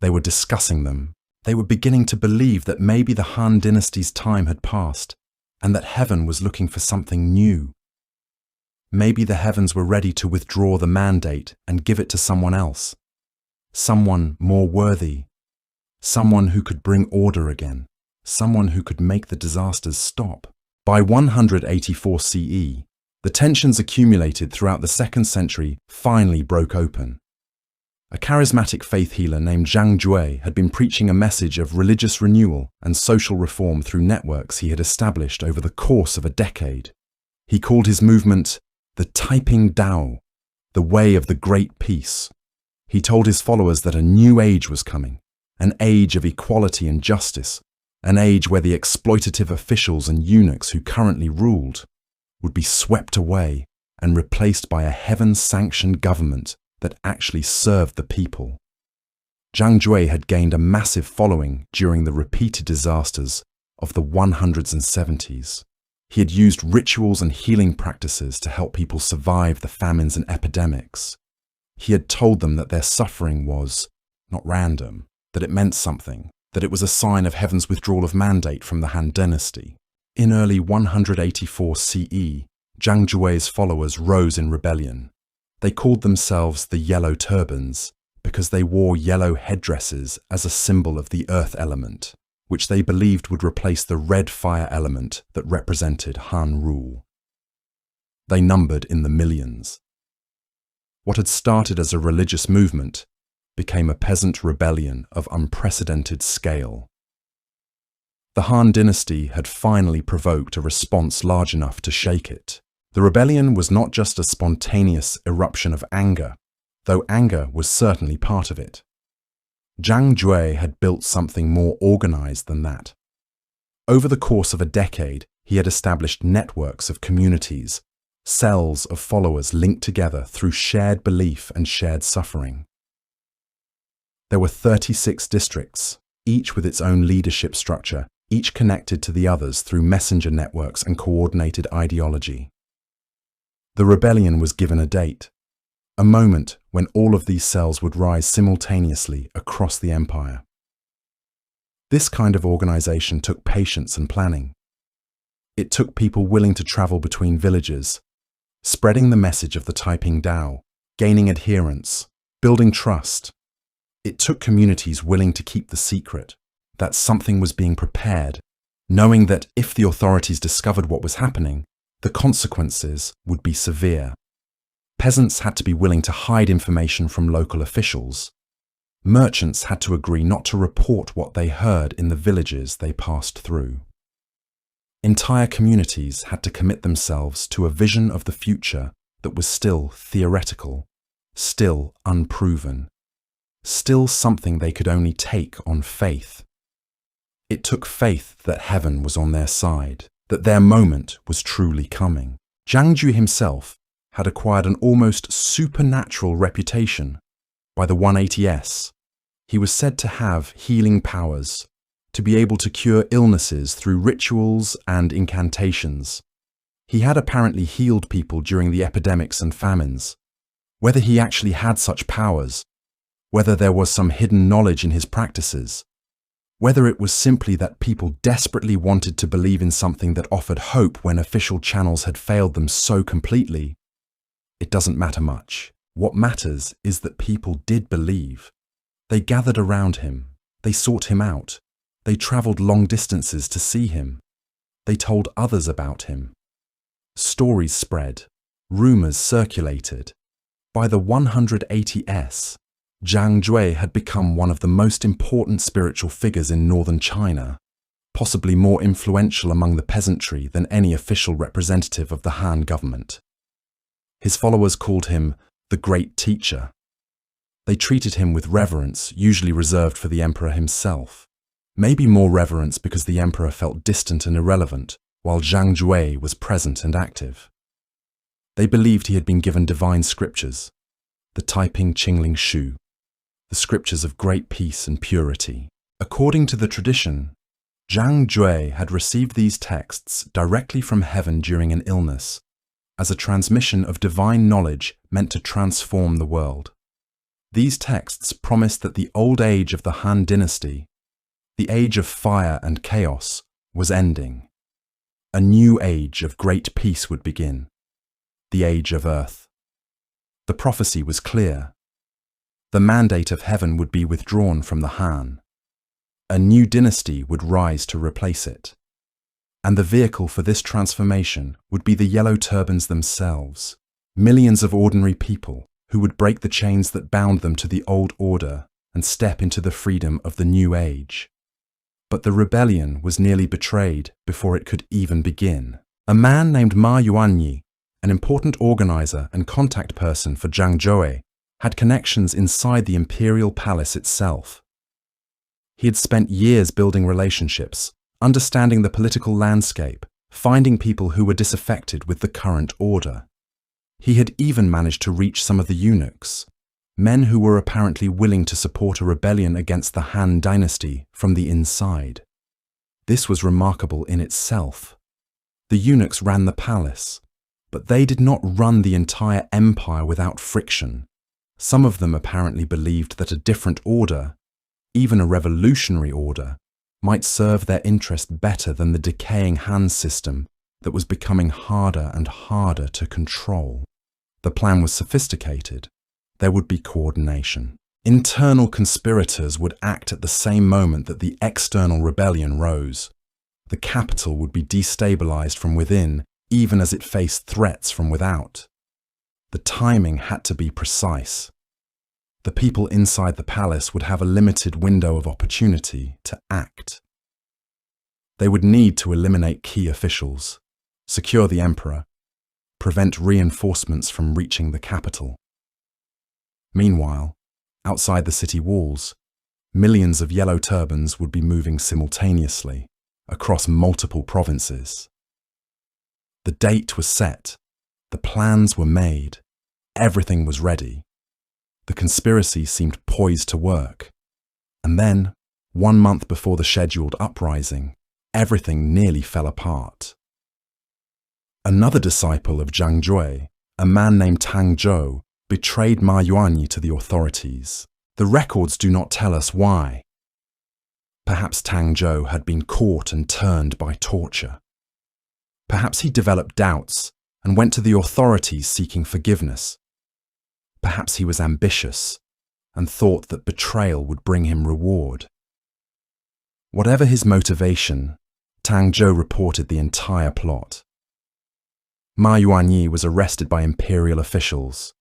They were discussing them. They were beginning to believe that maybe the Han Dynasty's time had passed and that heaven was looking for something new. Maybe the heavens were ready to withdraw the mandate and give it to someone else. Someone more worthy. Someone who could bring order again. Someone who could make the disasters stop. By 184 CE, the tensions accumulated throughout the 2nd century finally broke open. A charismatic faith healer named Zhang Jue had been preaching a message of religious renewal and social reform through networks he had established over the course of a decade. He called his movement the Taiping Tao, the way of the great peace. He told his followers that a new age was coming, an age of equality and justice, an age where the exploitative officials and eunuchs who currently ruled would be swept away and replaced by a heaven-sanctioned government that actually served the people. Zhang Jue had gained a massive following during the repeated disasters of the 100s and 70s. He had used rituals and healing practices to help people survive the famines and epidemics. He had told them that their suffering was not random, that it meant something, that it was a sign of heaven's withdrawal of mandate from the Han Dynasty. In early 184 CE, Zhang Jue's followers rose in rebellion. They called themselves the Yellow Turbans because they wore yellow headdresses as a symbol of the earth element, which they believed would replace the red fire element that represented Han rule. They numbered in the millions. What had started as a religious movement became a peasant rebellion of unprecedented scale. The Han Dynasty had finally provoked a response large enough to shake it. The rebellion was not just a spontaneous eruption of anger, though anger was certainly part of it. Zhang Jue had built something more organized than that. Over the course of a decade, he had established networks of communities, cells of followers linked together through shared belief and shared suffering. There were 36 districts, each with its own leadership structure, each connected to the others through messenger networks and coordinated ideology. The rebellion was given a date, a moment when all of these cells would rise simultaneously across the empire. This kind of organization took patience and planning. It took people willing to travel between villages, spreading the message of the Taiping Tao, gaining adherents, building trust. It took communities willing to keep the secret, that something was being prepared, knowing that if the authorities discovered what was happening, the consequences would be severe. Peasants had to be willing to hide information from local officials. Merchants had to agree not to report what they heard in the villages they passed through. Entire communities had to commit themselves to a vision of the future that was still theoretical, still unproven, still something they could only take on faith. It took faith that heaven was on their side, that their moment was truly coming. Zhang Jue himself had acquired an almost supernatural reputation by the 180s. He was said to have healing powers, to be able to cure illnesses through rituals and incantations. He had apparently healed people during the epidemics and famines. Whether he actually had such powers, whether there was some hidden knowledge in his practices, whether it was simply that people desperately wanted to believe in something that offered hope when official channels had failed them so completely, it doesn't matter much. What matters is that people did believe. They gathered around him. They sought him out. They traveled long distances to see him. They told others about him. Stories spread. Rumors circulated. By the 180s, Zhang Jue had become one of the most important spiritual figures in northern China, possibly more influential among the peasantry than any official representative of the Han government. His followers called him the Great Teacher. They treated him with reverence, usually reserved for the emperor himself. Maybe more reverence because the emperor felt distant and irrelevant, while Zhang Jue was present and active. They believed he had been given divine scriptures, the Taiping Qingling Shu, the scriptures of great peace and purity. According to the tradition, Zhang Jue had received these texts directly from heaven during an illness, as a transmission of divine knowledge meant to transform the world. These texts promised that the old age of the Han Dynasty, the age of fire and chaos, was ending. A new age of great peace would begin, the age of earth. The prophecy was clear. The mandate of heaven would be withdrawn from the Han. A new dynasty would rise to replace it. And the vehicle for this transformation would be the Yellow Turbans themselves, millions of ordinary people who would break the chains that bound them to the old order and step into the freedom of the new age. But the rebellion was nearly betrayed before it could even begin. A man named Ma Yuanyi, an important organizer and contact person for Zhang Zhou, had connections inside the imperial palace itself. He had spent years building relationships, understanding the political landscape, finding people who were disaffected with the current order. He had even managed to reach some of the eunuchs, men who were apparently willing to support a rebellion against the Han Dynasty from the inside. This was remarkable in itself. The eunuchs ran the palace, but they did not run the entire empire without friction. Some of them apparently believed that a different order, even a revolutionary order, might serve their interest better than the decaying Han system that was becoming harder and harder to control. The plan was sophisticated. There would be coordination. Internal conspirators would act at the same moment that the external rebellion rose. The capital would be destabilized from within, even as it faced threats from without. The timing had to be precise. The people inside the palace would have a limited window of opportunity to act. They would need to eliminate key officials, secure the emperor, prevent reinforcements from reaching the capital. Meanwhile, outside the city walls, millions of yellow turbans would be moving simultaneously across multiple provinces. The date was set, the plans were made, everything was ready. The conspiracy seemed poised to work. And then, 1 month before the scheduled uprising, everything nearly fell apart. Another disciple of Zhang Zhou, a man named Tang Zhou, betrayed Ma Yuanyi to the authorities. The records do not tell us why. Perhaps Tang Zhou had been caught and turned by torture. Perhaps he developed doubts and went to the authorities seeking forgiveness. Perhaps he was ambitious and thought that betrayal would bring him reward. Whatever his motivation, Tang Zhou reported the entire plot. Ma Yuanyi was arrested by imperial officials.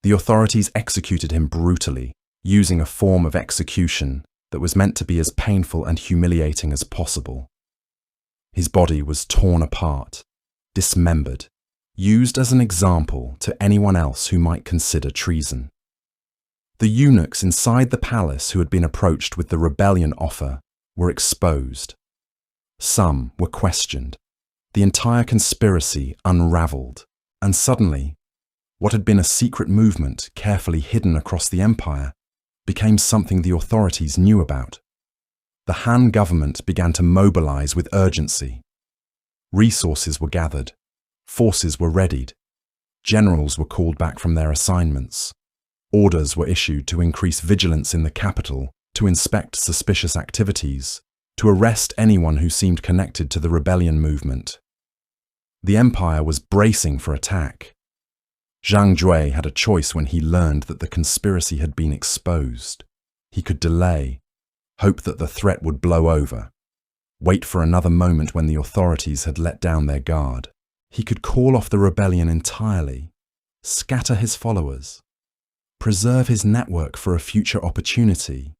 The authorities executed him brutally, using a form of execution that was meant to be as painful and humiliating as possible. His body was torn apart, dismembered, used as an example to anyone else who might consider treason. The eunuchs inside the palace who had been approached with the rebellion offer were exposed. Some were questioned. The entire conspiracy unraveled, and suddenly, what had been a secret movement carefully hidden across the empire became something the authorities knew about. The Han government began to mobilize with urgency. Resources were gathered. Forces were readied. Generals were called back from their assignments. Orders were issued to increase vigilance in the capital, to inspect suspicious activities, to arrest anyone who seemed connected to the rebellion movement. The empire was bracing for attack. Zhang Zhou had a choice when he learned that the conspiracy had been exposed. He could delay, hope that the threat would blow over, wait for another moment when the authorities had let down their guard. He could call off the rebellion entirely, scatter his followers, preserve his network for a future opportunity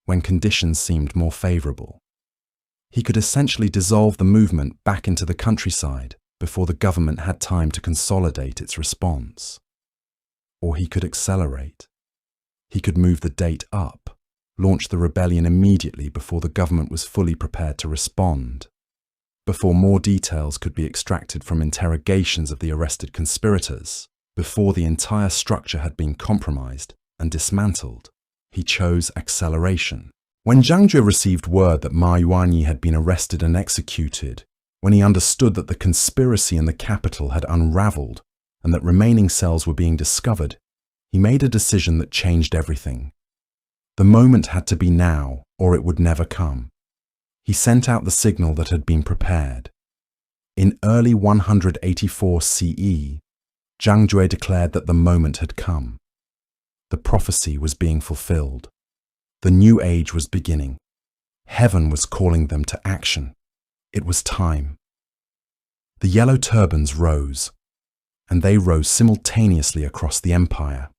when conditions seemed more favorable. He could essentially dissolve the movement back into the countryside before the government had time to consolidate its response. Or he could accelerate. He could move the date up, launch the rebellion immediately before the government was fully prepared to respond, before more details could be extracted from interrogations of the arrested conspirators, before the entire structure had been compromised and dismantled. He chose acceleration. When Zhang Zhou received word that Ma Yuanyi had been arrested and executed, when he understood that the conspiracy in the capital had unraveled and that remaining cells were being discovered, he made a decision that changed everything. The moment had to be now, or it would never come. He sent out the signal that had been prepared. In early 184 CE, Zhang Zhou declared that the moment had come. The prophecy was being fulfilled. The new age was beginning. Heaven was calling them to action. It was time. The yellow turbans rose, and they rose simultaneously across the empire.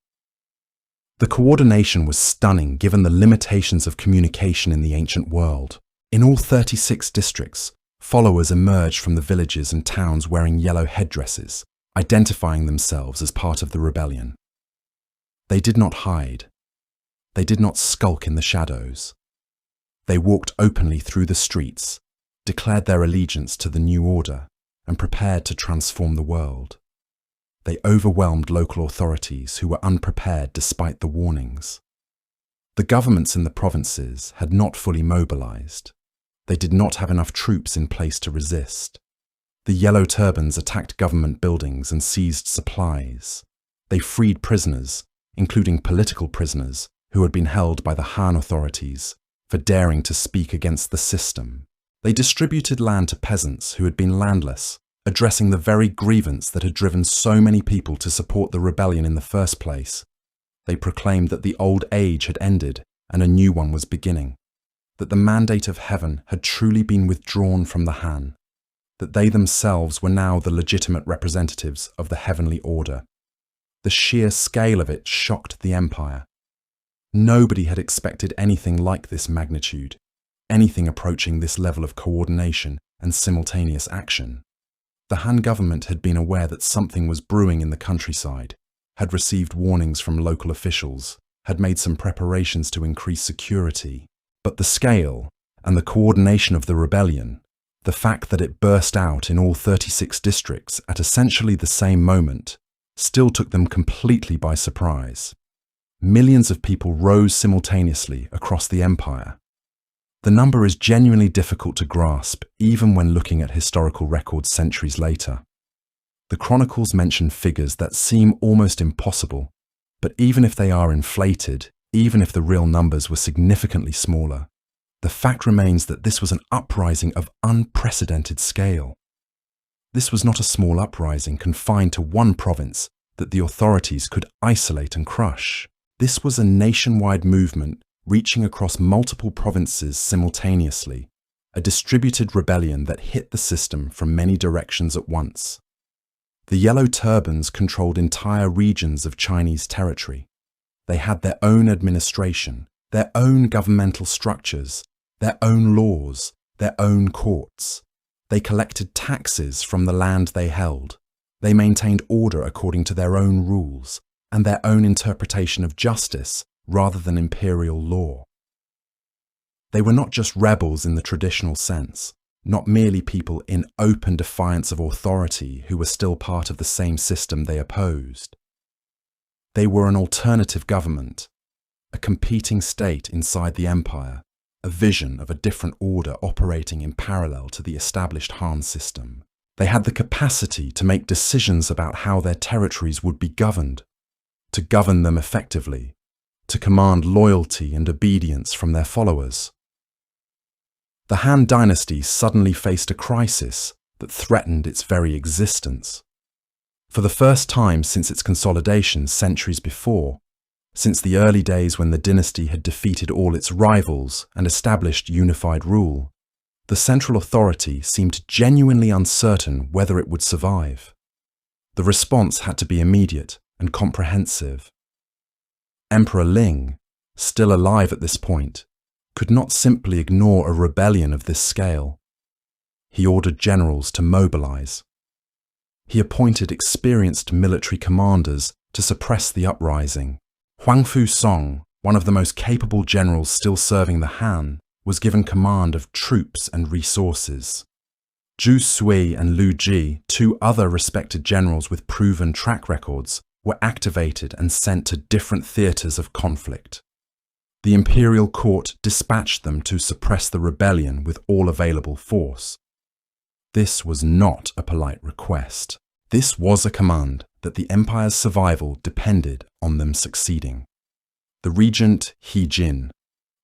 The coordination was stunning given the limitations of communication in the ancient world. In all 36 districts, followers emerged from the villages and towns wearing yellow headdresses, identifying themselves as part of the rebellion. They did not hide. They did not skulk in the shadows. They walked openly through the streets, declared their allegiance to the new order, and prepared to transform the world. They overwhelmed local authorities who were unprepared despite the warnings. The governments in the provinces had not fully mobilized. They did not have enough troops in place to resist. The Yellow Turbans attacked government buildings and seized supplies. They freed prisoners, including political prisoners who had been held by the Han authorities for daring to speak against the system. They distributed land to peasants who had been landless, addressing the very grievance that had driven so many people to support the rebellion in the first place. They proclaimed that the old age had ended and a new one was beginning, that the mandate of heaven had truly been withdrawn from the Han, that they themselves were now the legitimate representatives of the heavenly order. The sheer scale of it shocked the empire. Nobody had expected anything like this magnitude, anything approaching this level of coordination and simultaneous action. The Han government had been aware that something was brewing in the countryside, had received warnings from local officials, had made some preparations to increase security. But the scale and the coordination of the rebellion, the fact that it burst out in all 36 districts at essentially the same moment, still took them completely by surprise. Millions of people rose simultaneously across the empire. The number is genuinely difficult to grasp, even when looking at historical records centuries later. The chronicles mention figures that seem almost impossible, but even if they are inflated, even if the real numbers were significantly smaller, the fact remains that this was an uprising of unprecedented scale. This was not a small uprising confined to one province that the authorities could isolate and crush. This was a nationwide movement reaching across multiple provinces simultaneously, a distributed rebellion that hit the system from many directions at once. The Yellow Turbans controlled entire regions of Chinese territory. They had their own administration, their own governmental structures, their own laws, their own courts. They collected taxes from the land they held. They maintained order according to their own rules and their own interpretation of justice rather than imperial law. They were not just rebels in the traditional sense, not merely people in open defiance of authority who were still part of the same system they opposed. They were an alternative government, a competing state inside the empire, a vision of a different order operating in parallel to the established Han system. They had the capacity to make decisions about how their territories would be governed, to govern them effectively, to command loyalty and obedience from their followers. The Han Dynasty suddenly faced a crisis that threatened its very existence. For the first time since its consolidation centuries before, since the early days when the dynasty had defeated all its rivals and established unified rule, the central authority seemed genuinely uncertain whether it would survive. The response had to be immediate and comprehensive. Emperor Ling, still alive at this point, could not simply ignore a rebellion of this scale. He ordered generals to mobilize. He appointed experienced military commanders to suppress the uprising. Huang Fu-song, one of the most capable generals still serving the Han, was given command of troops and resources. Zhu Sui and Lu Ji, two other respected generals with proven track records, were activated and sent to different theatres of conflict. The imperial court dispatched them to suppress the rebellion with all available force. This was not a polite request. This was a command that the empire's survival depended on them succeeding. The regent He Jin,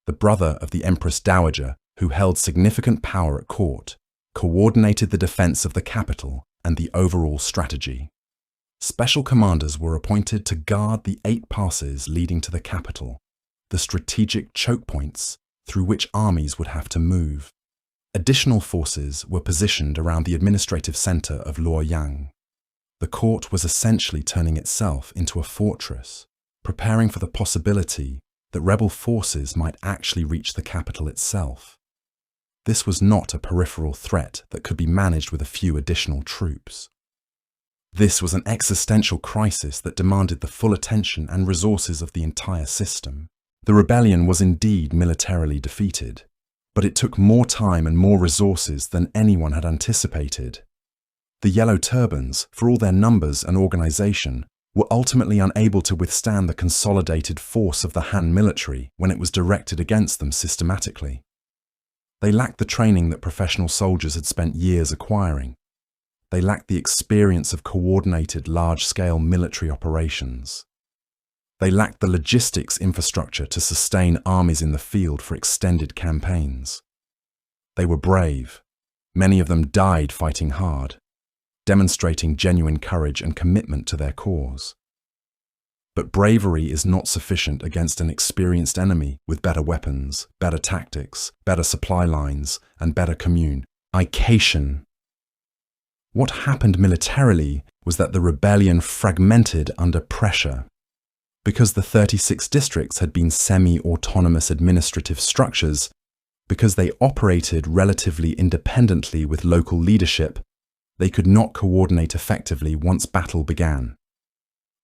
the brother of the Empress Dowager who held significant power at court, coordinated the defense of the capital and the overall strategy. Special commanders were appointed to guard the 8 passes leading to the capital, the strategic choke points through which armies would have to move. Additional forces were positioned around the administrative center of Luoyang. The court was essentially turning itself into a fortress, preparing for the possibility that rebel forces might actually reach the capital itself. This was not a peripheral threat that could be managed with a few additional troops. This was an existential crisis that demanded the full attention and resources of the entire system. The rebellion was indeed militarily defeated, but it took more time and more resources than anyone had anticipated. The Yellow Turbans, for all their numbers and organization, were ultimately unable to withstand the consolidated force of the Han military when it was directed against them systematically. They lacked the training that professional soldiers had spent years acquiring. They lacked the experience of coordinated large-scale military operations. They lacked the logistics infrastructure to sustain armies in the field for extended campaigns. They were brave. Many of them died fighting hard, demonstrating genuine courage and commitment to their cause. But bravery is not sufficient against an experienced enemy with better weapons, better tactics, better supply lines, and better communication. What happened militarily was that the rebellion fragmented under pressure. Because the 36 districts had been semi-autonomous administrative structures, because they operated relatively independently with local leadership, they could not coordinate effectively once battle began.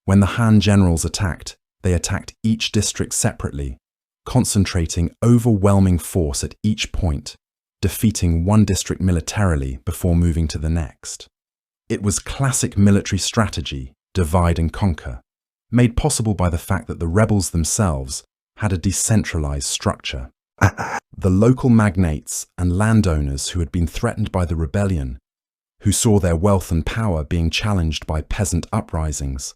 When the Han generals attacked, they attacked each district separately, concentrating overwhelming force at each point, defeating one district militarily before moving to the next. It was classic military strategy, divide and conquer, made possible by the fact that the rebels themselves had a decentralized structure. The local magnates and landowners who had been threatened by the rebellion, who saw their wealth and power being challenged by peasant uprisings,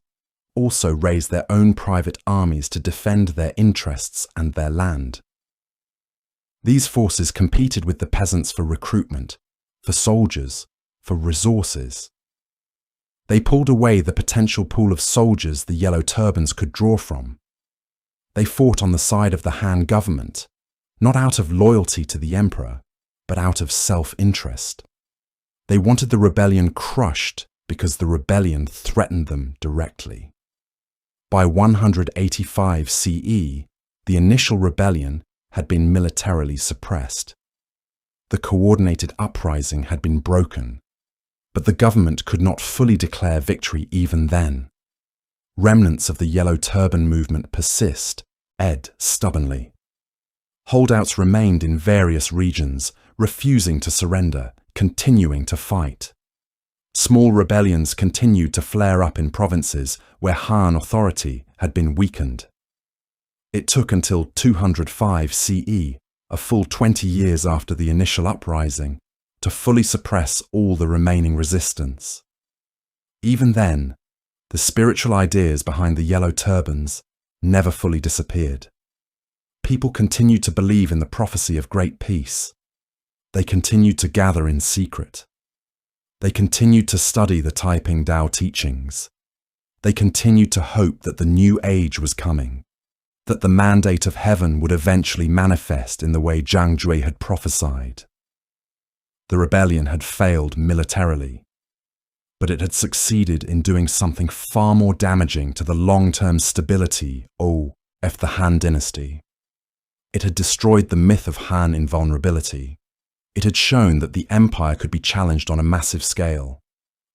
also raised their own private armies to defend their interests and their land. These forces competed with the peasants for recruitment, for soldiers, for resources. They pulled away the potential pool of soldiers the Yellow Turbans could draw from. They fought on the side of the Han government, not out of loyalty to the emperor, but out of self-interest. They wanted the rebellion crushed because the rebellion threatened them directly. By 185 CE, the initial rebellion had been militarily suppressed. The coordinated uprising had been broken, but the government could not fully declare victory even then. Remnants of the Yellow Turban movement persist, stubbornly. Holdouts remained in various regions, refusing to surrender, continuing to fight. Small rebellions continued to flare up in provinces where Han authority had been weakened. It took until 205 CE, a full 20 years after the initial uprising, to fully suppress all the remaining resistance. Even then, the spiritual ideas behind the Yellow Turbans never fully disappeared. People continued to believe in the prophecy of great peace. They continued to gather in secret. They continued to study the Taiping Tao teachings. They continued to hope that the new age was coming, that the mandate of heaven would eventually manifest in the way Zhang Jue had prophesied. The rebellion had failed militarily, but it had succeeded in doing something far more damaging to the long-term stability of the Han Dynasty. It had destroyed the myth of Han invulnerability. It had shown that the empire could be challenged on a massive scale.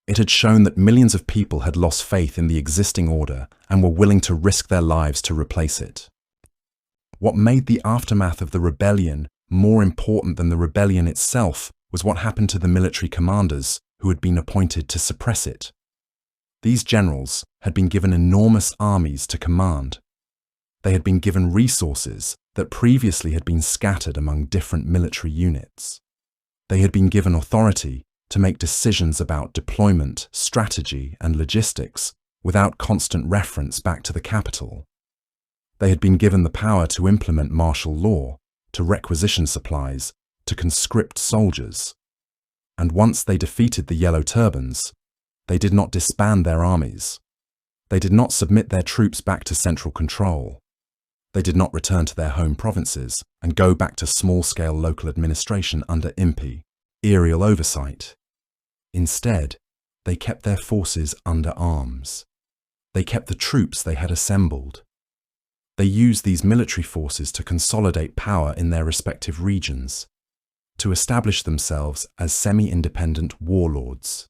It had shown that millions of people had lost faith in the existing order and were willing to risk their lives to replace it. What made the aftermath of the rebellion more important than the rebellion itself was what happened to the military commanders who had been appointed to suppress it. These generals had been given enormous armies to command. They had been given resources that previously had been scattered among different military units. They had been given authority to make decisions about deployment, strategy, and logistics without constant reference back to the capital. They had been given the power to implement martial law, to requisition supplies, to conscript soldiers. And once they defeated the Yellow Turbans, they did not disband their armies. They did not submit their troops back to central control. They did not return to their home provinces and go back to small-scale local administration under imperial oversight. Instead, they kept their forces under arms. They kept the troops they had assembled. They used these military forces to consolidate power in their respective regions, to establish themselves as semi-independent warlords.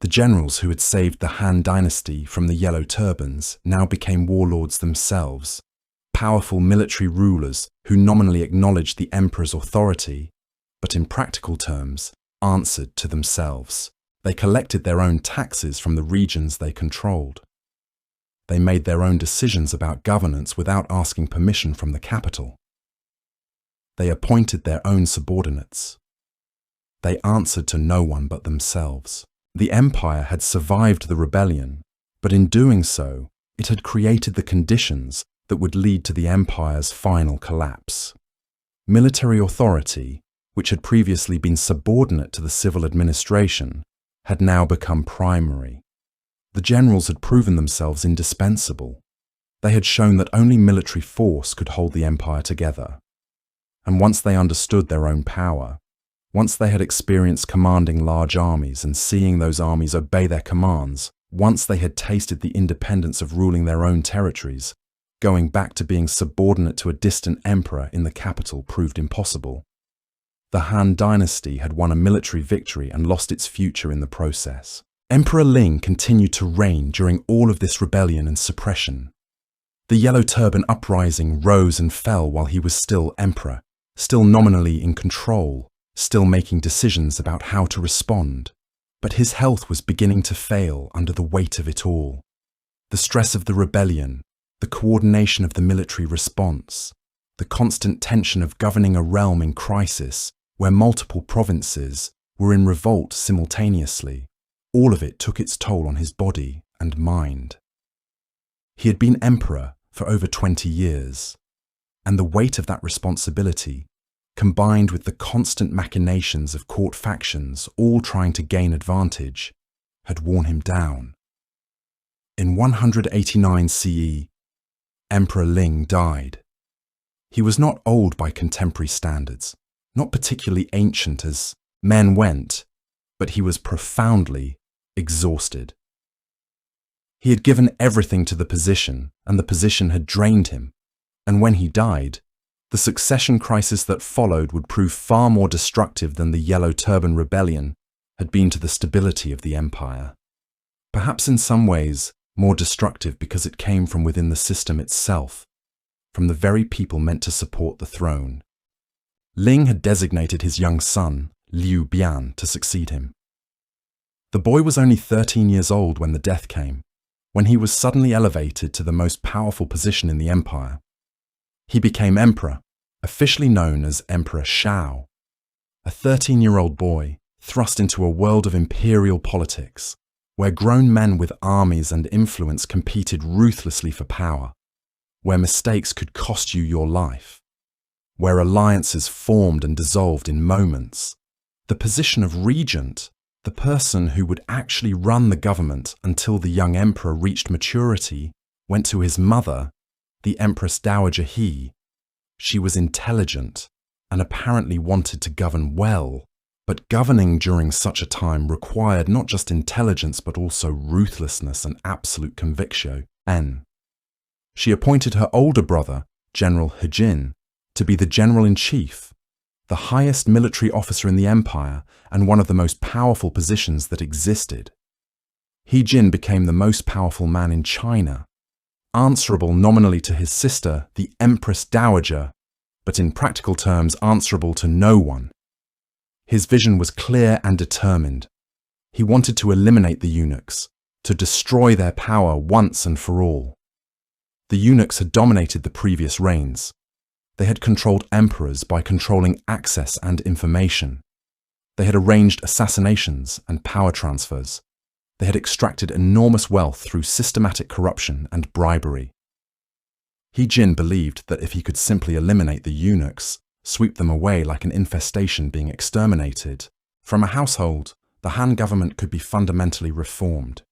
The generals who had saved the Han Dynasty from the Yellow Turbans now became warlords themselves, powerful military rulers who nominally acknowledged the emperor's authority, but in practical terms answered to themselves. They collected their own taxes from the regions they controlled. They made their own decisions about governance without asking permission from the capital. They appointed their own subordinates. They answered to no one but themselves. The empire had survived the rebellion, but in doing so, it had created the conditions that would lead to the empire's final collapse. Military authority, which had previously been subordinate to the civil administration, had now become primary. The generals had proven themselves indispensable. They had shown that only military force could hold the empire together. And once they understood their own power, once they had experienced commanding large armies and seeing those armies obey their commands, once they had tasted the independence of ruling their own territories, going back to being subordinate to a distant emperor in the capital proved impossible. The Han Dynasty had won a military victory and lost its future in the process. Emperor Ling continued to reign during all of this rebellion and suppression. The Yellow Turban uprising rose and fell while he was still emperor, still nominally in control, still making decisions about how to respond. But his health was beginning to fail under the weight of it all. The stress of the rebellion, the coordination of the military response, the constant tension of governing a realm in crisis where multiple provinces were in revolt simultaneously, all of it took its toll on his body and mind. He had been emperor for over 20 years, and the weight of that responsibility, combined with the constant machinations of court factions all trying to gain advantage, had worn him down. In 189 CE, Emperor Ling died. He was not old by contemporary standards, not particularly ancient as men went, but he was profoundly exhausted. He had given everything to the position, and the position had drained him, and when he died, the succession crisis that followed would prove far more destructive than the Yellow Turban Rebellion had been to the stability of the empire. Perhaps in some ways more destructive because it came from within the system itself, from the very people meant to support the throne. Ling had designated his young son, Liu Bian, to succeed him. The boy was only 13 years old when the death came, when he was suddenly elevated to the most powerful position in the empire. He became emperor, officially known as Emperor Shao, a 13-year-old boy thrust into a world of imperial politics, where grown men with armies and influence competed ruthlessly for power, where mistakes could cost you your life, where alliances formed and dissolved in moments. The position of regent, the person who would actually run the government until the young emperor reached maturity, went to his mother, the Empress Dowager He. She was intelligent and apparently wanted to govern well, but governing during such a time required not just intelligence but also ruthlessness and absolute convictio. She appointed her older brother, General He Jin, to be the general-in-chief, the highest military officer in the empire and one of the most powerful positions that existed. He Jin became the most powerful man in China, answerable nominally to his sister, the Empress Dowager, but in practical terms answerable to no one. His vision was clear and determined. He wanted to eliminate the eunuchs, to destroy their power once and for all. The eunuchs had dominated the previous reigns. They had controlled emperors by controlling access and information. They had arranged assassinations and power transfers. They had extracted enormous wealth through systematic corruption and bribery. He Jin believed that if he could simply eliminate the eunuchs, sweep them away like an infestation being exterminated, from a household, the Han government could be fundamentally reformed.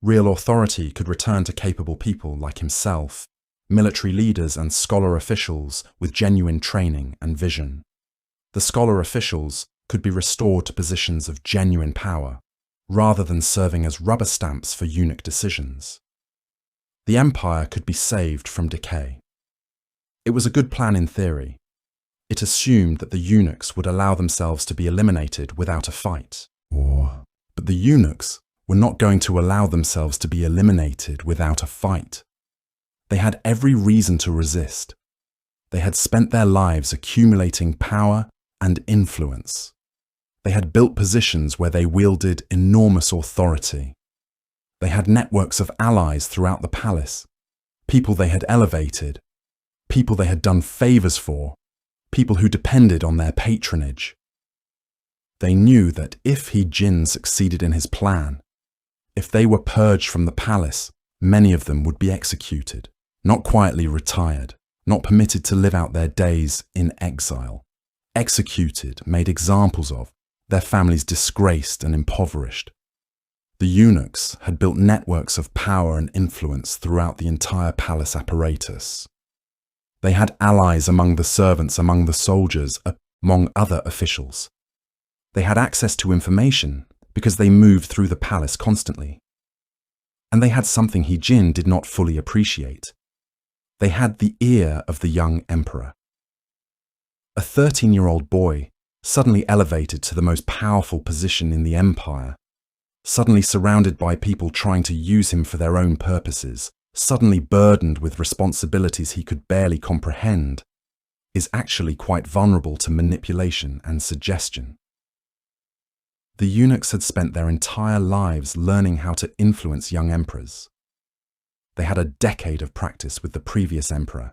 Real authority could return to capable people like himself, military leaders and scholar officials with genuine training and vision. The scholar officials could be restored to positions of genuine power, rather than serving as rubber stamps for eunuch decisions. The empire could be saved from decay. It was a good plan in theory. It assumed that the eunuchs would allow themselves to be eliminated without a fight. But the eunuchs were not going to allow themselves to be eliminated without a fight. They had every reason to resist. They had spent their lives accumulating power and influence. They had built positions where they wielded enormous authority. They had networks of allies throughout the palace, people they had elevated, people they had done favors for, people who depended on their patronage. They knew that if He Jin succeeded in his plan, if they were purged from the palace, many of them would be executed, not quietly retired, not permitted to live out their days in exile, executed, made examples of, their families disgraced and impoverished. The eunuchs had built networks of power and influence throughout the entire palace apparatus. They had allies among the servants, among the soldiers, among other officials. They had access to information because they moved through the palace constantly. And they had something He Jin did not fully appreciate. They had the ear of the young emperor. A 13-year-old boy, suddenly elevated to the most powerful position in the empire, suddenly surrounded by people trying to use him for their own purposes, suddenly burdened with responsibilities he could barely comprehend, is actually quite vulnerable to manipulation and suggestion. The eunuchs had spent their entire lives learning how to influence young emperors. They had a decade of practice with the previous emperor.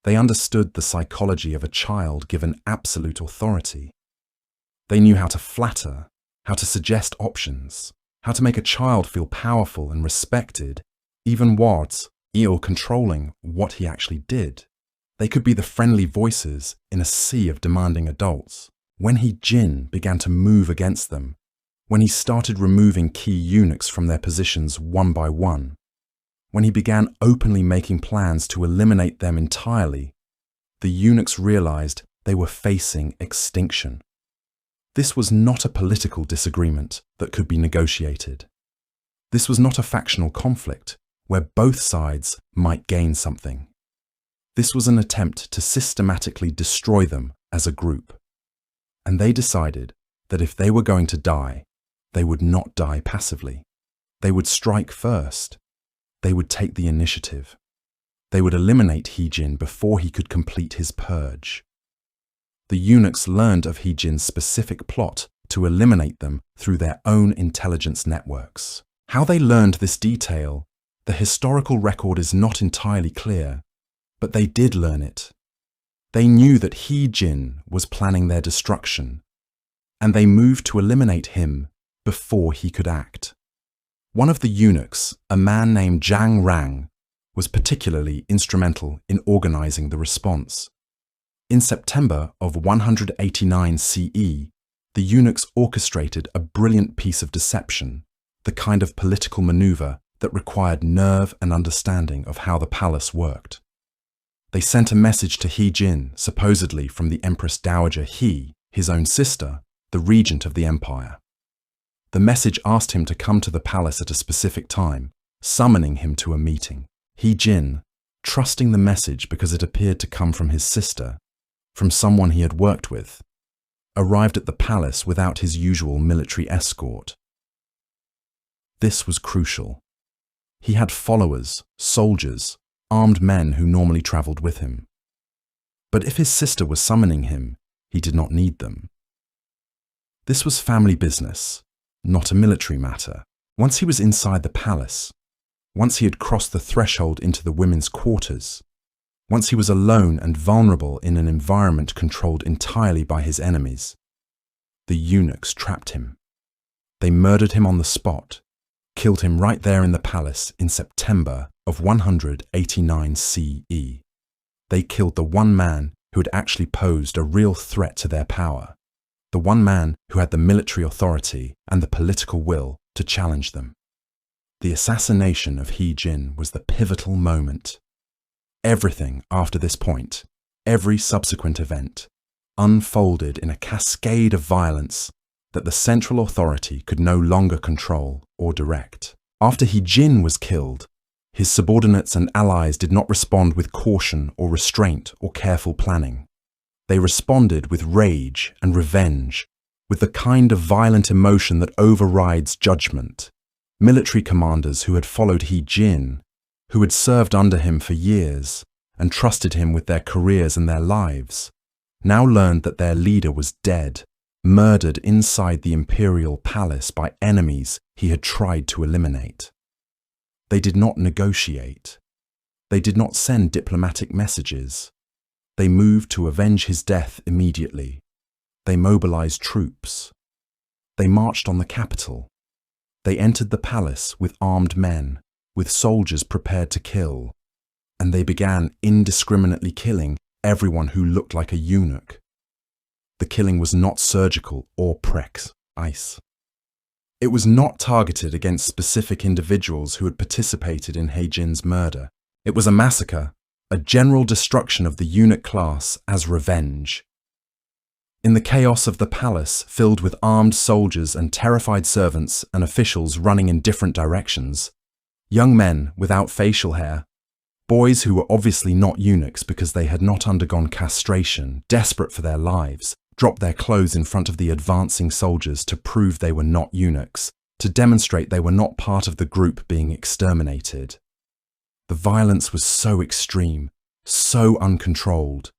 They understood the psychology of a child given absolute authority. They knew how to flatter, how to suggest options, how to make a child feel powerful and respected, even words, or controlling what he actually did. They could be the friendly voices in a sea of demanding adults. When He Jin began to move against them, when he started removing key eunuchs from their positions one by one, when he began openly making plans to eliminate them entirely, the eunuchs realized they were facing extinction. This was not a political disagreement that could be negotiated. This was not a factional conflict where both sides might gain something. This was an attempt to systematically destroy them as a group. And they decided that if they were going to die, they would not die passively. They would strike first. They would take the initiative. They would eliminate He Jin before he could complete his purge. The eunuchs learned of He Jin's specific plot to eliminate them through their own intelligence networks. How they learned this detail, the historical record is not entirely clear, but they did learn it. They knew that He Jin was planning their destruction, and they moved to eliminate him before he could act. One of the eunuchs, a man named Zhang Rang, was particularly instrumental in organizing the response. In September of 189 CE, the eunuchs orchestrated a brilliant piece of deception, the kind of political maneuver that required nerve and understanding of how the palace worked. They sent a message to He Jin, supposedly from the Empress Dowager He, his own sister, the regent of the empire. The message asked him to come to the palace at a specific time, summoning him to a meeting. He Jin, trusting the message because it appeared to come from his sister, from someone he had worked with, arrived at the palace without his usual military escort. This was crucial. He had followers, soldiers, armed men who normally traveled with him. But if his sister was summoning him, he did not need them. This was family business, not a military matter. Once he was inside the palace, once he had crossed the threshold into the women's quarters, once he was alone and vulnerable in an environment controlled entirely by his enemies, the eunuchs trapped him. They murdered him on the spot, killed him right there in the palace in September of 189 CE. They killed the one man who had actually posed a real threat to their power, the one man who had the military authority and the political will to challenge them. The assassination of He Jin was the pivotal moment. Everything after this point, every subsequent event, unfolded in a cascade of violence that the central authority could no longer control or direct. After He Jin was killed, his subordinates and allies did not respond with caution or restraint or careful planning. They responded with rage and revenge, with the kind of violent emotion that overrides judgment. Military commanders who had followed He Jin, who had served under him for years and trusted him with their careers and their lives, now learned that their leader was dead, murdered inside the imperial palace by enemies he had tried to eliminate. They did not negotiate. They did not send diplomatic messages. They moved to avenge his death immediately. They mobilized troops. They marched on the capital. They entered the palace with armed men, with soldiers prepared to kill, and they began indiscriminately killing everyone who looked like a eunuch. The killing was not surgical or precise. It was not targeted against specific individuals who had participated in He Jin's murder. It was a massacre, a general destruction of the eunuch class as revenge. In the chaos of the palace, filled with armed soldiers and terrified servants and officials running in different directions, young men without facial hair, boys who were obviously not eunuchs because they had not undergone castration, desperate for their lives, dropped their clothes in front of the advancing soldiers to prove they were not eunuchs, to demonstrate they were not part of the group being exterminated. The violence was so extreme, so uncontrolled,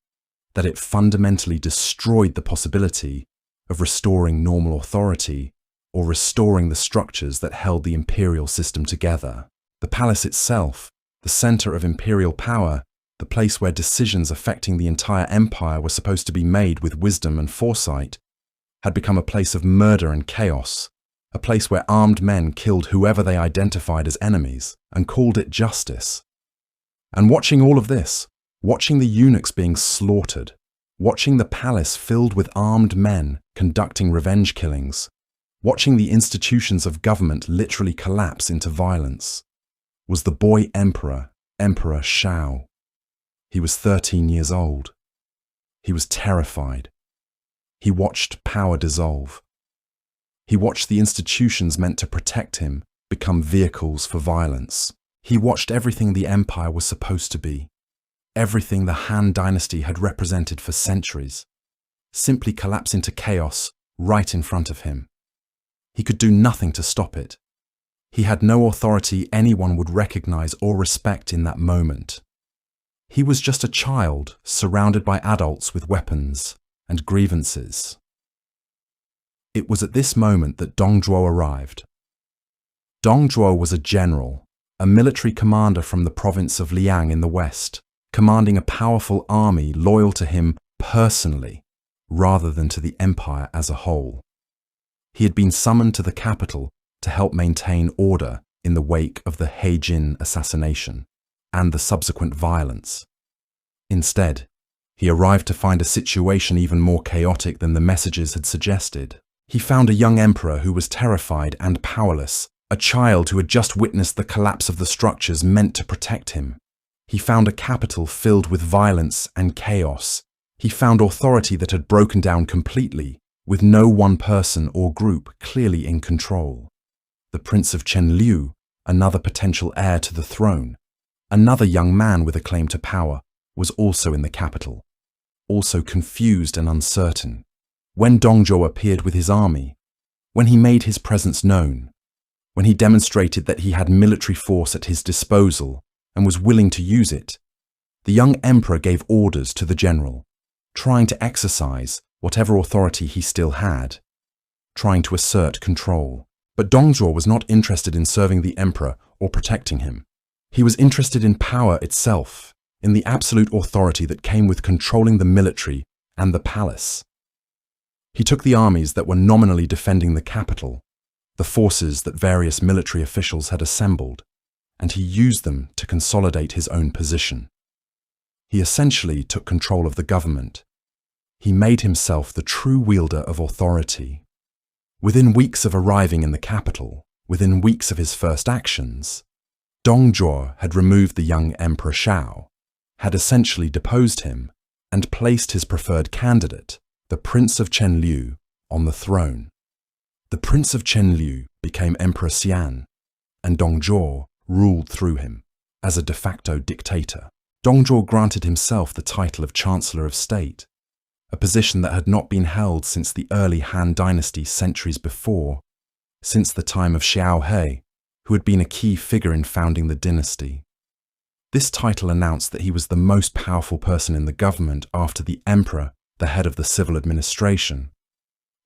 that it fundamentally destroyed the possibility of restoring normal authority or restoring the structures that held the imperial system together. The palace itself, the center of imperial power, the place where decisions affecting the entire empire were supposed to be made with wisdom and foresight, had become a place of murder and chaos, a place where armed men killed whoever they identified as enemies and called it justice. And watching all of this, watching the eunuchs being slaughtered, watching the palace filled with armed men conducting revenge killings, watching the institutions of government literally collapse into violence, was the boy emperor, Emperor Shao. He was 13 years old. He was terrified. He watched power dissolve. He watched the institutions meant to protect him become vehicles for violence. He watched everything the empire was supposed to be, everything the Han Dynasty had represented for centuries, simply collapse into chaos right in front of him. He could do nothing to stop it. He had no authority anyone would recognize or respect in that moment. He was just a child surrounded by adults with weapons and grievances. It was at this moment that Dong Zhuo arrived. Dong Zhuo was a general, a military commander from the province of Liang in the west, commanding a powerful army loyal to him personally, rather than to the empire as a whole. He had been summoned to the capital to help maintain order in the wake of the He Jin assassination and the subsequent violence. Instead, he arrived to find a situation even more chaotic than the messages had suggested. He found a young emperor who was terrified and powerless, a child who had just witnessed the collapse of the structures meant to protect him. He found a capital filled with violence and chaos. He found authority that had broken down completely, with no one person or group clearly in control. The Prince of Chenliu, another potential heir to the throne, another young man with a claim to power, was also in the capital, also confused and uncertain. When Dong Zhuo appeared with his army, when he made his presence known, when he demonstrated that he had military force at his disposal and was willing to use it, the young emperor gave orders to the general, trying to exercise whatever authority he still had, trying to assert control. But Dong Zhuo was not interested in serving the emperor or protecting him. He was interested in power itself, in the absolute authority that came with controlling the military and the palace. He took the armies that were nominally defending the capital, the forces that various military officials had assembled, and he used them to consolidate his own position. He essentially took control of the government. He made himself the true wielder of authority. Within weeks of arriving in the capital, within weeks of his first actions, Dong Zhuo had removed the young Emperor Shao, had essentially deposed him, and placed his preferred candidate, the Prince of Chenliu, on the throne. The Prince of Chenliu became Emperor Xian, and Dong Zhuo ruled through him as a de facto dictator. Dong Zhuo granted himself the title of Chancellor of State, a position that had not been held since the early Han Dynasty centuries before, since the time of Xiao He, who had been a key figure in founding the dynasty. This title announced that he was the most powerful person in the government after the emperor, the head of the civil administration.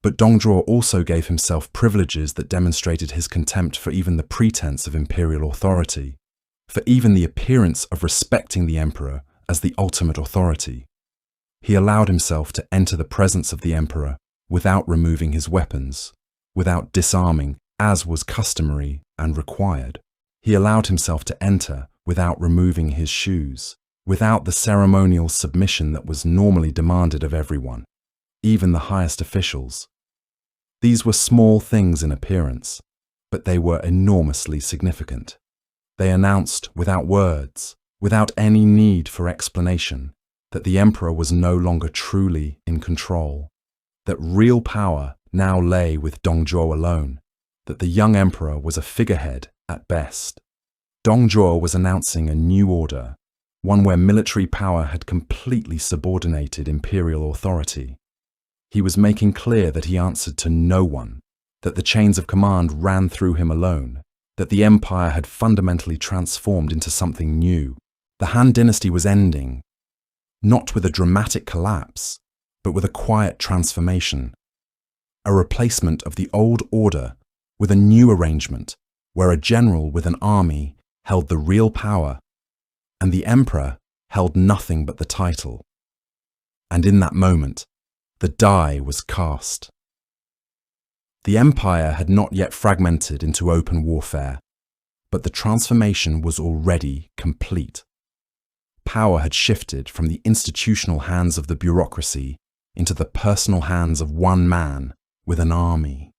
But Dongzhuo also gave himself privileges that demonstrated his contempt for even the pretense of imperial authority, for even the appearance of respecting the emperor as the ultimate authority. He allowed himself to enter the presence of the emperor without removing his weapons, without disarming, as was customary and required. He allowed himself to enter without removing his shoes, without the ceremonial submission that was normally demanded of everyone, even the highest officials. These were small things in appearance, but they were enormously significant. They announced without words, without any need for explanation, that the emperor was no longer truly in control, that real power now lay with Dongzhuo alone, that the young emperor was a figurehead at best. Dongzhuo was announcing a new order, one where military power had completely subordinated imperial authority. He was making clear that he answered to no one, that the chains of command ran through him alone, that the empire had fundamentally transformed into something new. The Han Dynasty was ending, not with a dramatic collapse, but with a quiet transformation, a replacement of the old order with a new arrangement where a general with an army held the real power and the emperor held nothing but the title. And in that moment, the die was cast. The empire had not yet fragmented into open warfare, but the transformation was already complete. Power had shifted from the institutional hands of the bureaucracy into the personal hands of one man with an army.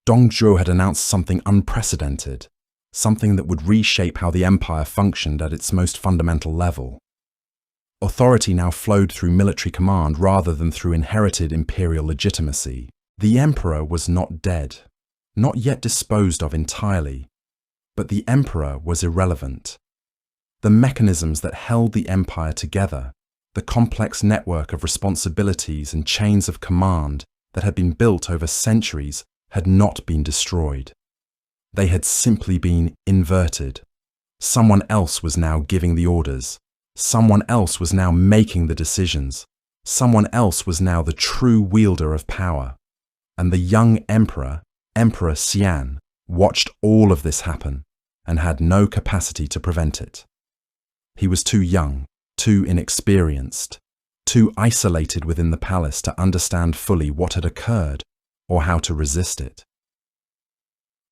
Dongzhuo had announced something unprecedented, something that would reshape how the empire functioned at its most fundamental level. Authority now flowed through military command rather than through inherited imperial legitimacy. The emperor was not dead, not yet disposed of entirely, but the emperor was irrelevant. The mechanisms that held the empire together, the complex network of responsibilities and chains of command that had been built over centuries, had not been destroyed. They had simply been inverted. Someone else was now giving the orders. Someone else was now making the decisions. Someone else was now the true wielder of power. And the young emperor, Emperor Xian, watched all of this happen and had no capacity to prevent it. He was too young, too inexperienced, too isolated within the palace to understand fully what had occurred or how to resist it.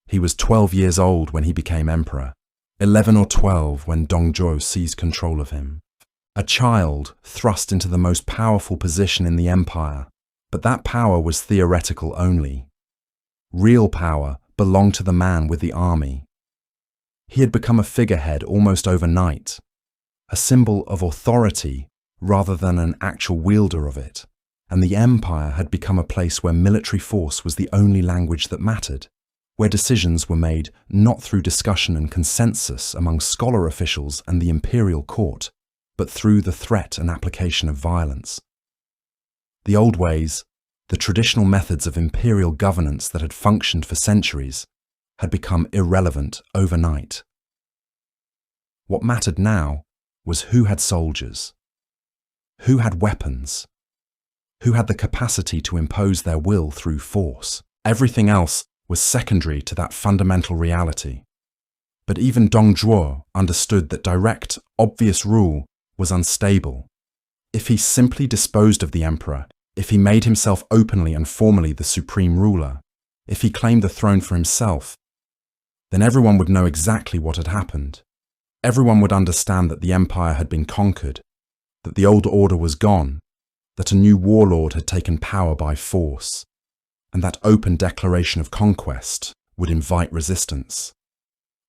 He was 12 years old when he became emperor, 11 or 12 when Dongzhuo seized control of him. A child thrust into the most powerful position in the empire, but that power was theoretical only. Real power belonged to the man with the army. He had become a figurehead almost overnight, a symbol of authority rather than an actual wielder of it, and the empire had become a place where military force was the only language that mattered, where decisions were made not through discussion and consensus among scholar officials and the imperial court, but through the threat and application of violence. The old ways, the traditional methods of imperial governance that had functioned for centuries, had become irrelevant overnight. What mattered now was who had soldiers, who had weapons, who had the capacity to impose their will through force. Everything else was secondary to that fundamental reality. But even Dongzhuo understood that direct, obvious rule was unstable. If he simply disposed of the emperor, if he made himself openly and formally the supreme ruler, if he claimed the throne for himself, then everyone would know exactly what had happened. Everyone would understand that the empire had been conquered, that the old order was gone, that a new warlord had taken power by force, and that open declaration of conquest would invite resistance.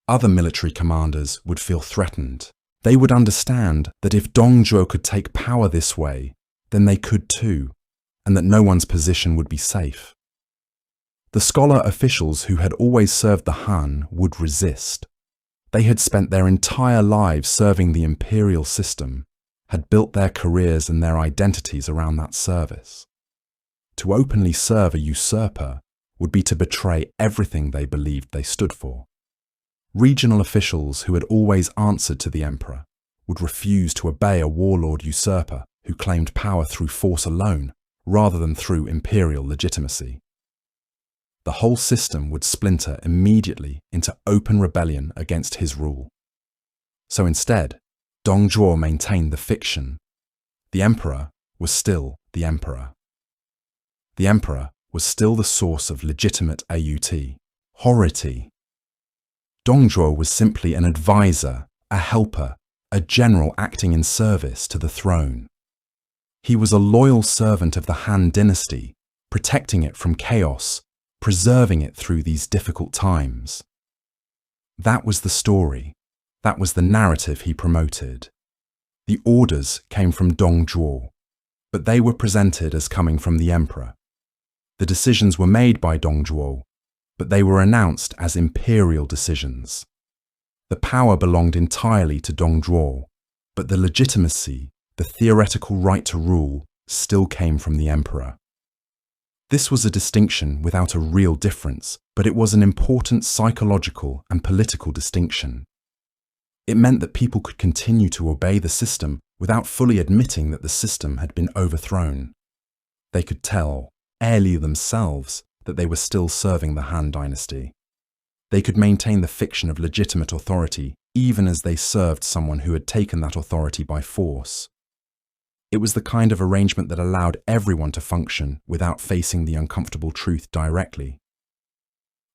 Other military commanders would feel threatened. They would understand that if Dongzhuo could take power this way, then they could too, and that no one's position would be safe. The scholar officials who had always served the Han would resist. They had spent their entire lives serving the imperial system, had built their careers and their identities around that service. To openly serve a usurper would be to betray everything they believed they stood for. Regional officials who had always answered to the emperor would refuse to obey a warlord usurper who claimed power through force alone rather than through imperial legitimacy. The whole system would splinter immediately into open rebellion against his rule. So instead, Dong Zhuo maintained the fiction. The emperor was still the emperor. The emperor was still the source of legitimate authority. Dong Zhuo was simply an advisor, a helper, a general acting in service to the throne. He was a loyal servant of the Han Dynasty, protecting it from chaos, preserving it through these difficult times. That was the story. That was the narrative he promoted. The orders came from Dong Zhuo, but they were presented as coming from the emperor. The decisions were made by Dong Zhuo, but they were announced as imperial decisions. The power belonged entirely to Dong Zhuo, but the legitimacy, the theoretical right to rule, still came from the emperor. This was a distinction without a real difference, but it was an important psychological and political distinction. It meant that people could continue to obey the system without fully admitting that the system had been overthrown. They could tell, airly themselves, that they were still serving the Han Dynasty. They could maintain the fiction of legitimate authority even as they served someone who had taken that authority by force. It was the kind of arrangement that allowed everyone to function without facing the uncomfortable truth directly.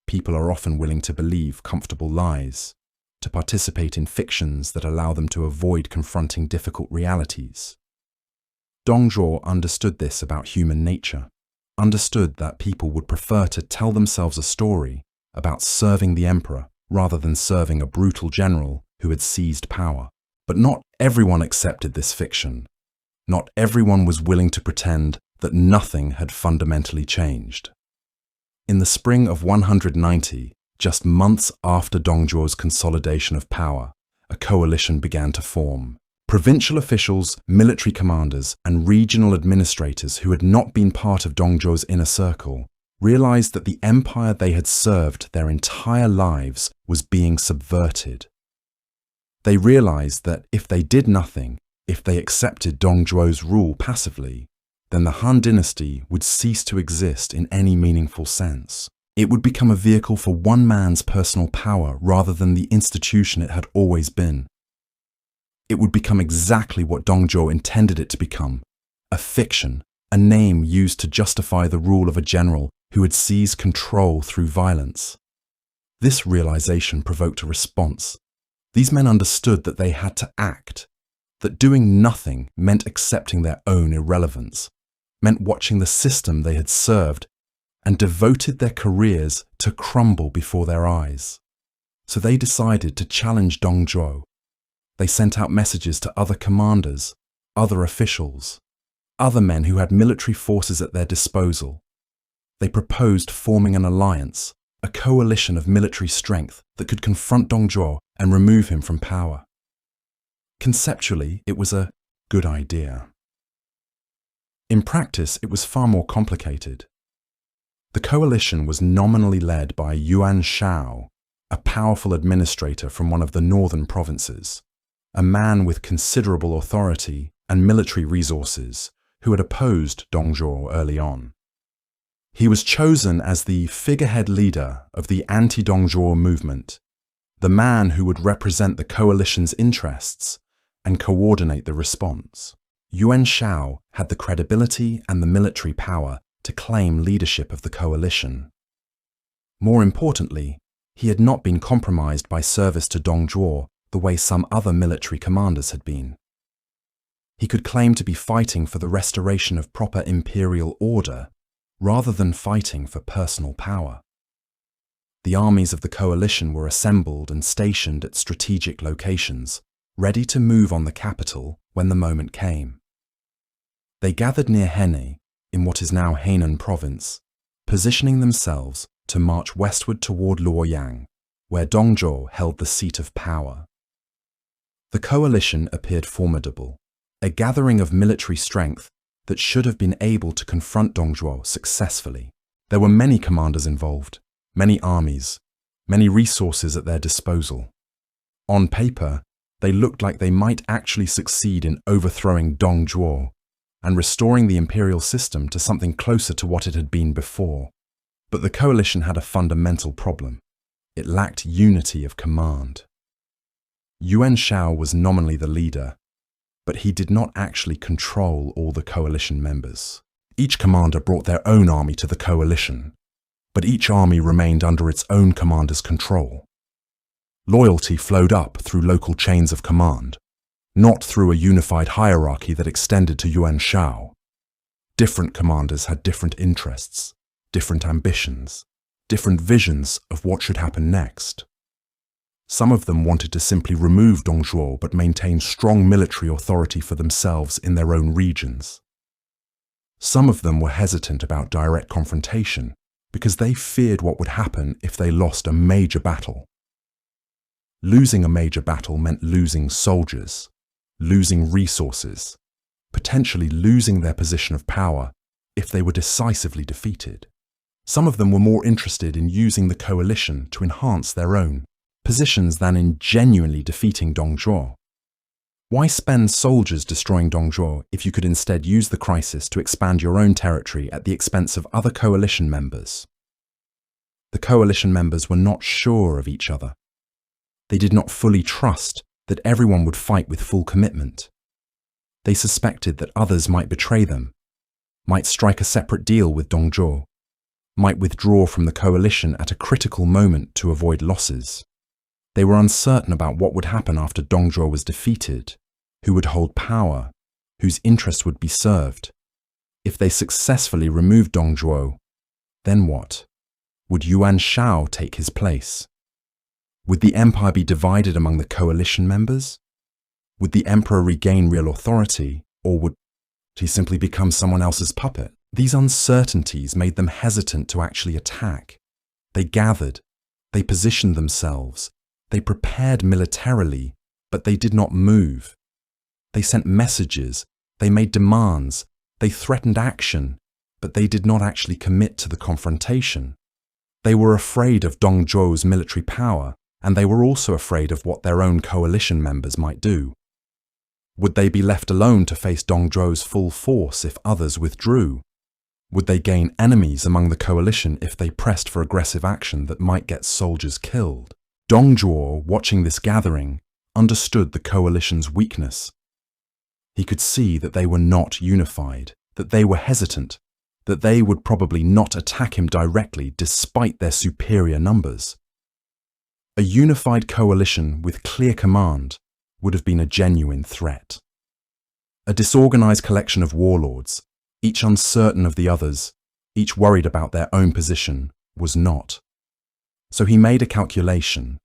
People are often willing to believe comfortable lies, to participate in fictions that allow them to avoid confronting difficult realities. Dong Zhuo understood this about human nature, understood that people would prefer to tell themselves a story about serving the emperor rather than serving a brutal general who had seized power. But not everyone accepted this fiction. Not everyone was willing to pretend that nothing had fundamentally changed. In the spring of 190, just months after Dong Zhuo's consolidation of power, a coalition began to form. Provincial officials, military commanders, and regional administrators who had not been part of Dong Zhuo's inner circle realized that the empire they had served their entire lives was being subverted. They realized that if they did nothing, if they accepted Dong Zhuo's rule passively, then the Han Dynasty would cease to exist in any meaningful sense. It would become a vehicle for one man's personal power rather than the institution it had always been. It would become exactly what Dong Zhuo intended it to become, a fiction, a name used to justify the rule of a general who had seized control through violence. This realization provoked a response. These men understood that they had to act, that doing nothing meant accepting their own irrelevance, meant watching the system they had served and devoted their careers to crumble before their eyes. So they decided to challenge Dong Zhuo. They sent out messages to other commanders, other officials, other men who had military forces at their disposal. They proposed forming an alliance, a coalition of military strength that could confront Dong Zhuo and remove him from power. Conceptually, it was a good idea. In practice, it was far more complicated. The coalition was nominally led by Yuan Shao, a powerful administrator from one of the northern provinces, a man with considerable authority and military resources who had opposed Dong Zhuo early on. He was chosen as the figurehead leader of the anti-Dong Zhuo movement, the man who would represent the coalition's interests and coordinate the response. Yuan Shao had the credibility and the military power to claim leadership of the coalition. More importantly, he had not been compromised by service to Dong Zhuo the way some other military commanders had been. He could claim to be fighting for the restoration of proper imperial order rather than fighting for personal power. The armies of the coalition were assembled and stationed at strategic locations, ready to move on the capital when the moment came. They gathered near Henne, in what is now Hainan province, positioning themselves to march westward toward Luoyang, where Dong Zhuo held the seat of power. The coalition appeared formidable, a gathering of military strength that should have been able to confront Dong Zhuo successfully. There were many commanders involved, many armies, many resources at their disposal. On paper, they looked like they might actually succeed in overthrowing Dongzhuo and restoring the imperial system to something closer to what it had been before. But the coalition had a fundamental problem. It lacked unity of command. Yuan Shao was nominally the leader, but he did not actually control all the coalition members. Each commander brought their own army to the coalition, but each army remained under its own commander's control. Loyalty flowed up through local chains of command, not through a unified hierarchy that extended to Yuan Shao. Different commanders had different interests, different ambitions, different visions of what should happen next. Some of them wanted to simply remove Dongzhuo but maintain strong military authority for themselves in their own regions. Some of them were hesitant about direct confrontation because they feared what would happen if they lost a major battle. Losing a major battle meant losing soldiers, losing resources, potentially losing their position of power if they were decisively defeated. Some of them were more interested in using the coalition to enhance their own positions than in genuinely defeating Dongzhuo. Why spend soldiers destroying Dongzhuo if you could instead use the crisis to expand your own territory at the expense of other coalition members? The coalition members were not sure of each other. They did not fully trust that everyone would fight with full commitment. They suspected that others might betray them, might strike a separate deal with Dongzhuo, might withdraw from the coalition at a critical moment to avoid losses. They were uncertain about what would happen after Dongzhuo was defeated, who would hold power, whose interests would be served. If they successfully removed Dongzhuo, then what? Would Yuan Shao take his place? Would the empire be divided among the coalition members? Would the emperor regain real authority, or would he simply become someone else's puppet? These uncertainties made them hesitant to actually attack. They gathered, they positioned themselves, they prepared militarily, but they did not move. They sent messages, they made demands, they threatened action, but they did not actually commit to the confrontation. They were afraid of Dongzhuo's military power, and they were also afraid of what their own coalition members might do. Would they be left alone to face Dongzhuo's full force if others withdrew? Would they gain enemies among the coalition if they pressed for aggressive action that might get soldiers killed? Dongzhuo, watching this gathering, understood the coalition's weakness. He could see that they were not unified, that they were hesitant, that they would probably not attack him directly despite their superior numbers. A unified coalition with clear command would have been a genuine threat. A disorganized collection of warlords, each uncertain of the others, each worried about their own position, was not. So he made a calculation.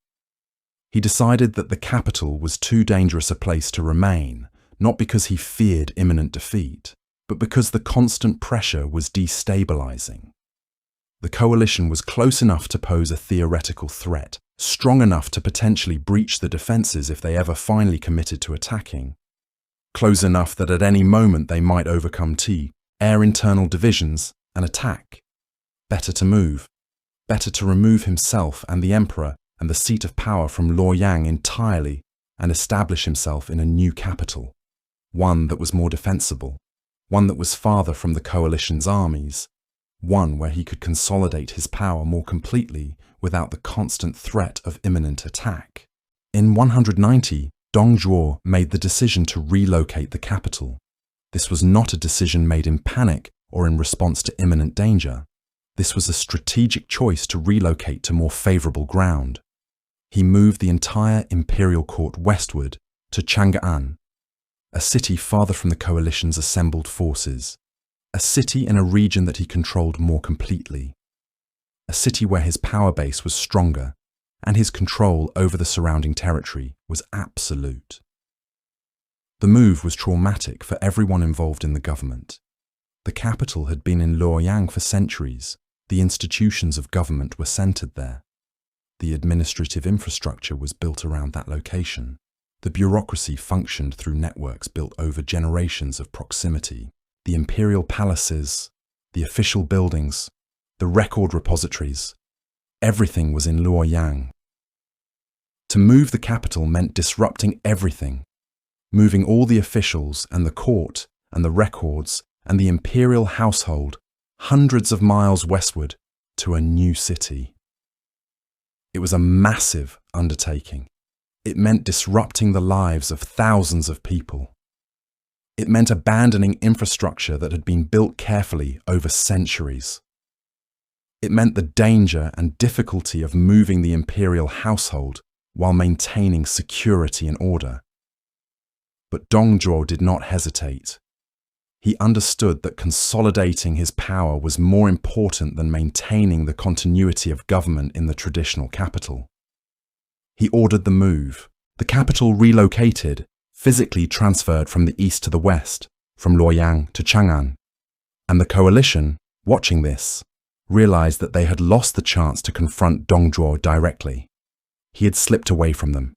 He decided that the capital was too dangerous a place to remain, not because he feared imminent defeat, but because the constant pressure was destabilizing. The coalition was close enough to pose a theoretical threat, strong enough to potentially breach the defenses if they ever finally committed to attacking, close enough that at any moment they might overcome air internal divisions and attack. Better to move, better to remove himself and the emperor and the seat of power from Luoyang entirely and establish himself in a new capital, one that was more defensible, one that was farther from the coalition's armies, one where he could consolidate his power more completely without the constant threat of imminent attack. In 190, Dongzhuo made the decision to relocate the capital. This was not a decision made in panic or in response to imminent danger. This was a strategic choice to relocate to more favorable ground. He moved the entire imperial court westward to Chang'an, a city farther from the coalition's assembled forces, a city in a region that he controlled more completely, a city where his power base was stronger and his control over the surrounding territory was absolute. The move was traumatic for everyone involved in the government. The capital had been in Luoyang for centuries. The institutions of government were centered there. The administrative infrastructure was built around that location. The bureaucracy functioned through networks built over generations of proximity. The imperial palaces, the official buildings, the record repositories, Everything was in Luoyang. To move the capital meant disrupting everything, moving all the officials and the court and the records and the imperial household hundreds of miles westward to a new city. It was a massive undertaking. It meant disrupting the lives of thousands of people. It meant abandoning infrastructure that had been built carefully over centuries. It meant the danger and difficulty of moving the imperial household while maintaining security and order. But Dongzhuo did not hesitate. He understood that consolidating his power was more important than maintaining the continuity of government in the traditional capital. He ordered the move. The capital relocated, physically transferred from the east to the west, from Luoyang to Chang'an. And the coalition, watching this, realized that they had lost the chance to confront Dongzhuo directly. He had slipped away from them.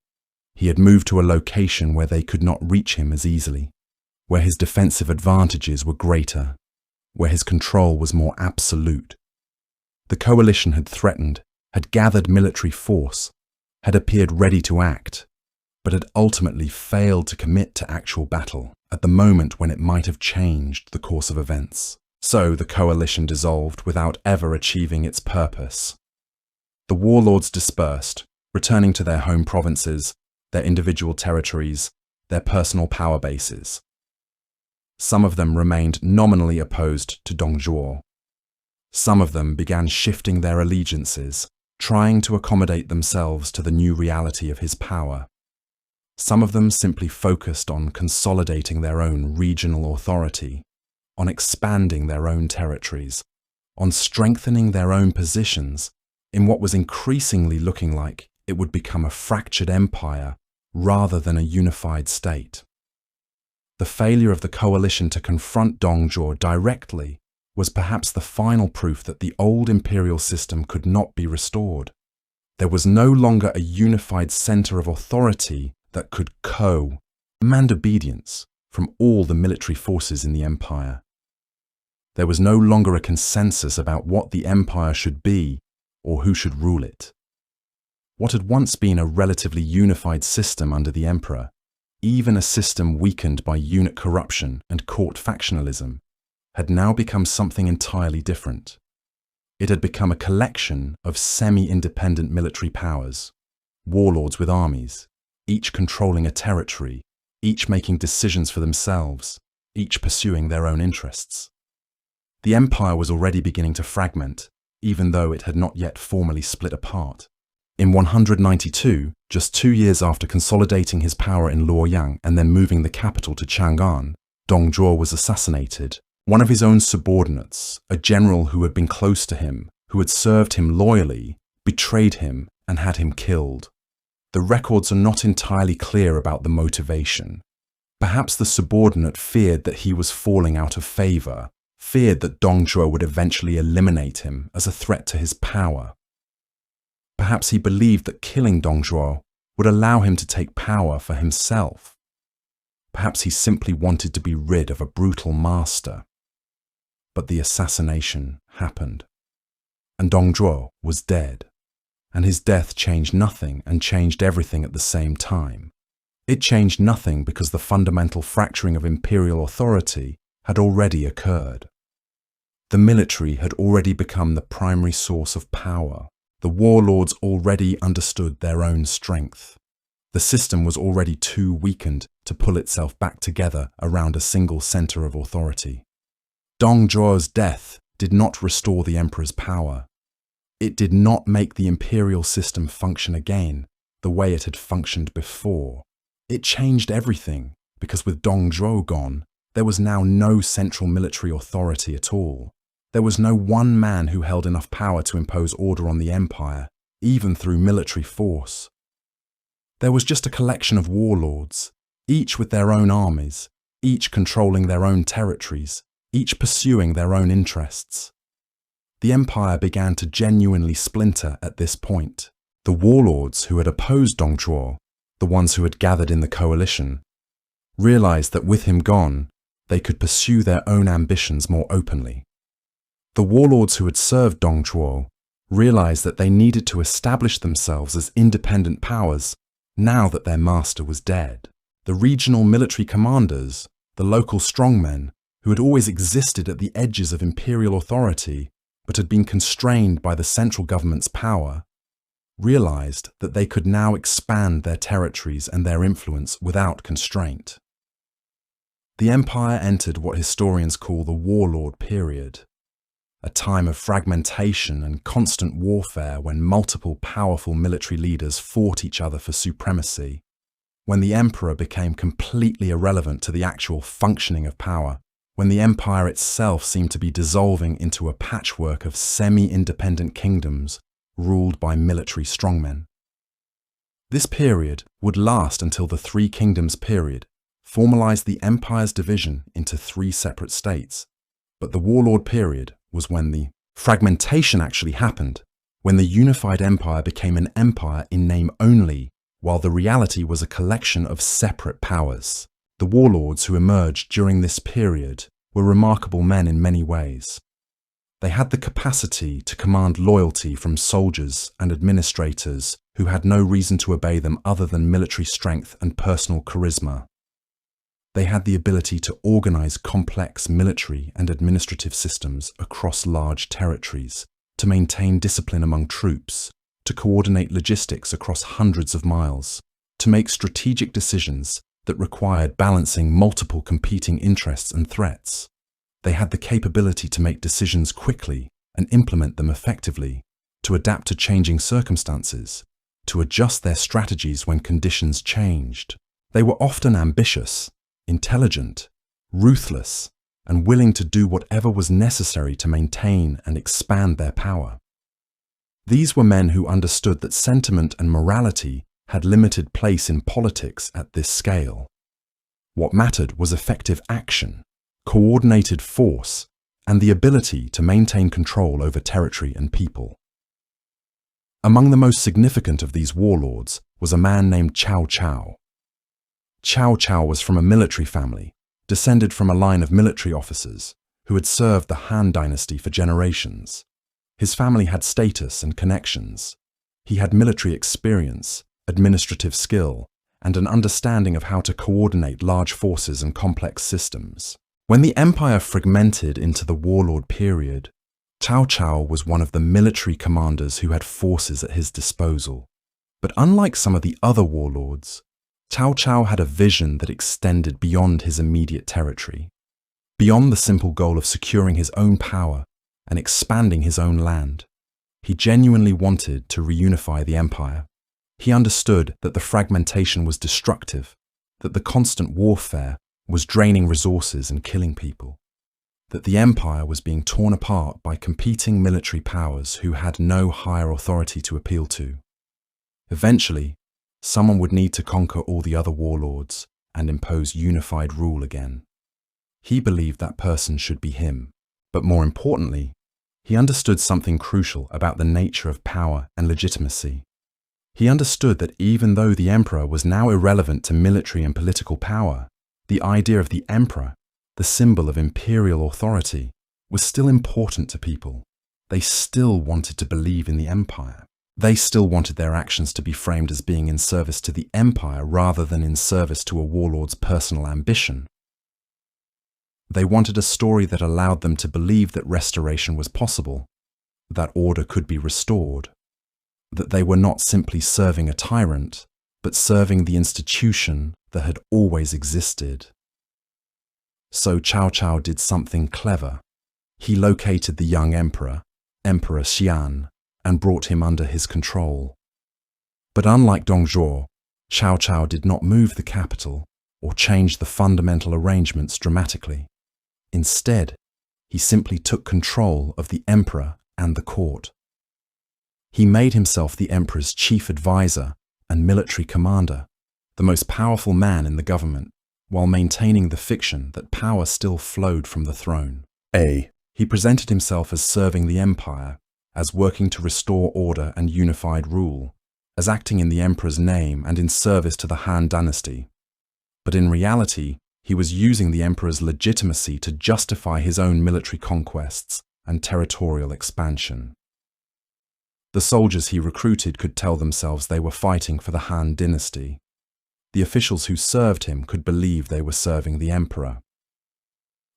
He had moved to a location where they could not reach him as easily, where his defensive advantages were greater, where his control was more absolute. The coalition had threatened, had gathered military force, had appeared ready to act, but had ultimately failed to commit to actual battle at the moment when it might have changed the course of events. So the coalition dissolved without ever achieving its purpose. The warlords dispersed, returning to their home provinces, their individual territories, their personal power bases. Some of them remained nominally opposed to Dongzhuo. Some of them began shifting their allegiances, trying to accommodate themselves to the new reality of his power. Some of them simply focused on consolidating their own regional authority, on expanding their own territories, on strengthening their own positions in what was increasingly looking like it would become a fractured empire rather than a unified state. The failure of the coalition to confront Dongzhuo directly was perhaps the final proof that the old imperial system could not be restored. There was no longer a unified center of authority that could command obedience from all the military forces in the empire. There was no longer a consensus about what the empire should be or who should rule it. What had once been a relatively unified system under the emperor, even a system weakened by unit corruption and court factionalism, had now become something entirely different. It had become a collection of semi-independent military powers, warlords with armies, each controlling a territory, each making decisions for themselves, each pursuing their own interests. The empire was already beginning to fragment, even though it had not yet formally split apart. In 192, just 2 years after consolidating his power in Luoyang and then moving the capital to Chang'an, Dongzhuo was assassinated. One of his own subordinates, a general who had been close to him, who had served him loyally, betrayed him and had him killed. The records are not entirely clear about the motivation. Perhaps the subordinate feared that he was falling out of favor, feared that Dongzhuo would eventually eliminate him as a threat to his power. Perhaps he believed that killing Dongzhuo would allow him to take power for himself. Perhaps he simply wanted to be rid of a brutal master. But the assassination happened, and Dongzhuo was dead, and his death changed nothing and changed everything at the same time. It changed nothing because the fundamental fracturing of imperial authority had already occurred. The military had already become the primary source of power. The warlords already understood their own strength. The system was already too weakened to pull itself back together around a single center of authority. Dongzhuo's death did not restore the emperor's power. It did not make the imperial system function again the way it had functioned before. It changed everything because with Dongzhuo gone, there was now no central military authority at all. There was no one man who held enough power to impose order on the empire, even through military force. There was just a collection of warlords, each with their own armies, each controlling their own territories, each pursuing their own interests. The empire began to genuinely splinter at this point. The warlords who had opposed Dongzhuo, the ones who had gathered in the coalition, realized that with him gone, they could pursue their own ambitions more openly. The warlords who had served Dongzhuo realized that they needed to establish themselves as independent powers now that their master was dead. The regional military commanders, the local strongmen, who had always existed at the edges of imperial authority but had been constrained by the central government's power, realized that they could now expand their territories and their influence without constraint. The empire entered what historians call the warlord period, a time of fragmentation and constant warfare when multiple powerful military leaders fought each other for supremacy, when the emperor became completely irrelevant to the actual functioning of power, when the empire itself seemed to be dissolving into a patchwork of semi-independent kingdoms ruled by military strongmen. This period would last until the Three Kingdoms period formalized the empire's division into three separate states, but the warlord period was when the fragmentation actually happened, when the unified empire became an empire in name only, while the reality was a collection of separate powers. The warlords who emerged during this period were remarkable men in many ways. They had the capacity to command loyalty from soldiers and administrators who had no reason to obey them other than military strength and personal charisma. They had the ability to organize complex military and administrative systems across large territories, to maintain discipline among troops, to coordinate logistics across hundreds of miles, to make strategic decisions that required balancing multiple competing interests and threats. They had the capability to make decisions quickly and implement them effectively, to adapt to changing circumstances, to adjust their strategies when conditions changed. They were often ambitious, intelligent, ruthless, and willing to do whatever was necessary to maintain and expand their power. These were men who understood that sentiment and morality had limited place in politics at this scale. What mattered was effective action, coordinated force, and the ability to maintain control over territory and people. Among the most significant of these warlords was a man named Cao Cao. Cao Cao was from a military family, descended from a line of military officers who had served the Han Dynasty for generations. His family had status and connections. He had military experience, administrative skill, and an understanding of how to coordinate large forces and complex systems. When the empire fragmented into the warlord period, Cao Cao was one of the military commanders who had forces at his disposal. But unlike some of the other warlords, Cao Cao had a vision that extended beyond his immediate territory, beyond the simple goal of securing his own power and expanding his own land. He genuinely wanted to reunify the empire. He understood that the fragmentation was destructive, that the constant warfare was draining resources and killing people, that the empire was being torn apart by competing military powers who had no higher authority to appeal to. Eventually, someone would need to conquer all the other warlords and impose unified rule again. He believed that person should be him, but more importantly, he understood something crucial about the nature of power and legitimacy. He understood that even though the emperor was now irrelevant to military and political power, the idea of the emperor, the symbol of imperial authority, was still important to people. They still wanted to believe in the empire. They still wanted their actions to be framed as being in service to the empire rather than in service to a warlord's personal ambition. They wanted a story that allowed them to believe that restoration was possible, that order could be restored, that they were not simply serving a tyrant, but serving the institution that had always existed. So Cao Cao did something clever. He located the young emperor, Emperor Xian, and brought him under his control. But unlike Dongzhuo, Cao Cao did not move the capital or change the fundamental arrangements dramatically. Instead, he simply took control of the emperor and the court. He made himself the emperor's chief advisor and military commander, the most powerful man in the government, while maintaining the fiction that power still flowed from the throne. He presented himself as serving the empire, as working to restore order and unified rule, as acting in the emperor's name and in service to the Han Dynasty. But in reality, he was using the emperor's legitimacy to justify his own military conquests and territorial expansion. The soldiers he recruited could tell themselves they were fighting for the Han Dynasty. The officials who served him could believe they were serving the emperor.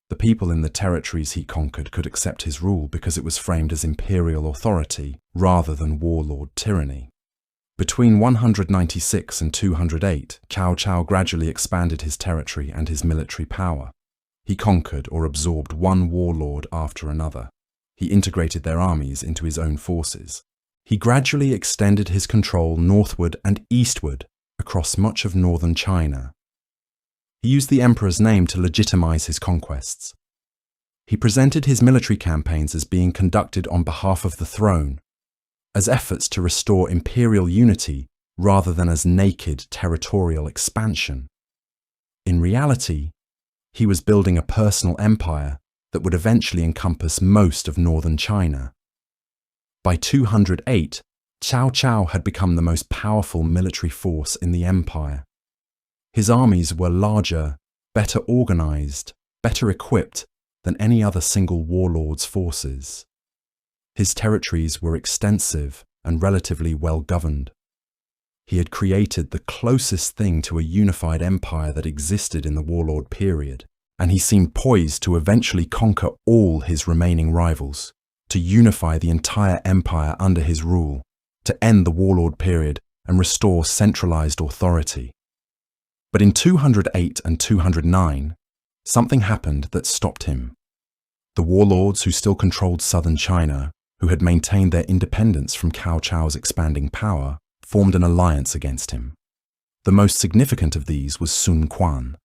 The people in the territories he conquered could accept his rule because it was framed as imperial authority rather than warlord tyranny. Between 196 and 208, Cao Cao gradually expanded his territory and his military power. He conquered or absorbed one warlord after another. He integrated their armies into his own forces. He gradually extended his control northward and eastward across much of northern China. He used the emperor's name to legitimize his conquests. He presented his military campaigns as being conducted on behalf of the throne, as efforts to restore imperial unity rather than as naked territorial expansion. In reality, he was building a personal empire that would eventually encompass most of northern China. By 208, Cao Cao had become the most powerful military force in the empire. His armies were larger, better organized, better equipped than any other single warlord's forces. His territories were extensive and relatively well governed. He had created the closest thing to a unified empire that existed in the warlord period, and he seemed poised to eventually conquer all his remaining rivals, to unify the entire empire under his rule, to end the warlord period and restore centralized authority. But in 208 and 209, something happened that stopped him. The warlords who still controlled southern China, who had maintained their independence from Cao Cao's expanding power, formed an alliance against him. The most significant of these was Sun Quan,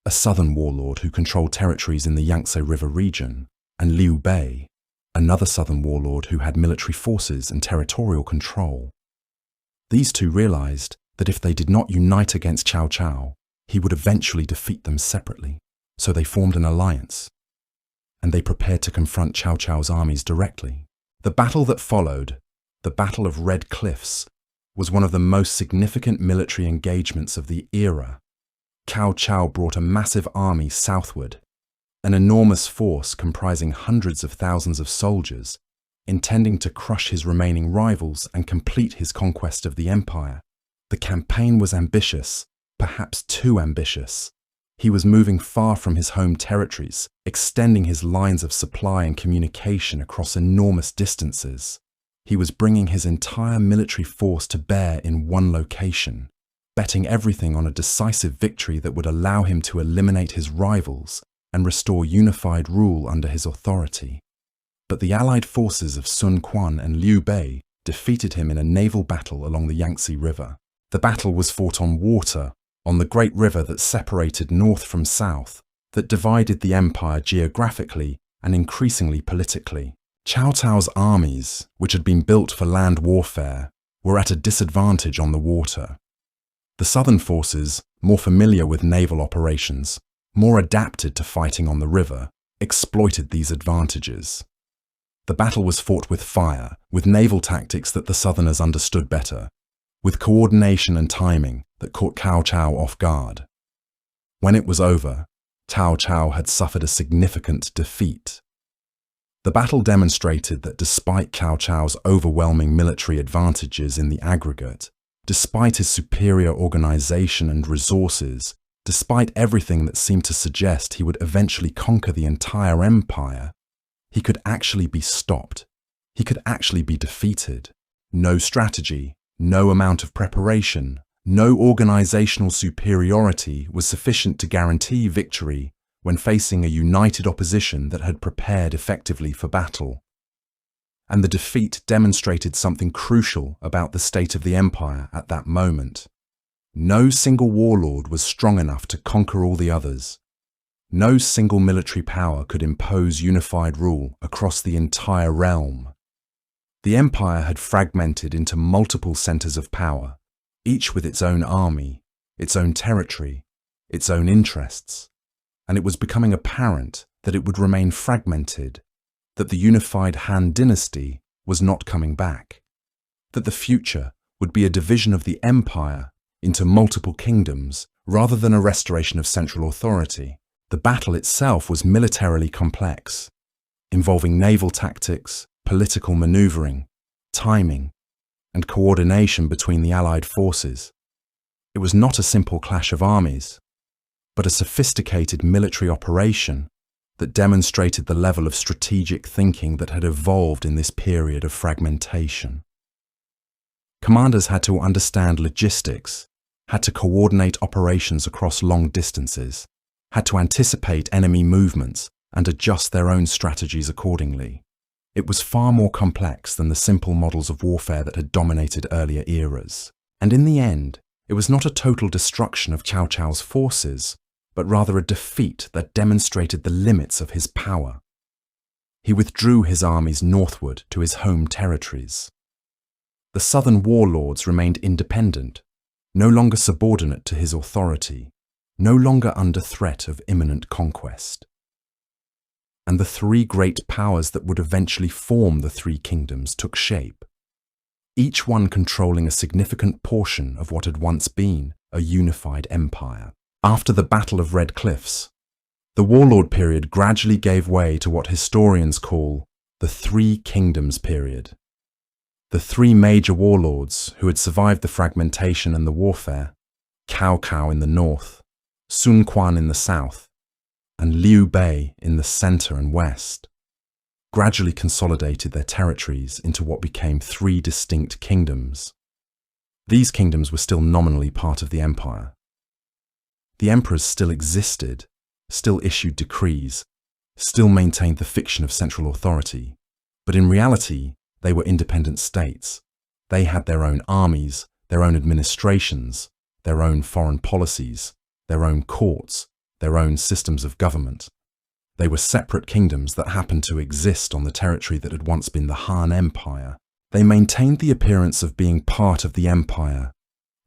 a southern warlord who controlled territories in the Yangtze River region, and Liu Bei, another southern warlord who had military forces and territorial control. These two realized that if they did not unite against Cao Cao, he would eventually defeat them separately, so they formed an alliance, and they prepared to confront Cao Cao's armies directly. The battle that followed, the Battle of Red Cliffs, was one of the most significant military engagements of the era. Cao Cao brought a massive army southward, an enormous force comprising hundreds of thousands of soldiers, intending to crush his remaining rivals and complete his conquest of the empire. The campaign was ambitious, perhaps too ambitious. He was moving far from his home territories, extending his lines of supply and communication across enormous distances. He was bringing his entire military force to bear in one location, betting everything on a decisive victory that would allow him to eliminate his rivals and restore unified rule under his authority. But the allied forces of Sun Quan and Liu Bei defeated him in a naval battle along the Yangtze River. The battle was fought on water, on the great river that separated north from south, that divided the empire geographically and increasingly politically. Cao Cao's armies, which had been built for land warfare, were at a disadvantage on the water. The southern forces, more familiar with naval operations, more adapted to fighting on the river, exploited these advantages. The battle was fought with fire, with naval tactics that the southerners understood better, with coordination and timing that caught Cao Cao off guard. When it was over, Cao Cao had suffered a significant defeat. The battle demonstrated that despite Cao Cao's overwhelming military advantages in the aggregate, despite his superior organization and resources, despite everything that seemed to suggest he would eventually conquer the entire empire, he could actually be stopped. He could actually be defeated. No strategy, no amount of preparation, no organizational superiority was sufficient to guarantee victory when facing a united opposition that had prepared effectively for battle. And the defeat demonstrated something crucial about the state of the empire at that moment. No single warlord was strong enough to conquer all the others. No single military power could impose unified rule across the entire realm. The empire had fragmented into multiple centers of power, each with its own army, its own territory, its own interests, and it was becoming apparent that it would remain fragmented, that the unified Han Dynasty was not coming back, that the future would be a division of the empire into multiple kingdoms rather than a restoration of central authority. The battle itself was militarily complex, involving naval tactics, political maneuvering, timing, and coordination between the Allied forces. It was not a simple clash of armies, but a sophisticated military operation that demonstrated the level of strategic thinking that had evolved in this period of fragmentation. Commanders had to understand logistics, had to coordinate operations across long distances, had to anticipate enemy movements and adjust their own strategies accordingly. It was far more complex than the simple models of warfare that had dominated earlier eras. And in the end, it was not a total destruction of Cao Cao's forces, but rather a defeat that demonstrated the limits of his power. He withdrew his armies northward to his home territories. The southern warlords remained independent, no longer subordinate to his authority, no longer under threat of imminent conquest. And the three great powers that would eventually form the three kingdoms took shape, each one controlling a significant portion of what had once been a unified empire. After the Battle of Red Cliffs, the warlord period gradually gave way to what historians call the Three Kingdoms period. The three major warlords who had survived the fragmentation and the warfare, Cao Cao in the north, Sun Quan in the south, and Liu Bei in the center and west, gradually consolidated their territories into what became three distinct kingdoms. These kingdoms were still nominally part of the empire. The emperors still existed, still issued decrees, still maintained the fiction of central authority, but in reality, they were independent states. They had their own armies, their own administrations, their own foreign policies, their own courts, their own systems of government. They were separate kingdoms that happened to exist on the territory that had once been the Han Empire. They maintained the appearance of being part of the empire,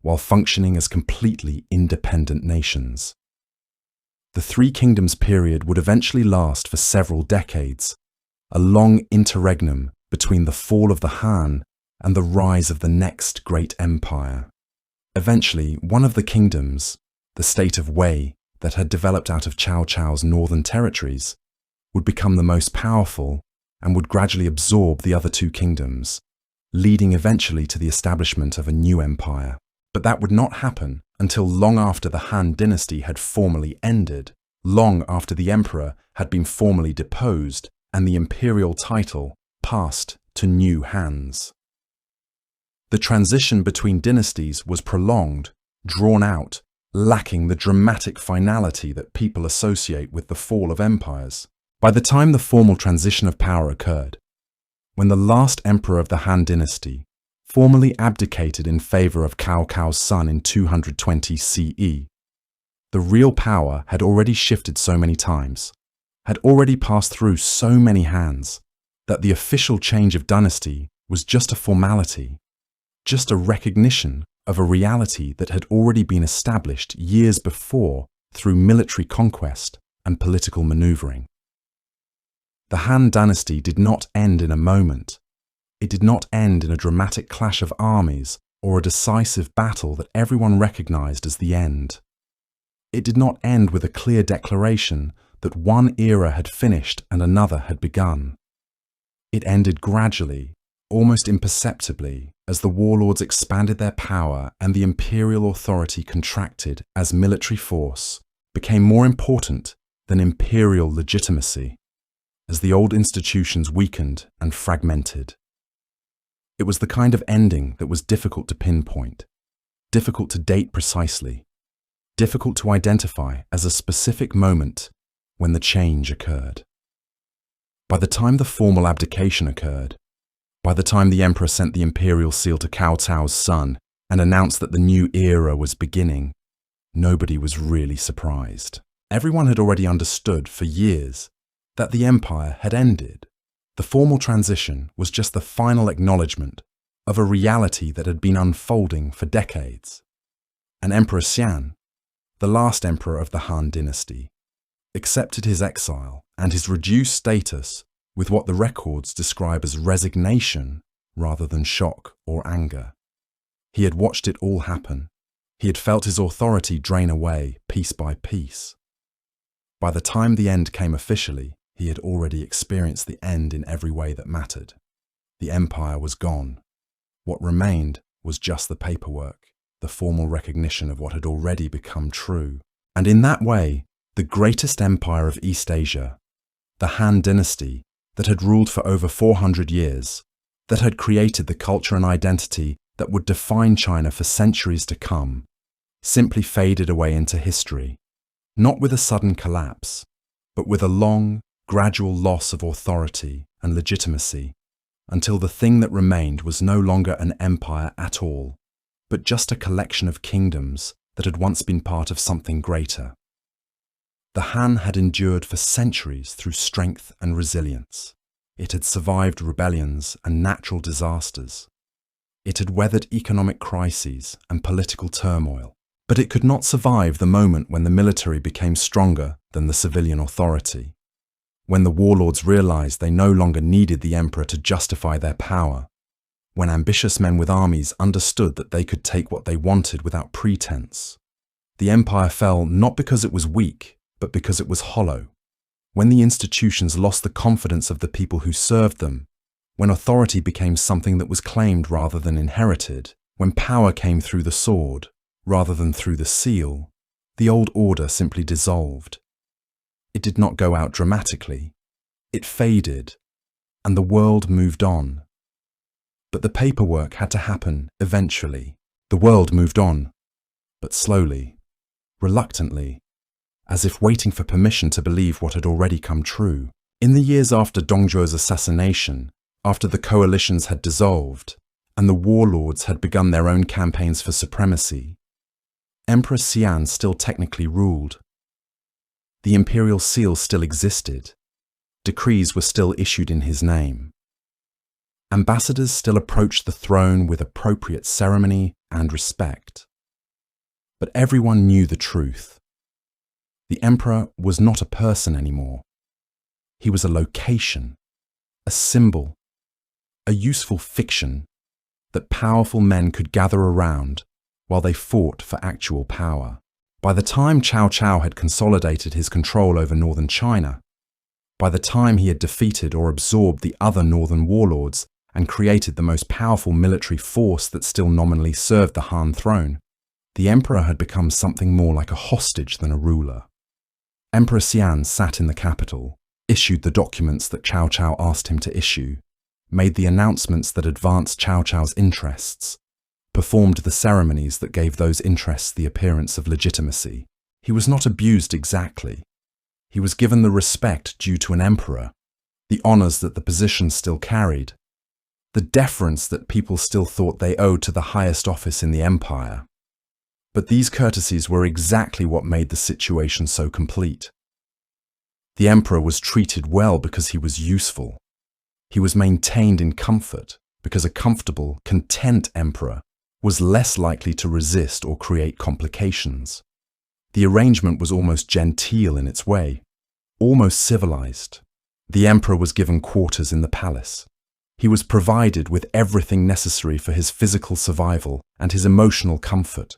while functioning as completely independent nations. The Three Kingdoms period would eventually last for several decades, a long interregnum between the fall of the Han and the rise of the next great empire. Eventually, one of the kingdoms, the state of Wei, that had developed out of Cao Cao's northern territories, would become the most powerful and would gradually absorb the other two kingdoms, leading eventually to the establishment of a new empire. But that would not happen until long after the Han Dynasty had formally ended, long after the emperor had been formally deposed and the imperial title passed to new hands. The transition between dynasties was prolonged, drawn out, lacking the dramatic finality that people associate with the fall of empires. By the time the formal transition of power occurred, when the last emperor of the Han Dynasty formally abdicated in favor of Cao Cao's son in 220 CE, the real power had already shifted so many times, had already passed through so many hands, that the official change of dynasty was just a formality, just a recognition of a reality that had already been established years before through military conquest and political maneuvering. The Han Dynasty did not end in a moment. It did not end in a dramatic clash of armies or a decisive battle that everyone recognized as the end. It did not end with a clear declaration that one era had finished and another had begun. It ended gradually, almost imperceptibly, as the warlords expanded their power and the imperial authority contracted as military force became more important than imperial legitimacy, as the old institutions weakened and fragmented. It was the kind of ending that was difficult to pinpoint, difficult to date precisely, difficult to identify as a specific moment when the change occurred. By the time the formal abdication occurred, by the time the emperor sent the imperial seal to Cao Cao's son and announced that the new era was beginning, nobody was really surprised. Everyone had already understood for years that the empire had ended. The formal transition was just the final acknowledgement of a reality that had been unfolding for decades. And Emperor Xian, the last emperor of the Han Dynasty, accepted his exile and his reduced status with what the records describe as resignation rather than shock or anger. He had watched it all happen. He had felt his authority drain away piece by piece. By the time the end came officially, he had already experienced the end in every way that mattered. The empire was gone. What remained was just the paperwork, the formal recognition of what had already become true. And in that way, the greatest empire of East Asia, the Han Dynasty, that had ruled for over 400 years, that had created the culture and identity that would define China for centuries to come, simply faded away into history, not with a sudden collapse, but with a long, gradual loss of authority and legitimacy, until the thing that remained was no longer an empire at all, but just a collection of kingdoms that had once been part of something greater. The Han had endured for centuries through strength and resilience. It had survived rebellions and natural disasters. It had weathered economic crises and political turmoil, but it could not survive the moment when the military became stronger than the civilian authority, when the warlords realized they no longer needed the emperor to justify their power, when ambitious men with armies understood that they could take what they wanted without pretense. The empire fell not because it was weak, but because it was hollow. When the institutions lost the confidence of the people who served them, when authority became something that was claimed rather than inherited, when power came through the sword rather than through the seal, the old order simply dissolved. It did not go out dramatically. It faded, and the world moved on. But the paperwork had to happen eventually. The world moved on, but slowly, reluctantly, as if waiting for permission to believe what had already come true. In the years after Dongzhuo's assassination, after the coalitions had dissolved, and the warlords had begun their own campaigns for supremacy, Emperor Xian still technically ruled. The imperial seal still existed. Decrees were still issued in his name. Ambassadors still approached the throne with appropriate ceremony and respect. But everyone knew the truth. The emperor was not a person anymore. He was a location, a symbol, a useful fiction that powerful men could gather around while they fought for actual power. By the time Cao Cao had consolidated his control over northern China, by the time he had defeated or absorbed the other northern warlords and created the most powerful military force that still nominally served the Han throne, the emperor had become something more like a hostage than a ruler. Emperor Xian sat in the capital, issued the documents that Cao Cao asked him to issue, made the announcements that advanced Cao Cao's interests, performed the ceremonies that gave those interests the appearance of legitimacy. He was not abused exactly. He was given the respect due to an emperor, the honors that the position still carried, the deference that people still thought they owed to the highest office in the empire. But these courtesies were exactly what made the situation so complete. The emperor was treated well because he was useful. He was maintained in comfort because a comfortable, content emperor was less likely to resist or create complications. The arrangement was almost genteel in its way, almost civilized. The emperor was given quarters in the palace. He was provided with everything necessary for his physical survival and his emotional comfort.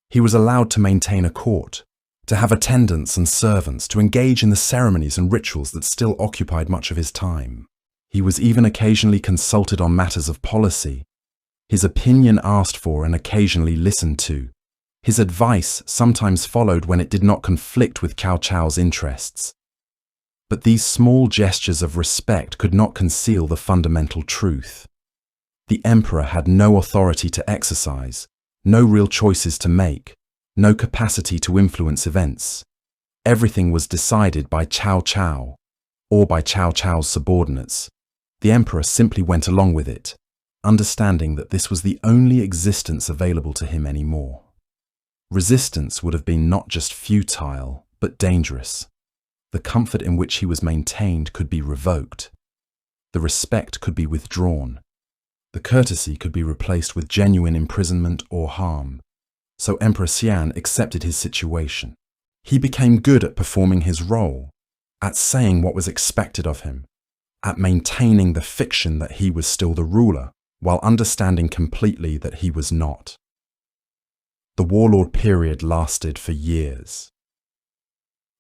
He was allowed to maintain a court, to have attendants and servants, to engage in the ceremonies and rituals that still occupied much of his time. He was even occasionally consulted on matters of policy, his opinion asked for and occasionally listened to, his advice sometimes followed when it did not conflict with Cao Cao's interests. But these small gestures of respect could not conceal the fundamental truth. The emperor had no authority to exercise, no real choices to make, no capacity to influence events. Everything was decided by Cao Cao, or by Cao Cao's subordinates. The emperor simply went along with it, understanding that this was the only existence available to him anymore. Resistance would have been not just futile, but dangerous. The comfort in which he was maintained could be revoked. The respect could be withdrawn. The courtesy could be replaced with genuine imprisonment or harm. So Emperor Xian accepted his situation. He became good at performing his role, at saying what was expected of him, at maintaining the fiction that he was still the ruler, while understanding completely that he was not. The warlord period lasted for years.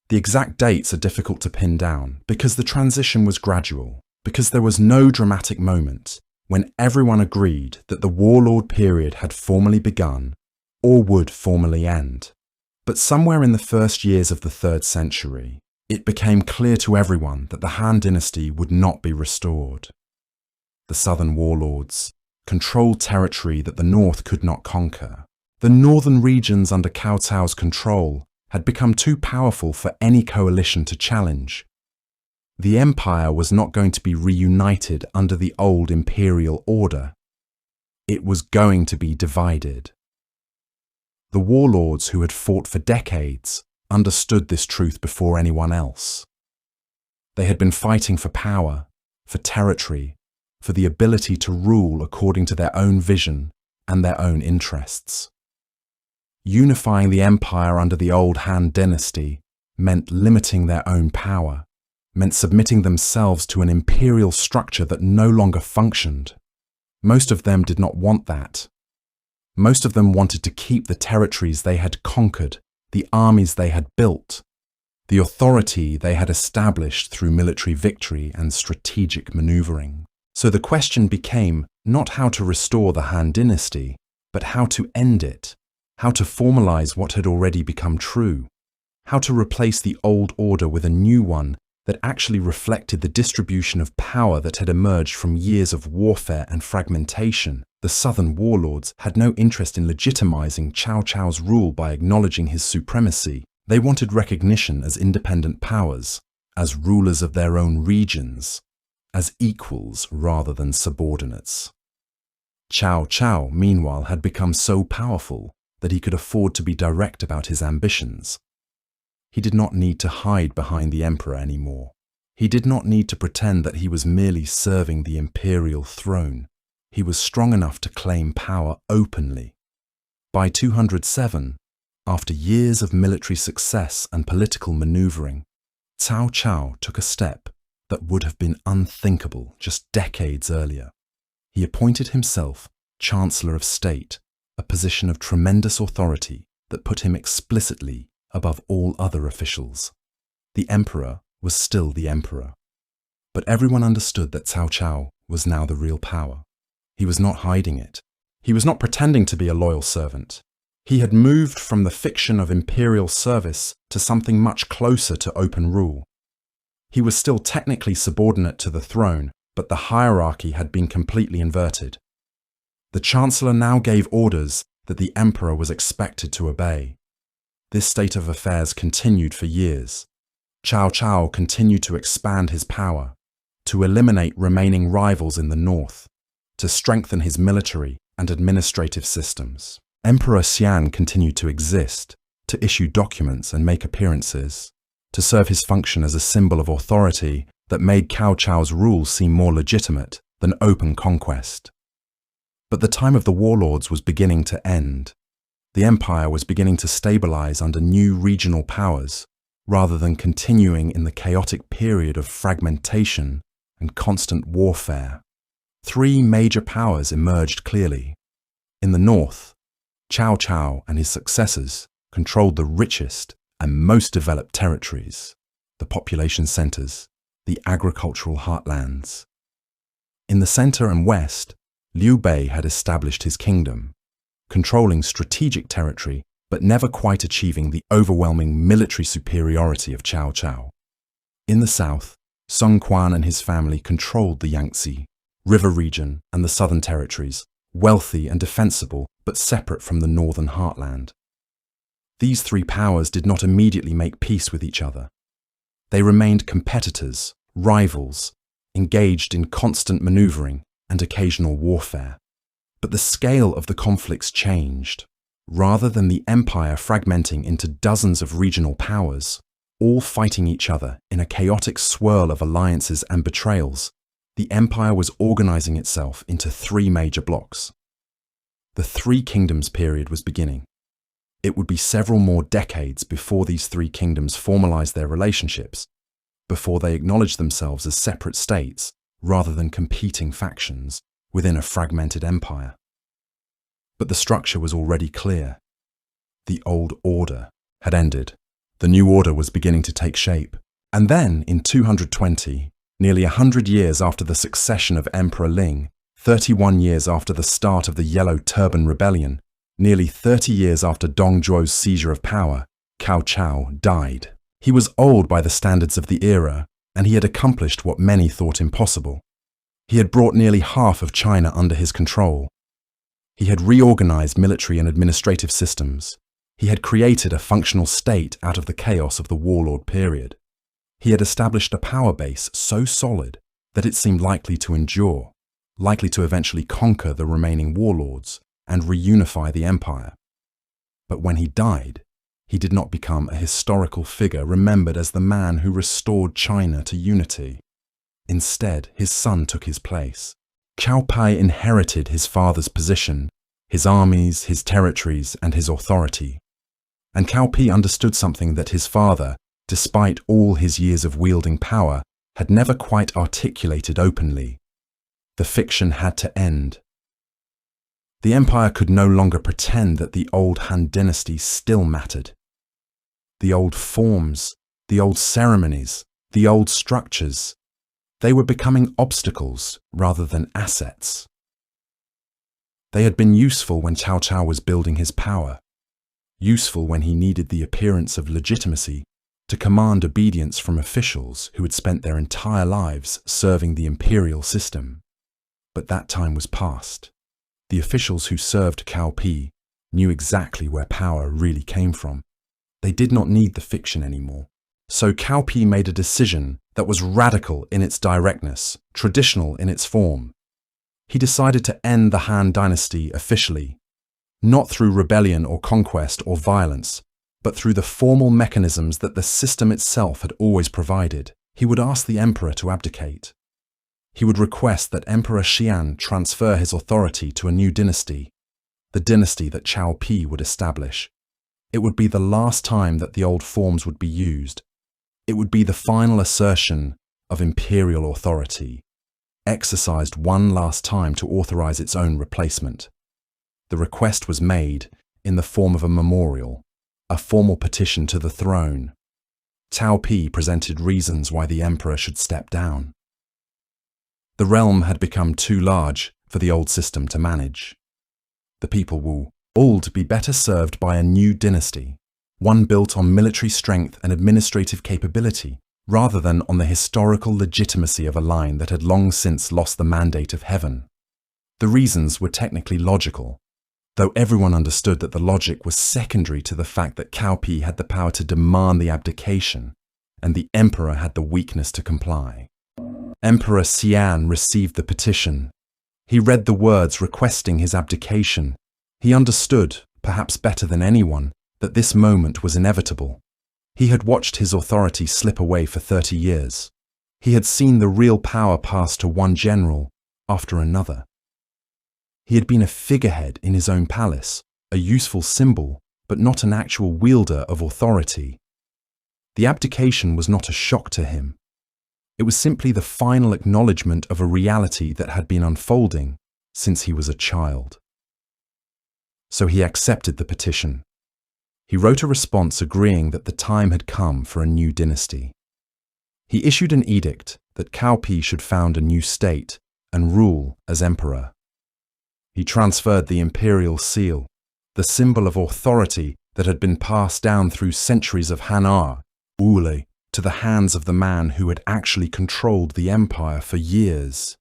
The exact dates are difficult to pin down because the transition was gradual, because there was no dramatic moment, when everyone agreed that the warlord period had formally begun or would formally end. But somewhere in the first years of the 3rd century, it became clear to everyone that the Han Dynasty would not be restored. The southern warlords controlled territory that the north could not conquer. The northern regions under Cao Cao's control had become too powerful for any coalition to challenge. The empire was not going to be reunited under the old imperial order. It was going to be divided. The warlords who had fought for decades understood this truth before anyone else. They had been fighting for power, for territory, for the ability to rule according to their own vision and their own interests. Unifying the empire under the old Han Dynasty meant limiting their own power, meant submitting themselves to an imperial structure that no longer functioned. Most of them did not want that. Most of them wanted to keep the territories they had conquered, the armies they had built, the authority they had established through military victory and strategic maneuvering. So the question became not how to restore the Han Dynasty, but how to end it, how to formalize what had already become true, how to replace the old order with a new one that actually reflected the distribution of power that had emerged from years of warfare and fragmentation. The southern warlords had no interest in legitimizing Cao Cao's rule by acknowledging his supremacy. They wanted recognition as independent powers, as rulers of their own regions, as equals rather than subordinates. Cao Cao, meanwhile, had become so powerful that he could afford to be direct about his ambitions. He did not need to hide behind the emperor anymore. He did not need to pretend that he was merely serving the imperial throne. He was strong enough to claim power openly. By 207, after years of military success and political maneuvering, Cao Cao took a step that would have been unthinkable just decades earlier. He appointed himself Chancellor of State, a position of tremendous authority that put him explicitly above all other officials. The emperor was still the emperor. But everyone understood that Cao Cao was now the real power. He was not hiding it. He was not pretending to be a loyal servant. He had moved from the fiction of imperial service to something much closer to open rule. He was still technically subordinate to the throne, but the hierarchy had been completely inverted. The chancellor now gave orders that the emperor was expected to obey. This state of affairs continued for years. Cao Cao continued to expand his power, to eliminate remaining rivals in the north, to strengthen his military and administrative systems. Emperor Xian continued to exist, to issue documents and make appearances, to serve his function as a symbol of authority that made Cao Cao's rule seem more legitimate than open conquest. But the time of the warlords was beginning to end. The empire was beginning to stabilize under new regional powers, rather than continuing in the chaotic period of fragmentation and constant warfare. Three major powers emerged clearly. In the north, Cao Cao and his successors controlled the richest and most developed territories, the population centers, the agricultural heartlands. In the center and west, Liu Bei had established his kingdom, controlling strategic territory but never quite achieving the overwhelming military superiority of Cao Cao. In the south, Song Quan and his family controlled the Yangtze River region and the southern territories, wealthy and defensible but separate from the northern heartland. These three powers did not immediately make peace with each other. They remained competitors, rivals, engaged in constant maneuvering and occasional warfare. But the scale of the conflicts changed. Rather than the empire fragmenting into dozens of regional powers, all fighting each other in a chaotic swirl of alliances and betrayals, the empire was organizing itself into three major blocks. The Three Kingdoms period was beginning. It would be several more decades before these three kingdoms formalized their relationships, before they acknowledged themselves as separate states rather than competing factions within a fragmented empire. But the structure was already clear. The old order had ended. The new order was beginning to take shape. And then, in 220, nearly 100 years after the succession of Emperor Ling, 31 years after the start of the Yellow Turban Rebellion, nearly 30 years after Dong Zhuo's seizure of power, Cao Cao died. He was old by the standards of the era, and he had accomplished what many thought impossible. He had brought nearly half of China under his control. He had reorganized military and administrative systems. He had created a functional state out of the chaos of the warlord period. He had established a power base so solid that it seemed likely to endure, likely to eventually conquer the remaining warlords and reunify the empire. But when he died, he did not become a historical figure remembered as the man who restored China to unity. Instead, his son took his place. Cao Pai inherited his father's position, his armies, his territories, and his authority. And Cao Pi understood something that his father, despite all his years of wielding power, had never quite articulated openly. The fiction had to end. The empire could no longer pretend that the old Han Dynasty still mattered. The old forms, the old ceremonies, the old structures, they were becoming obstacles rather than assets. They had been useful when Cao Cao was building his power, useful when he needed the appearance of legitimacy to command obedience from officials who had spent their entire lives serving the imperial system. But that time was past. The officials who served Cao Pi knew exactly where power really came from. They did not need the fiction anymore. So Cao Pi made a decision that was radical in its directness, traditional in its form. He decided to end the Han Dynasty officially, not through rebellion or conquest or violence, but through the formal mechanisms that the system itself had always provided. He would ask the emperor to abdicate. He would request that Emperor Xian transfer his authority to a new dynasty, the dynasty that Cao Pi would establish. It would be the last time that the old forms would be used. It would be the final assertion of imperial authority, exercised one last time to authorize its own replacement. The request was made in the form of a memorial, a formal petition to the throne. Cao Pi presented reasons why the emperor should step down. The realm had become too large for the old system to manage. The people will all be better served by a new dynasty, one built on military strength and administrative capability, rather than on the historical legitimacy of a line that had long since lost the mandate of heaven. The reasons were technically logical, though everyone understood that the logic was secondary to the fact that Cao Pi had the power to demand the abdication, and the emperor had the weakness to comply. Emperor Xian received the petition. He read the words requesting his abdication. He understood, perhaps better than anyone, that this moment was inevitable. He had watched his authority slip away for 30 years. He had seen the real power pass to one general after another. He had been a figurehead in his own palace, a useful symbol, but not an actual wielder of authority. The abdication was not a shock to him. It was simply the final acknowledgement of a reality that had been unfolding since he was a child. So he accepted the petition. He wrote a response agreeing that the time had come for a new dynasty. He issued an edict that Cao Pi should found a new state and rule as emperor. He transferred the imperial seal, the symbol of authority that had been passed down through centuries of Han Ule, to the hands of the man who had actually controlled the empire for years.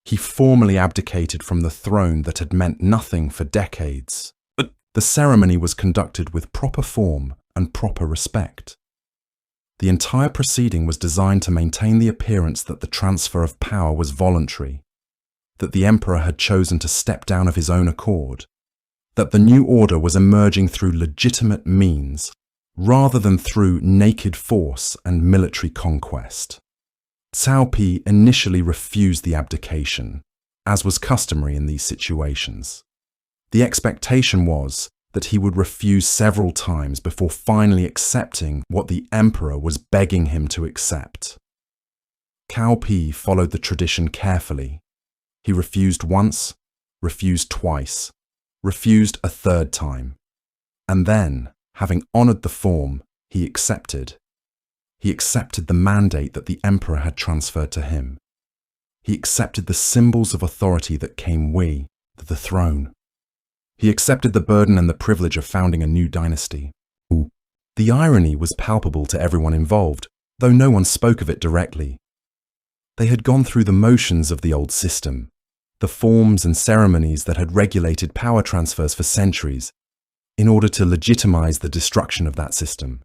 He formally abdicated from the throne that had meant nothing for decades. The ceremony was conducted with proper form and proper respect. The entire proceeding was designed to maintain the appearance that the transfer of power was voluntary, that the emperor had chosen to step down of his own accord, that the new order was emerging through legitimate means rather than through naked force and military conquest. Cao Pi initially refused the abdication, as was customary in these situations. The expectation was that he would refuse several times before finally accepting what the emperor was begging him to accept. Cao Pi followed the tradition carefully. He refused once, refused twice, refused a third time, and then, having honored the form, he accepted. He accepted the mandate that the emperor had transferred to him. He accepted the symbols of authority that came with the throne. He accepted the burden and the privilege of founding a new dynasty. The irony was palpable to everyone involved, though no one spoke of it directly. They had gone through the motions of the old system, the forms and ceremonies that had regulated power transfers for centuries, in order to legitimize the destruction of that system.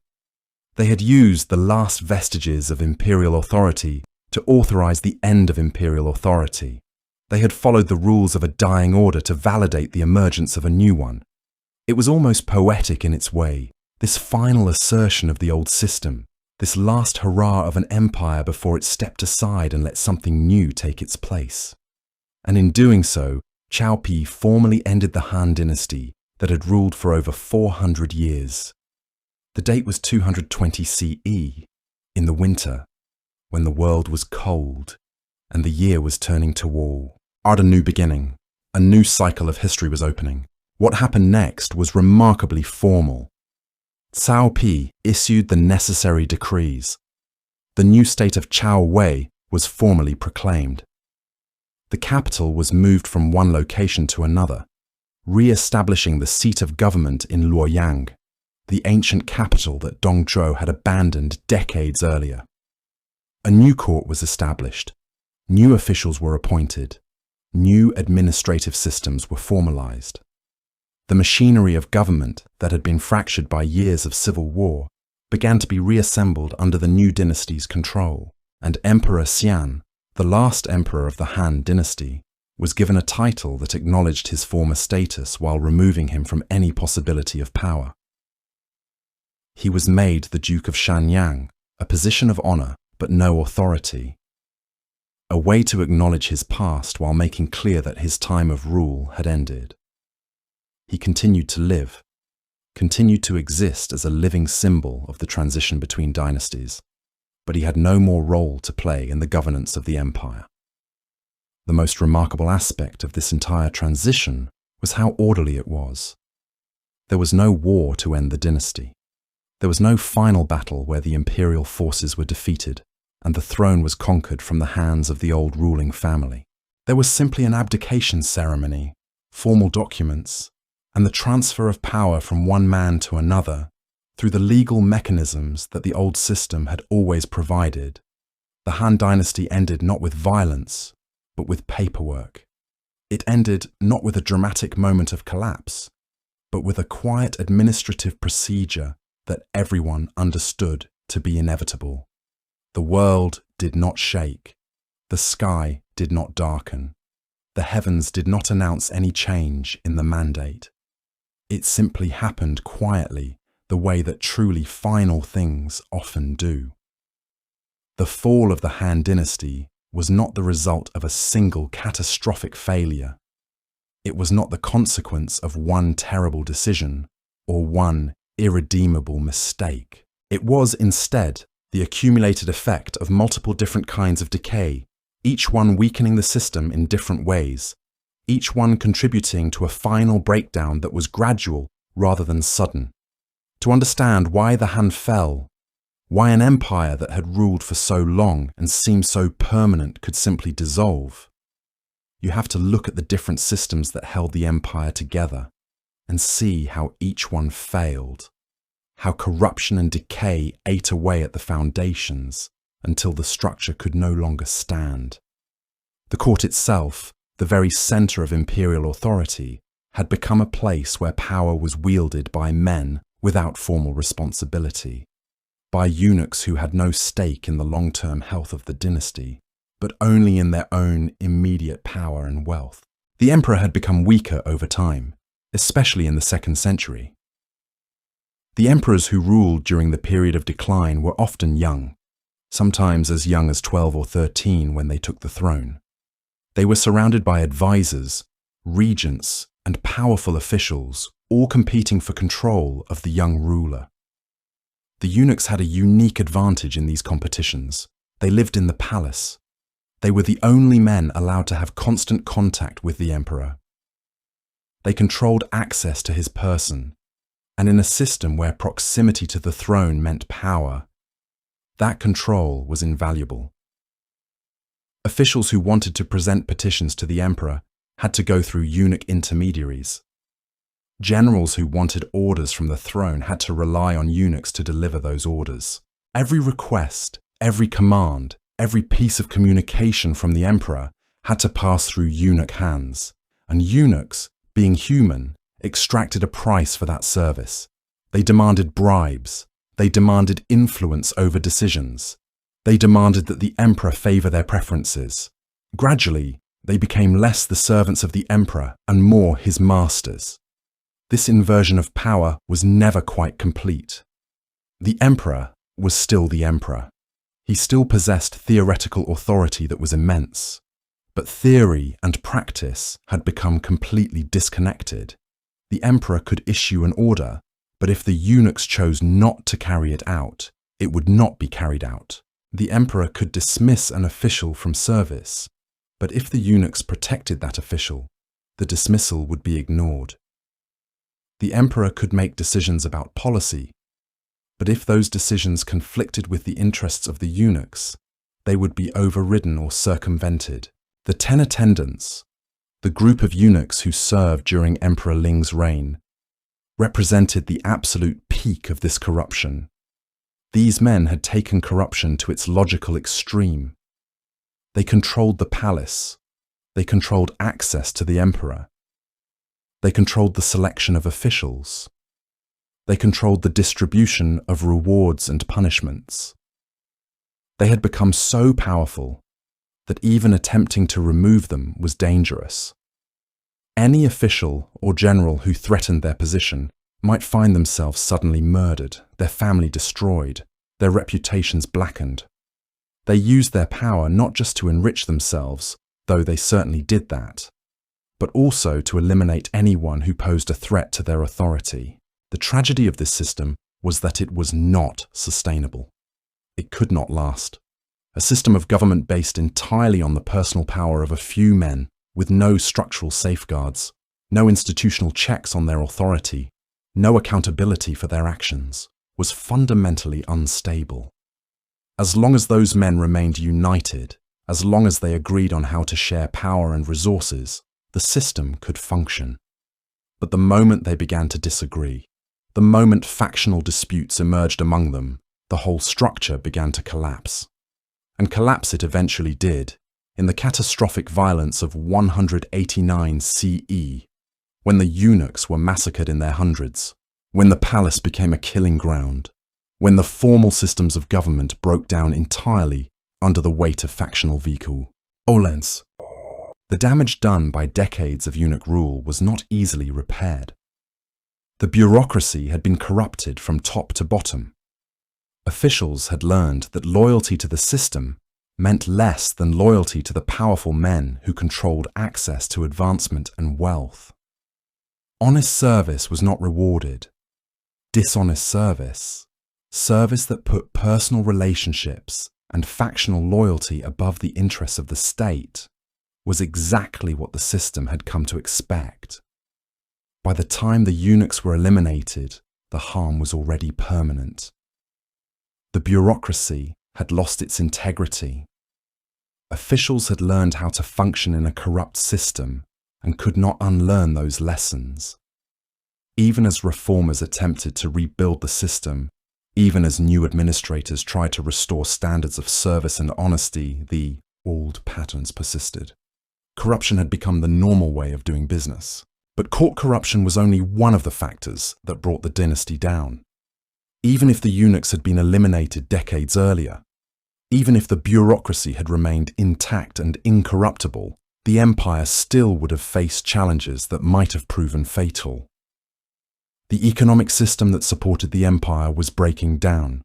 They had used the last vestiges of imperial authority to authorize the end of imperial authority. They had followed the rules of a dying order to validate the emergence of a new one. It was almost poetic in its way, this final assertion of the old system, this last hurrah of an empire before it stepped aside and let something new take its place. And in doing so, Cao Pi formally ended the Han Dynasty that had ruled for over 400 years. The date was 220 CE, in the winter, when the world was cold and the year was turning to wall. At a new beginning, a new cycle of history was opening. What happened next was remarkably formal. Cao Pi issued the necessary decrees. The new state of Chao Wei was formally proclaimed. The capital was moved from one location to another, re-establishing the seat of government in Luoyang, the ancient capital that Dongzhou had abandoned decades earlier. A new court was established, new officials were appointed, new administrative systems were formalized. The machinery of government that had been fractured by years of civil war began to be reassembled under the new dynasty's control, and Emperor Xian, the last emperor of the Han Dynasty, was given a title that acknowledged his former status while removing him from any possibility of power. He was made the Duke of Shanyang, a position of honor but no authority, a way to acknowledge his past while making clear that his time of rule had ended. He continued to live, continued to exist as a living symbol of the transition between dynasties, but he had no more role to play in the governance of the empire. The most remarkable aspect of this entire transition was how orderly it was. There was no war to end the dynasty. There was no final battle where the imperial forces were defeated and the throne was conquered from the hands of the old ruling family. There was simply an abdication ceremony, formal documents, and the transfer of power from one man to another through the legal mechanisms that the old system had always provided. The Han Dynasty ended not with violence, but with paperwork. It ended not with a dramatic moment of collapse, but with a quiet administrative procedure that everyone understood to be inevitable. The world did not shake. The sky did not darken. The heavens did not announce any change in the mandate. It simply happened quietly, the way that truly final things often do. The fall of the Han Dynasty was not the result of a single catastrophic failure. It was not the consequence of one terrible decision or one irredeemable mistake. It was instead the accumulated effect of multiple different kinds of decay, each one weakening the system in different ways, each one contributing to a final breakdown that was gradual rather than sudden. To understand why the Han fell, why an empire that had ruled for so long and seemed so permanent could simply dissolve, you have to look at the different systems that held the empire together and see how each one failed, how corruption and decay ate away at the foundations until the structure could no longer stand. The court itself, the very center of imperial authority, had become a place where power was wielded by men without formal responsibility, by eunuchs who had no stake in the long-term health of the dynasty, but only in their own immediate power and wealth. The emperor had become weaker over time, especially in the 2nd century. The emperors who ruled during the period of decline were often young, sometimes as young as 12 or 13 when they took the throne. They were surrounded by advisors, regents, and powerful officials, all competing for control of the young ruler. The eunuchs had a unique advantage in these competitions. They lived in the palace. They were the only men allowed to have constant contact with the emperor. They controlled access to his person, and in a system where proximity to the throne meant power, that control was invaluable. Officials who wanted to present petitions to the emperor had to go through eunuch intermediaries. Generals who wanted orders from the throne had to rely on eunuchs to deliver those orders. Every request, every command, every piece of communication from the emperor had to pass through eunuch hands, and eunuchs, being human, extracted a price for that service. They demanded bribes. They demanded influence over decisions. They demanded that the emperor favor their preferences. Gradually, they became less the servants of the emperor and more his masters. This inversion of power was never quite complete. The emperor was still the emperor. He still possessed theoretical authority that was immense, but theory and practice had become completely disconnected. The emperor could issue an order, but if the eunuchs chose not to carry it out, it would not be carried out. The emperor could dismiss an official from service, but if the eunuchs protected that official, the dismissal would be ignored. The emperor could make decisions about policy, but if those decisions conflicted with the interests of the eunuchs, they would be overridden or circumvented. The 10 attendants, the group of eunuchs who served during Emperor Ling's reign, represented the absolute peak of this corruption. These men had taken corruption to its logical extreme. They controlled the palace. They controlled access to the emperor. They controlled the selection of officials. They controlled the distribution of rewards and punishments. They had become so powerful that even attempting to remove them was dangerous. Any official or general who threatened their position might find themselves suddenly murdered, their family destroyed, their reputations blackened. They used their power not just to enrich themselves, though they certainly did that, but also to eliminate anyone who posed a threat to their authority. The tragedy of this system was that it was not sustainable. It could not last. A system of government based entirely on the personal power of a few men, with no structural safeguards, no institutional checks on their authority, no accountability for their actions, was fundamentally unstable. As long as those men remained united, as long as they agreed on how to share power and resources, the system could function. But the moment they began to disagree, the moment factional disputes emerged among them, the whole structure began to collapse. And collapse it eventually did, in the catastrophic violence of 189 CE, when the eunuchs were massacred in their hundreds, when the palace became a killing ground, when the formal systems of government broke down entirely under the weight of factional violence. The damage done by decades of eunuch rule was not easily repaired. The bureaucracy had been corrupted from top to bottom. Officials had learned that loyalty to the system meant less than loyalty to the powerful men who controlled access to advancement and wealth. Honest service was not rewarded. Dishonest service, service that put personal relationships and factional loyalty above the interests of the state, was exactly what the system had come to expect. By the time the eunuchs were eliminated, the harm was already permanent. The bureaucracy had lost its integrity. Officials had learned how to function in a corrupt system and could not unlearn those lessons. Even as reformers attempted to rebuild the system, even as new administrators tried to restore standards of service and honesty, the old patterns persisted. Corruption had become the normal way of doing business. But court corruption was only one of the factors that brought the dynasty down. Even if the eunuchs had been eliminated decades earlier, even if the bureaucracy had remained intact and incorruptible, the empire still would have faced challenges that might have proven fatal. The economic system that supported the empire was breaking down.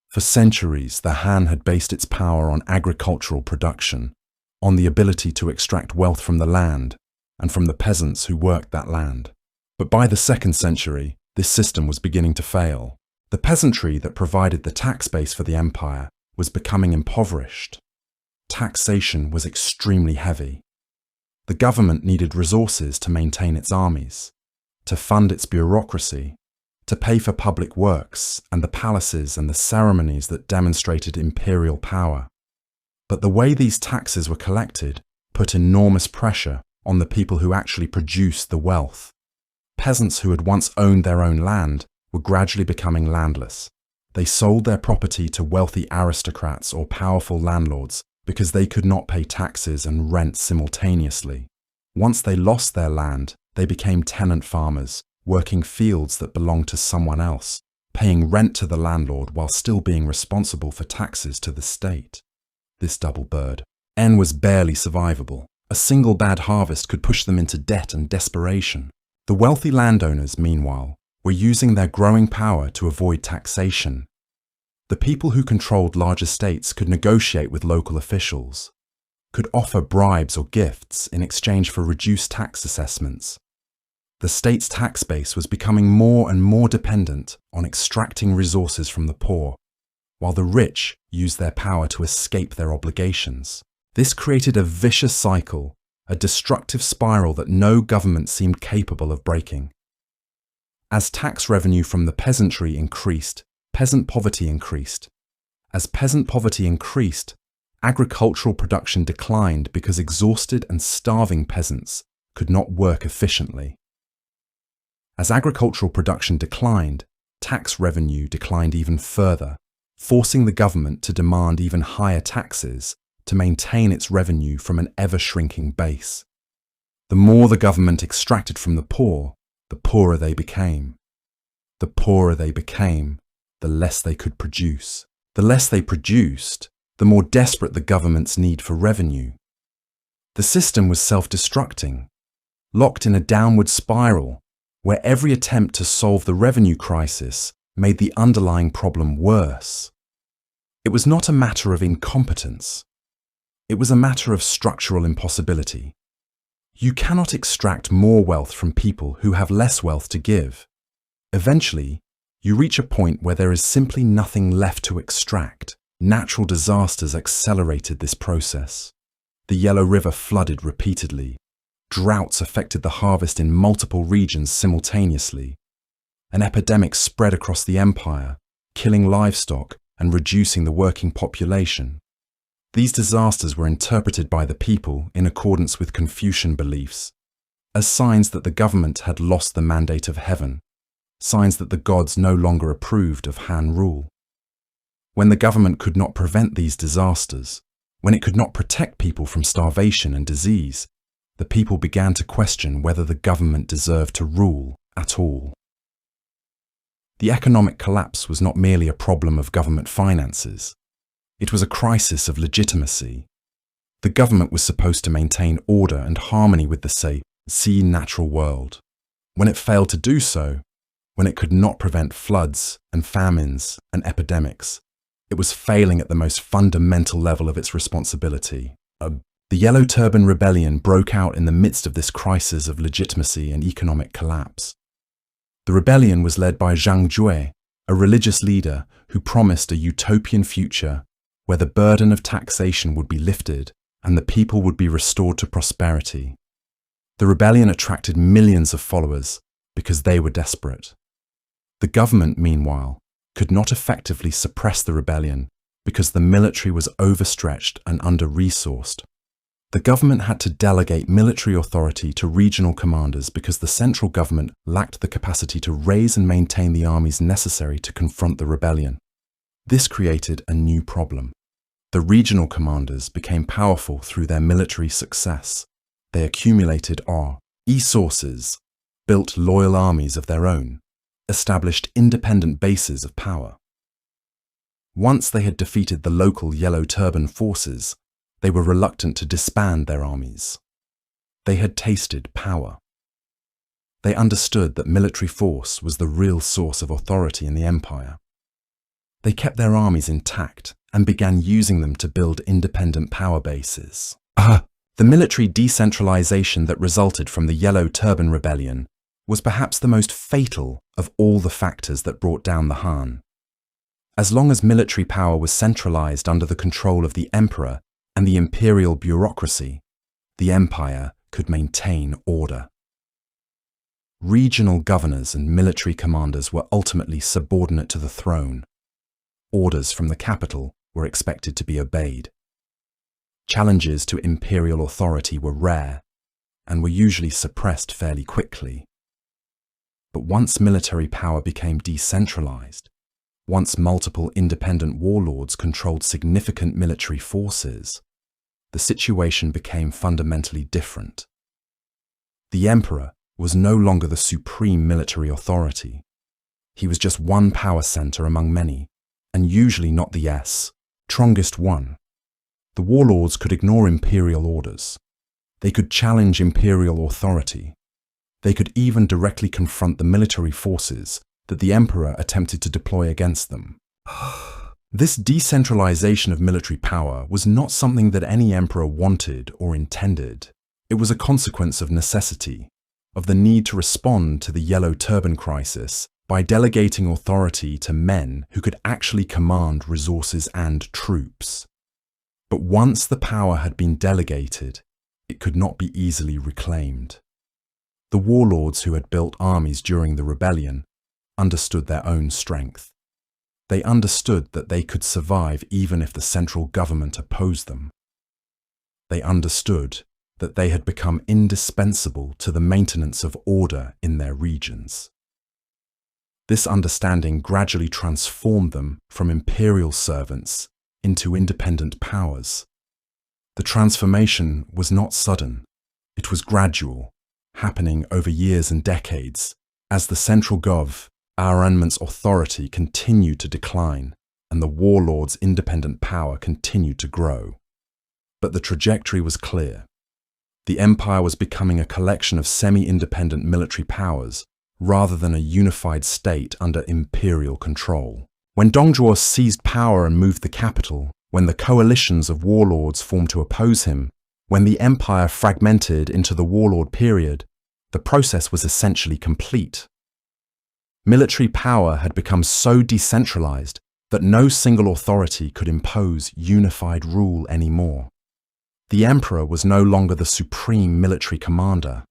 For centuries, the Han had based its power on agricultural production, on the ability to extract wealth from the land, and from the peasants who worked that land. But by the 2nd century, this system was beginning to fail. The peasantry that provided the tax base for the empire was becoming impoverished. Taxation was extremely heavy. The government needed resources to maintain its armies, to fund its bureaucracy, to pay for public works and the palaces and the ceremonies that demonstrated imperial power. But the way these taxes were collected put enormous pressure on the people who actually produced the wealth. Peasants who had once owned their own land were gradually becoming landless. They sold their property to wealthy aristocrats or powerful landlords because they could not pay taxes and rent simultaneously. Once they lost their land, they became tenant farmers, working fields that belonged to someone else, paying rent to the landlord while still being responsible for taxes to the state. This double bird. N was barely survivable. A single bad harvest could push them into debt and desperation. The wealthy landowners, meanwhile, were using their growing power to avoid taxation. The people who controlled large estates could negotiate with local officials, could offer bribes or gifts in exchange for reduced tax assessments. The state's tax base was becoming more and more dependent on extracting resources from the poor, while the rich used their power to escape their obligations. This created a vicious cycle, a destructive spiral that no government seemed capable of breaking. As tax revenue from the peasantry increased, peasant poverty increased. As peasant poverty increased, agricultural production declined because exhausted and starving peasants could not work efficiently. As agricultural production declined, tax revenue declined even further, forcing the government to demand even higher taxes to maintain its revenue from an ever-shrinking base. The more the government extracted from the poorer they became. The poorer they became, the less they could produce. The less they produced, the more desperate the government's need for revenue. The system was self-destructing, locked in a downward spiral where every attempt to solve the revenue crisis made the underlying problem worse. It was not a matter of incompetence. It was a matter of structural impossibility. You cannot extract more wealth from people who have less wealth to give. Eventually, you reach a point where there is simply nothing left to extract. Natural disasters accelerated this process. The Yellow River flooded repeatedly. Droughts affected the harvest in multiple regions simultaneously. An epidemic spread across the empire, killing livestock and reducing the working population. These disasters were interpreted by the people in accordance with Confucian beliefs, as signs that the government had lost the mandate of heaven, signs that the gods no longer approved of Han rule. When the government could not prevent these disasters, when it could not protect people from starvation and disease, the people began to question whether the government deserved to rule at all. The economic collapse was not merely a problem of government finances. It was a crisis of legitimacy. The government was supposed to maintain order and harmony with the natural world. When it failed to do so, when it could not prevent floods and famines and epidemics, it was failing at the most fundamental level of its responsibility. The Yellow Turban Rebellion broke out in the midst of this crisis of legitimacy and economic collapse. The rebellion was led by Zhang Jue, a religious leader who promised a utopian future where the burden of taxation would be lifted and the people would be restored to prosperity. The rebellion attracted millions of followers because they were desperate. The government, meanwhile, could not effectively suppress the rebellion because the military was overstretched and under-resourced. The government had to delegate military authority to regional commanders because the central government lacked the capacity to raise and maintain the armies necessary to confront the rebellion. This created a new problem. The regional commanders became powerful through their military success. They accumulated resources, built loyal armies of their own, established independent bases of power. Once they had defeated the local Yellow Turban forces, they were reluctant to disband their armies. They had tasted power. They understood that military force was the real source of authority in the empire. They kept their armies intact and began using them to build independent power bases. The military decentralization that resulted from the Yellow Turban Rebellion was perhaps the most fatal of all the factors that brought down the Han. As long as military power was centralized under the control of the emperor and the imperial bureaucracy, the empire could maintain order. Regional governors and military commanders were ultimately subordinate to the throne. Orders from the capital were expected to be obeyed. Challenges to imperial authority were rare and were usually suppressed fairly quickly. But once military power became decentralized, once multiple independent warlords controlled significant military forces, the situation became fundamentally different. The emperor was no longer the supreme military authority. He was just one power center among many, and usually not the strongest one. The warlords could ignore imperial orders. They could challenge imperial authority. They could even directly confront the military forces that the emperor attempted to deploy against them. This decentralization of military power was not something that any emperor wanted or intended. It was a consequence of necessity, of the need to respond to the Yellow Turban crisis by delegating authority to men who could actually command resources and troops. But once the power had been delegated, it could not be easily reclaimed. The warlords who had built armies during the rebellion understood their own strength. They understood that they could survive even if the central government opposed them. They understood that they had become indispensable to the maintenance of order in their regions. This understanding gradually transformed them from imperial servants into independent powers. The transformation was not sudden. It was gradual, happening over years and decades, as the central government's authority continued to decline and the warlords' independent power continued to grow. But the trajectory was clear. The empire was becoming a collection of semi-independent military powers rather than a unified state under imperial control. When Dongzhuo seized power and moved the capital, when the coalitions of warlords formed to oppose him, when the empire fragmented into the warlord period, the process was essentially complete. Military power had become so decentralized that no single authority could impose unified rule anymore. The emperor was no longer the supreme military commander.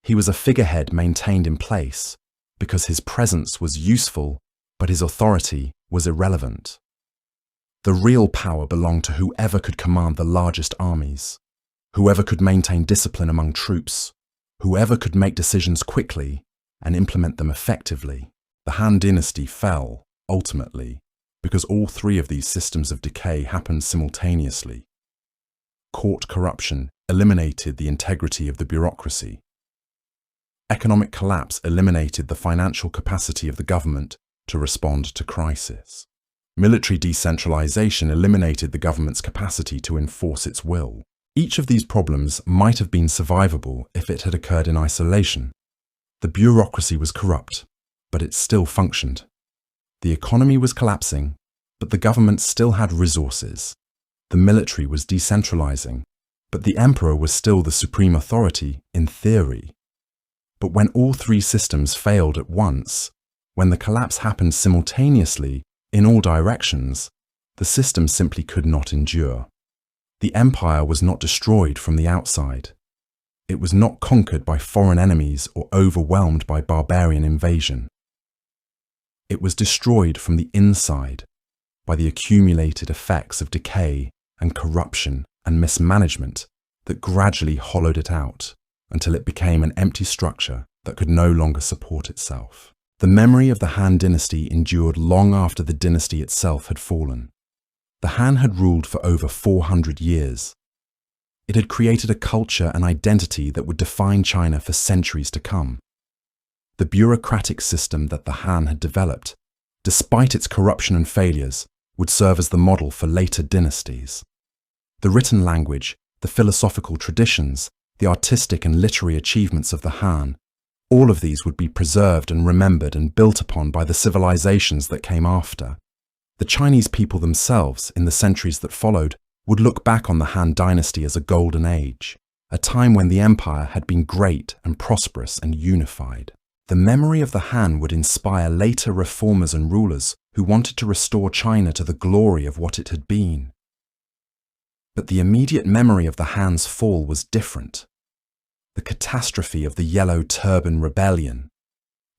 He was a figurehead maintained in place because his presence was useful, but his authority was irrelevant. The real power belonged to whoever could command the largest armies, whoever could maintain discipline among troops, whoever could make decisions quickly and implement them effectively. The Han Dynasty fell, ultimately, because all three of these systems of decay happened simultaneously. Court corruption eliminated the integrity of the bureaucracy. Economic collapse eliminated the financial capacity of the government to respond to crisis. Military decentralization eliminated the government's capacity to enforce its will. Each of these problems might have been survivable if it had occurred in isolation. The bureaucracy was corrupt, but it still functioned. The economy was collapsing, but the government still had resources. The military was decentralizing, but the emperor was still the supreme authority in theory. But when all three systems failed at once, when the collapse happened simultaneously in all directions, the system simply could not endure. The empire was not destroyed from the outside. It was not conquered by foreign enemies or overwhelmed by barbarian invasion. It was destroyed from the inside by the accumulated effects of decay and corruption and mismanagement that gradually hollowed it out until it became an empty structure that could no longer support itself. The memory of the Han Dynasty endured long after the dynasty itself had fallen. The Han had ruled for over 400 years. It had created a culture and identity that would define China for centuries to come. The bureaucratic system that the Han had developed, despite its corruption and failures, would serve as the model for later dynasties. The written language, the philosophical traditions, the artistic and literary achievements of the Han, all of these would be preserved and remembered and built upon by the civilizations that came after. The Chinese people themselves, in the centuries that followed, would look back on the Han Dynasty as a golden age, a time when the empire had been great and prosperous and unified. The memory of the Han would inspire later reformers and rulers who wanted to restore China to the glory of what it had been. But the immediate memory of the Han's fall was different. The catastrophe of the Yellow Turban Rebellion,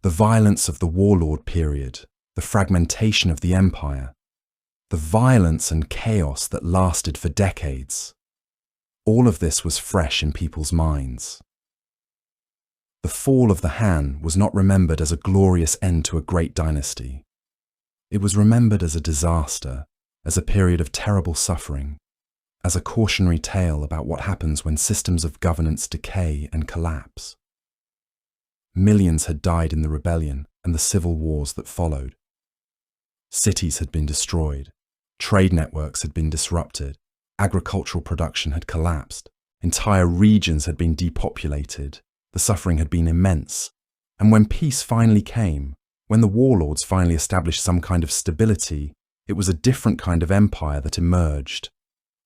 the violence of the warlord period, the fragmentation of the empire, the violence and chaos that lasted for decades. All of this was fresh in people's minds. The fall of the Han was not remembered as a glorious end to a great dynasty. It was remembered as a disaster, as a period of terrible suffering, as a cautionary tale about what happens when systems of governance decay and collapse. Millions had died in the rebellion and the civil wars that followed. Cities had been destroyed, trade networks had been disrupted, agricultural production had collapsed, entire regions had been depopulated, the suffering had been immense, and when peace finally came, when the warlords finally established some kind of stability, it was a different kind of empire that emerged.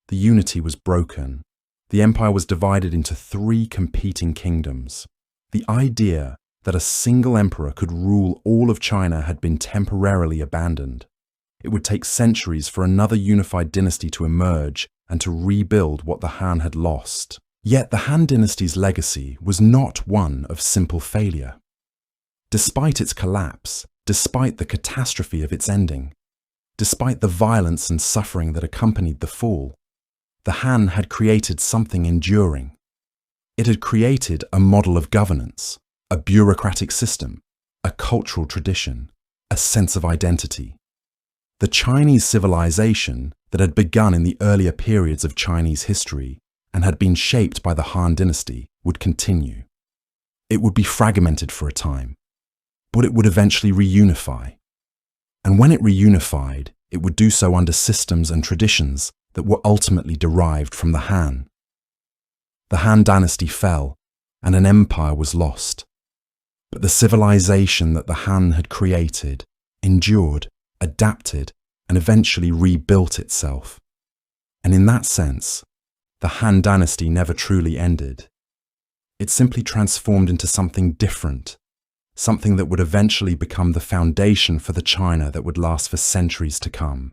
The unity was broken. The empire was divided into 3 competing kingdoms. The idea that a single emperor could rule all of China had been temporarily abandoned. It would take centuries for another unified dynasty to emerge and to rebuild what the Han had lost. Yet the Han Dynasty's legacy was not one of simple failure. Despite its collapse, despite the catastrophe of its ending, despite the violence and suffering that accompanied the fall, the Han had created something enduring. It had created a model of governance, a bureaucratic system, a cultural tradition, a sense of identity. The Chinese civilization that had begun in the earlier periods of Chinese history and had been shaped by the Han Dynasty would continue. It would be fragmented for a time, but it would eventually reunify. And when it reunified, it would do so under systems and traditions that were ultimately derived from the Han. The Han Dynasty fell, and an empire was lost. But the civilization that the Han had created endured, adapted, and eventually rebuilt itself. And in that sense, the Han Dynasty never truly ended. It simply transformed into something different, something that would eventually become the foundation for the China that would last for centuries to come.